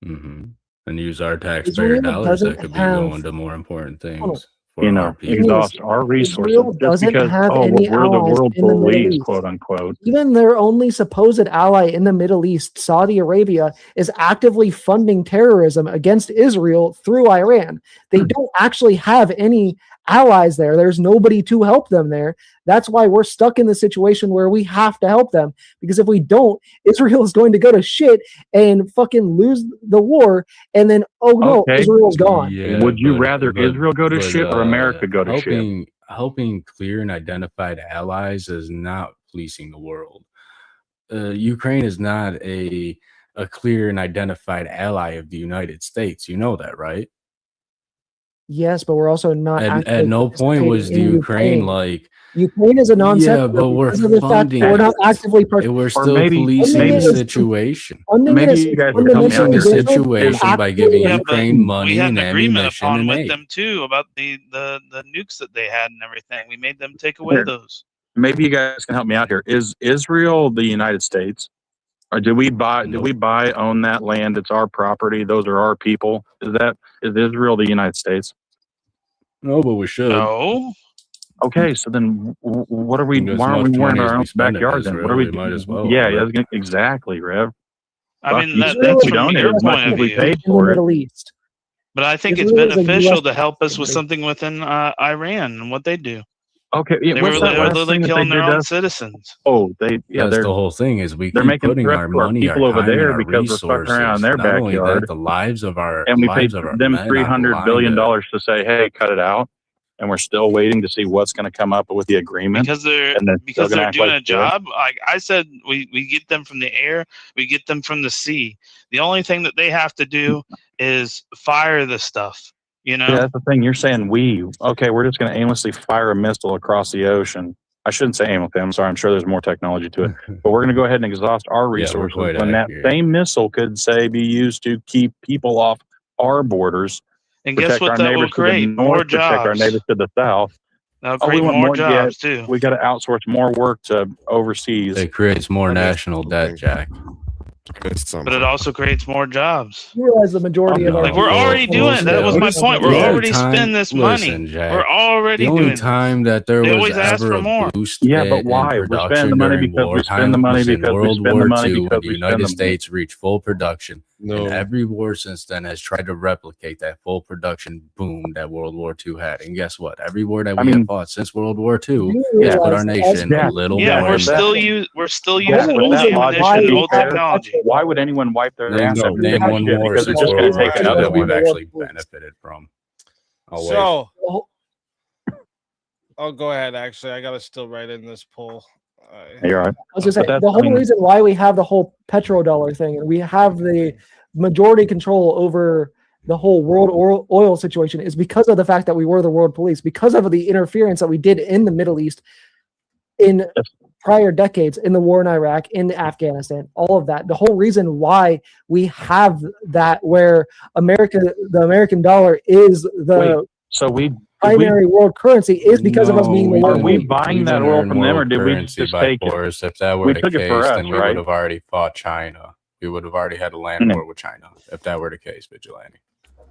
Mm-hmm. And use our taxpayer Israel dollars doesn't that could be have- going to more important Hold on. things for our people. Exhaust our resources Israel just doesn't because, have oh, any well, we're the allies world in the Middle police, East. quote unquote. Even their only supposed ally in the Middle East, Saudi Arabia, is actively funding terrorism against Israel through Iran. They don't actually have any allies there. There's nobody to help them there. That's why we're stuck in the situation where we have to help them. Because if we don't, Israel is going to go to shit and fucking lose the war. And then, oh no, Okay. Israel's gone. Would you rather Israel go to shit or America go to shit? Helping clear and identified allies is not policing the world. Ukraine is not a clear and identified ally of the United States. You know that, right? Yes, but we're also not. At actively no point was the participating in Ukraine like, Ukraine is a non-sequitur. yeah, but we're because of the fact funding that we're not it. actively We're still policing the situation. Maybe you guys would help me out Policing the here. situation by giving Yeah, Ukraine but money we had and an agreement ammunition upon and with aid. them too about the nukes that they had and everything. We made them take away Here. those. Maybe you guys can help me out here. Is Israel the United States? Or did we own that land? It's our property. Those are our people. Is Israel the United States? No, but we should. No. Okay, so then what are we? As Why aren't much we wearing money as our we own spend in backyard then? What Israel, are we? we might as well, Yeah, right? exactly, Rev. I mean, you that's think we from donate your as much point as of we view. paid in the for it. Middle East. But I think it's Israel is a beneficial US to help us with country. something within Iran and what they do. Okay, yeah, They what's were that last literally thing that they killing their did to own us? citizens. Oh, That's they're the whole thing is we they're keep making putting threats our to our money, people our over time, and there our because we're fucking around in resources. their Not only backyard. that, the lives of our And we paid lives of our them men on the $300 line billion to- to say, hey, cut it out. And we're still waiting to see what's going to come up with the agreement. Because they're and still gonna act doing like a job. Like I said, we get them from the air, we get them from the sea. The only thing that they have to do is fire the stuff. You know, Yeah, that's the thing. You're saying we. Okay, we're just going to aimlessly fire a missile across the ocean. I shouldn't say aim with them. I'm sorry. I'm sure there's more technology to it, but we're going to go ahead and exhaust our resources quite when accurate. that same missile could say be used to keep people off our borders, And guess protect what our that will neighbors to the create? More north, protect our jobs. neighbors to the south. That'll Oh, we create want more more jobs yet. too. We got to outsource more work to overseas. It creates more national debt, Jack. But it also creates more jobs. You realize the majority of our Like we're people- already doing it. That was my point. We're already spending this money. We're already The only doing time that there They was always ask ever for a more. boost Yeah, but in why? We're spending production the money during because we wartime spend the money was in because we World spend the War money II when because the we spend United the money. States reached full production. No. And every war since then has tried to replicate that full production boom that World War II had. And guess what? Every war that we have fought since World War II has put our nation a little more. we're in still debt. we're still Yeah, using but old that logic ammunition, should be old fair. technology. Why would anyone wipe their Name, ass after name that one shit? war Because since it's just World going to War take II another that we've one. actually benefited from. I'll wait. So, I'll go ahead. Actually, I gotta still write in this poll. You're right. I was gonna say the whole reason why we have the whole petrodollar thing and we have the majority control over the whole world oil situation is because of the fact that we were the world police, because of the interference that we did in the Middle East in prior decades, in the war in Iraq, in Afghanistan, all of that. The whole reason why we have that, where the American dollar is the So we primary world currency, is because of us being the Are world we police. buying that didn't oil earn from them, or world did we currency just by take it? force? If that were We the took it for case, us, then we right? would have already fought China. We would have already had a land war with China if that were the case, Vigilante.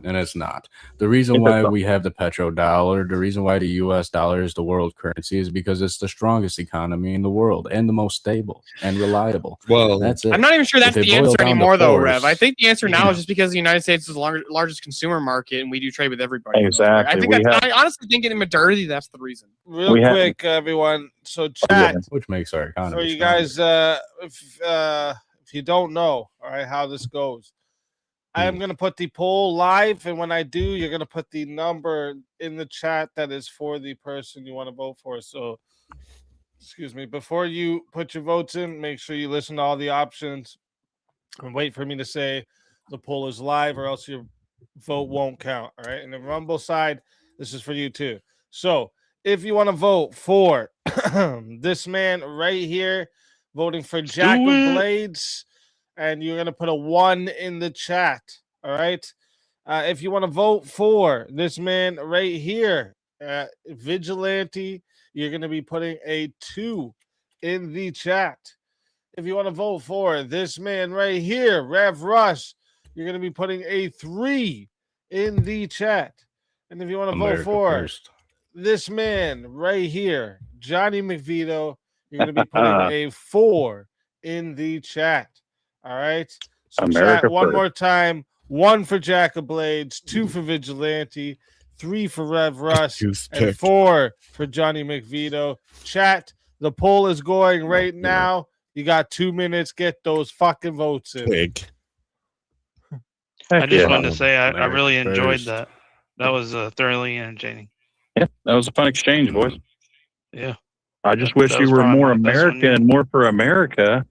And it's not. The reason why we have the petrodollar, the reason why the US dollar is the world currency is because it's the strongest economy in the world and the most stable and reliable. Well, that's it. I'm not even sure that's If it the answer boils down to anymore, though, force, Rev. I think the answer now yeah. is just because the United States is the largest consumer market and we do trade with everybody. Exactly. I think We that's, have- I honestly think in majority that's the reason. Real quick, everyone. So chat. Which makes our economy For you stronger. guys, if you don't know, all right, how this goes, I am gonna put the poll live, and when I do, you're gonna put the number in the chat that is for the person you want to vote for. So, excuse me, before you put your votes in, make sure you listen to all the options and wait for me to say the poll is live, or else your vote won't count. All right, and the Rumble side, this is for you too. So, if you want to vote for this man right here, voting for Jack of Blades, and you're gonna put a 1 in the chat. All right. If you want to vote for this man right here, Vigilante, you're gonna be putting a 2 in the chat. If you want to vote for this man right here, Rev Rush, you're gonna be putting a 3 in the chat. And if you want to vote America for first. this man right here, Johnny McVito, you're gonna be putting a 4 in the chat. All right. So America chat one first. more time. 1 for Jack of Blades, 2 for Vigilante, 3 for Rev Rush, and Toothpick. 4 for Johnny McVito. Chat, the poll is going right now. You got 2 minutes. Get those fucking votes in. Pig. I just yeah. wanted to say I America really enjoyed first. that. That was thoroughly entertaining. Yeah, that was a fun exchange, boys. Yeah. I just wish That you was were probably more my best one American yet. and more for America.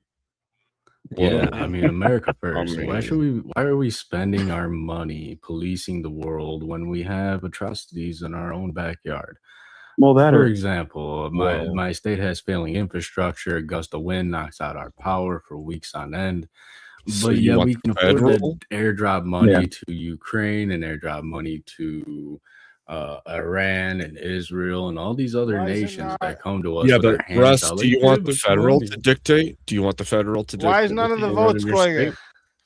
Yeah, I mean America first. mean- Why are we spending our money policing the world when we have atrocities in our own backyard? Well, that For or example, my state has failing infrastructure, a gust of wind knocks out our power for weeks on end. So But you yeah, want we the can afford federal? to airdrop money Yeah. to Ukraine and airdrop money to Iran and Israel and all these other Why is it nations not- that come to us. Yeah, with but their hands Russ, out, do like, you want give the us federal money. to dictate? Do you want the federal to dictate? Why is none of the votes going in? Is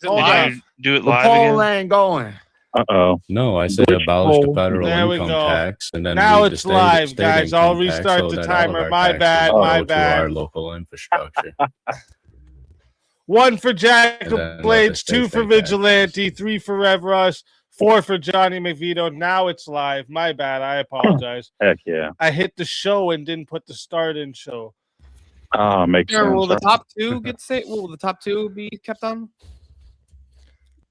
it Hold live? on. Do it The live poll again. ain't going. Uh-oh. No, I said Which abolish the poll? federal There we income go. tax, and then Now leave the it's state, live, state guys. I'll income tax restart so the that all of timer. our My taxes bad, go my to bad. our local infrastructure. 1 for Jack And then let of the Blades, state 2 for take taxes. Vigilante, 3 for Rev Rush, 4 for Johnny McVito. Now it's live. My bad. I apologize. Heck yeah. I hit the show and didn't put the start in show. Oh, makes Or sense. will the top 2 get saved? Will the top 2 be kept on?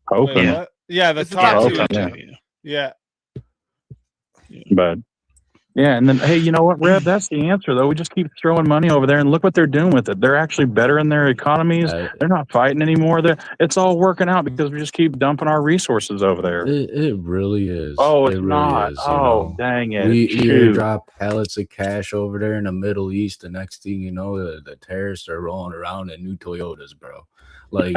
Hoping. Wait, what? Yeah, the It's the top top 2. two, Yeah. But Yeah, and then hey, you know what, Rev? That's the answer, though. We just keep throwing money over there, and look what they're doing with it. They're actually better in their economies. They're not fighting anymore. It's all working out because we just keep dumping our resources over there. It really is. Oh, It it's really not. is. Oh, dang it! We Shoot. airdrop pallets of cash over there in the Middle East. The next thing you know, the terrorists are rolling around in new Toyotas, bro. Like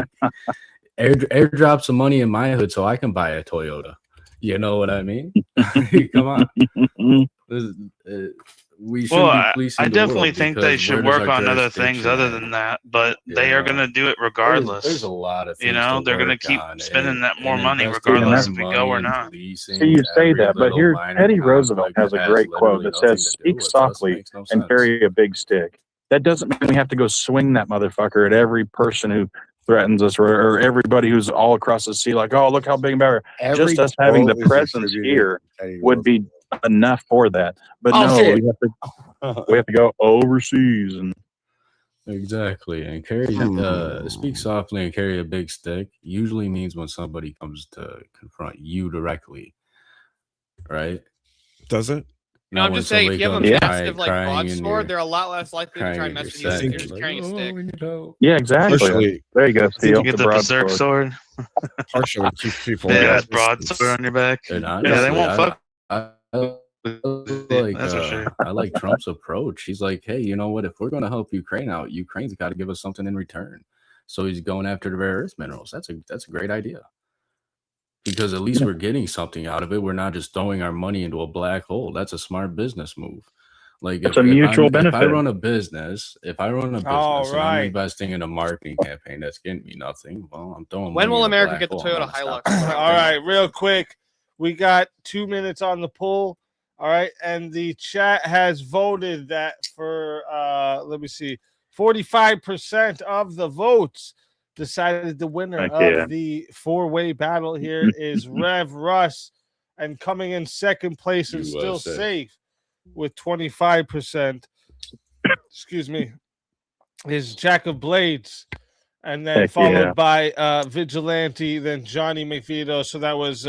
airdrop some money in my hood so I can buy a Toyota. You know what I mean? Come on. We should Well, be I policing the definitely world think they because should where does work our on other things jurisdiction other end? than that, but they You are know? going to do it regardless. There's a lot of You things know, to they're going to work keep on spending that more and money investing regardless our if we go money or in not. policing See, you say every that, but little here minor Teddy Roosevelt conflict has that a has great quote literally that nothing says, to do "Speak with us. softly Makes no and sense. carry a big stick." That doesn't mean we have to go swing that motherfucker at every person who threatens us or everybody who's all across the sea. Like, oh, look how big and better. Just us having the presence here would be enough for that. But no, we have to go overseas and Exactly. And carry speak softly and carry a big stick usually means when somebody comes to confront you directly. Right? Does it? No, Not I'm when just saying, if somebody you have a comes massive like crying in broadsword, your they're a lot less likely to try crying and in mess your with you set. if you're Like, carrying a stick. we need help. yeah, exactly. Partially, There you go, Steel. Get the berserk sword. partially keeps people Yeah, at a that broadsword on your back. And Yeah, they honestly, won't fuck. I like That's for sure. I like Trump's approach. He's like, hey, you know what? If we're gonna help Ukraine out, Ukraine's got to give us something in return. So he's going after the rare earth minerals. That's a great idea. Because at least we're getting something out of it. We're not just throwing our money into a black hole. That's a smart business move. Like It's a mutual if benefit. I run a business, and I'm right. investing in a marketing campaign that's getting me nothing, well, I'm throwing When money will in a America black get the hole. I'm Toyota not gonna Hilux? stop. All right, real quick. We got 2 minutes on the poll. All right. And the chat has voted that for, let me see, 45% of the votes decided the winner Heck of yeah. the four-way battle here is Rev Russ. And coming in second place and still USA. safe with 25%, excuse me, is Jack of Blades. And then Heck followed yeah. by Vigilante, then Johnny McVito. So that was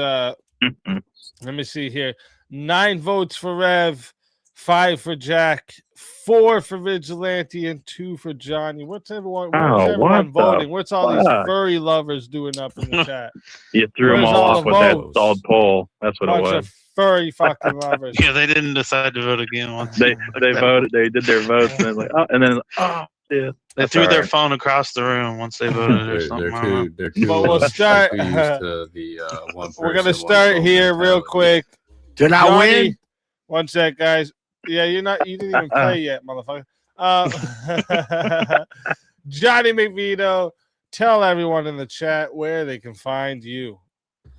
let me see here. 9 votes for Rev, 5 for Jack, 4 for Vigilante, and 2 for Johnny. What's everyone? Where's Oh, everyone what the voting? What's all these fuck? furry lovers doing up in the chat? You threw them Where's all all off the with that votes? stalled poll. That's what it Bunch was. of furry fucking lovers. Yeah, they didn't decide to vote again once. They voted. They did their votes, and then like, oh, and then yeah, They that's threw all their right. phone across the room once they voted or something. I don't know. They're too But we'll start. too used to the one We're gonna person, one start vote here real mentality. quick. Did I Johnny, win? one sec, guys. Yeah, you didn't even play yet, motherfucker. Johnny McVito, tell everyone in the chat where they can find you.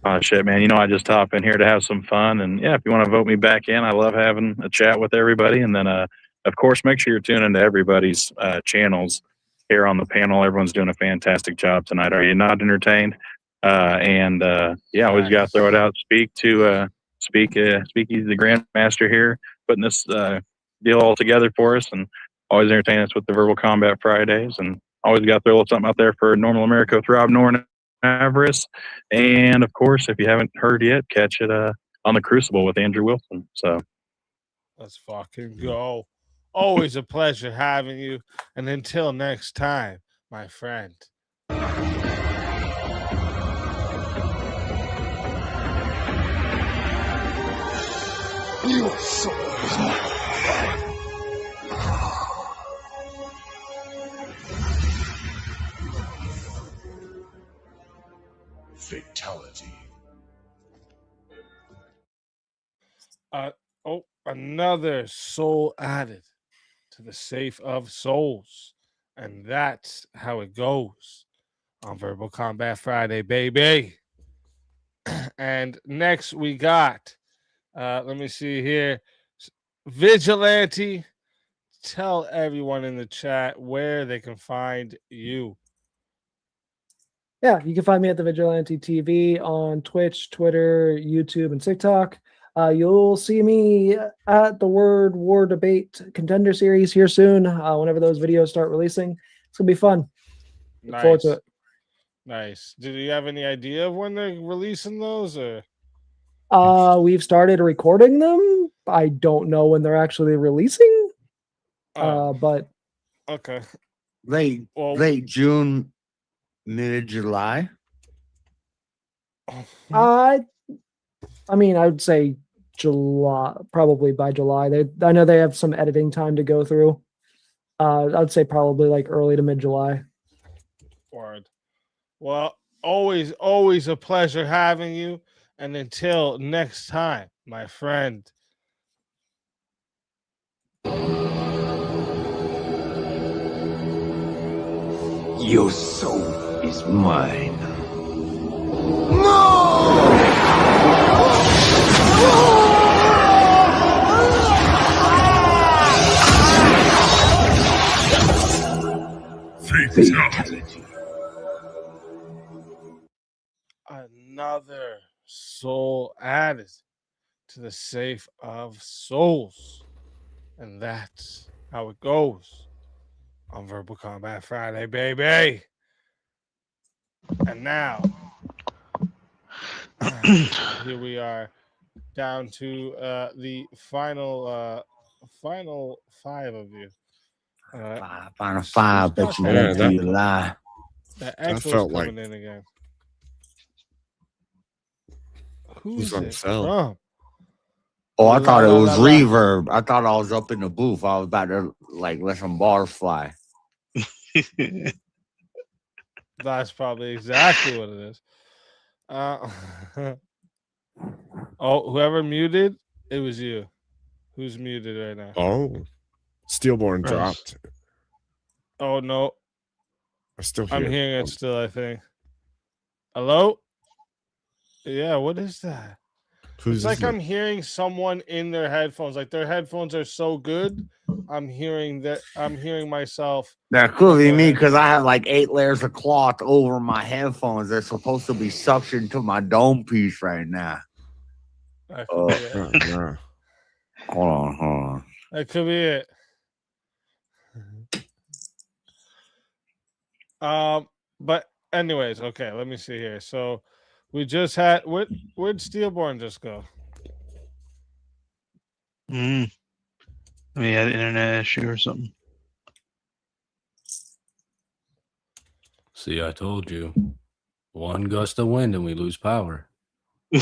Oh shit, man! You know I just hop in here to have some fun, and yeah, if you want to vote me back in, I love having a chat with everybody. And then, of course, make sure you're tuning to everybody's channels here on the panel. Everyone's doing a fantastic job tonight. Are you not entertained? Yeah, always got to throw it out. Speaky's the Grandmaster here, putting this deal all together for us, and always entertaining us with the Verbal Combat Fridays, and always got to throw a little something out there for Normal America with Rob Norton. Avarice, and of course, if you haven't heard yet, catch it on the Crucible with Andrew Wilson. So let's fucking go. Always a pleasure having you, and until next time, my friend. Your soul is mine. Fatality. Another soul added to the safe of souls, and that's how it goes on Verbal Combat Friday, baby. And next we got, let me see here, Vigilante. Tell everyone in the chat where they can find you. Yeah, you can find me at the Vigilante TV on Twitch, Twitter, YouTube, and TikTok. You'll see me at the Word War Debate Contender Series here soon. Whenever those videos start releasing, it's gonna be fun. Look forward to it. Nice. Did you have any idea of when they're releasing those, or? We've started recording them. I don't know when they're actually releasing. But Okay. Late June, mid July. I mean, I would say July, probably by July. I know they have some editing time to go through. I'd say probably like early to mid July. Word. Well, always a pleasure having you. And until next time, my friend. Your soul is mine. Fatality. Another soul added to the safe of souls. And that's how it goes on Verbal Combat Friday, baby. And now, here we are down to the final five of you. Final five, bet you won't be a lie. The echo's felt coming like- in again. Who's Who's on it cell? from? Oh, I thought it La, was la, la. reverb. I thought I was up in the booth. I was about to like let some bars fly. That's probably exactly what it is. Oh, whoever muted, it was you. Who's muted right now? Oh, Steelborn Yes. dropped. Oh no, I still hear. I'm hearing it still. I think. Hello. Yeah, what is that? Who's It's like this? I'm hearing someone in their headphones. Like their headphones are so good. I'm hearing myself. That could be me because I have like 8 layers of cloth over my headphones. They're supposed to be suctioned to my dome piece right now. That could be it. Hold on. That could be it. But anyways, okay, let me see here. So we just had where'd Steelborn just go? We had an internet issue or something. See, I told you. One gust of wind and we lose power. Hey,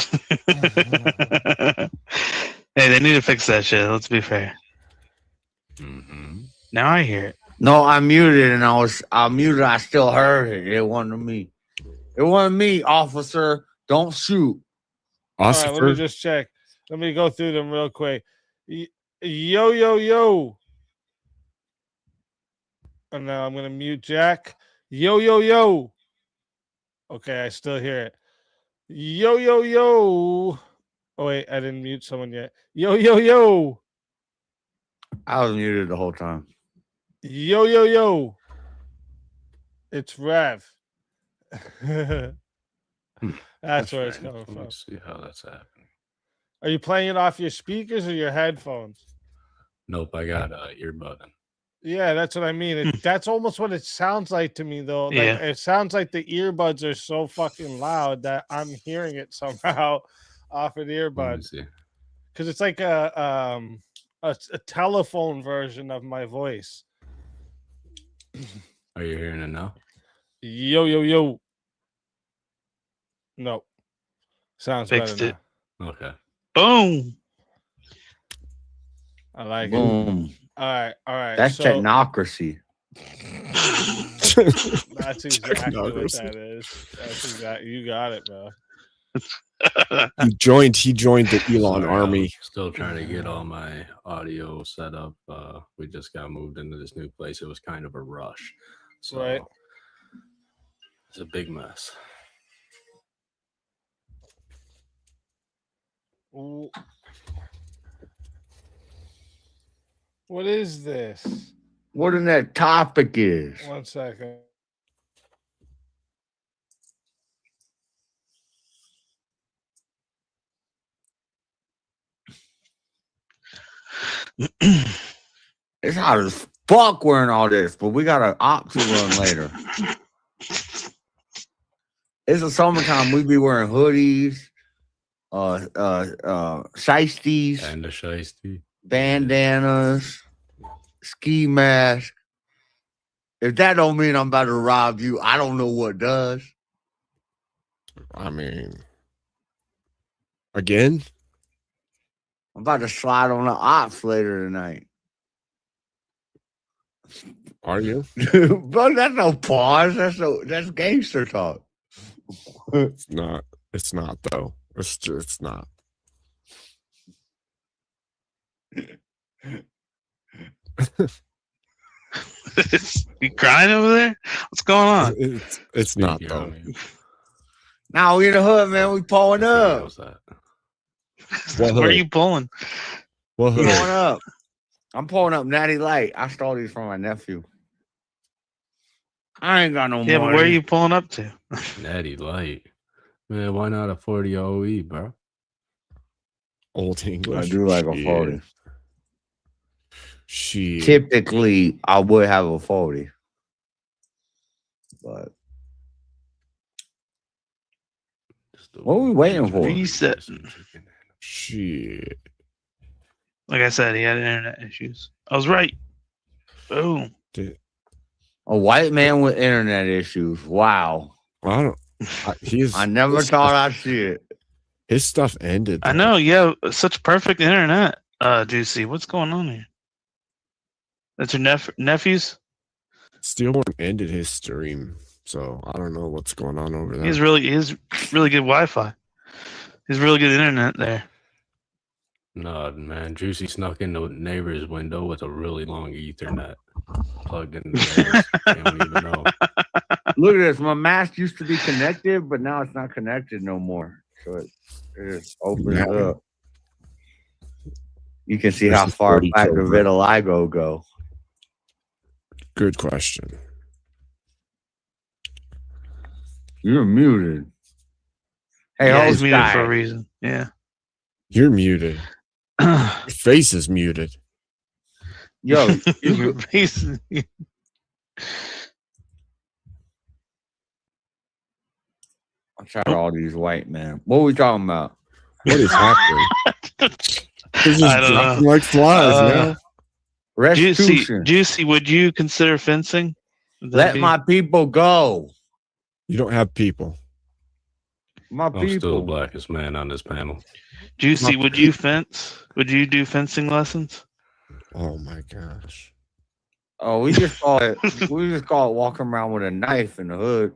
they need to fix that shit. Let's be fair. Now I hear it. No, I muted and I muted. I still heard it. It wasn't me. It wasn't me, officer. Don't shoot. All right, let me just check. Let me go through them real quick. Yo. And now I'm gonna mute Jack. Yo. Okay, I still hear it. Yo. Oh wait, I didn't mute someone yet. Yo. I was muted the whole time. Yo. It's Rev. That's where it's coming from. Let's see how that's happening. Are you playing it off your speakers or your headphones? Nope, I got a earbud. Yeah, that's what I mean. That's almost what it sounds like to me, though. Like, Yeah. it sounds like the earbuds are so fucking loud that I'm hearing it somehow off an earbud. Because it's like a telephone version of my voice. Are you hearing it now? Yo. No. Sounds Fixed better it. now. Okay. Boom. I like Boom. it. All right. That's so, technocracy. That's exactly what that is. That's exactly. You got it, bro. He joined the Elon Sorry, army. I'm still trying to get all my audio set up. We just got moved into this new place. It was kind of a rush. So Right. it's a big mess. What is this? What in that topic is? 1 second. It's hot as fuck wearing all this, but we got an op to run later. It's the summertime. We be wearing hoodies, shiesties, and a shiesty, bandanas, ski mask. If that don't mean I'm about to rob you, I don't know what does. I mean, again, I'm about to slide on the ops later tonight. are you? Bro, that's no pause. That's gangster talk. It's not. It's not though. It's not. You crying over there? What's going on? It's not though. Now we in the hood, man. We pulling up. Where are you pulling? What Pulling up. I'm pulling up Natty Light. I stole these from my nephew. I ain't got no money. Yeah, but where are you pulling up to? Natty Light. Man, why not a 40 OE, bro? Old English. I do like a 40. She Typically, I would have a 40. But what are we waiting for? Reset. Shit. Like I said, he had internet issues. I was right. Boom. A white man with internet issues. Wow. I don't. I never thought I'd see it. His stuff ended. I know. Yeah, such perfect internet. Juicy. What's going on here? That's your nephews? Steelborn ended his stream, so I don't know what's going on over there. He's really good Wi-Fi. He's really good internet there. No, man. Juicy snuck in the neighbor's window with a really long Ethernet plugged in. The they don't even know. Look at this. My mask used to be connected, but now it's not connected no more. So it just opens up. You can see how far back the vitiligo go. Good question. You're muted. Hey, Yeah, hold he's muted tight. for a reason. Yeah. You're muted. Your face is muted. Yo, Your face. I'm tired of all these white men. What are we talking about? What is happening? They're just I don't dropping know. like flies, man. Juicy, would you consider fencing? Would that Let be- my people go. You don't have people. My I'm still the people. blackest man on this panel. Juicy, would you fence? Would you do fencing lessons? Oh my gosh. Oh, we just call it walking around with a knife in the hood.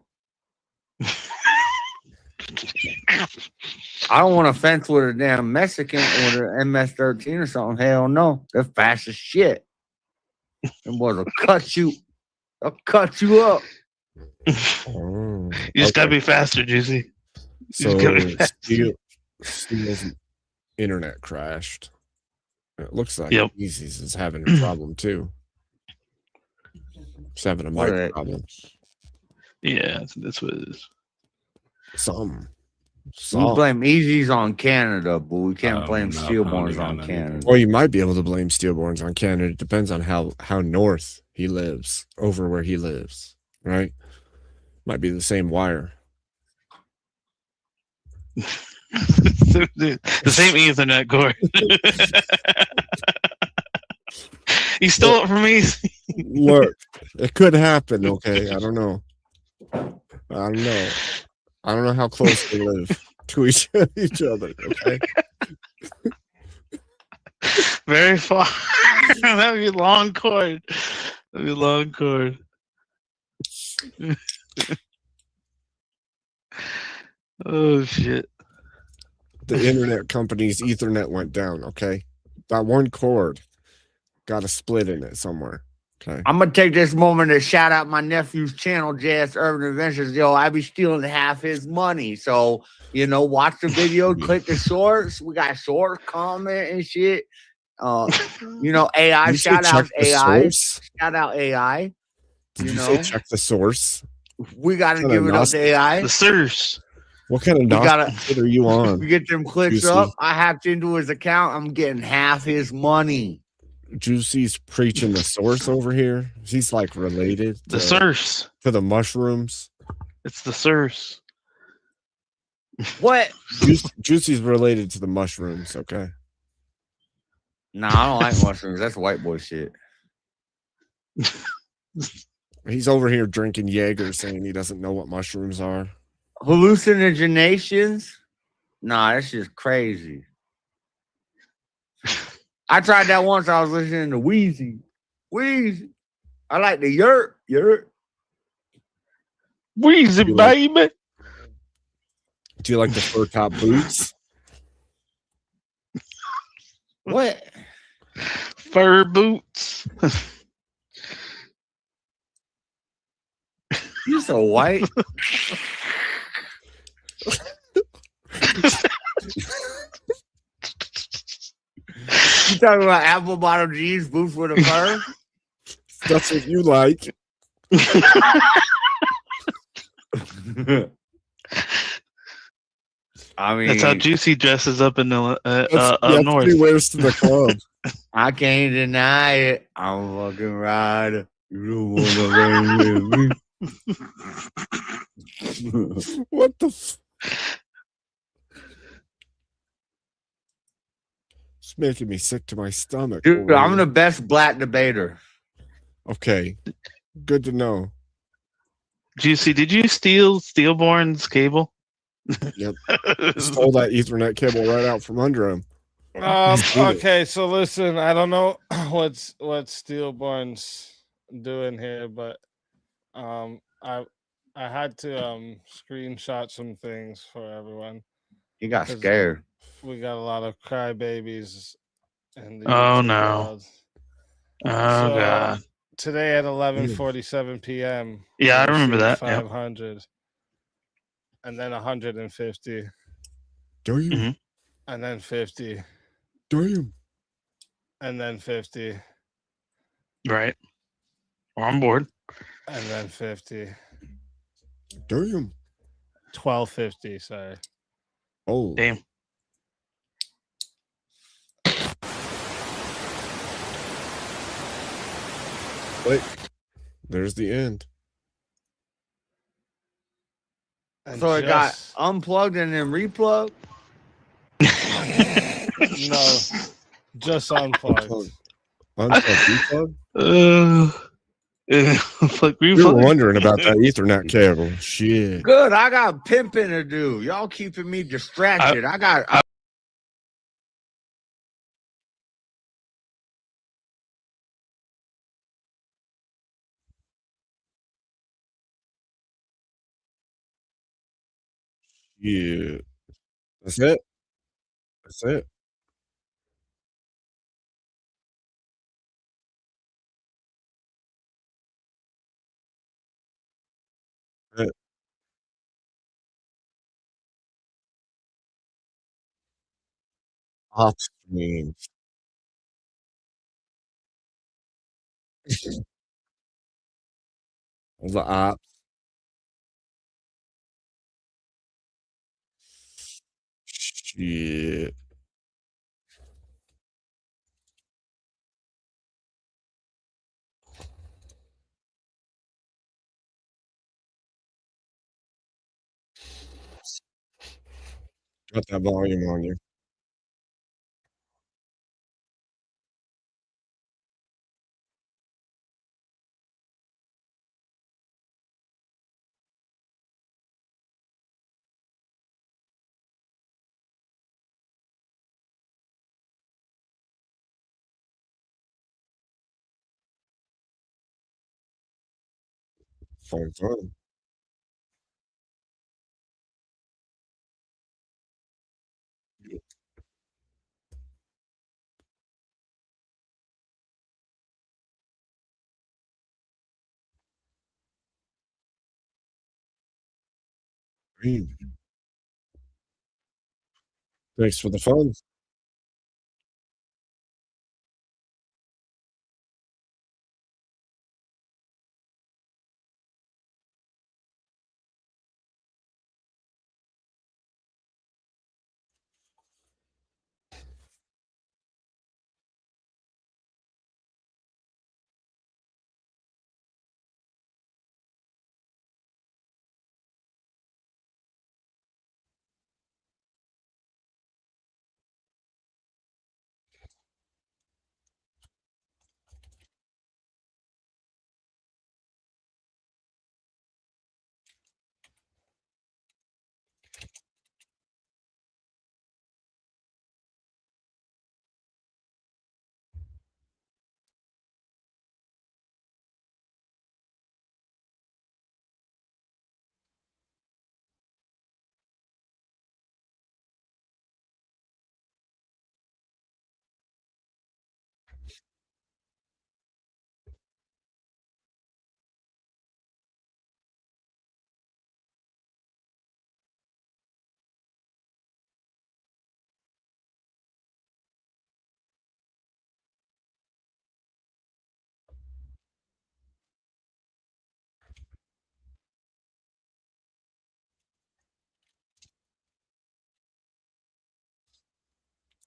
I don't want to fence with a damn Mexican or an MS-13 or something. Hell no. They're fast as shit. Them boys will cut you. They'll cut you up. Oh, You just gotta be faster, Juicy. so gotta be fast. Steel's internet crashed. It looks like Yep. Easy's is having a problem too. It's having a What mic are they- problem. Yeah, that's what it is. Some. We blame Easy's on Canada, but we can't I'm blame not Steelborns pounding on on anything. Canada. Or you might be able to blame Steelborns on Canada. It depends on how north he lives, over where he lives, right? Might be the same wire. The same Ethernet cord. You stole it from me. Look, it could happen, okay? I don't know. I don't know how close they live to each other, okay? Very far. That would be a long cord. That'd be a long cord. Oh shit. The internet company's Ethernet went down, okay? That one cord got a split in it somewhere. Okay. I'm gonna take this moment to shout out my nephew's channel, JS Urban Adventures. Yo, I be stealing half his money. So, watch the video, click the shorts. We got shorts, comment and shit. AI, You say shout out check the AI. source? Shout out AI. Did you say check the source? We gotta What kind give of it up to AI. The source. What kind of We gotta- nonsense are you on? We get them clicks Juicy? up. I hacked into his account. I'm getting half his money. Juicy's preaching the source over here. He's like related The source. to the mushrooms. It's the source. What? Juicy's related to the mushrooms. Okay. Nah, I don't like mushrooms. That's white boy shit. He's over here drinking Jaeger, saying he doesn't know what mushrooms are. Hallucinogens? Nah, that's just crazy. I tried that once. I was listening to Wheezy. Wheezy. I like the yurt. Wheezy, baby. Do you like the fur top boots? What? Fur boots. You so white. You talking about apple bottom jeans, boots with a fur? That's what you like. I mean, That's how Juicy dresses up in the up north. He wears to the club. I can't deny it. I'm a fucking rider. You don't want to run with me. What the? It's making me sick to my stomach. Dude, I'm the best black debater. Okay, good to know. Juicy, did you steal Steelborn's cable? Yep. Stole that Ethernet cable right out from under him. Okay, so listen, I don't know what Steelborn's doing here, but I had to screenshot some things for everyone. He got scared. We got a lot of crybabies in the Oh YouTube no. world. Oh god. Today at 11:47 p.m. Yeah, I we remember received that. Yep. 500, and then 150, Do you? and then 50, Do you? and then 50, Right. We're on board. and then 50. Do you? 1250. Sorry. Oh, damn. Wait, there's the end. And So it got unplugged and then replugged? No, just unplugged. Unplugged, Like we were wondering about that Ethernet cable. Shit. Good. I got pimping to do. Y'all keeping me distracted. I got. Yeah. That's it. That's it. That's it. Off screen. The ops. Shit. Got that volume on you. Fun. Green. Thanks for the fun.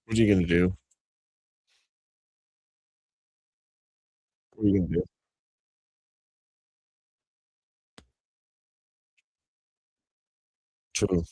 What are you gonna do? What are you gonna do? True.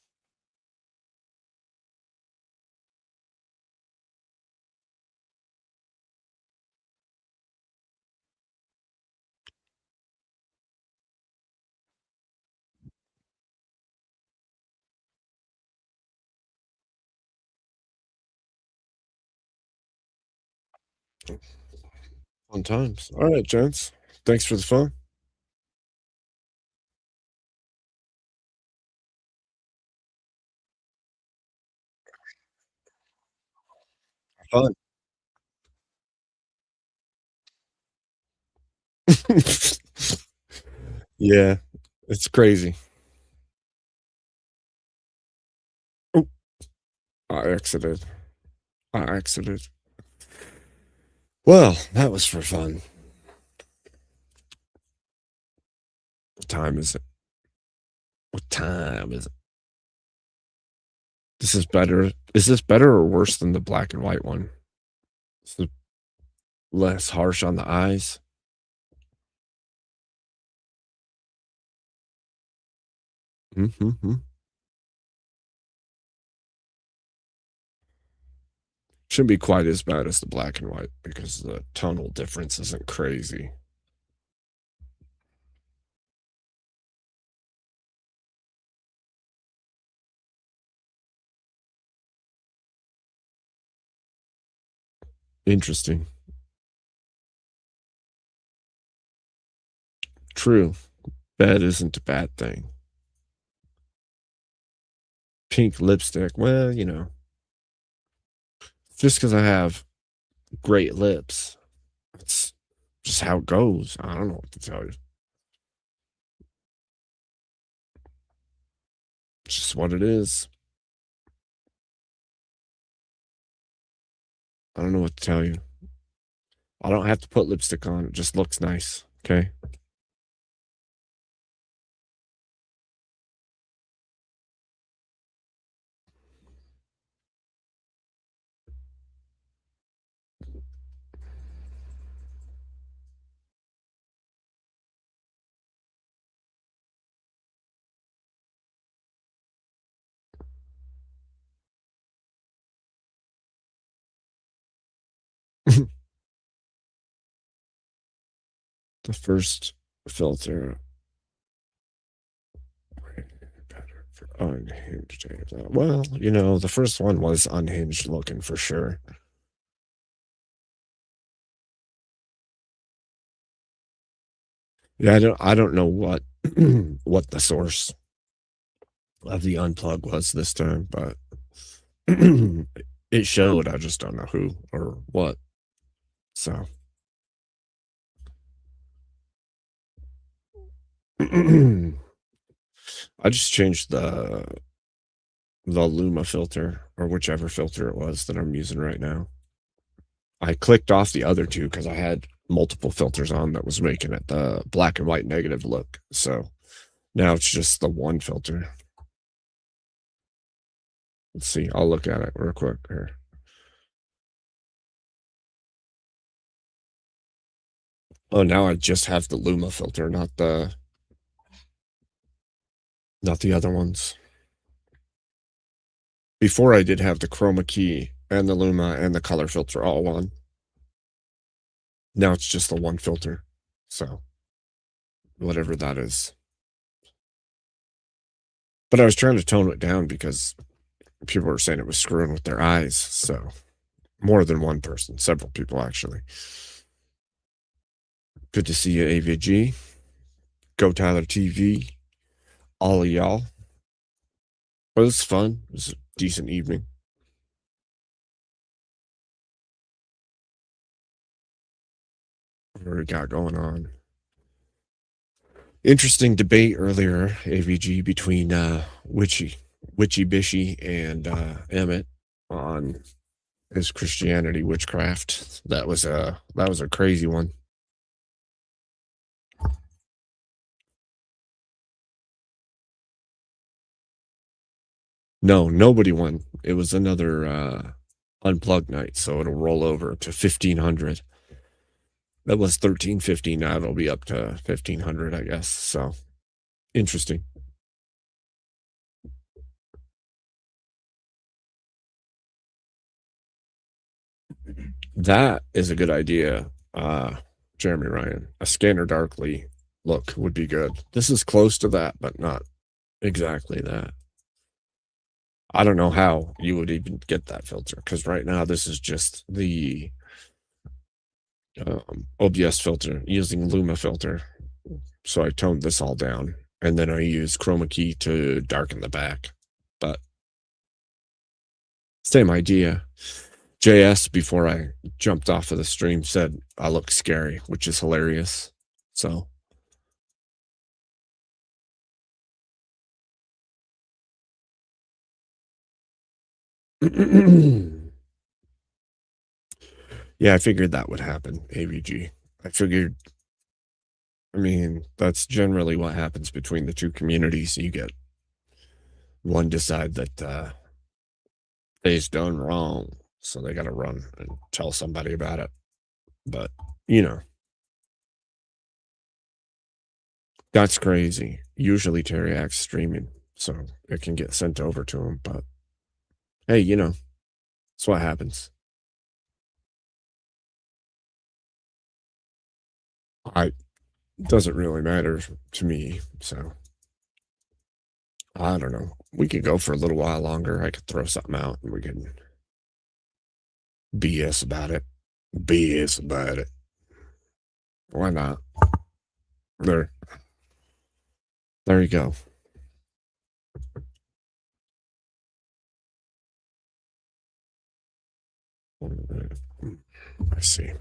Fun times. All right, gents. Thanks for the fun. Fun. Yeah, it's crazy. Oh, I exited. I exited. Well, that was for fun. What time is it? What time is it? This is better. Is this better or worse than the black and white one? Is it less harsh on the eyes? Mm-hmm. Shouldn't be quite as bad as the black and white because the tonal difference isn't crazy. Interesting. True. Bad isn't a bad thing. Pink lipstick. Well, just because I have great lips, it's just how it goes. I don't know what to tell you. It's just what it is. I don't know what to tell you. I don't have to put lipstick on. It just looks nice. Okay. The first filter. Better for unhinged. Well, the first one was unhinged looking for sure. Yeah, I don't know what what the source of the unplug was this time, but it showed. I just don't know who or what. So I just changed the Luma filter or whichever filter it was that I'm using right now. I clicked off the other two because I had multiple filters on that was making it the black and white negative look. So now it's just the one filter. Let's see. I'll look at it real quick here. Oh, now I just have the Luma filter, not the other ones. Before I did have the chroma key and the Luma and the color filter all on. Now it's just the one filter. So whatever that is. But I was trying to tone it down because people were saying it was screwing with their eyes. So more than one person, several people actually. Good to see you, AVG. Go Tyler TV. All of y'all. It was fun. It was a decent evening. What we got going on? Interesting debate earlier, AVG, between Witchy Bishy and Emmett on is Christianity witchcraft. That was a crazy one. No, nobody won. It was another unplug night, so it'll roll over to 1500. That was 1350. Now it'll be up to 1500, I guess. So interesting. That is a good idea, Jeremy Ryan. A scanner darkly look would be good. This is close to that, but not exactly that. I don't know how you would even get that filter, because right now this is just the OBS filter using Luma filter. So I toned this all down, and then I use chroma key to darken the back. But same idea. JS, before I jumped off of the stream, said I look scary, which is hilarious. So yeah, I figured that would happen, AVG. I mean, that's generally what happens between the two communities. You get one decide that they's done wrong, so they got to run and tell somebody about it. But, you know, that's crazy. Usually Teriak's streaming, so it can get sent over to him. But hey, you know, that's what happens. Doesn't really matter to me, so I don't know. We could go for a little while longer. I could throw something out and we can BS about it. BS about it. Why not? There you go. I see.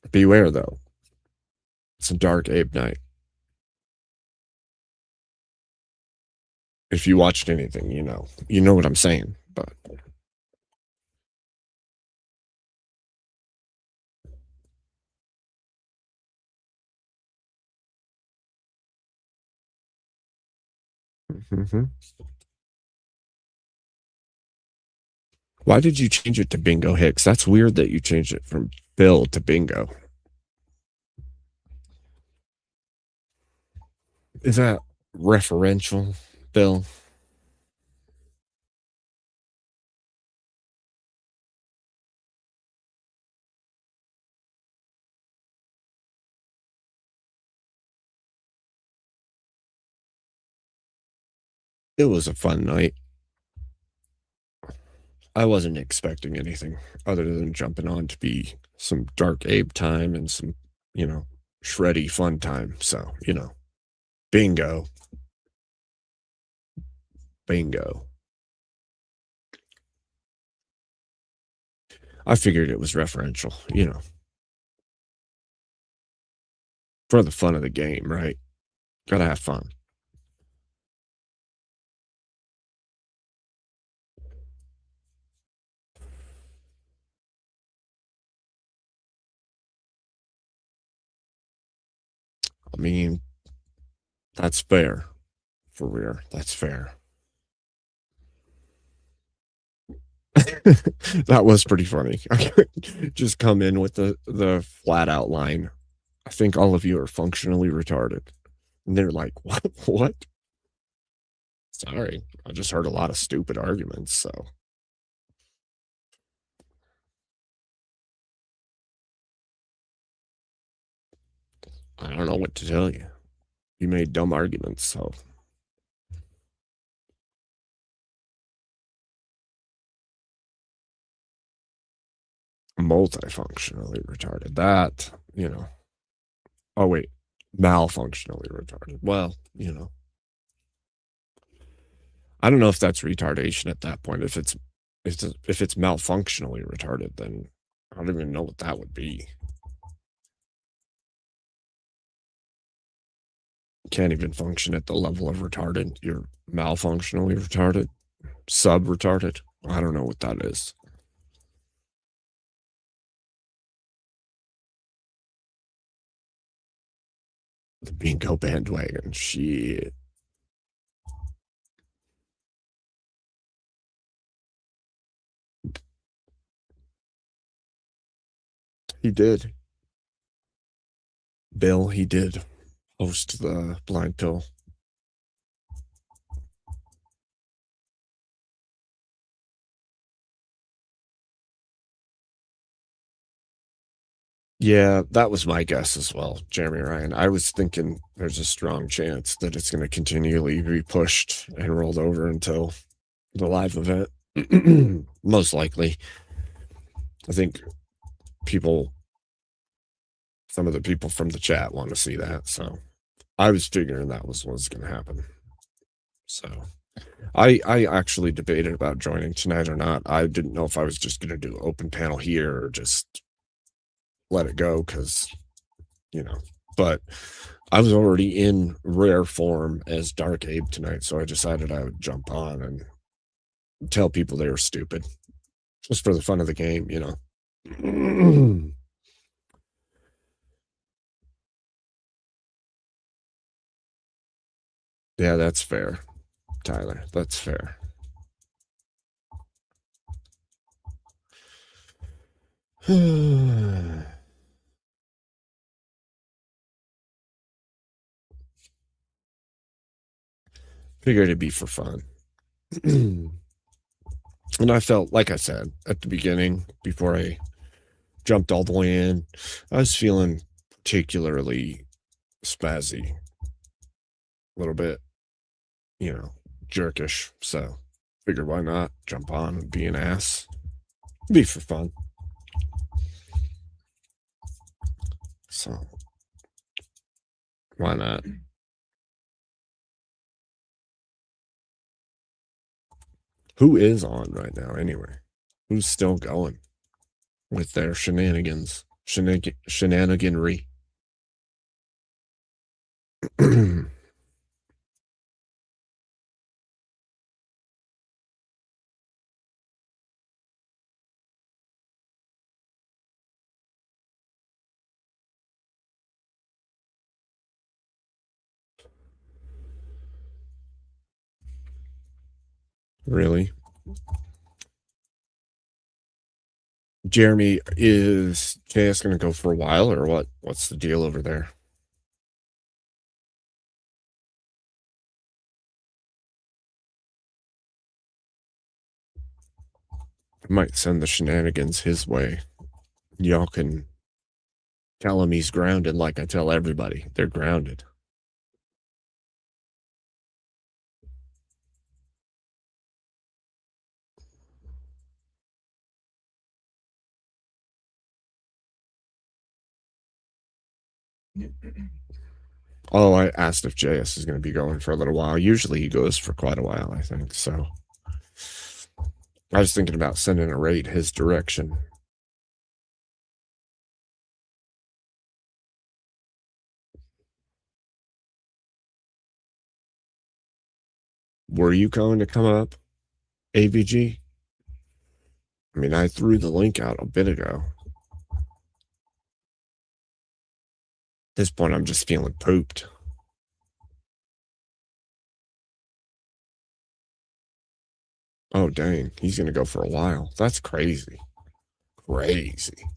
Beware, though. It's a dark Abe night. If you watched anything, you know what I'm saying. But why did you change it to Bingo Hicks? That's weird that you changed it from Bill to Bingo. Is that referential, Bill? It was a fun night. I wasn't expecting anything other than jumping on to be some dark Abe time and some, shreddy fun time. So, bingo. Bingo. I figured it was referential, for the fun of the game, right? Gotta have fun. I mean, that's fair. For real. That's fair. That was pretty funny. Just come in with the flat outline. I think all of you are functionally retarded. And they're like, what? What? Sorry. I just heard a lot of stupid arguments, so. I don't know what to tell you. You made dumb arguments, so. Multifunctionally retarded. That, Oh, wait. Malfunctionally retarded. Well, I don't know if that's retardation at that point. If it's malfunctionally retarded, then I don't even know what that would be. Can't even function at the level of retarded. You're malfunctionally retarded, sub-retarded. I don't know what that is. The bingo bandwagon. Shit. He did. Bill, he did host the blind pill. Yeah, that was my guess as well, Jeremy Ryan. I was thinking there's a strong chance that it's going to continually be pushed and rolled over until the live event. Most likely. I think some of the people from the chat want to see that. So I was figuring that was what's going to happen. So I actually debated about joining tonight or not. I didn't know if I was just going to do open panel here or just let it go because, but I was already in rare form as Dark Abe tonight. So I decided I would jump on and tell people they were stupid just for the fun of the game, Yeah, that's fair, Tyler. That's fair. Figured it'd be for fun. And I felt, like I said at the beginning, before I jumped all the way in, I was feeling particularly spazzy, a little bit, jerkish. So figured why not jump on and be an ass. Be for fun. So why not? Who is on right now anyway? Who's still going with their shenanigans? Shenaniganry. Really? Jeremy, is JS going to go for a while or what? What's the deal over there? I might send the shenanigans his way. Y'all can tell him he's grounded like I tell everybody. They're grounded. Oh, I asked if JS is going to be going for a little while. Usually he goes for quite a while, I think. So I was thinking about sending a raid his direction. Were you going to come up, AVG? I mean, I threw the link out a bit ago. At this point, I'm just feeling pooped. Oh, dang. He's going to go for a while. That's crazy. Crazy.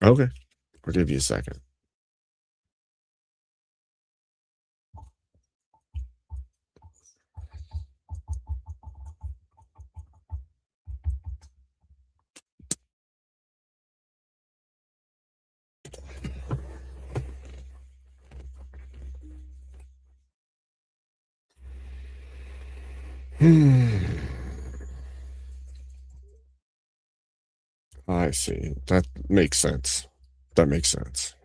Okay. I'll give you a second. I see. That makes sense. That makes sense.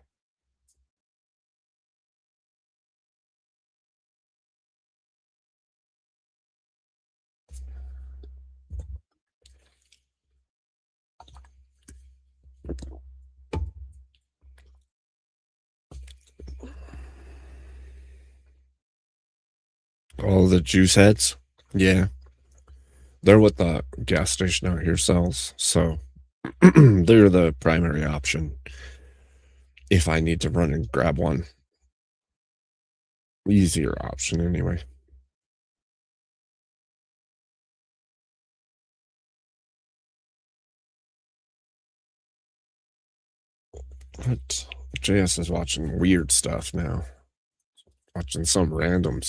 All the juice heads? Yeah. They're what the gas station out here sells. So they're the primary option if I need to run and grab one. Easier option anyway. What? JS is watching weird stuff now. Watching some random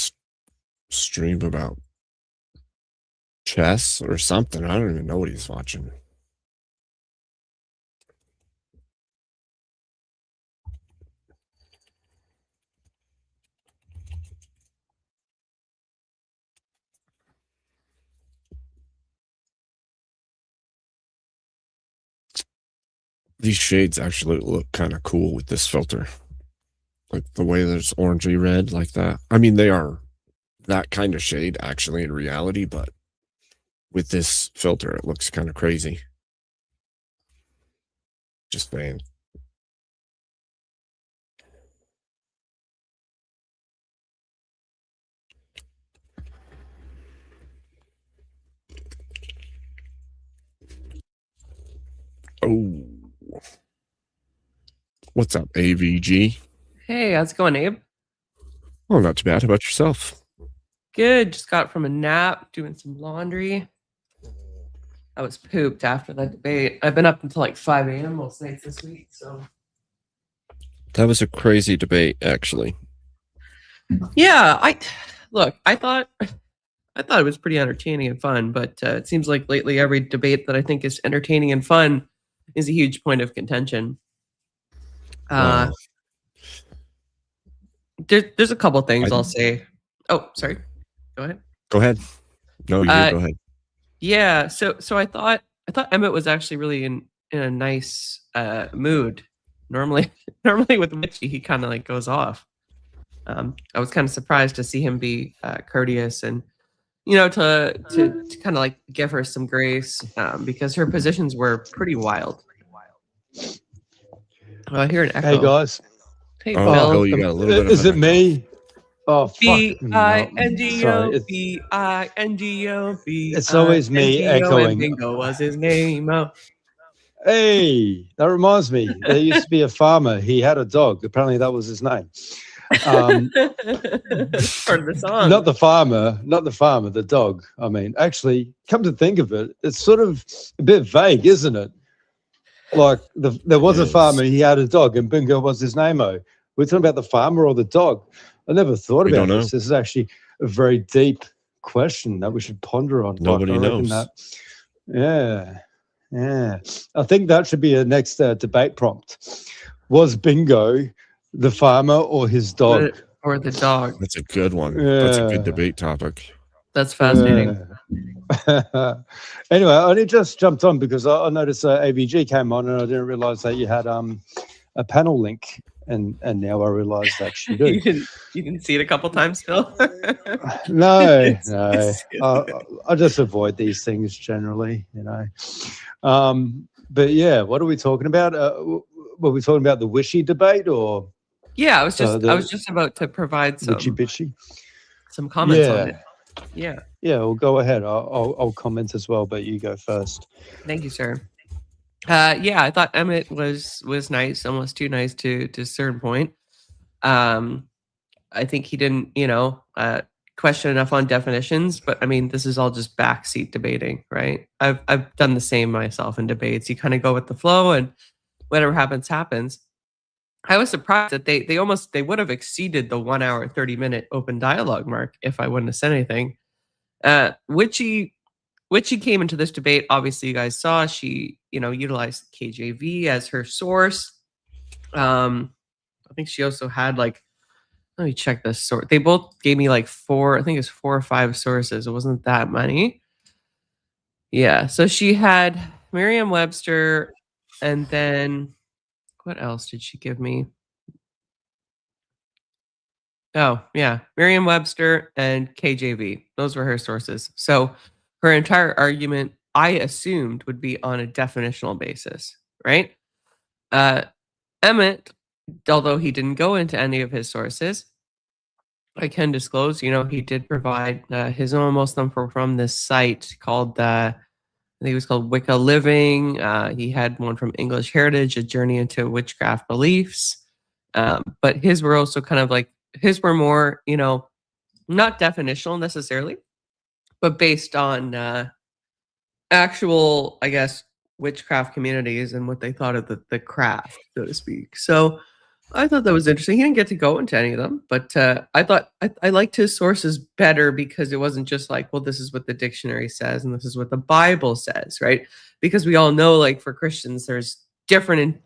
stream about chess or something. I don't even know what he's watching. These shades actually look kind of cool with this filter. Like the way there's orangey red like that. I mean, they are that kind of shade actually in reality, but with this filter, it looks kind of crazy. Just saying. Oh. What's up, AVG? Hey, how's it going, Abe? Oh, not too bad. How about yourself? Good. Just got from a nap, doing some laundry. I was pooped after that debate. I've been up until like 5 a.m. most nights this week. So That was a crazy debate, actually. yeah, I thought it was pretty entertaining and fun, but it seems like lately every debate that I think is entertaining and fun is a huge point of contention. Wow. There's a couple things I'll say. Oh, sorry. Go ahead. Go ahead. No, you go ahead. Yeah, so I thought Emmett was actually really in a nice mood. Normally with Mitchie, he kind of like goes off. I was kind of surprised to see him be courteous and to kind of like give her some grace because her positions were pretty wild. I hear an echo. Hey guys. Hey, Bill. You got a little bit of Is it me? Oh, fuck. B-I-N-G-O, B-I-N-G-O, B-I-N-G-O. It's always me echoing. And Bingo was his name. Oh. Hey, that reminds me. There used to be a farmer. He had a dog. Apparently, that was his name. Part of the song. Not the farmer, the dog. I mean, actually, come to think of it, it's sort of a bit vague, isn't it? Like there was a farmer, he had a dog, and Bingo was his name-o. We're talking about the farmer or the dog. I never thought about this. This is actually a very deep question that we should ponder on. Nobody knows. Yeah. I think that should be a next debate prompt. Was Bingo the farmer or his dog? Or the dog. That's a good one. That's a good debate topic. That's fascinating. Anyway, I only just jumped on because I noticed ABG came on and I didn't realize that you had a panel link. And now I realize that you do. you didn't see it a couple times, Phil? No. I just avoid these things generally, But yeah, what are we talking about? Were we talking about the wishy debate or? Yeah, I was just about to provide some some comments on it. Yeah. Yeah, well, go ahead. I'll comment as well, but you go first. Thank you, sir. Yeah, I thought Emmett was nice, almost too nice to a certain point. I think he didn't, question enough on definitions, but I mean, this is all just backseat debating, right? I've done the same myself in debates. You kind of go with the flow, and whatever happens, happens. I was surprised that they would have exceeded the 1 hour 30-minute open dialogue mark if I wouldn't have said anything. Witchy came into this debate. Obviously, you guys saw she, utilized KJV as her source. I think she also had let me check this source. They both gave me 4, I think it's 4 or 5 sources. It wasn't that many. Yeah. So she had Merriam-Webster, and then what else did she give me? Oh, yeah. Merriam-Webster and KJV. Those were her sources. So her entire argument, I assumed, would be on a definitional basis, right? Emmett, although he didn't go into any of his sources, I can disclose, he did provide his own, most of them from this site called, I think it was called Wicca Living. He had one from English Heritage, A Journey into Witchcraft Beliefs. But his were also kind of his were more, not definitional necessarily, but based on actual, I guess, witchcraft communities and what they thought of the craft, so to speak. So I thought that was interesting. He didn't get to go into any of them, but I thought I liked his sources better because it wasn't just like, well, this is what the dictionary says and this is what the Bible says, right? Because we all know, like for Christians, there's different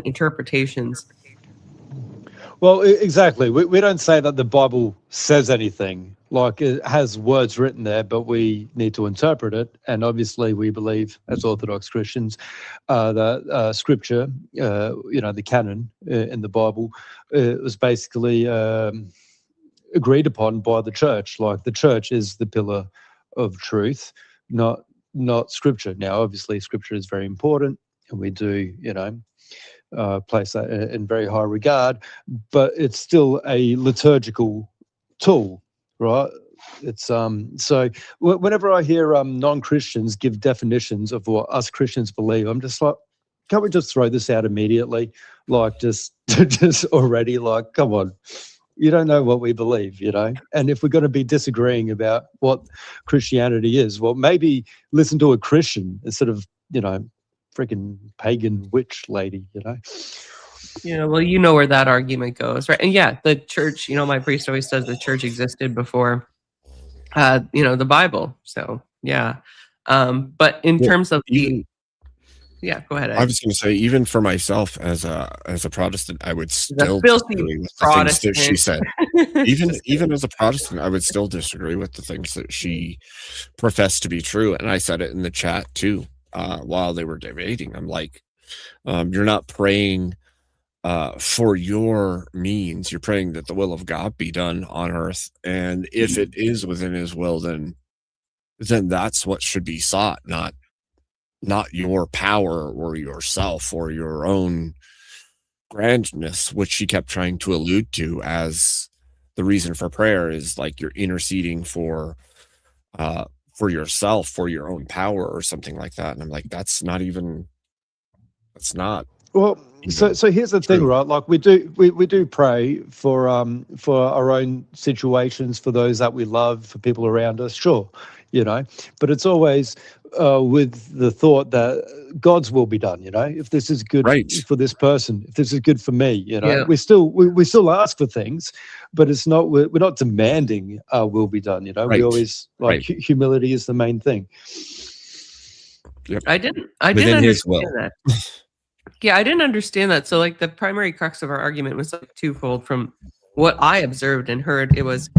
interpretations. Well, exactly. We don't say that the Bible says anything. Like it has words written there, but we need to interpret it. And obviously, we believe as Orthodox Christians that Scripture, the canon in the Bible, was basically agreed upon by the church. Like the church is the pillar of truth, not Scripture. Now, obviously, Scripture is very important, and we do, place that in very high regard, but it's still a liturgical tool, right? It's so whenever I hear non-Christians give definitions of what us Christians believe, I'm just like, can't we just throw this out immediately? Like just already, like, come on. You don't know what we believe, and if we're going to be disagreeing about what Christianity is, well, maybe listen to a Christian instead of freaking pagan witch lady, Yeah, well, you know where that argument goes, right? And yeah, the church, my priest always says the church existed before, the Bible. So yeah, but in terms of yeah, go ahead. I was going to say, even for myself as a Protestant, I would still filthy disagree with the things Protestant. that she said. even as a Protestant, I would still disagree with the things that she professed to be true. And I said it in the chat too. While they were debating, I'm like, you're not praying for your means. You're praying that the will of God be done on earth, and if it is within His will, then that's what should be sought, not your power or yourself or your own grandness, which she kept trying to allude to as the reason for prayer is like you're interceding for yourself, for your own power or something like that. And I'm like, that's not. Well, so here's the thing, right? Like we do pray for our own situations, for those that we love, for people around us, sure, but it's always with the thought that God's will be done. If this is good for this person, if this is good for me, Yeah. we still ask for things, but it's not we're not demanding our will be done. We always humility is the main thing. Yep. I didn't Within His will. understand that. Yeah, I didn't understand that. So like the primary crux of our argument was like twofold from what I observed and heard. It was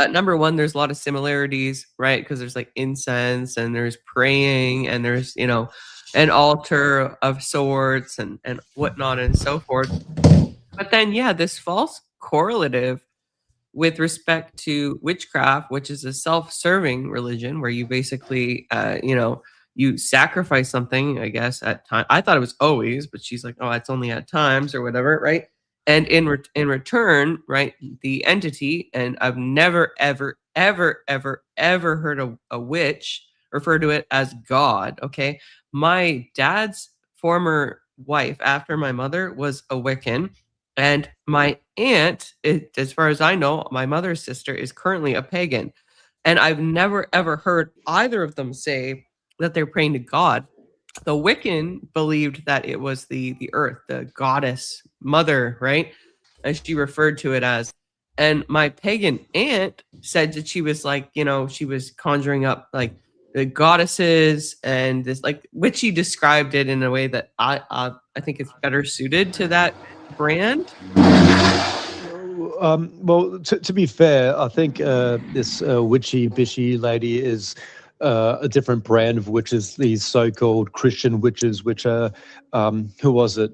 number one, there's a lot of similarities, right? Because there's like incense and there's praying and there's, an altar of sorts and whatnot and so forth. But then, yeah, this false correlative with respect to witchcraft, which is a self-serving religion where you basically, you sacrifice something, I guess, at time. I thought it was always, but she's like, oh, it's only at times or whatever, right? And in return, right, the entity, and I've never, ever, ever, ever, ever heard a witch refer to it as God, okay? My dad's former wife, after my mother, was a Wiccan, and my aunt, as far as I know, my mother's sister, is currently a pagan. And I've never, ever heard either of them say that they're praying to God. The Wiccan believed that it was the earth, the goddess mother, right? As she referred to it as. And my pagan aunt said that she was like, she was conjuring up like the goddesses and this, like, which she described it in a way that I think it's better suited to that brand. Well, to be fair, I think this witchy bishy lady is a different brand of witches, these so-called Christian witches, which are, who was it?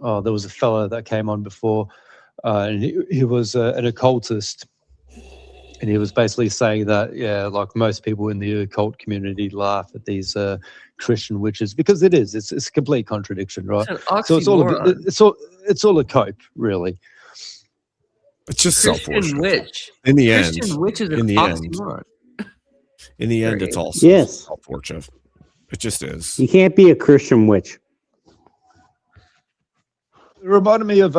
Oh, there was a fella that came on before, and he was an occultist, and he was basically saying that, yeah, like most people in the occult community laugh at these Christian witches because it's a complete contradiction, right? So it's all a cope, really. It's just Christian self-worship. witch. In the end, Christian witch is an oxymoron. In the end, it's all Yes. self-worship. It just is. You can't be a Christian witch. It reminded me of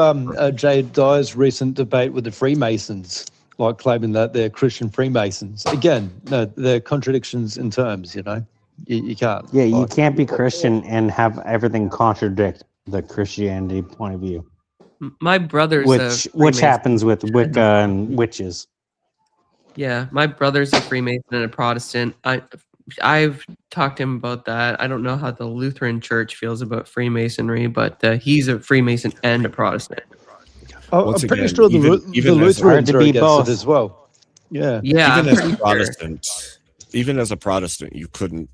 Jade Dyer's recent debate with the Freemasons, like claiming that they're Christian Freemasons. Again, no, they're contradictions in terms, You can't. Yeah, you Like, can't be Christian and have everything contradict the Christianity point of view. My brother's Which happens with Wicca and witches. Yeah, my brother's a Freemason and a Protestant. I've talked to him about that. I don't know how the Lutheran Church feels about Freemasonry, but he's a Freemason and a Protestant. I'm Once pretty again, sure the even as a- Lutherans are against it as well. Yeah. Yeah, even I'm as pretty a sure. Protestant, even as a Protestant, you couldn't.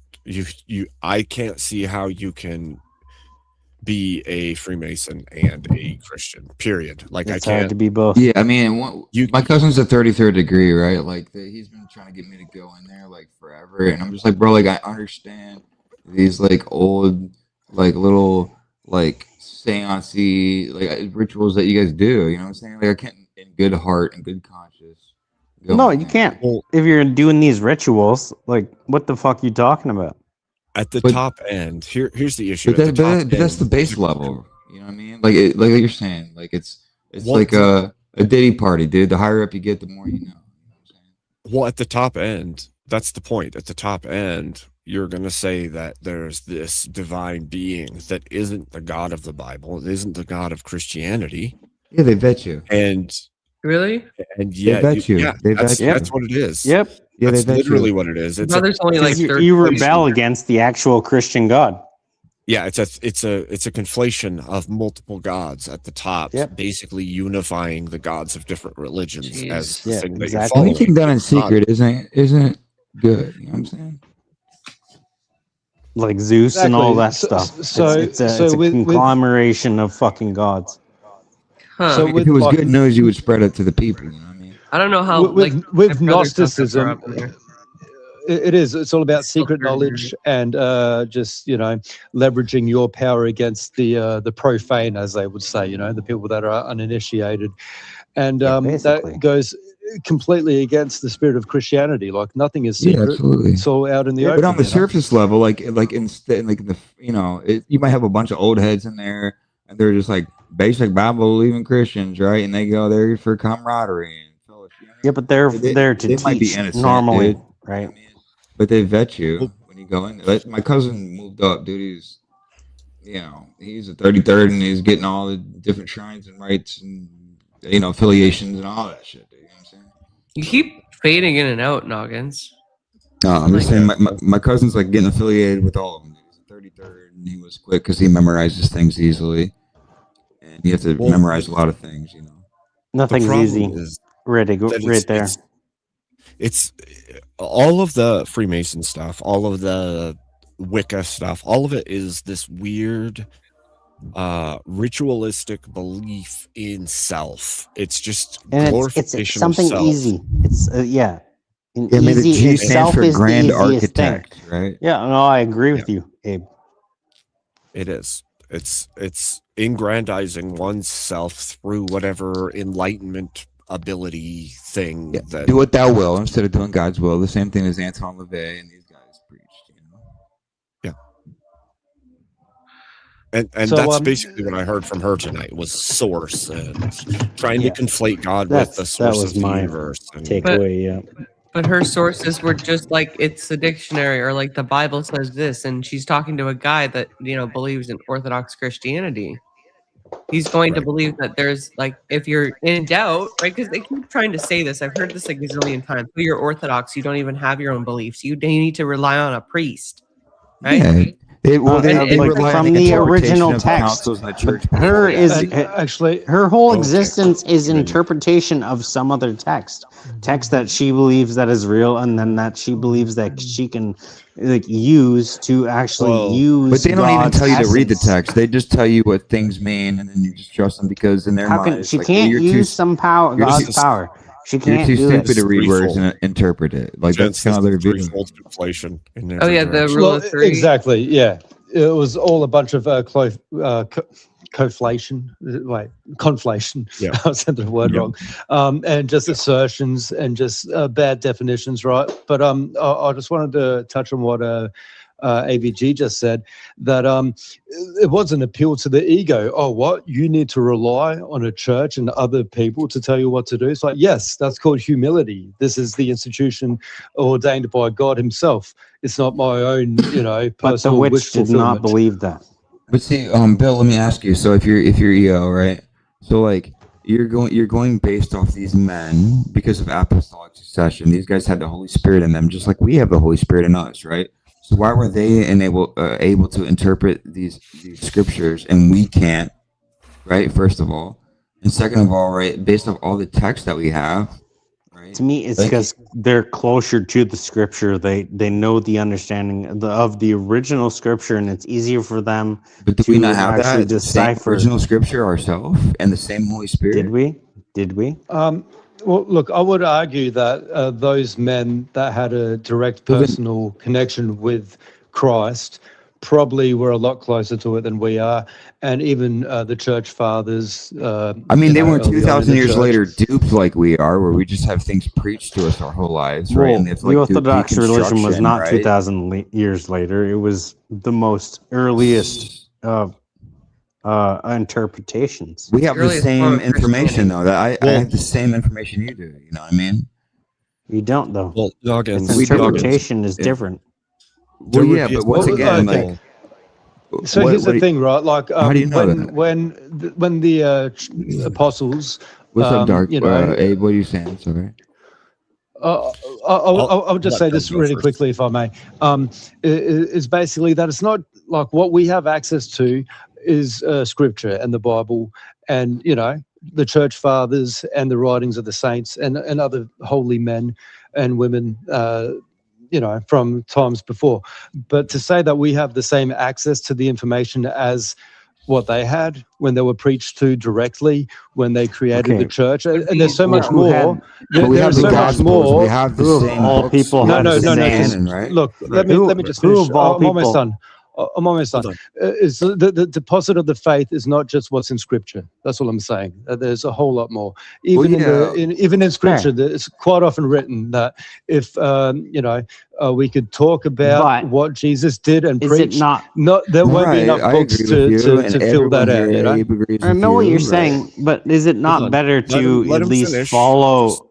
I can't see how you can be a Freemason and a Christian. Period. Like It's I hard can't. to be both. Yeah, I mean, my cousin's a 33rd degree, right? Like, he's been trying to get me to go in there like forever, and I'm just like, bro, like I understand these like old, like little like seance-y like rituals that you guys do. You know what I'm saying? Like, I can't, in good heart and good conscience. go No, in you there. can't. If you're doing these rituals, like, what the fuck you talking about? At the But- top end, here's the issue. But, At the top but that's the end, base level. You know what I mean? Like, like you're saying, like it's Well, like a Diddy party, dude. The higher up you get, the more you know. Well, at the top end, that's the point. At the top end, you're going to say that there's this divine being that isn't the God of the Bible, it isn't the God of Christianity. Yeah, they bet you. And Really? and yeah, bet you. yeah, They that's, bet you. that's what it is. Yep. Yeah, That's they bet literally you. what it is. It's Brother's only like You 30. rebel against the actual Christian God. yeah, it's a conflation of multiple gods at the top, basically unifying the gods of different religions as the thing that you're following. Anything done in It's not- secret isn't good. You know what I'm saying? Like Zeus and all that Exactly. stuff. It's a with- conglomeration of fucking gods. Huh. So if with it was like- good news, you would spread it to the people. You know what I mean? I don't know how with, like with my brother's not that far Gnosticism, up in there. it is. It's all about secret knowledge and just leveraging your power against the profane, as they would say. The people that are uninitiated, and that goes completely against the spirit of Christianity. Like nothing is Yeah, secret. absolutely. It's all out in the open. But on the surface level, like in the you might have a bunch of old heads in there, and they're just like basic Bible believing Christians, right? And they go there for camaraderie and fellowship. Yeah, but they're there to they might be teach innocent, normally, dude. right? But they vet you when you go in there. Like, my cousin moved up, dude. He's a 33rd, and he's getting all the different shrines and rites and affiliations and all that shit. Dude. You know what I'm saying? You keep fading in and out, Noggins. No, I'm just saying my cousin's like getting affiliated with all of them. He's a 33rd, and he was quick because he memorizes things easily, and you have to memorize a lot of things. Nothing's problem easy. is Right that there. It's all of the Freemason stuff, all of the Wicca stuff, all of it is this weird ritualistic belief in self. It's just And glorification it's something of self. easy. It's yeah. I mean, the G stands for Grand Architect, right? Yeah, no, I agree with you, Abe. It is. It's aggrandizing oneself through whatever enlightenment ability thing that Do what thou will instead of doing God's will. The same thing as Anton LaVey and these guys preached. Yeah. And So, that's basically what I heard from her tonight was source and trying to conflate God with the That source was of the my universe. And takeaway. Yeah. But her sources were just like it's the dictionary or like the Bible says this, and she's talking to a guy that believes in Orthodox Christianity. He's going to believe that there's like if you're in doubt, right? Because they keep trying to say this. I've heard this a gazillion times. Well, you're Orthodox, you don't even have your own beliefs. You need to rely on a priest, right? Yeah. They rely from on the interpretation original of text. councils in the church. Her actually her whole existence is interpretation of some other text that she believes that is real, and then that she believes that she can use to actually use. But they don't even God's tell you to read the essence. text. They just tell you what things mean, and then you just trust them because in their How mind, can it's she like, can't you're use some power, you're God's just- power? She You're can't too do stupid it. to read words threefold. and interpret it. Like that's kind of their vision. Threefold conflation in Oh, every yeah, the direction. rule of three. Exactly. Yeah, it was all a bunch of conflation. Wait, conflation. Yeah. I said the word wrong. And just assertions and just bad definitions, right? But I just wanted to touch on what ABG just said, that it was an appeal to the ego. Oh, what? You need to rely on a church and other people to tell you what to do? It's like, yes, that's called humility. This is the institution ordained by God himself. It's not my own, But the personal wish witch did fulfillment. not believe that. But see, Bill, let me ask you. So if you're EO, right? So like you're going based off these men because of apostolic succession. These guys had the Holy Spirit in them, just like we have the Holy Spirit in us, right? So why were they able to interpret these scriptures and we can't, right? First of all, and second of all, right, based off all the text that we have, right? To me, it's Like- because they're closer to the scripture. They know the understanding of the original scripture, and it's easier for them But do to we not have actually that the same decipher. original scripture ourselves and the same Holy Spirit? Did we? Did we? Well, look, I would argue that those men that had a direct personal connection with Christ probably were a lot closer to it than we are, and even the church fathers. I mean, they weren't early on in 2,000 the years church. later duped like we are, where we just have things preached to us our whole lives, right? Well, And they have to, the like, do Orthodox religion was deconstruction, not right? 2,000 years later. It was the most earliest of interpretations. We have the same information, though. That I have the same information you do. You know what I mean? You don't, though. Well, Noggins, Its interpretation is different. Well, yeah, but once again, like, So what- here's what the do thing, right? Like, how do you know when the apostles, What's up, Dark? you know, Abe, what are you saying? Sorry. I'll just say this really quickly, if I may. Is basically that it's not like what we have access to is scripture and the Bible, and the church fathers and the writings of the saints and other holy men and women. From times before. But to say that we have the same access to the information as what they had when they were preached to directly, when they created the church, and there's so much more. There's so much more. We have the Who of same all books people in have the the same same- canon, right? Look, let me just Who finish. of all I'm almost people- done. I'm almost done. Is the deposit of the faith is not just what's in Scripture. That's all I'm saying. There's a whole lot more. Even even in Scripture, it's quite often written that if we could talk about what Jesus did and Is it preach, not- there won't be Right, enough I books agree with you, to and fill that everyone out. here, Abe agrees I with know what you, you're right? saying, but is it not Hold on. better to Let at him least finish. follow?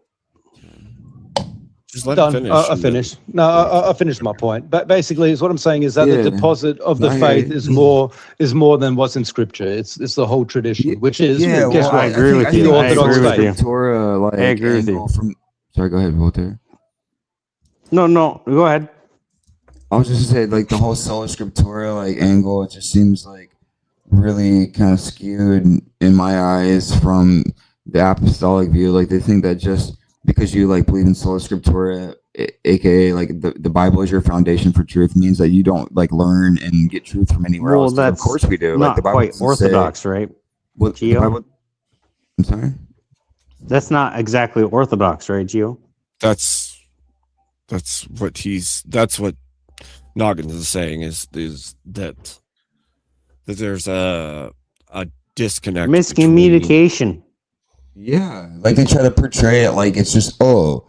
Just let him Done. finish. I finished. No, I finished my point. But basically, is what I'm saying is that Yeah. the deposit of the I hear faith you. is more than what's in Scripture. It's the whole tradition, which is Yeah, guess well, what? I agree with you. The I Orthodox agree with faith. you. Torah, like, I agree with you. angle from. Sorry, go ahead, Walter. No, go ahead. I was just gonna say, like, the whole sola scriptura like angle. It just seems like really kind of skewed in my eyes from the apostolic view. Like, they think that just because you like believe in sola scriptura, aka like the Bible is your foundation for truth, means that you don't like learn and get truth from anywhere Well, else. 'Cause of that's course we do. not Like, the Bible quite doesn't orthodox, say, right? What the Gio? Bible? I'm sorry. That's not exactly orthodox, right, Gio? That's what Noggins is saying is that there's a disconnect. Miscommunication. Yeah, like they try to portray it like it's just all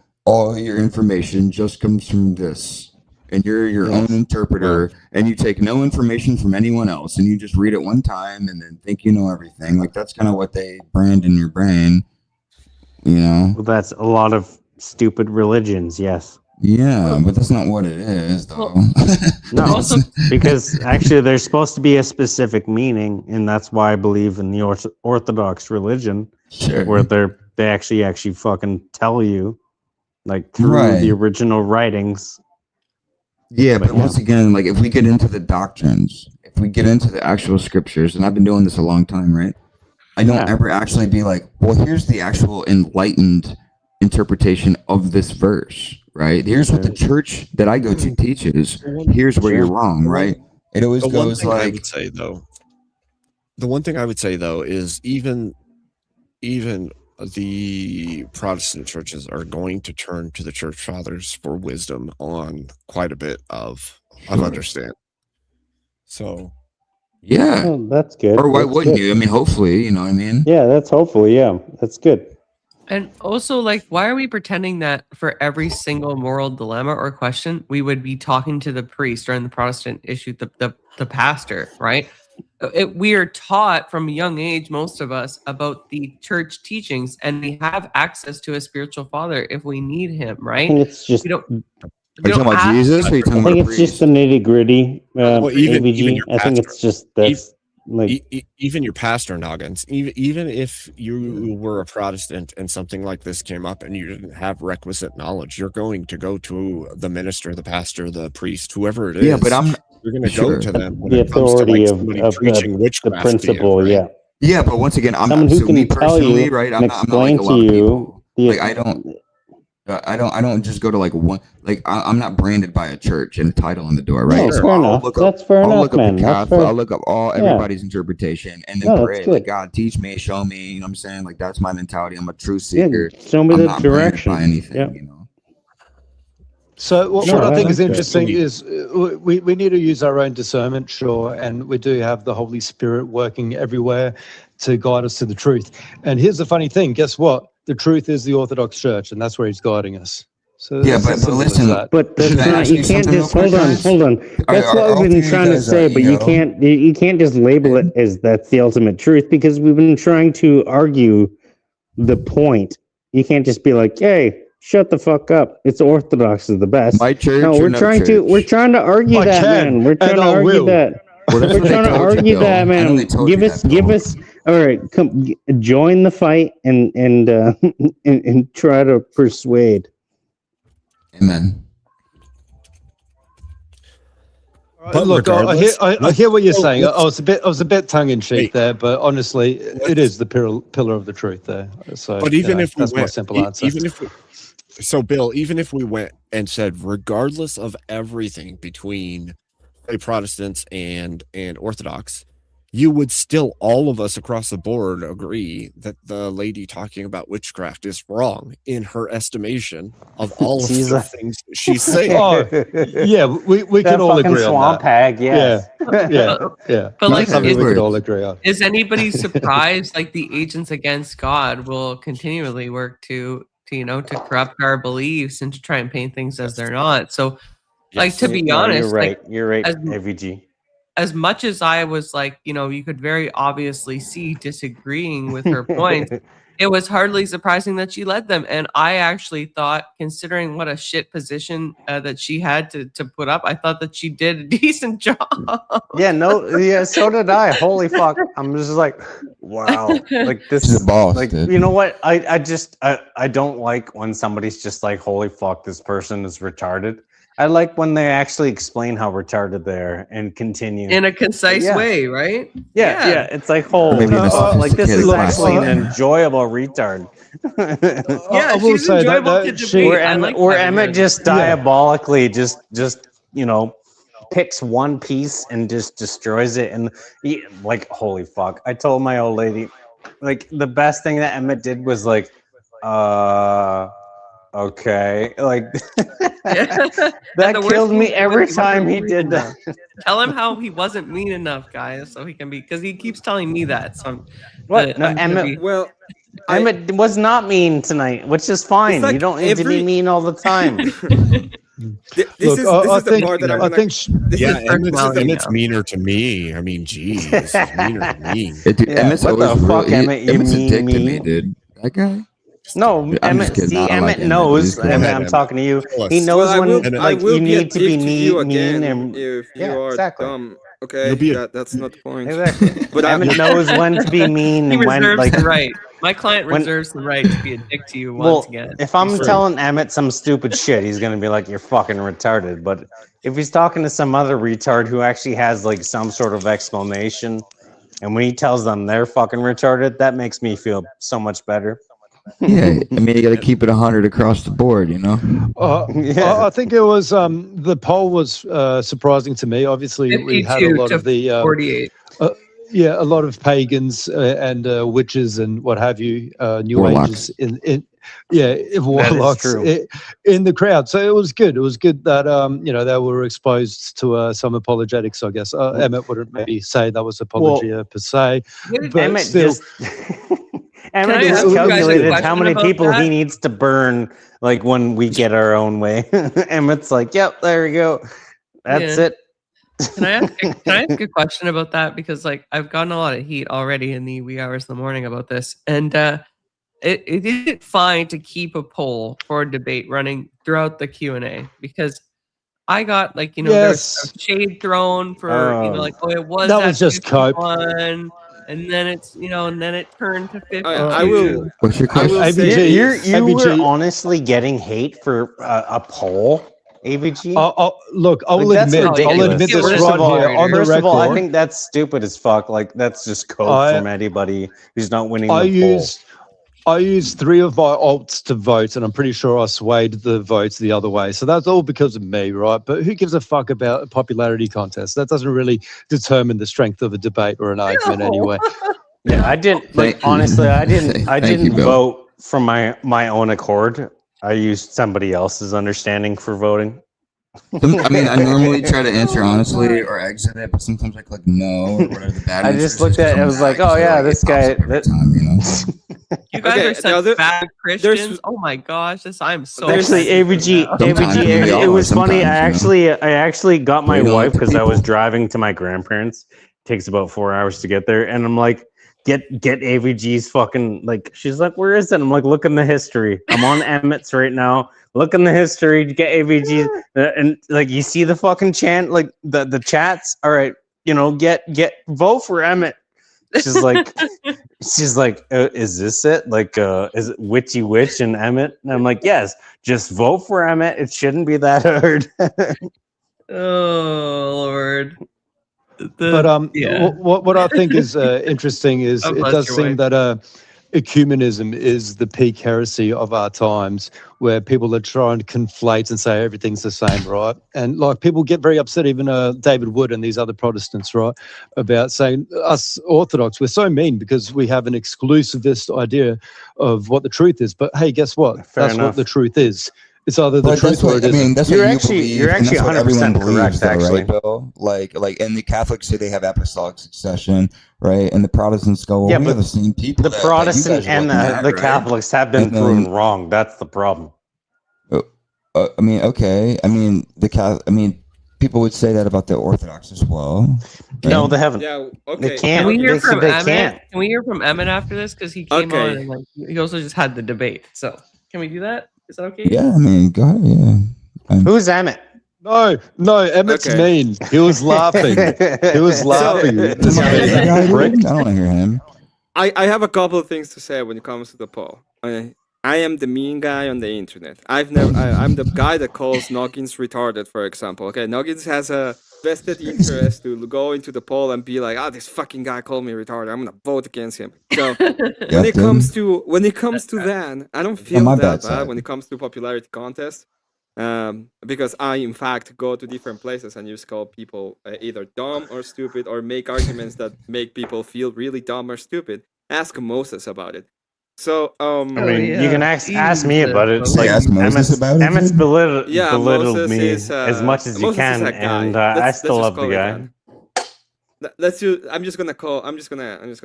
your information just comes from this, and you're your own interpreter, and you take no information from anyone else, and you just read it one time and then think you know everything. Like that's kind of what they brand in your brain, you know? Well, that's a lot of stupid religions, yes. Yeah, but that's not what it is, though. No, because actually there's supposed to be a specific meaning, and that's why I believe in the Orthodox religion, Sure. where they actually fucking tell you, like through Right. the original writings. Yeah, but But yeah. once again, like if we get into the doctrines, if we get into the actual scriptures, and I've been doing this a long time, right? I don't ever actually be like, well, here's the actual enlightened interpretation of this verse, right? Here's what the church that I go to teaches. Here's where you're wrong, right? It always The one goes thing I like, would say though, is even the Protestant churches are going to turn to the church fathers for wisdom on quite a bit of understanding. So yeah, Well, that's good. or why That's wouldn't good. you? I mean, hopefully, you know what I mean? Yeah, that's hopefully, yeah. That's good. And also, like, why are we pretending that for every single moral dilemma or question, we would be talking to the priest, or in the Protestant issue, the pastor, right? We are taught from a young age, most of us, about the church teachings, and we have access to a spiritual father if we need him, I right? think it's just. We don't. Are you talking about ask- Jesus? Or are you talking I about think a it's just priest? the nitty gritty. Well, even ABG. your I think pastor, it's just that's like even your pastor noggins. Even if you were a Protestant and something like this came up and you didn't have requisite knowledge, you're going to go to the minister, the pastor, the priest, whoever it is. Yeah, but I'm You're going to sure. go to them when the it comes to authority like of somebody preaching the witchcraft principle. to you, right? Yeah, Yeah, but once again, I'm someone not. who So can me tell personally, you right? and I'm not like explain a to lot of you people. the. Like I don't just go to like one. Like I'm not branded by a church and a title on the door, right? No, So fair I'll enough. look up. That's fair I'll enough, look up the man. That's Catholic. fair. I'll look up all Yeah. everybody's interpretation and then No, that's pray. good. Like God, teach me, show me. You know what I'm saying? Like that's my mentality. I'm a truth Yeah, seeker. show me I'm the not branded direction. by anything. Yeah. You know. So what, No, what I I think like is that. interesting is we need to use our own discernment, sure, and we do have the Holy Spirit working everywhere to guide us to the truth. And here's the funny thing: guess what? The truth is the Orthodox Church, and that's where He's guiding us. So Yeah, it's but as simple as listen. that. But that's Should I not. ask You you can't something real just quick, hold on. guys? Hold on. That's what All we've three been of you trying to guys say. But you EO? can't. You can't just label it as that's the ultimate truth, because we've been trying to argue the point. You can't just be like, "Hey, shut the fuck up. It's Orthodox is the best." My church No, or we're no trying to. We're church? trying to argue I that, can, man. We're trying and to I argue will. that. Well, that's We're what they trying to told you, argue Bill. that, I know they man. told Give you us, that, give Bill. us. All right, come join the fight and and try to persuade. Amen. But Look, I hear, regardless, I hear what you're so saying. let's- I was a bit tongue in cheek Wait. there, but honestly, it is the pillar of the truth there. So, But even if we that's my went, simple answer. even if we, so Bill, even if we went and said, regardless of everything between say Protestants and Orthodox, you would still, all of us across the board, agree that the lady talking about witchcraft is wrong in her estimation of all of She's the a- things that she's saying. Oh, yeah, we That can all fucking agree on swamp that. hag, yes. Yeah. But That's like, something we could all agree on. is anybody surprised? Like the agents against God will continually work to to corrupt our beliefs and to try and paint things as they're not. So, like to be No, honest, you're right. like, You're right, as- AVG. as much as I was like, you could very obviously see disagreeing with her points, it was hardly surprising that she led them. And I actually thought, considering what a shit position that she had to put up, I thought that she did a decent job. Yeah, no, yeah, so did I. Holy fuck. I'm just like, wow. Like this She's a boss, like dude. you know what? I don't like when somebody's just like, holy fuck, this person is retarded. I like when they actually explain how retarded they are and continue. In a concise Yeah. way, right? Yeah, it's like, oh, Maybe in a like this is sophisticated actually an class. enjoyable retard. Yeah, I will she's say that- enjoyable that to she- debate. Where I Emmett, like where having Emmett her. just diabolically just picks one piece and just destroys it, and like, holy fuck. I told my old lady, like, the best thing that Emmett did was like, okay, like And that the worst killed thing me is every when he wasn't time he mean did enough. that. Tell him how he wasn't mean enough, guys, so he can be, because he keeps telling me that. So What? No, Emmett. Emmett was not mean tonight, which is fine. like you don't need to be every- mean all the time. This Look, is I the think- part that I'm I gonna. think this Yeah, is- Emmett's meaner to me. I mean, geez, he's meaner to me. Dude, Yeah, Emmett's what the always fuck, real. Emmett, you Emmett's a mean dick to me? me, dude. That guy. No, I'm just Emmett. kidding. See, I don't Emmett like Emmett. knows. He's cool. Emmett, Go ahead, I'm Emmett. talking to you. Tell He us. knows Well, when, I like, will you be a need to be dick to you mean again and if you yeah, are exactly. dumb. Okay, You'll be that's not the point. Exactly. But Emmett knows when to be mean He and when, reserves like, the right. My client when- reserves the right to be a dick to you well, once again. if I'm Sure. telling Emmett some stupid shit, he's gonna be like, "You're fucking retarded." But if he's talking to some other retard who actually has like some sort of explanation, and when he tells them they're fucking retarded, that makes me feel so much better. Yeah, I mean, you got to keep it 100 across the board, you know. Yeah. I think it was the poll was surprising to me. Obviously, we had a 52 lot to of the 48. yeah, a lot of pagans and witches and what have you, New Warlocks. Ages warlocks true. in the crowd. So it was good. It was good that they were exposed to some apologetics. I guess Emmett wouldn't maybe say that was apologia per se, but Emmett still. just Emmett I just ask you guys a calculated how question many about people that? he needs to burn, like when we get our own way. Emmett's like, "Yep, there we go. That's Yeah. it." Can I ask a question about that? Because like I've gotten a lot of heat already in the wee hours of the morning about this, and it is fine to keep a poll for a debate running throughout the Q&A because I got like there was shade thrown for like it was that at was just cope. 51, and then it's and then it turned to 52. I will. What's your I will question? say You this. were honestly getting hate for a poll, AVG. Look, I Like, will that's admit, I'll ridiculous. admit this First right of all, here on the first of all, I record. think that's stupid as fuck. Like that's just cope from anybody who's not winning I used 3 of my alts to vote, and I'm pretty sure I swayed the votes the other way. So that's all because of me, right? But who gives a fuck about a popularity contest? That doesn't really determine the strength of a debate or an argument anyway. Yeah, I didn't honestly. I didn't vote from my own accord. I used somebody else's understanding for voting. I mean, I normally try to answer honestly or exit it, but sometimes I click no or whatever the bad I answer just looked at it. I was like, oh yeah, this guy. You guys are such bad Christians. Oh my gosh, I'm so Actually, AVG, it was funny. I actually got my wife because I was driving to my grandparents. It takes about 4 hours to get there, and I'm like, get AVG's fucking like. She's like, where is it? I'm like, look in the history. I'm on Emmett's right now. Look in the history. Get AVG, and like you see the fucking chant, like the chats. All right, get vote for Emmett. She's like, is this it? Like, is it Witchy Witch and Emmett? And I'm like, yes, just vote for Emmett. It shouldn't be that hard. Oh Lord. But what I think is interesting is God it bless does your seem that ecumenism is the peak heresy of our times, where people are trying to conflate and say everything's the same, right? And like people get very upset, even David Wood and these other Protestants, right, about saying us Orthodox, we're so mean because we have an exclusivist idea of what the truth is. But hey, guess what? That's enough. what the truth is. It's either the But truth or it isn't. that's what you believe. you're and actually that's what 100% everyone believes, correct, though, actually. right, Bill? Like, and the Catholics say they have apostolic succession, right? And the Protestants go, well, Yeah, we but have the same people. The that you Protestant guys are and looking at, the right? Catholics have been And then- proven wrong. That's the problem. I mean, okay. I mean, people would say that about the Orthodox as well. No, right? they haven't. Yeah. Okay. They can't. Can we hear from they Emmett? can't. Can we hear from Emmett after this? Because he came Okay. on and like he also just had the debate. So can we do that? Is that okay? Yeah, I mean, go ahead. Yeah. Who's Emmett? No, Emmett's mean. He was laughing. He was laughing. This I don't prick. want to hear him. I have a couple of things to say when it comes to the poll. I am the mean guy on the internet. I'm the guy that calls Noggins retarded, for example. Okay, Noggins has a vested interest to go into the poll and be like, this fucking guy called me retarded. I'm gonna vote against him. So when it comes to that, I don't feel my that bad bad side. when it comes to popularity contests. Because I in fact go to different places and just call people either dumb or stupid or make arguments that make people feel really dumb or stupid. Ask Moses about it. So I mean, you can ask me about it. Say, Like ask Moses about it, Emmett's dude? belittled Moses me is, as much as you Moses can, is a guy. and Let's- I let's still just love the call it guy. that. Let's do. I'm just gonna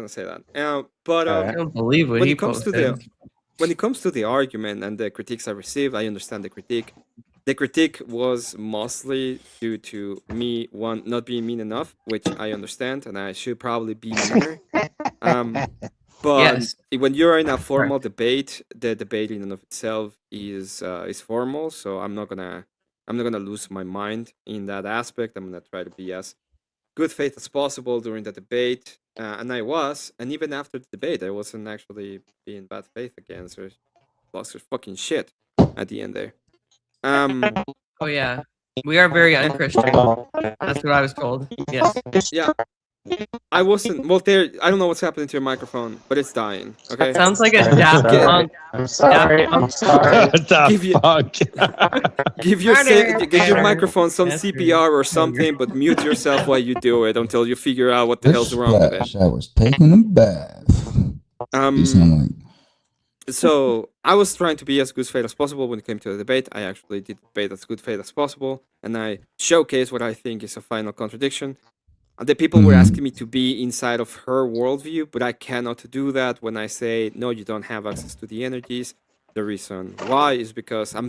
say that. But I don't believe what when he it comes to posted. when it comes to the argument and the critiques I received, I understand the critique. The critique was mostly due to me not being mean enough, which I understand, and I should probably be meaner. But Yes. when you're in a formal debate, the debate in and of itself is formal. So I'm not gonna lose my mind in that aspect. I'm gonna try to be as good faith as possible during the debate, and I was. And even after the debate, I wasn't actually being bad faith again. So lost her fucking shit at the end there. Oh yeah, we are very unchristian. That's what I was told. Yes. Yeah. I wasn't. Well, I don't know what's happening to your microphone, but it's dying. Okay. Sounds like a Daft Punk. I'm sorry. I'm sorry. Give your microphone some CPR or something, but mute yourself while you do it until you figure out what the hell's wrong with it. I was taking a bath. You sound like So I was trying to be as good faith as possible when it came to the debate. I actually did debate as good faith as possible, and I showcased what I think is a final contradiction. The people were asking me to be inside of her worldview, but I cannot do that when I say, no, you don't have access to the energies. The reason why is because I'm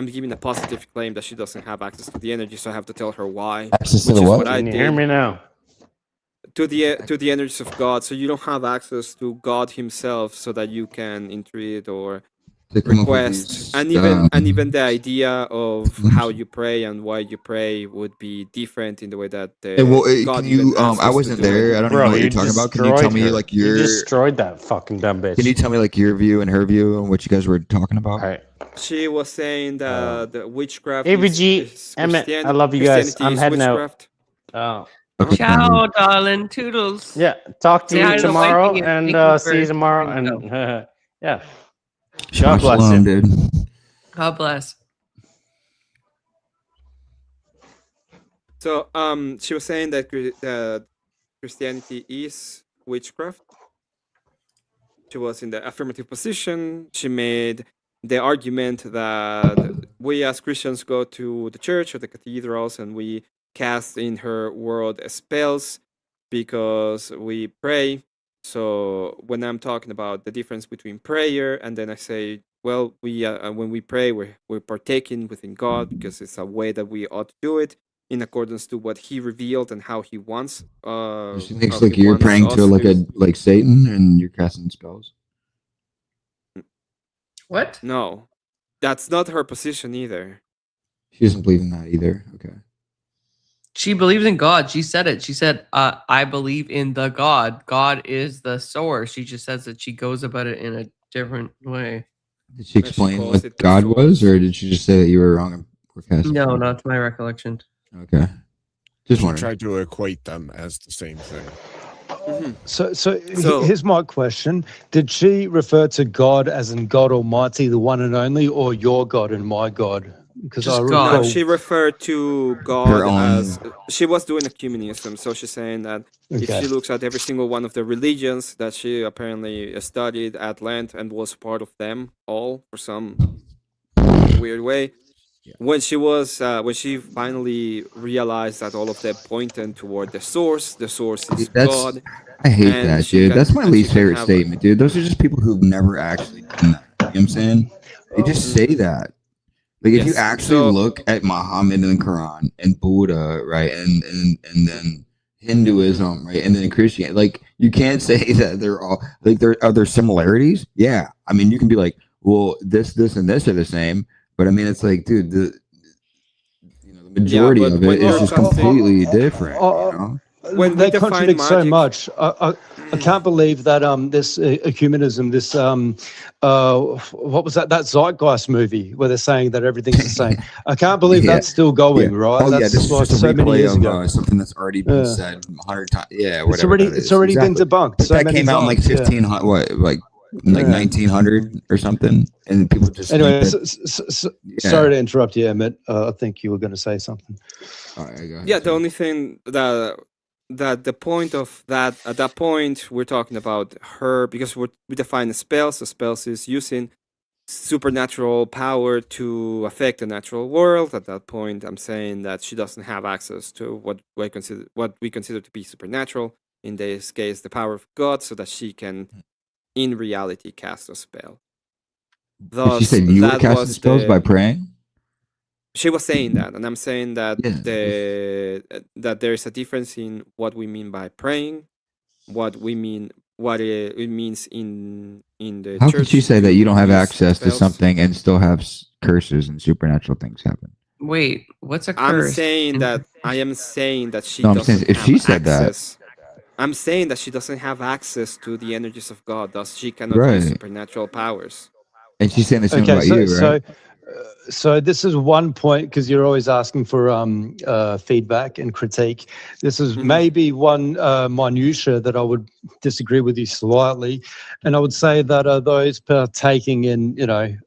giving a positive claim that she doesn't have access to the energy, so I have to tell her why. Access to which the is what? what I Can you did. hear me now? To the energies of God, so you don't have access to God Himself, so that you can entreat or To come up with request, these, and even the idea of how you pray and why you pray would be different in the way that God can even you? asks I us to wasn't do there. it. I don't even know what you're talking about. Can you tell me like You your? destroyed that fucking dumb bitch. Can you tell me like your view and her view and what you guys were talking about? She was saying that the witchcraft ABG, is Emmett, Christianity. I love you guys. Christianity I'm is heading out. witchcraft. Oh. Ciao, darling. Toodles. Yeah, talk to Say hi you to the tomorrow, wifey and thank you see you for tomorrow. letting me And yeah, Shabbat God bless shalom, you. dude. God bless. So she was saying that that Christianity is witchcraft. She was in the affirmative position. She made the argument that we as Christians go to the church or the cathedrals and we cast in her world spells because we pray. So when I'm talking about the difference between prayer and then I say, well, we when we pray, we're partaking within God because it's a way that we ought to do it in accordance to what He revealed and how He wants. She thinks He like you're wants praying to us like a like Satan and you're casting spells. What? No, that's not her position either. She doesn't believe in that either. Okay. She believes in God. She said it. She said, I believe in the God. God is the source. She just says that she goes about it in a different way. Did she explain calls what it the God was, or did she just say that you were wrong and we're casting? No, spells? not to my recollection. Okay. Just She wondering. tried to equate them as the same thing. So here's my question: did she refer to God as in God Almighty, the one and only, or your God and my God? Because I recall No, she referred to God own- as she was doing ecumenism. So she's saying that if Okay. she looks at every single one of the religions that she apparently studied at length and was part of them all for some weird way, when she finally realized that all of them pointed toward the source is That's God. I hate and that, she dude. can That's my and she least can favorite have statement, dude. Those are just people who've never actually done that. You know what I'm saying? They just say that. Like if you Yes, actually so- look at Muhammad and the Quran and Buddha, right, and then Hinduism, right, and then Christianity, like you can't say that they're all like are there similarities? Yeah, I mean you can be like, well, this, and this are the same, but I mean it's like, dude, the majority but of when it is you're just casting- completely different. You know? When we they define contradict so magic- much. I can't believe that this ecumenism, this what was that Zeitgeist movie where they're saying that everything's the same. I can't believe Yeah. that's still going, Yeah. right? Oh that's yeah, this is like just a so many replay years of ago. something that's already been Yeah. said 100 times. Yeah, It's whatever already that is. it's already Exactly. been debunked But so that many came out in like times. 1500, what, like Yeah. 1900 or something, and people just Anyway, think that, sorry to interrupt you, Emmett. I think you were going to say something. Yeah, the only thing that the point of that at that point we're talking about her because we define spells. So spells is using supernatural power to affect the natural world. At that point, I'm saying that she doesn't have access to what we consider to be supernatural. In this case, the power of God, so that she can, in reality, cast a spell. But she Thus, said you were that casting was spells by praying. she was saying that, and I'm saying that that there is a difference in what we mean by praying, what it means in the How church. could she say that you don't have use access to spells. something and still have curses and supernatural things happen? Wait, what's a I'm curse? saying that she No, I'm saying doesn't if have she said that. access. I'm saying that she doesn't have access to the energies of God, thus she cannot use Right. supernatural powers. And she's saying the same Okay, about you, right? So this is one point because you're always asking for feedback and critique. This is maybe one minutia that I would disagree with you slightly, and I would say that those partaking in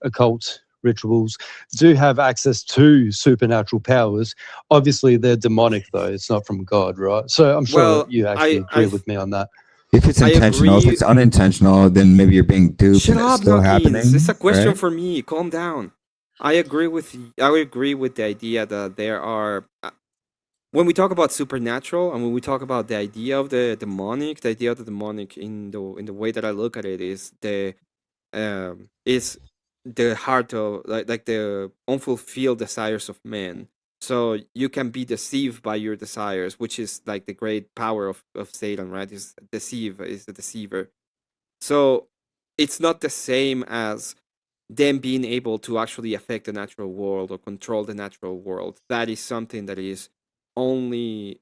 occult rituals do have access to supernatural powers. Obviously, they're demonic though; it's not from God, right? So I'm sure Well, you actually I agree with me on that. If it's intentional, if it's unintentional, then maybe you're being duped Shut and it's up, still happening. Nuggins. It's a question right? for me. Calm down. I agree with the idea that there are when we talk about supernatural and when we talk about the idea of the idea of the demonic in the way that I look at it is the heart of like the unfulfilled desires of men. So you can be deceived by your desires, which is like the great power of Satan, right? Is the deceiver. So it's not the same as them being able to actually affect the natural world or control the natural world. That is something that is only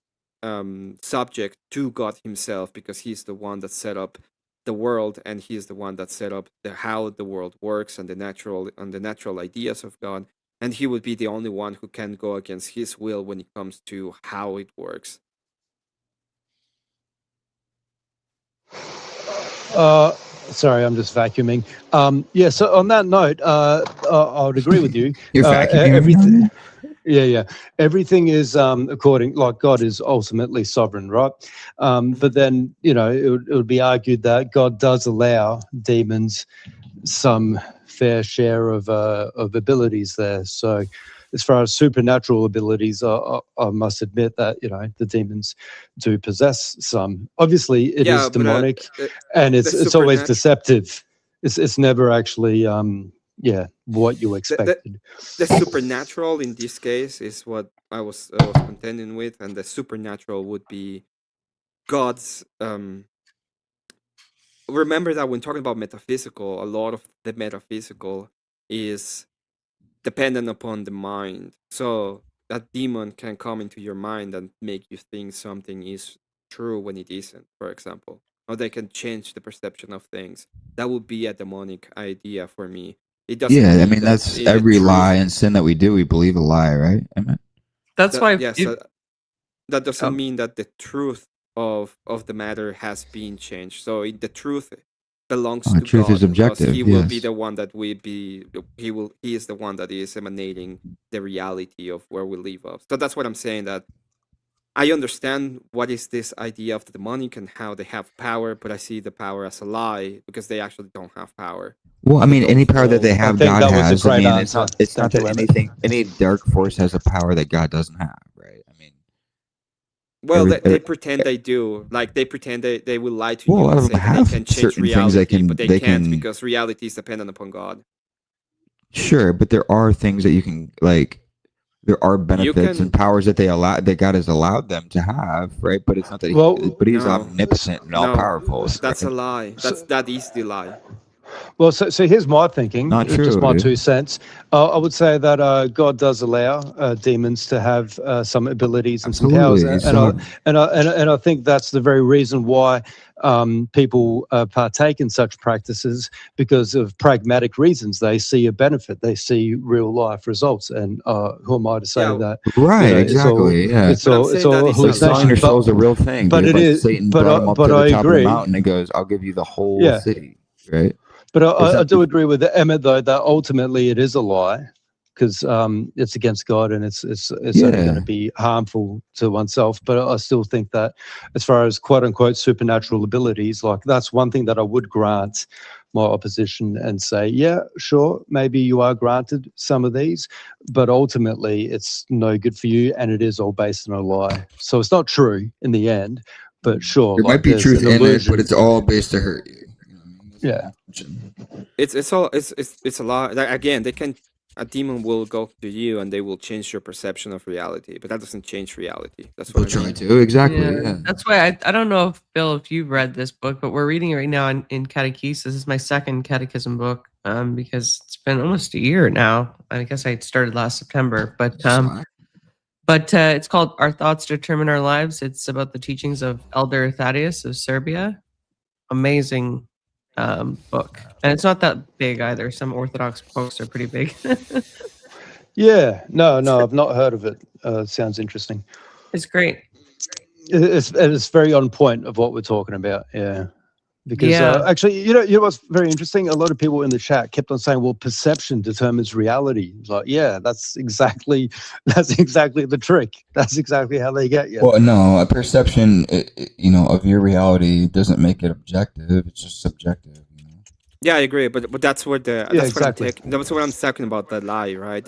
subject to God Himself, because He's the one that set up the world, and He's the one that set up how the world works and the natural ideas of God. And He would be the only one who can go against His will when it comes to how it works. Sorry, I'm just vacuuming. Yeah, so on that note, I would agree with you. You're vacuuming Everything, yeah. Everything is according, like God is ultimately sovereign, right? But then, it would be argued that God does allow demons some fair share of abilities there. So as far as supernatural abilities, I must admit that the demons do possess some. Obviously, it is demonic, and it's always deceptive. It's never actually what you expected. The supernatural in this case is what I was contending with, and the supernatural would be God's. Remember that when talking about metaphysical, a lot of the metaphysical is dependent upon the mind. So that demon can come into your mind and make you think something is true when it isn't, for example. Or they can change the perception of things. That would be a demonic idea for me. It doesn't Yeah, I mean mean that that's the every truth- lie and sin that we do. We believe a lie, right? Amen. That's why. That doesn't mean that the truth of the matter has been changed. So the truth belongs to truth God, is objective, because He will be yes. the one that He is the one that is emanating the reality of where we live of. So that's what I'm saying, that I understand what is this idea of the demonic and how they have power, but I see the power as a lie, because they actually don't have power. Well, I They mean, don't any power that they control. have, God has. I mean, it's not that any dark force has a power that God doesn't have, right? I mean, Well, they pretend they do. Like, they pretend they will lie to Well, a you lot and of say them that they have can change certain things reality, but they can't, can- because reality is dependent upon God. sure, but there are things that you can there are benefits can- and powers that God has allowed them to have, right? But it's not that but He's No. omnipotent and all No, powerful. that's a right? lie. That is the lie. Well, so here's my thinking. Not It's just true, my dude. 2 cents. I would say that God does allow demons to have some abilities and some powers, Absolutely. and I think that's the very reason why people partake in such practices, because of pragmatic reasons. They see a benefit. They see real life results, and who am I to say that? Right, exactly. Yeah. It's all Like selling your hallucination. soul is a real thing, but dude. it Like is. Satan But brought him up but to the I top of agree. the mountain and goes, "I'll give you the whole Yeah. city." Right? But It's I not- do agree with Emmett, though, that ultimately it is a lie, because it's against God, and it's only going to be harmful to oneself. But I still think that, as far as quote unquote supernatural abilities, like, that's one thing that I would grant my opposition and say, yeah, sure, maybe you are granted some of these, but ultimately it's no good for you, and it is all based on a lie. So it's not true in the end, but sure, There might be there's truth an in it, illusion. but it's all based to hurt you. Yeah. It's a lot. Like, again, a demon will go to you and they will change your perception of reality, but that doesn't change reality. That's what I mean. That's why I don't know if Bill, if you've read this book, but we're reading it right now in catechesis. This is my second catechism book, because it's been almost a year now. I guess I started last September, but it's called "Our Thoughts Determine Our Lives." It's about the teachings of Elder Thaddeus of Serbia. Amazing book, and it's not that big either. Some Orthodox books are pretty big. Yeah, no, I've not heard of it. Sounds interesting. It's great. It's very on point of what we're talking about. Yeah, because Yeah. actually, you know what's very interesting? A lot of people in the chat kept on saying, "Well, perception determines reality." It's like, yeah, that's exactly the trick. That's exactly how they get you. Well, no, a perception, of your reality doesn't make it objective. It's just subjective. Yeah, I agree, but that's where Yeah, that's what I'm exactly. taking. That's what I'm talking about, the lie, right?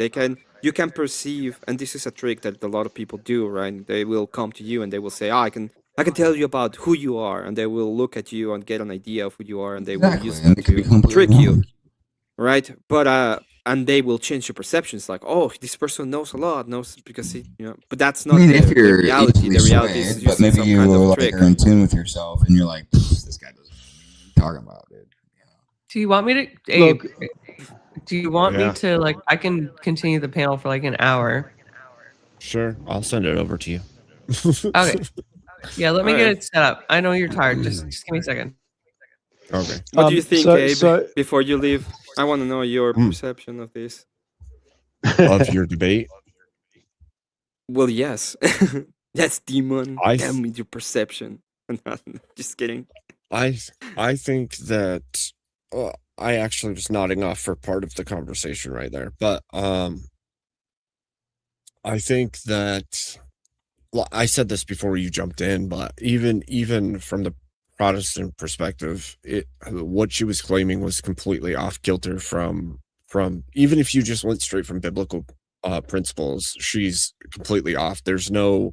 you can perceive, and this is a trick that a lot of people do, right? They will come to you and they will say, "Oh, I can tell you about who you are," and they will look at you and get an idea of who you are, and they will Exactly, use and that it could be to completely trick you, wrong. right? But and they will change your perceptions, like, "Oh, this person knows a lot, knows because he, you know." But that's I not mean, if the you're reality. easily The reality is swayed, but using maybe some you kind of are trick. in tune with yourself, and you're like, this guy doesn't know what you're talking about, dude. Do you want me to, Abe? Look, Do you want me Yeah. to like? I can continue the panel for like an hour. Sure, I'll send it over to you. Okay. Yeah, let me All get right. it set up. I know you're tired. Just give me a second. Okay. What do you think, so Abe? so Before you leave, I want to know your Mm. perception of this. Of your debate. Well, yes. Yes, demon. I Tell th- me your perception. Just kidding. I think that I actually was nodding off for part of the conversation right there, but I think that, well, I said this before you jumped in, but even from the Protestant perspective, what she was claiming was completely off kilter from even if you just went straight from biblical principles, she's completely off. There's no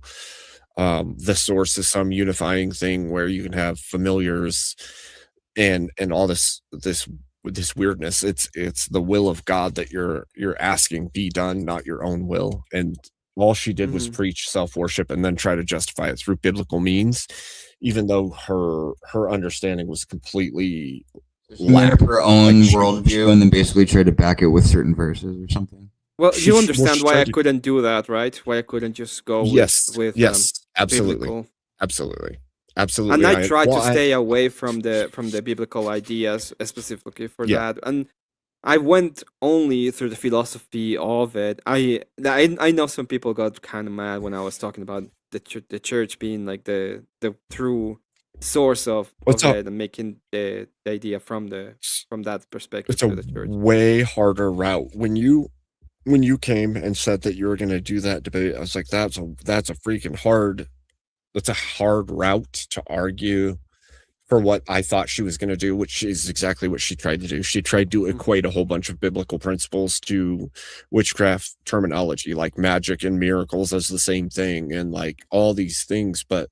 the source is some unifying thing where you can have familiars and all this weirdness. It's the will of God that you're asking be done, not your own will. And all she did was Mhm. preach self-worship and then try to justify it through biblical means, even though her understanding was completely She made up her own Like, worldview and then basically tried to back it with certain verses or something. Well, She- you well, understand she why I tried to- couldn't do that, right? Why I couldn't just go Yes, with yes, absolutely, biblical. absolutely, And absolutely. I try to well, I- stay away from the biblical ideas specifically for Yeah. that. And I went only through the philosophy of it. I know some people got kind of mad when I was talking about the church being like the true source of What's up? it and making the idea from that perspective It's a to the church. way harder route. When you came and said that you were going to do that debate, I was like, that's a freaking hard. That's a hard route to argue for what I thought she was going to do, which is exactly what she tried to do. She tried to equate a whole bunch of biblical principles to witchcraft terminology, like magic and miracles as the same thing, and like all these things. But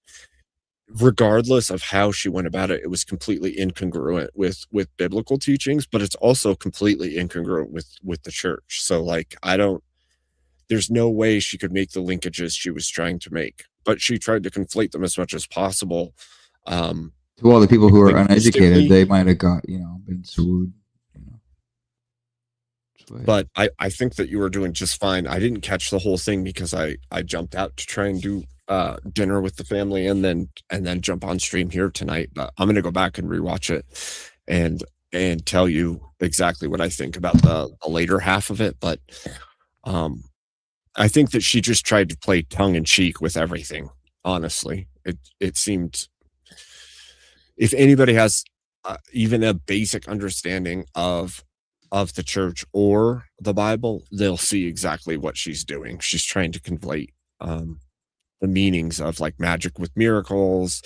regardless of how she went about it, it was completely incongruent with biblical teachings, but it's also completely incongruent with the church. So like, there's no way she could make the linkages she was trying to make, but she tried to conflate them as much as possible. To all the people who are Like, uneducated, instantly- they might have got, been swayed. But I think that you were doing just fine. I didn't catch the whole thing because I jumped out to try and do dinner with the family and then jump on stream here tonight. But I'm gonna go back and rewatch it and tell you exactly what I think about the later half of it. But I think that she just tried to play tongue in cheek with everything. Honestly, it seemed, if anybody has even a basic understanding of the church or the Bible, they'll see exactly what she's doing. She's trying to conflate the meanings of like magic with miracles,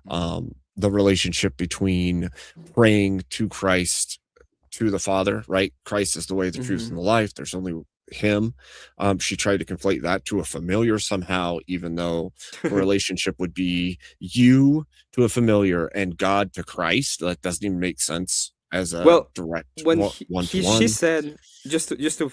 the relationship between praying to Christ, to the Father, right? Christ is the way, the truth, Mhm. and the life. There's only him. She tried to conflate that to a familiar somehow, even though the relationship would be you to a familiar and God to Christ. That doesn't even make sense as a Well, direct when one-to-one. she said, just to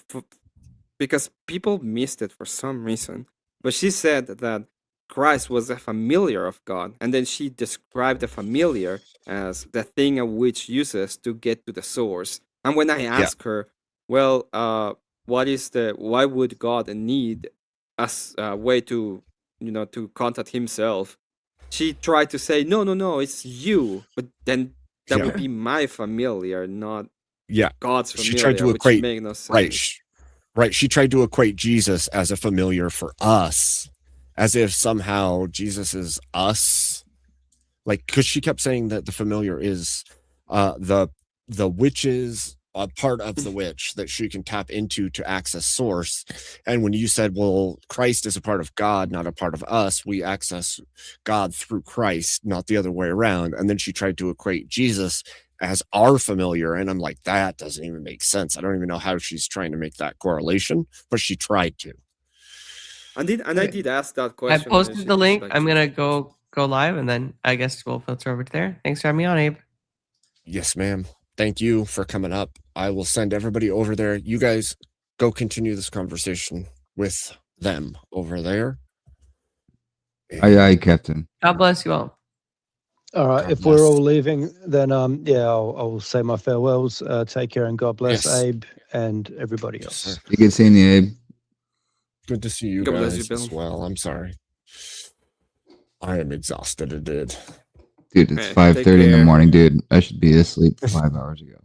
because people missed it for some reason, but she said that Christ was a familiar of God, and then she described the familiar as the thing of which uses to get to the source. And when I asked her, well, why would God need a way to, to contact himself? She tried to say, no, it's you, but then that would be my familiar, not God's familiar, She tried to which equate, makes no sense. right. She tried to equate Jesus as a familiar for us, as if somehow Jesus is us. Like, because she kept saying that the familiar is the witches, a part of the witch that she can tap into to access source. And when you said, well, Christ is a part of God, not a part of us, we access God through Christ, not the other way around. And then she tried to equate Jesus as our familiar. And I'm like, that doesn't even make sense. I don't even know how she's trying to make that correlation, but she tried to. I did ask that I question. posted the link. I'm gonna go live, and then I guess we'll filter over to there. Thanks for having me on, Abe. Yes, ma'am. Thank you for coming up. I will send everybody over there. You guys go continue this conversation with them over there. Aye, Captain. God bless you all. All right. God If bless. we're all leaving, then yeah, I'll say my farewells. Take care and God bless Yes. Abe and everybody else. You good seeing you, Abe. Good to see you God bless you, guys as Bill. well. I'm sorry. I am exhausted, dude. Dude, it's Hey, 5:30 in the care. morning, dude. I should be asleep 5 hours ago.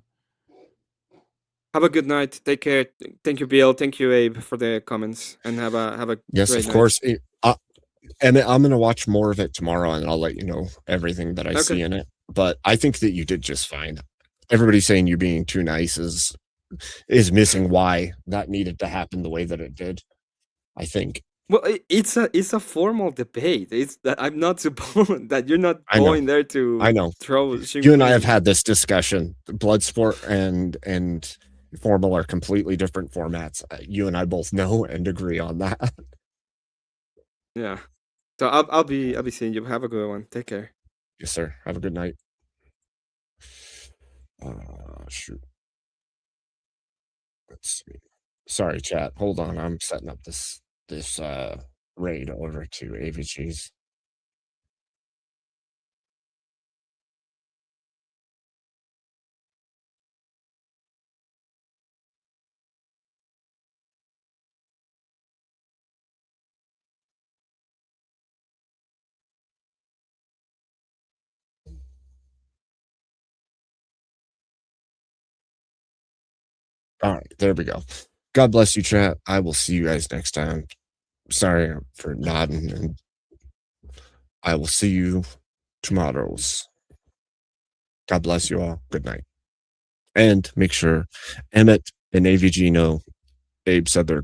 Have a good night. Take care. Thank you, Bill. Thank you, Abe, for the comments, and have a Yes, great of night. course. And I'm going to watch more of it tomorrow, and I'll let you know everything that I Okay. see in it. But I think that you did just fine. Everybody saying you being too nice is missing why that needed to happen the way that it did. I think. Well, it's a formal debate. It's that I'm not supposed that you're not I know. going there to I know. throw. You and I have had this discussion. Bloodsport and formal are completely different formats. You and I both know and agree on that. Yeah. So I'll be seeing you. Have a good one. Take care. Yes, sir. Have a good night. Shoot. Let's see. Sorry, chat. Hold on. I'm setting up this raid over to AVG's. All right, there we go. God bless you, chat. I will see you guys next time. Sorry for nodding, and I will see you tomorrow's. God bless you all. Good night. And make sure Emmett and AVG know Abe said they're